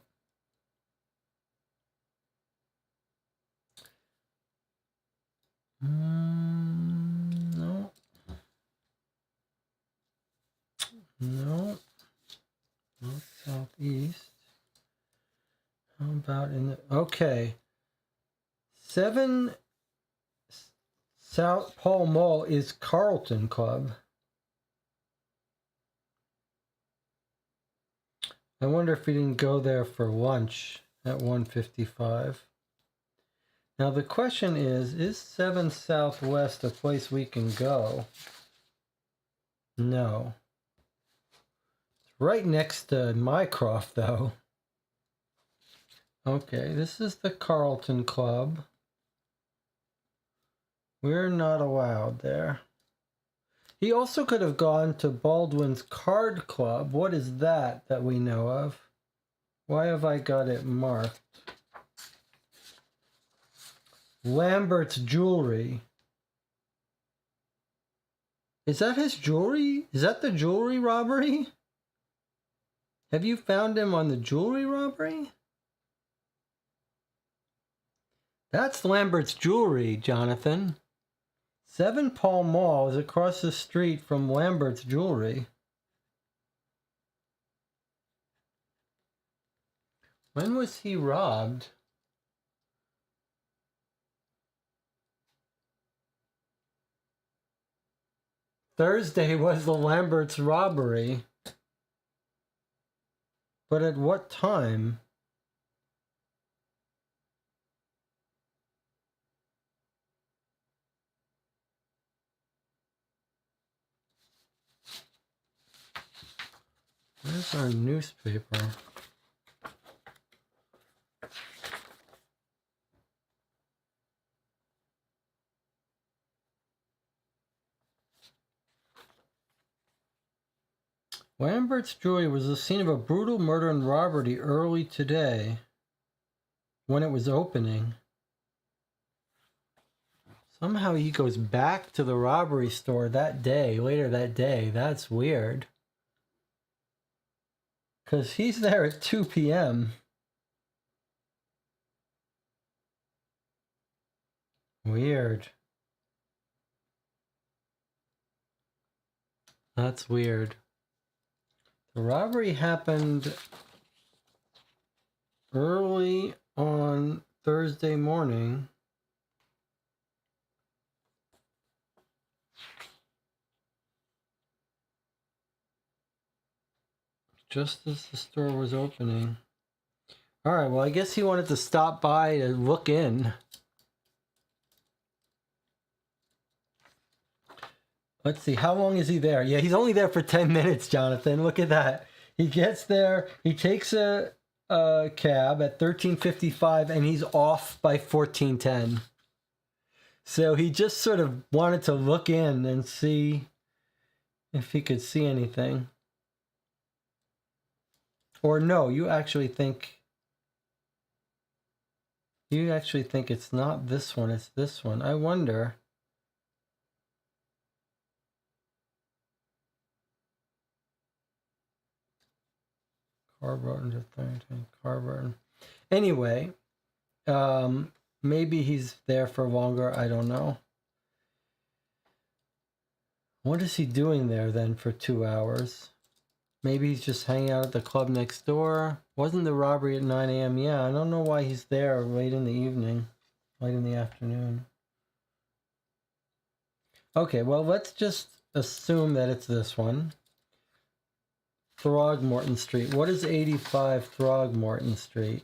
No. No. North, southeast. How about in the... Okay. 7 South Pall Mall is Carlton Club. I wonder if we didn't go there for lunch at 1:55. Now the question is 7 Southwest a place we can go? No. It's right next to Mycroft, though. Okay, this is the Carlton Club. We're not allowed there. He also could have gone to Baldwin's Card Club. What is that we know of? Why have I got it marked? Lambert's Jewelry. Is that his jewelry? Is that the jewelry robbery? Have you found him on the jewelry robbery? That's Lambert's Jewelry, Jonathan. 7 Pall Mall is across the street from Lambert's Jewelry. When was he robbed? Thursday was the Lambert's robbery. But at what time? Where's our newspaper? Lambert's Jewelry was the scene of a brutal murder and robbery early today when it was opening. Somehow he goes back to the robbery store that day, later that day. That's weird. Because he's there at 2 p.m. Weird. That's weird. The robbery happened early on Thursday morning. Just as the store was opening. All right, well, I guess he wanted to stop by to look in. Let's see, how long is he there? Yeah, he's only there for 10 minutes, Jonathan. Look at that. He gets there, he takes a cab at 13:55, and he's off by 14:10. So he just sort of wanted to look in and see if he could see anything. Or no, you actually think it's not this one, it's this one. I wonder. Carburton to Thornton, Carburton. Anyway, maybe he's there for longer. I don't know. What is he doing there then for 2 hours? Maybe he's just hanging out at the club next door. Wasn't the robbery at 9 a.m.? Yeah, I don't know why he's there late in the evening, late in the afternoon. Okay, well, let's just assume that it's this one. Throgmorton Street. What is 85 Throgmorton Street?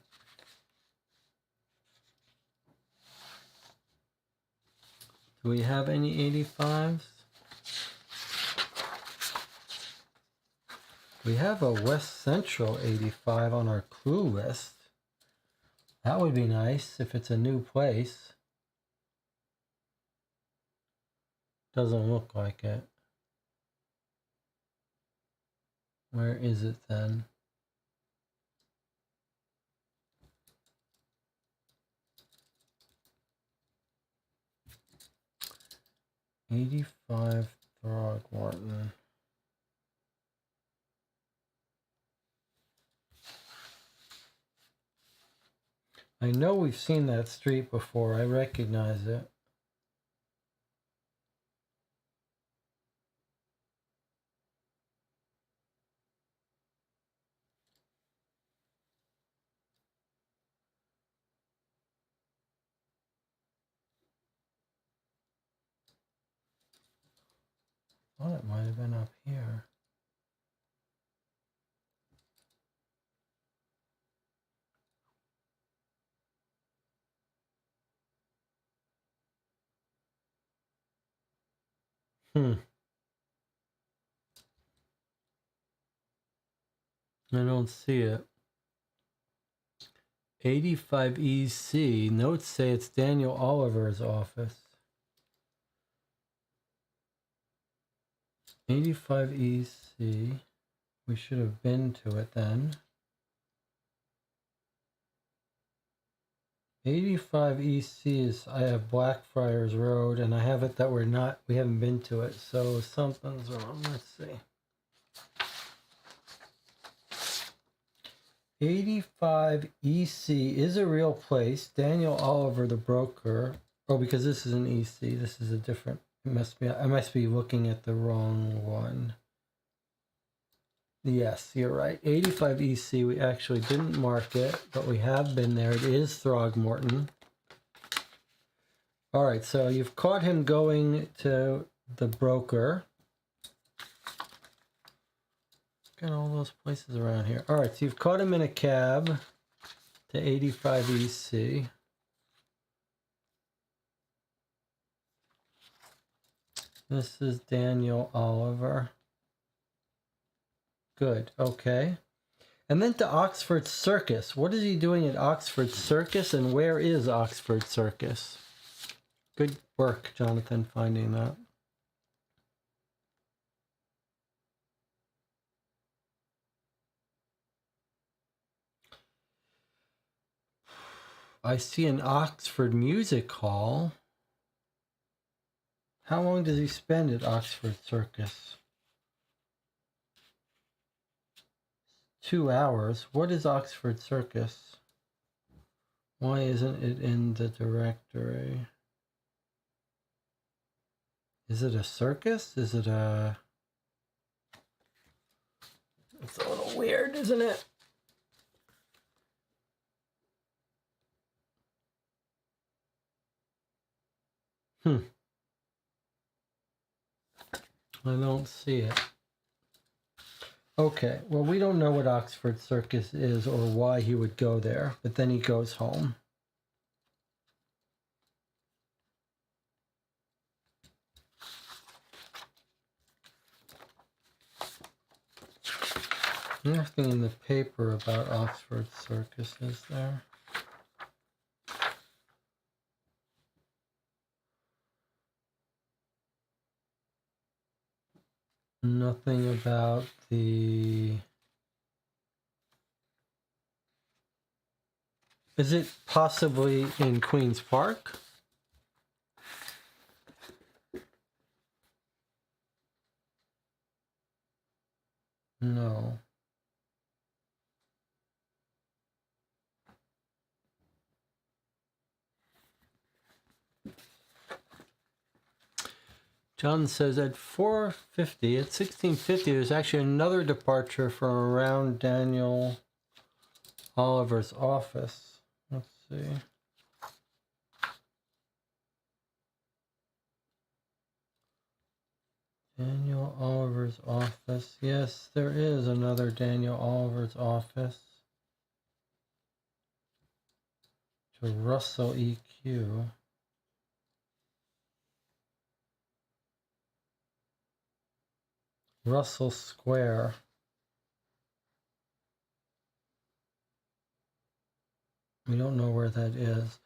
Do we have any 85s? We have a West Central 85 on our clue list. That would be nice if it's a new place. Doesn't look like it. Where is it then? '85 Throgmorton. I know we've seen that street before. I recognize it. thought it might have been up here. I don't see it. 85 EC. Notes say it's Daniel Oliver's office. 85 EC. We should have been to it then. 85 EC is, I have Blackfriars Road, and I have it that we haven't been to it, so something's wrong. Let's see. 85 EC is a real place. Daniel Oliver, the broker. Oh, because this is an EC. This is a different. I must be looking at the wrong one. Yes, you're right. 85 EC. We actually didn't mark it, but we have been there. It is Throgmorton. All right, so you've caught him going to the broker. Got all those places around here. All right, so you've caught him in a cab to 85 EC. This is Daniel Oliver. Good, okay. And then to Oxford Circus. What is he doing at Oxford Circus, and where is Oxford Circus? Good work, Jonathan, finding that. I see an Oxford Music Hall. How long does he spend at Oxford Circus? 2 hours. What is Oxford Circus? Why isn't it in the directory? Is it a circus? Is it a... It's a little weird, isn't it? I don't see it. Okay, well, we don't know what Oxford Circus is or why he would go there, but then he goes home. Nothing in the paper about Oxford Circus, is there? Nothing about the... Is it possibly in Queen's Park? No. John says at 4:50, at 16:50, there's actually another departure from around Daniel Oliver's office. Let's see. Daniel Oliver's office. Yes, there is another Daniel Oliver's office. To Russell EQ. Russell Square. We don't know where that is.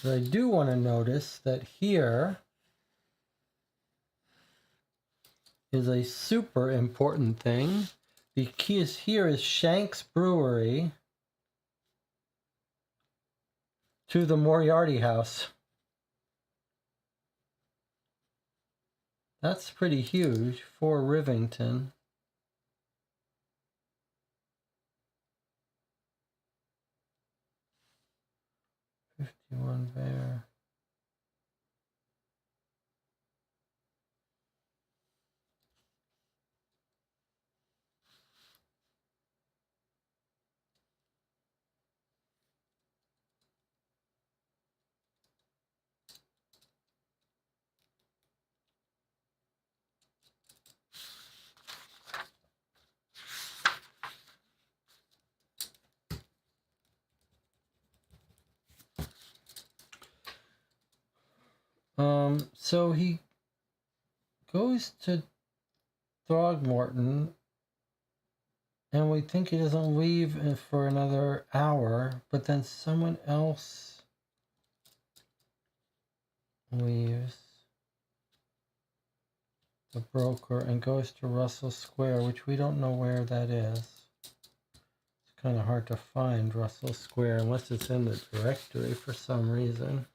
But I do want to notice that here is a super important thing. The key is here is Shanks Brewery to the Moriarty House. That's pretty huge for Rivington. There. So he goes to Throgmorton, and we think he doesn't leave for another hour, but then someone else leaves the broker and goes to Russell Square, which we don't know where that is. It's kind of hard to find Russell Square unless it's in the directory for some reason.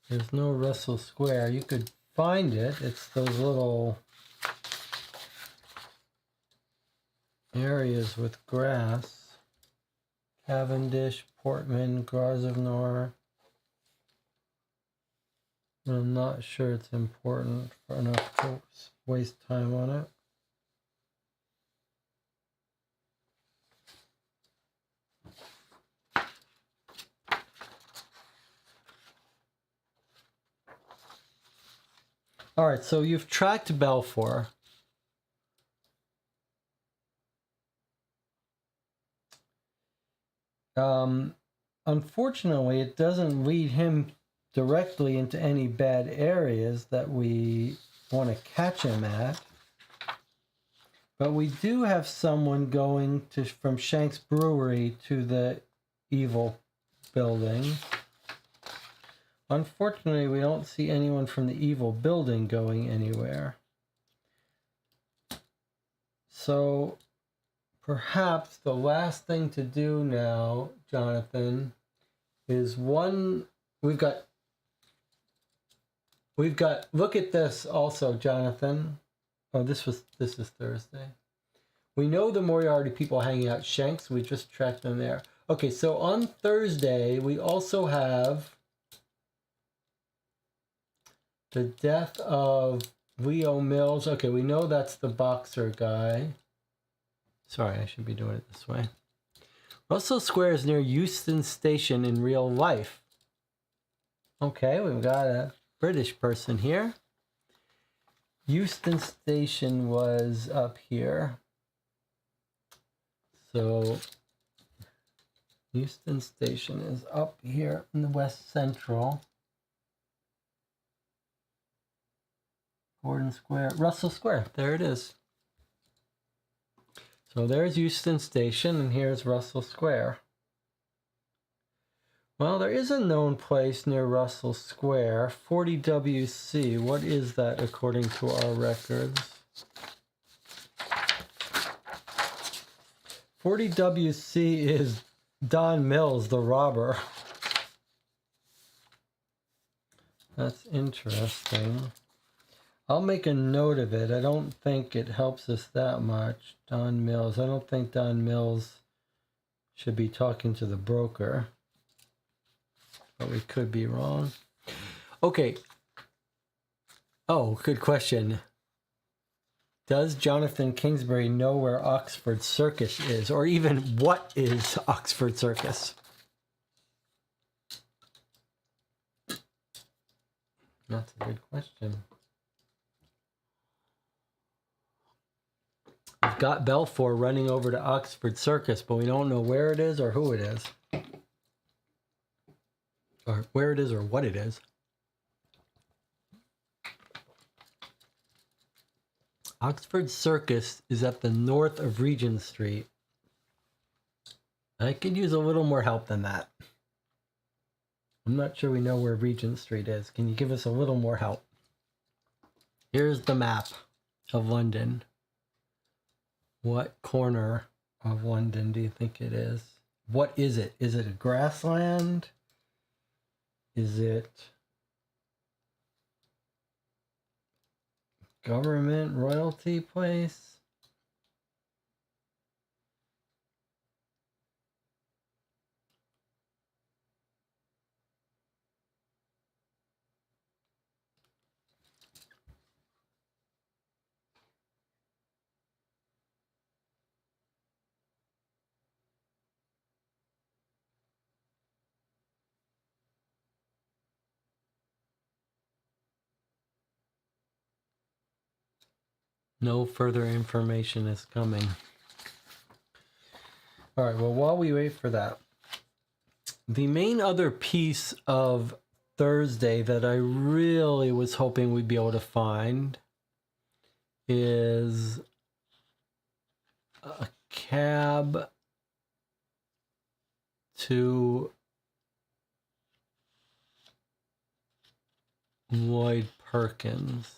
There's no Russell Square. You could find it. It's those little areas with grass. Cavendish, Portman, Grosvenor. I'm not sure it's important for enough to waste time on it. All right, so you've tracked Balfour. Unfortunately, it doesn't lead him directly into any bad areas that we want to catch him at. But we do have someone going from Shank's Brewery to the evil building. Unfortunately, we don't see anyone from the evil building going anywhere. So perhaps the last thing to do now, Jonathan, is we've got look at this also, Jonathan. Oh, this is Thursday. We know the Moriarty people hanging out Shanks. We just tracked them there. Okay, so on Thursday, we also have the death of Leo Mills. Okay, we know that's the boxer guy. Sorry, I should be doing it this way. Russell Square is near Euston Station in real life. Okay, we've got a British person here. Euston Station was up here. So Euston Station is up here in the West Central. Gordon Square, Russell Square, there it is. So there's Euston Station, and here's Russell Square. Well, there is a known place near Russell Square, 40WC. What is that according to our records? 40WC is Don Mills, the robber. That's interesting. I'll make a note of it. I don't think it helps us that much. Don Mills. I don't think Don Mills should be talking to the broker. But we could be wrong. Okay. Oh, good question. Does Jonathan Kingsbury know where Oxford Circus is? Or even what is Oxford Circus? That's a good question. We've got Balfour running over to Oxford Circus, but we don't know where it is or who it is. Or where it is or what it is. Oxford Circus is at the north of Regent Street. I could use a little more help than that. I'm not sure we know where Regent Street is. Can you give us a little more help? Here's the map of London. What corner of London do you think it is? What is it? Is it a grassland? Is it government royalty place? No further information is coming. All right, well, while we wait for that, the main other piece of Thursday that I really was hoping we'd be able to find is a cab to Lloyd Perkins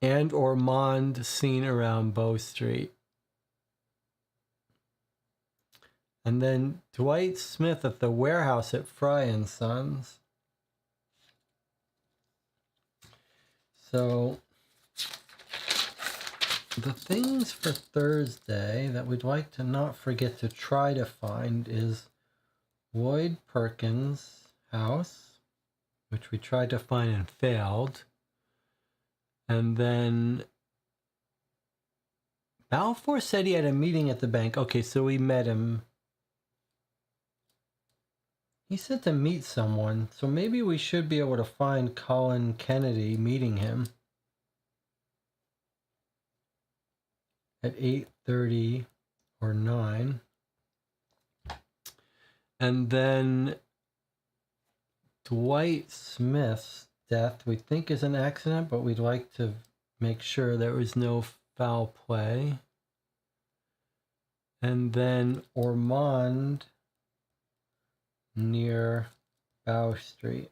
and Ormond seen around Bow Street. And then Dwight Smith at the warehouse at Fry and Sons. So the things for Thursday that we'd like to not forget to try to find is Lloyd Perkins' house, which we tried to find and failed. And then Balfour said he had a meeting at the bank. Okay, so we met him. He said to meet someone, so maybe we should be able to find Colin Kennedy meeting him at 8:30 or 9. And then Dwight Smith's death we think is an accident, but we'd like to make sure there was no foul play. And then Ormond near Bow Street.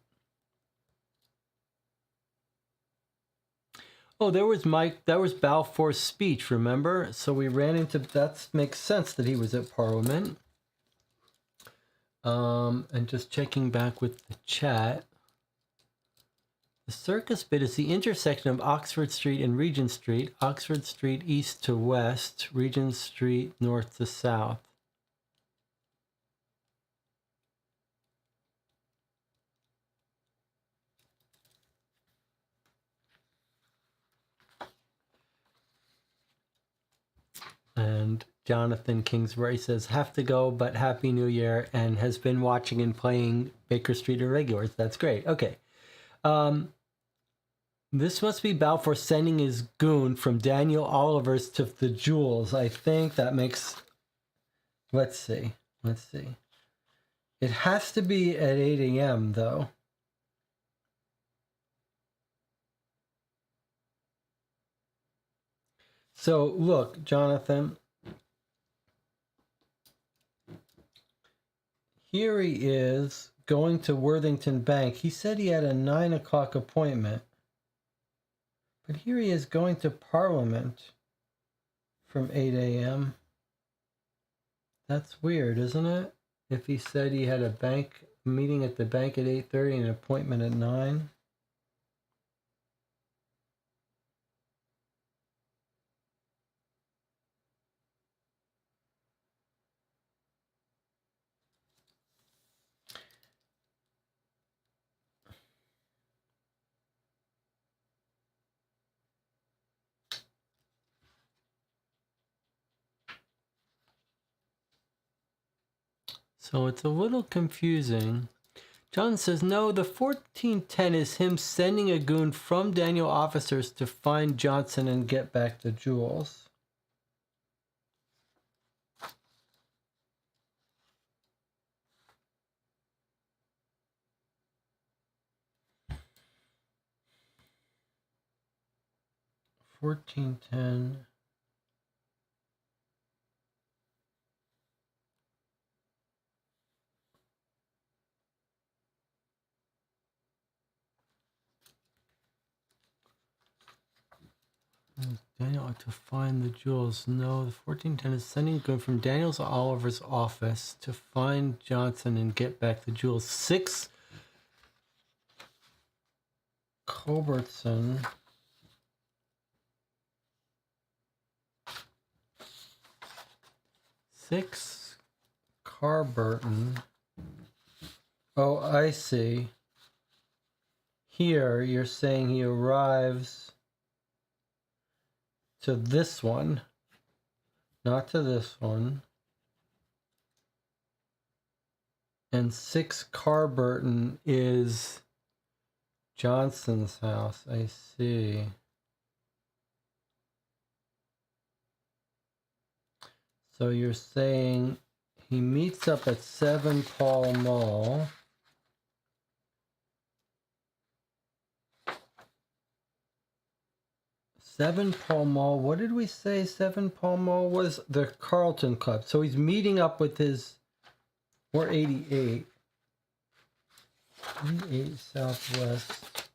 Oh, there was Mike. That was Balfour's speech, remember? So we ran into, that makes sense that he was at Parliament. And just checking back with the chat. The circus bit is the intersection of Oxford Street and Regent Street, Oxford Street east to west, Regent Street north to south. And Jonathan Kingsbury says, have to go, but Happy New Year, and has been watching and playing Baker Street Irregulars. That's great. Okay. This must be Balfour sending his goon from Daniel Oliver's to the Jewels. I think that makes... Let's see. It has to be at 8 a.m., though. So, look, Jonathan. Here he is going to Worthington Bank. He said he had a 9 o'clock appointment. But here he is going to Parliament from 8 a.m. That's weird, isn't it? If he said he had a bank meeting at the bank at 8:30 and an appointment at 9. So it's a little confusing. John says, no, the 1410 is him sending a goon from Daniel officers to find Johnson and get back the jewels. $14.10. Daniel to find the jewels. No, the 1410 is sending a gun from Daniel Oliver's office to find Johnson and get back the jewels. 6 Culbertson. 6 Carburton. Oh, I see. Here, you're saying he arrives to this one, not to this one. And 6 Carburton is Johnson's house. I see. So you're saying he meets up at 7 Pall Mall. Seven Pall Mall. What did we say 7 Pall Mall was? The Carlton Club. So he's meeting up with his... Or 88. 88 Southwest.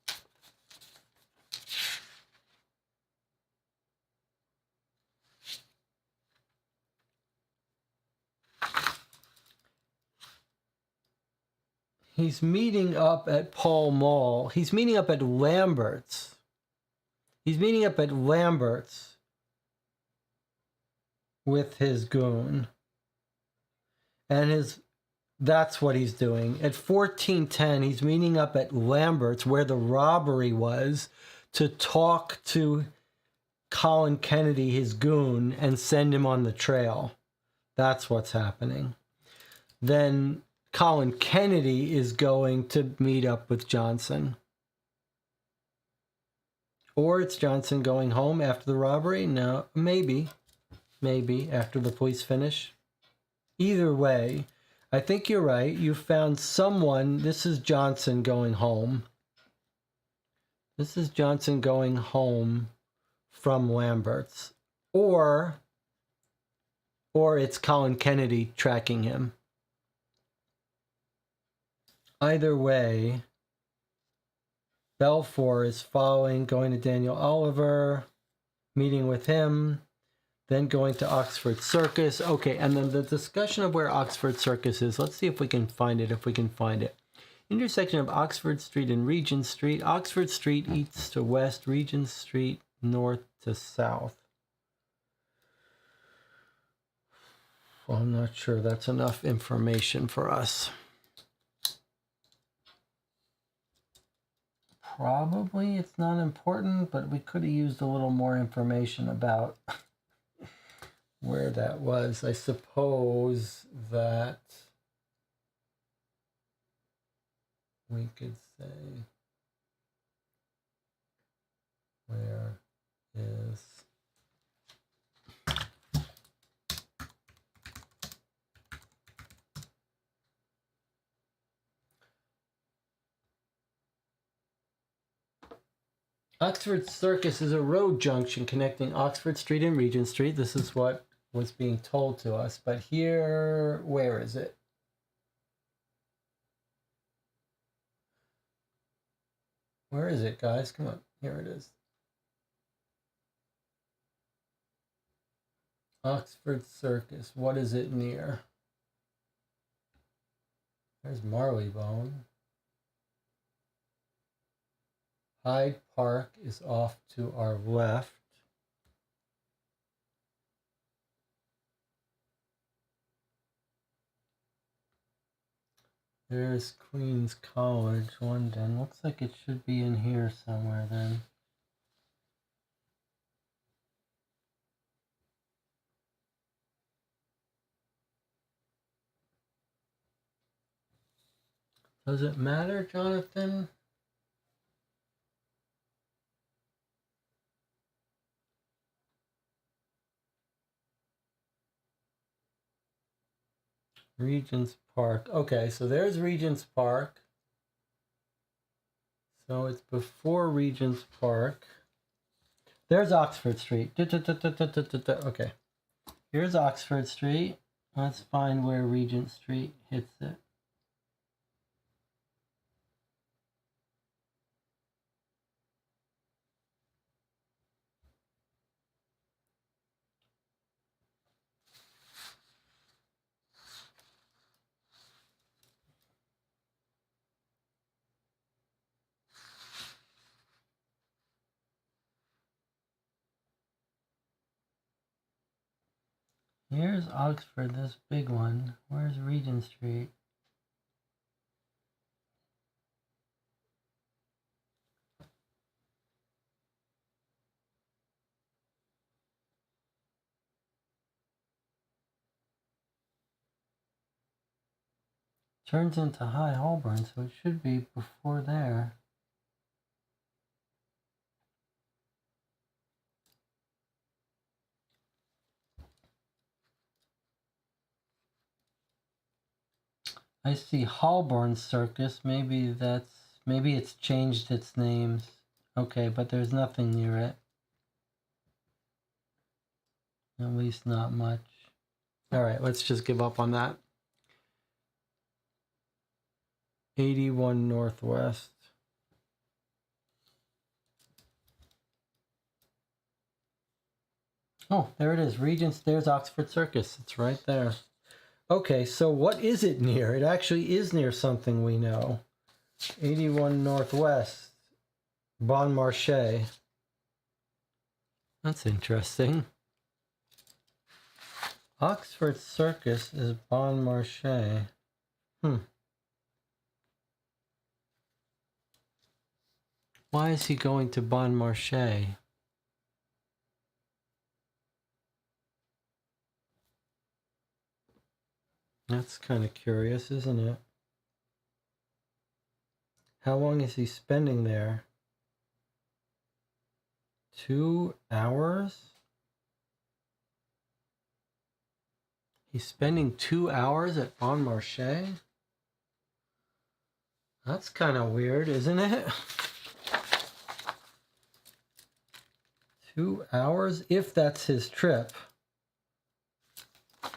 He's meeting up at Pall Mall. He's meeting up at Lambert's. He's meeting up at Lambert's with his goon. And that's what he's doing. At 14:10, he's meeting up at Lambert's where the robbery was to talk to Colin Kennedy, his goon, and send him on the trail. That's what's happening. Then Colin Kennedy is going to meet up with Johnson. Or it's Johnson going home after the robbery? No, maybe. Maybe after the police finish. Either way, I think you're right. You found someone. This is Johnson going home. This is Johnson going home from Lambert's. Or it's Colin Kennedy tracking him. Either way, Belfour is following, going to Daniel Oliver, meeting with him, then going to Oxford Circus. Okay, and then the discussion of where Oxford Circus is. Let's see if we can find it, Intersection of Oxford Street and Regent Street. Oxford Street east to west, Regent Street north to south. Well, I'm not sure that's enough information for us. Probably it's not important, but we could have used a little more information about where that was. I suppose that we could say, where is Oxford Circus is a road junction connecting Oxford Street and Regent Street. This is what was being told to us. But here, where is it? Where is it, guys? Come on. Here it is. Oxford Circus. What is it near? There's Marleybone. Hyde Park is off to our left. There's Queen's College, London. Looks like it should be in here somewhere then. Does it matter, Jonathan? Regent's Park. Okay, so there's Regent's Park. So it's before Regent's Park. There's Oxford Street. Okay. Here's Oxford Street. Let's find where Regent Street hits it. Here's Oxford, this big one. Where's Regent Street? Turns into High Holborn, so it should be before there. I see Holborn Circus. Maybe it's changed its names. Okay, but there's nothing near it. At least not much. All right, let's just give up on that. 81 Northwest. Oh, there it is. Regent's, there's Oxford Circus. It's right there. Okay, so what is it near? It actually is near something we know. 81 Northwest. Bon Marché. That's interesting. Oxford Circus is Bon Marché. Why is he going to Bon Marché? That's kind of curious, isn't it? How long is he spending there? 2 hours? He's spending 2 hours at Bon Marché? That's kind of weird, isn't it? 2 hours? If that's his trip.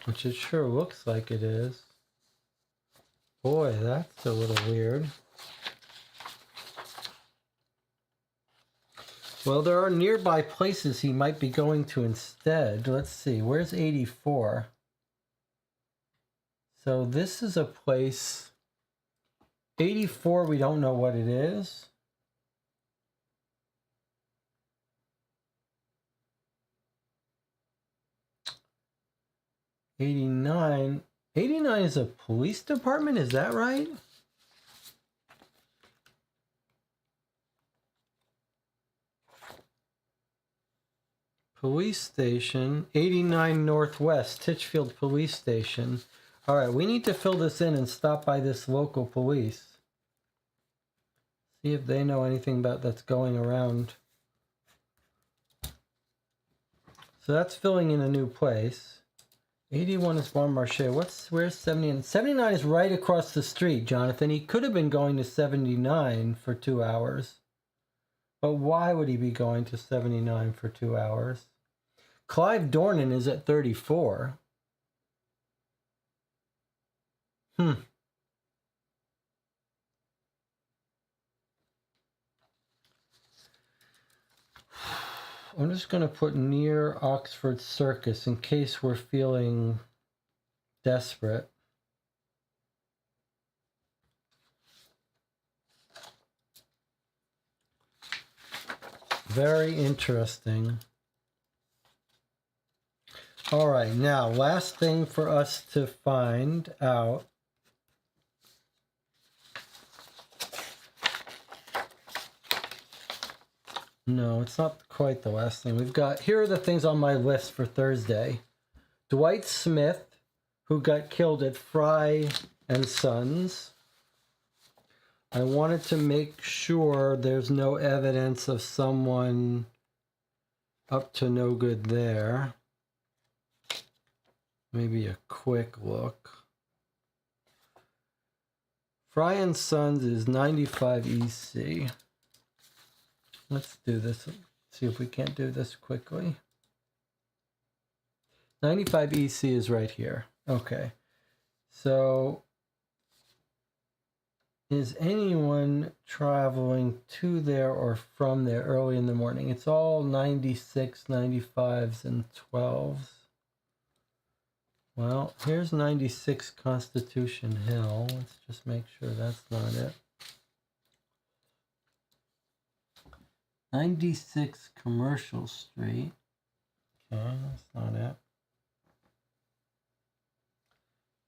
Which it sure looks like it is. Boy, that's a little weird. Well, there are nearby places he might be going to instead. Let's see, where's 84? So this is a place. 84, we don't know what it is. '89 is a police department, is that right? Police station, 89 Northwest, Titchfield Police Station. All right, we need to fill this in and stop by this local police. See if they know anything about that's going around. So that's filling in a new place. 81 is Bon Marché. Where's 70? 79 is right across the street, Jonathan. He could have been going to 79 for 2 hours. But why would he be going to 79 for 2 hours? Clive Dornan is at 34. I'm just going to put near Oxford Circus in case we're feeling desperate. Very interesting. All right, now, last thing for us to find out. No, it's not quite the last thing. Here are the things on my list for Thursday. Dwight Smith, who got killed at Fry and Sons. I wanted to make sure there's no evidence of someone up to no good there. Maybe a quick look. Fry and Sons is 95 EC. Let's do this. See if we can't do this quickly. 95 EC is right here. Okay. So, is anyone traveling to there or from there early in the morning? It's all 96, 95s, and 12s. Well, here's 96 Constitution Hill. Let's just make sure that's not it. 96 Commercial Street. Okay, that's not it.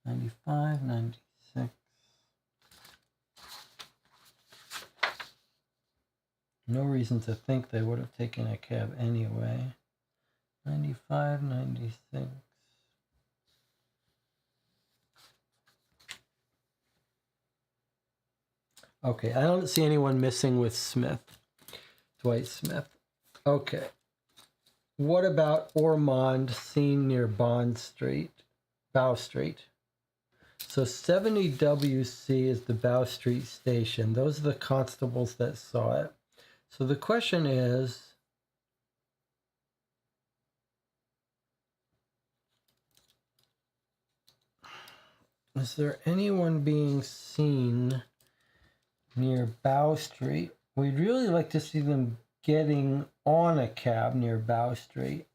95, 96. No reason to think they would have taken a cab anyway. 95, 96. Okay, I don't see anyone missing with Smith. Dwight Smith. Okay. What about Ormond, seen near Bow Street? So 70 WC is the Bow Street station. Those are the constables that saw it. So the question is, is there anyone being seen near Bow Street? We'd really like to see them getting on a cab near Bow Street.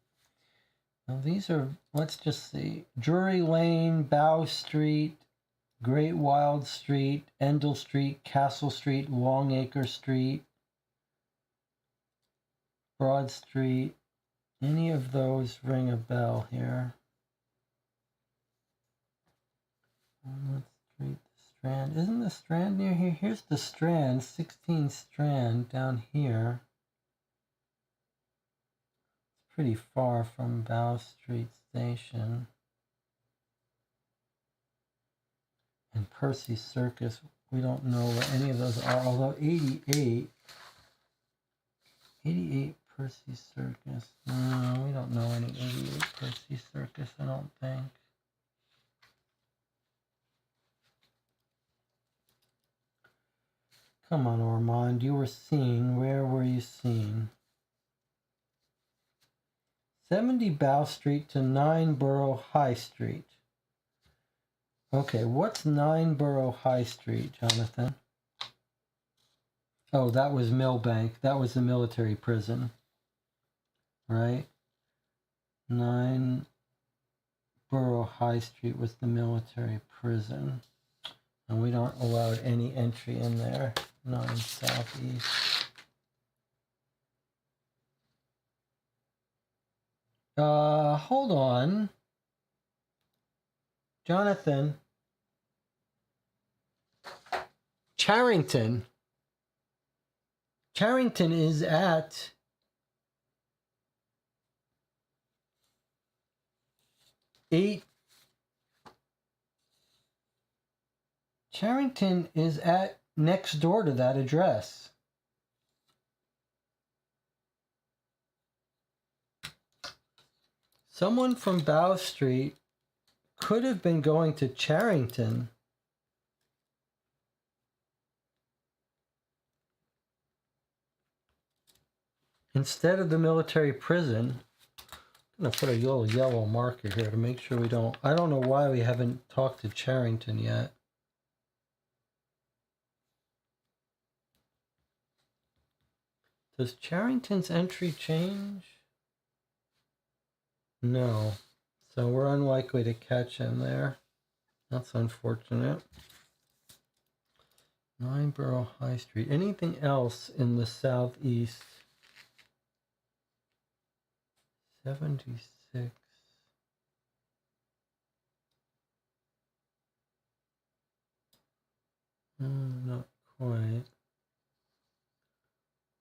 Now these are, let's just see, Drury Lane, Bow Street, Great Wild Street, Endell Street, Castle Street, Longacre Street, Broad Street. Any of those ring a bell here? Walnut Street, the Strand. Isn't the Strand near here? Here's the Strand, 16 Strand down here. It's pretty far from Bow Street Station. And Percy Circus, we don't know what any of those are, although 88 Percy Circus, no, we don't know any 88 Percy Circus, I don't think. Come on, Ormond, you were seen, where were you seen? 70 Bow Street to 9 Borough High Street. Okay, what's 9 Borough High Street, Jonathan? Oh, that was Millbank. That was the military prison. Right? 9 Borough High Street was the military prison. And we don't allow any entry in there. 9 Southeast. Hold on. Jonathan. Charrington. Charrington is at Charrington is at next door to that address. Someone from Bow Street could have been going to Charrington. Instead of the military prison. I'm going to put a little yellow marker here to make sure we don't... I don't know why we haven't talked to Charrington yet. Does Charrington's entry change? No. So we're unlikely to catch him there. That's unfortunate. 9 Borough High Street. Anything else in the southeast? 76. Not quite.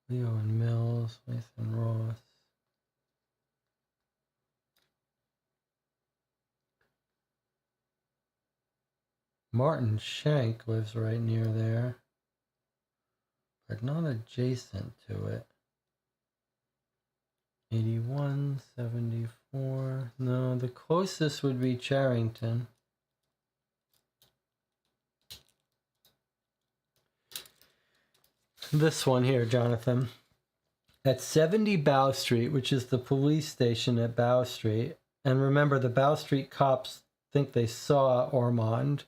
Leo and Mills, Nathan Ross. Martin Shank lives right near there, but not adjacent to it. 81, 74. No, the closest would be Charrington. This one here, Jonathan. At 70 Bow Street, which is the police station at Bow Street, and remember the Bow Street cops think they saw Ormond.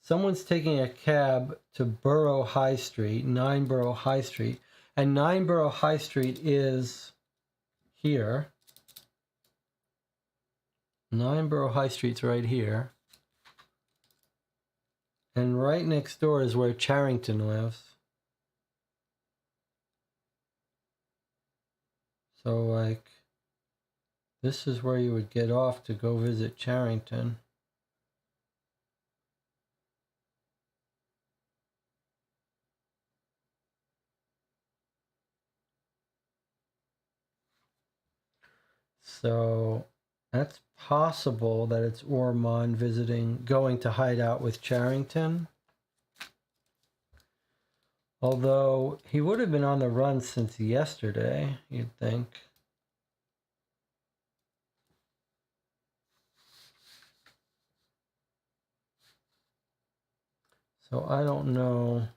Someone's taking a cab to Borough High Street, 9 Borough High Street, and 9 Borough High Street is here. 9 Borough High Street's right here. And right next door is where Charrington lives. So, like, this is where you would get off to go visit Charrington. So that's possible that it's Ormond visiting, going to hide out with Charrington. Although he would have been on the run since yesterday, you'd think. So I don't know.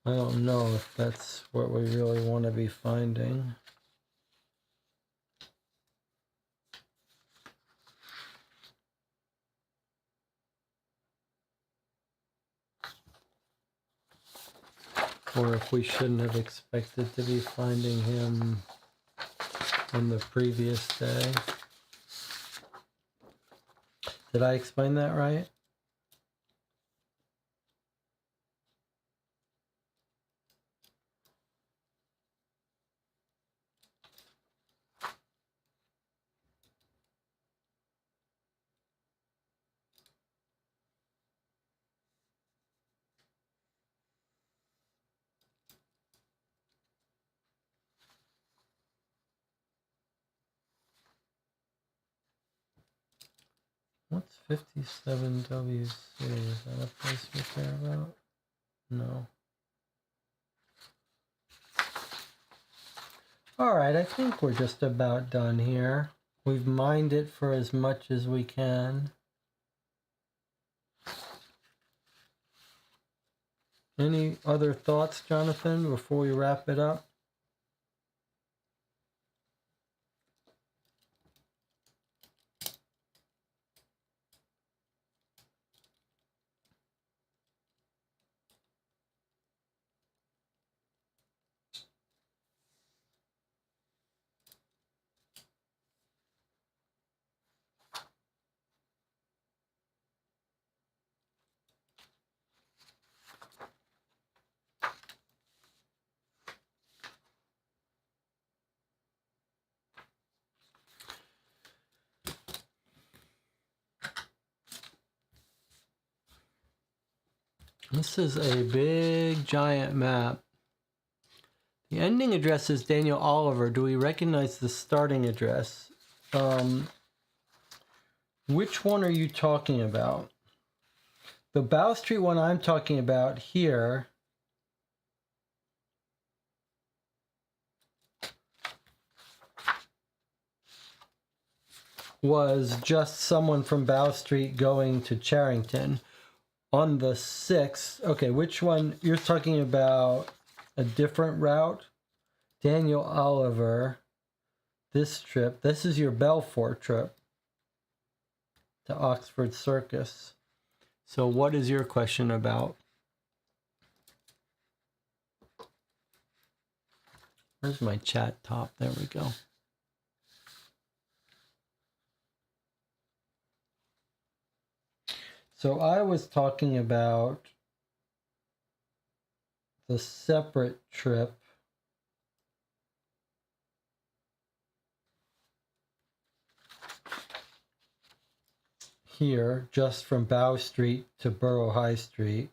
I don't know if that's what we really want to be finding. Or if we shouldn't have expected to be finding him on the previous day. Did I explain that right? What's 57WC? Is that a place we care about? No. Alright, I think we're just about done here. We've mined it for as much as we can. Any other thoughts, Jonathan, before we wrap it up? This is a big, giant map. The ending address is Daniel Oliver. Do we recognize the starting address? Which one are you talking about? The Bow Street one I'm talking about here was just someone from Bow Street going to Charrington. On the 6th, okay, which one? You're talking about a different route? Daniel Oliver, this trip, this is your Belfort trip to Oxford Circus. So what is your question about? Where's my chat top? There we go. So I was talking about the separate trip here, just from Bow Street to Borough High Street,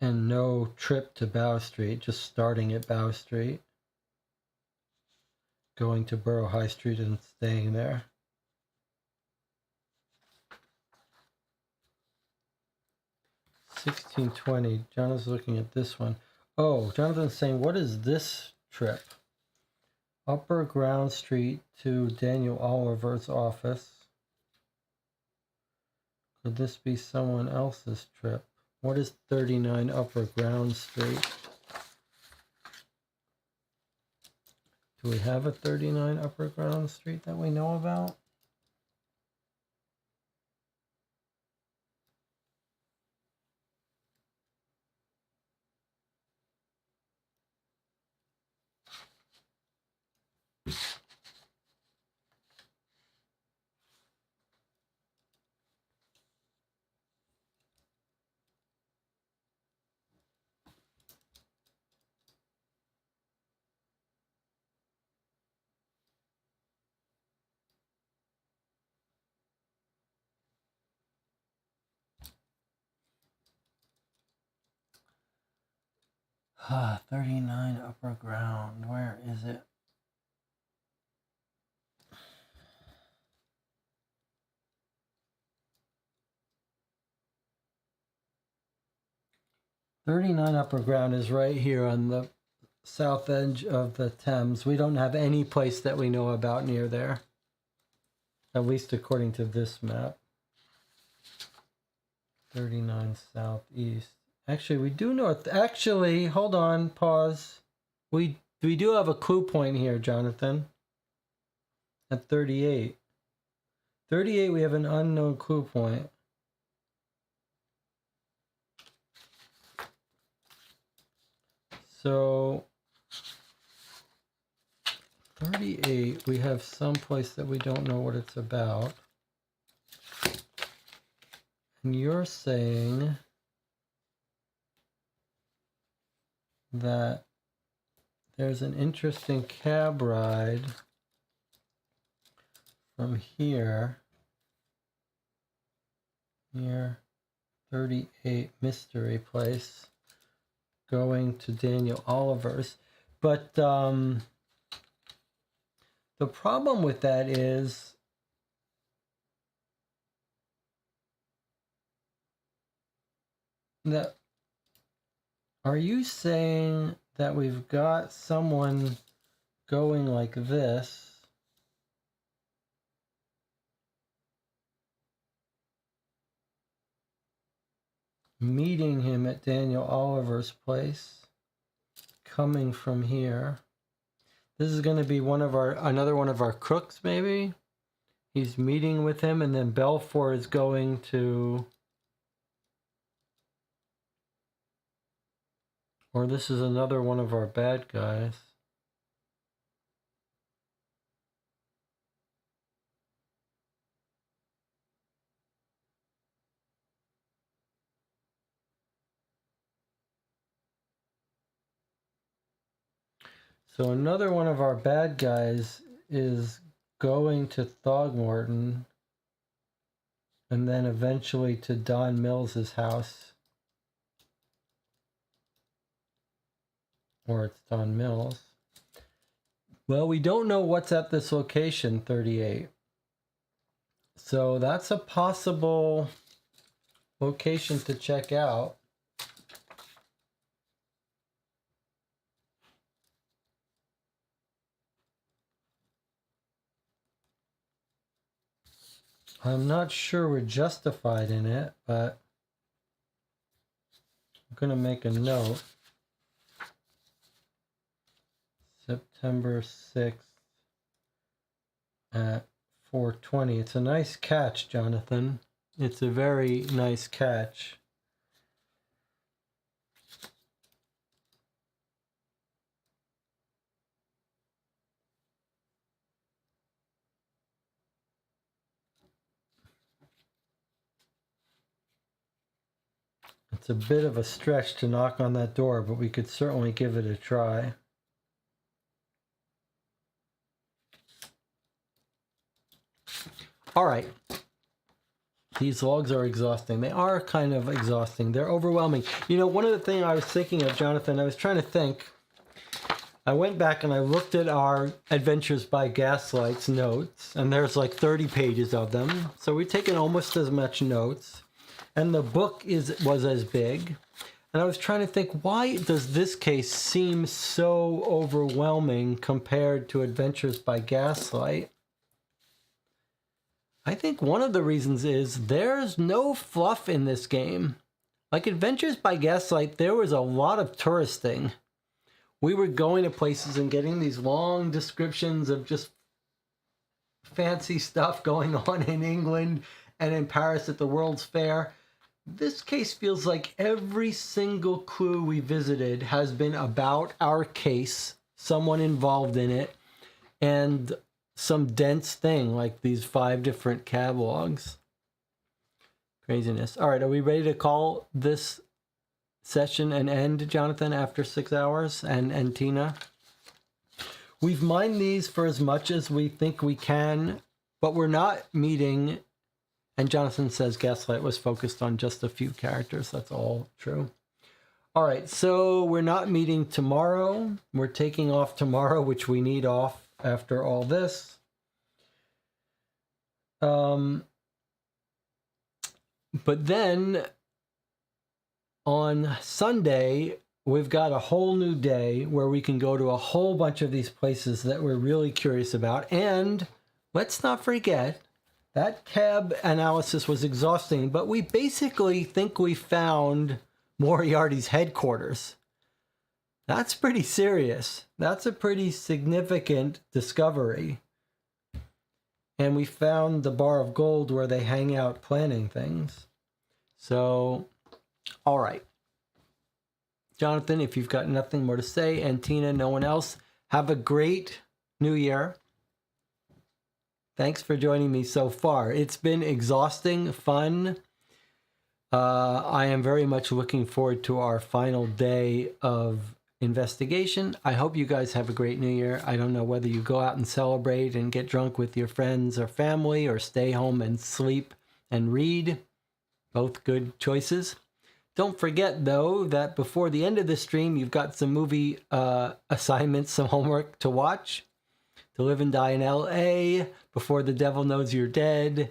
and no trip to Bow Street, just starting at Bow Street, going to Borough High Street and staying there. $16.20. Jonathan's looking at this one. Oh, Jonathan's saying, what is this trip? Upper Ground Street to Daniel Oliver's office. Could this be someone else's trip? What is 39 Upper Ground Street? Do we have a 39 Upper Ground Street that we know about? Ah, 39 Upper Ground. Where is it? "39 Upper Ground" is right here on the south edge of the Thames. We don't have any place that we know about near there. At least according to this map. 39 southeast. Actually, we do north. Actually, hold on, pause. We do have a clue point here, Jonathan. At 38. 38, we have an unknown clue point. So 38, we have some place that we don't know what it's about. And you're saying that there's an interesting cab ride from here, near 38 Mystery Place, going to Daniel Oliver's. But the problem with that is that, are you saying that we've got someone going like this, meeting him at Daniel Oliver's place, coming from here? This is going to be another one of our crooks, maybe? He's meeting with him, and then Belfour is going to... Or this is another one of our bad guys. So another one of our bad guys is going to Throgmorton and then eventually to Don Mills's house. Or it's Don Mills. Well, we don't know what's at this location, 38. So that's a possible location to check out. I'm not sure we're justified in it, but I'm going to make a note. September 6th at 4:20. It's a nice catch, Jonathan. It's a very nice catch. It's a bit of a stretch to knock on that door, but we could certainly give it a try. All right. These logs are exhausting. They are kind of exhausting. They're overwhelming. You know, one of the things I was thinking of, Jonathan, I was trying to think. I went back and I looked at our Adventures by Gaslight's notes, and there's like 30 pages of them. So we've taken almost as much notes. And the book was as big. And I was trying to think, why does this case seem so overwhelming compared to Adventures by Gaslight? I think one of the reasons is there's no fluff in this game. Like Adventures by Gaslight, there was a lot of touristing. We were going to places and getting these long descriptions of just fancy stuff going on in England and in Paris at the World's Fair. This case feels like every single clue we visited has been about our case, someone involved in it, and some dense thing like these 5 different cab logs. Craziness. All right, are we ready to call this session an end, Jonathan, after 6 hours? And Tina? We've mined these for as much as we think we can, but we're not meeting. And Jonathan says Gaslight was focused on just a few characters. That's all true. All right, so we're not meeting tomorrow. We're taking off tomorrow, which we need off after all this. But then on Sunday, we've got a whole new day where we can go to a whole bunch of these places that we're really curious about. And let's not forget, That cab analysis was exhausting, but we basically think we found Moriarty's headquarters. That's pretty serious. That's a pretty significant discovery. And we found the bar of gold where they hang out planning things. So, all right. Jonathan, if you've got nothing more to say, and Tina, no one else, have a great new year. Thanks for joining me so far. It's been exhausting, fun. I am very much looking forward to our final day of investigation. I hope you guys have a great new year. I don't know whether you go out and celebrate and get drunk with your friends or family, or stay home and sleep and read. Both good choices. Don't forget, though, that before the end of the stream, you've got some movie assignments, some homework to watch. To Live and Die in L.A., Before the Devil Knows You're Dead,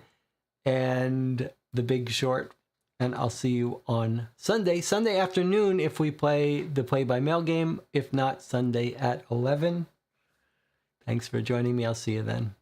and The Big Short. And I'll see you on Sunday afternoon if we play the play-by-mail game. If not, Sunday at 11. Thanks for joining me. I'll see you then.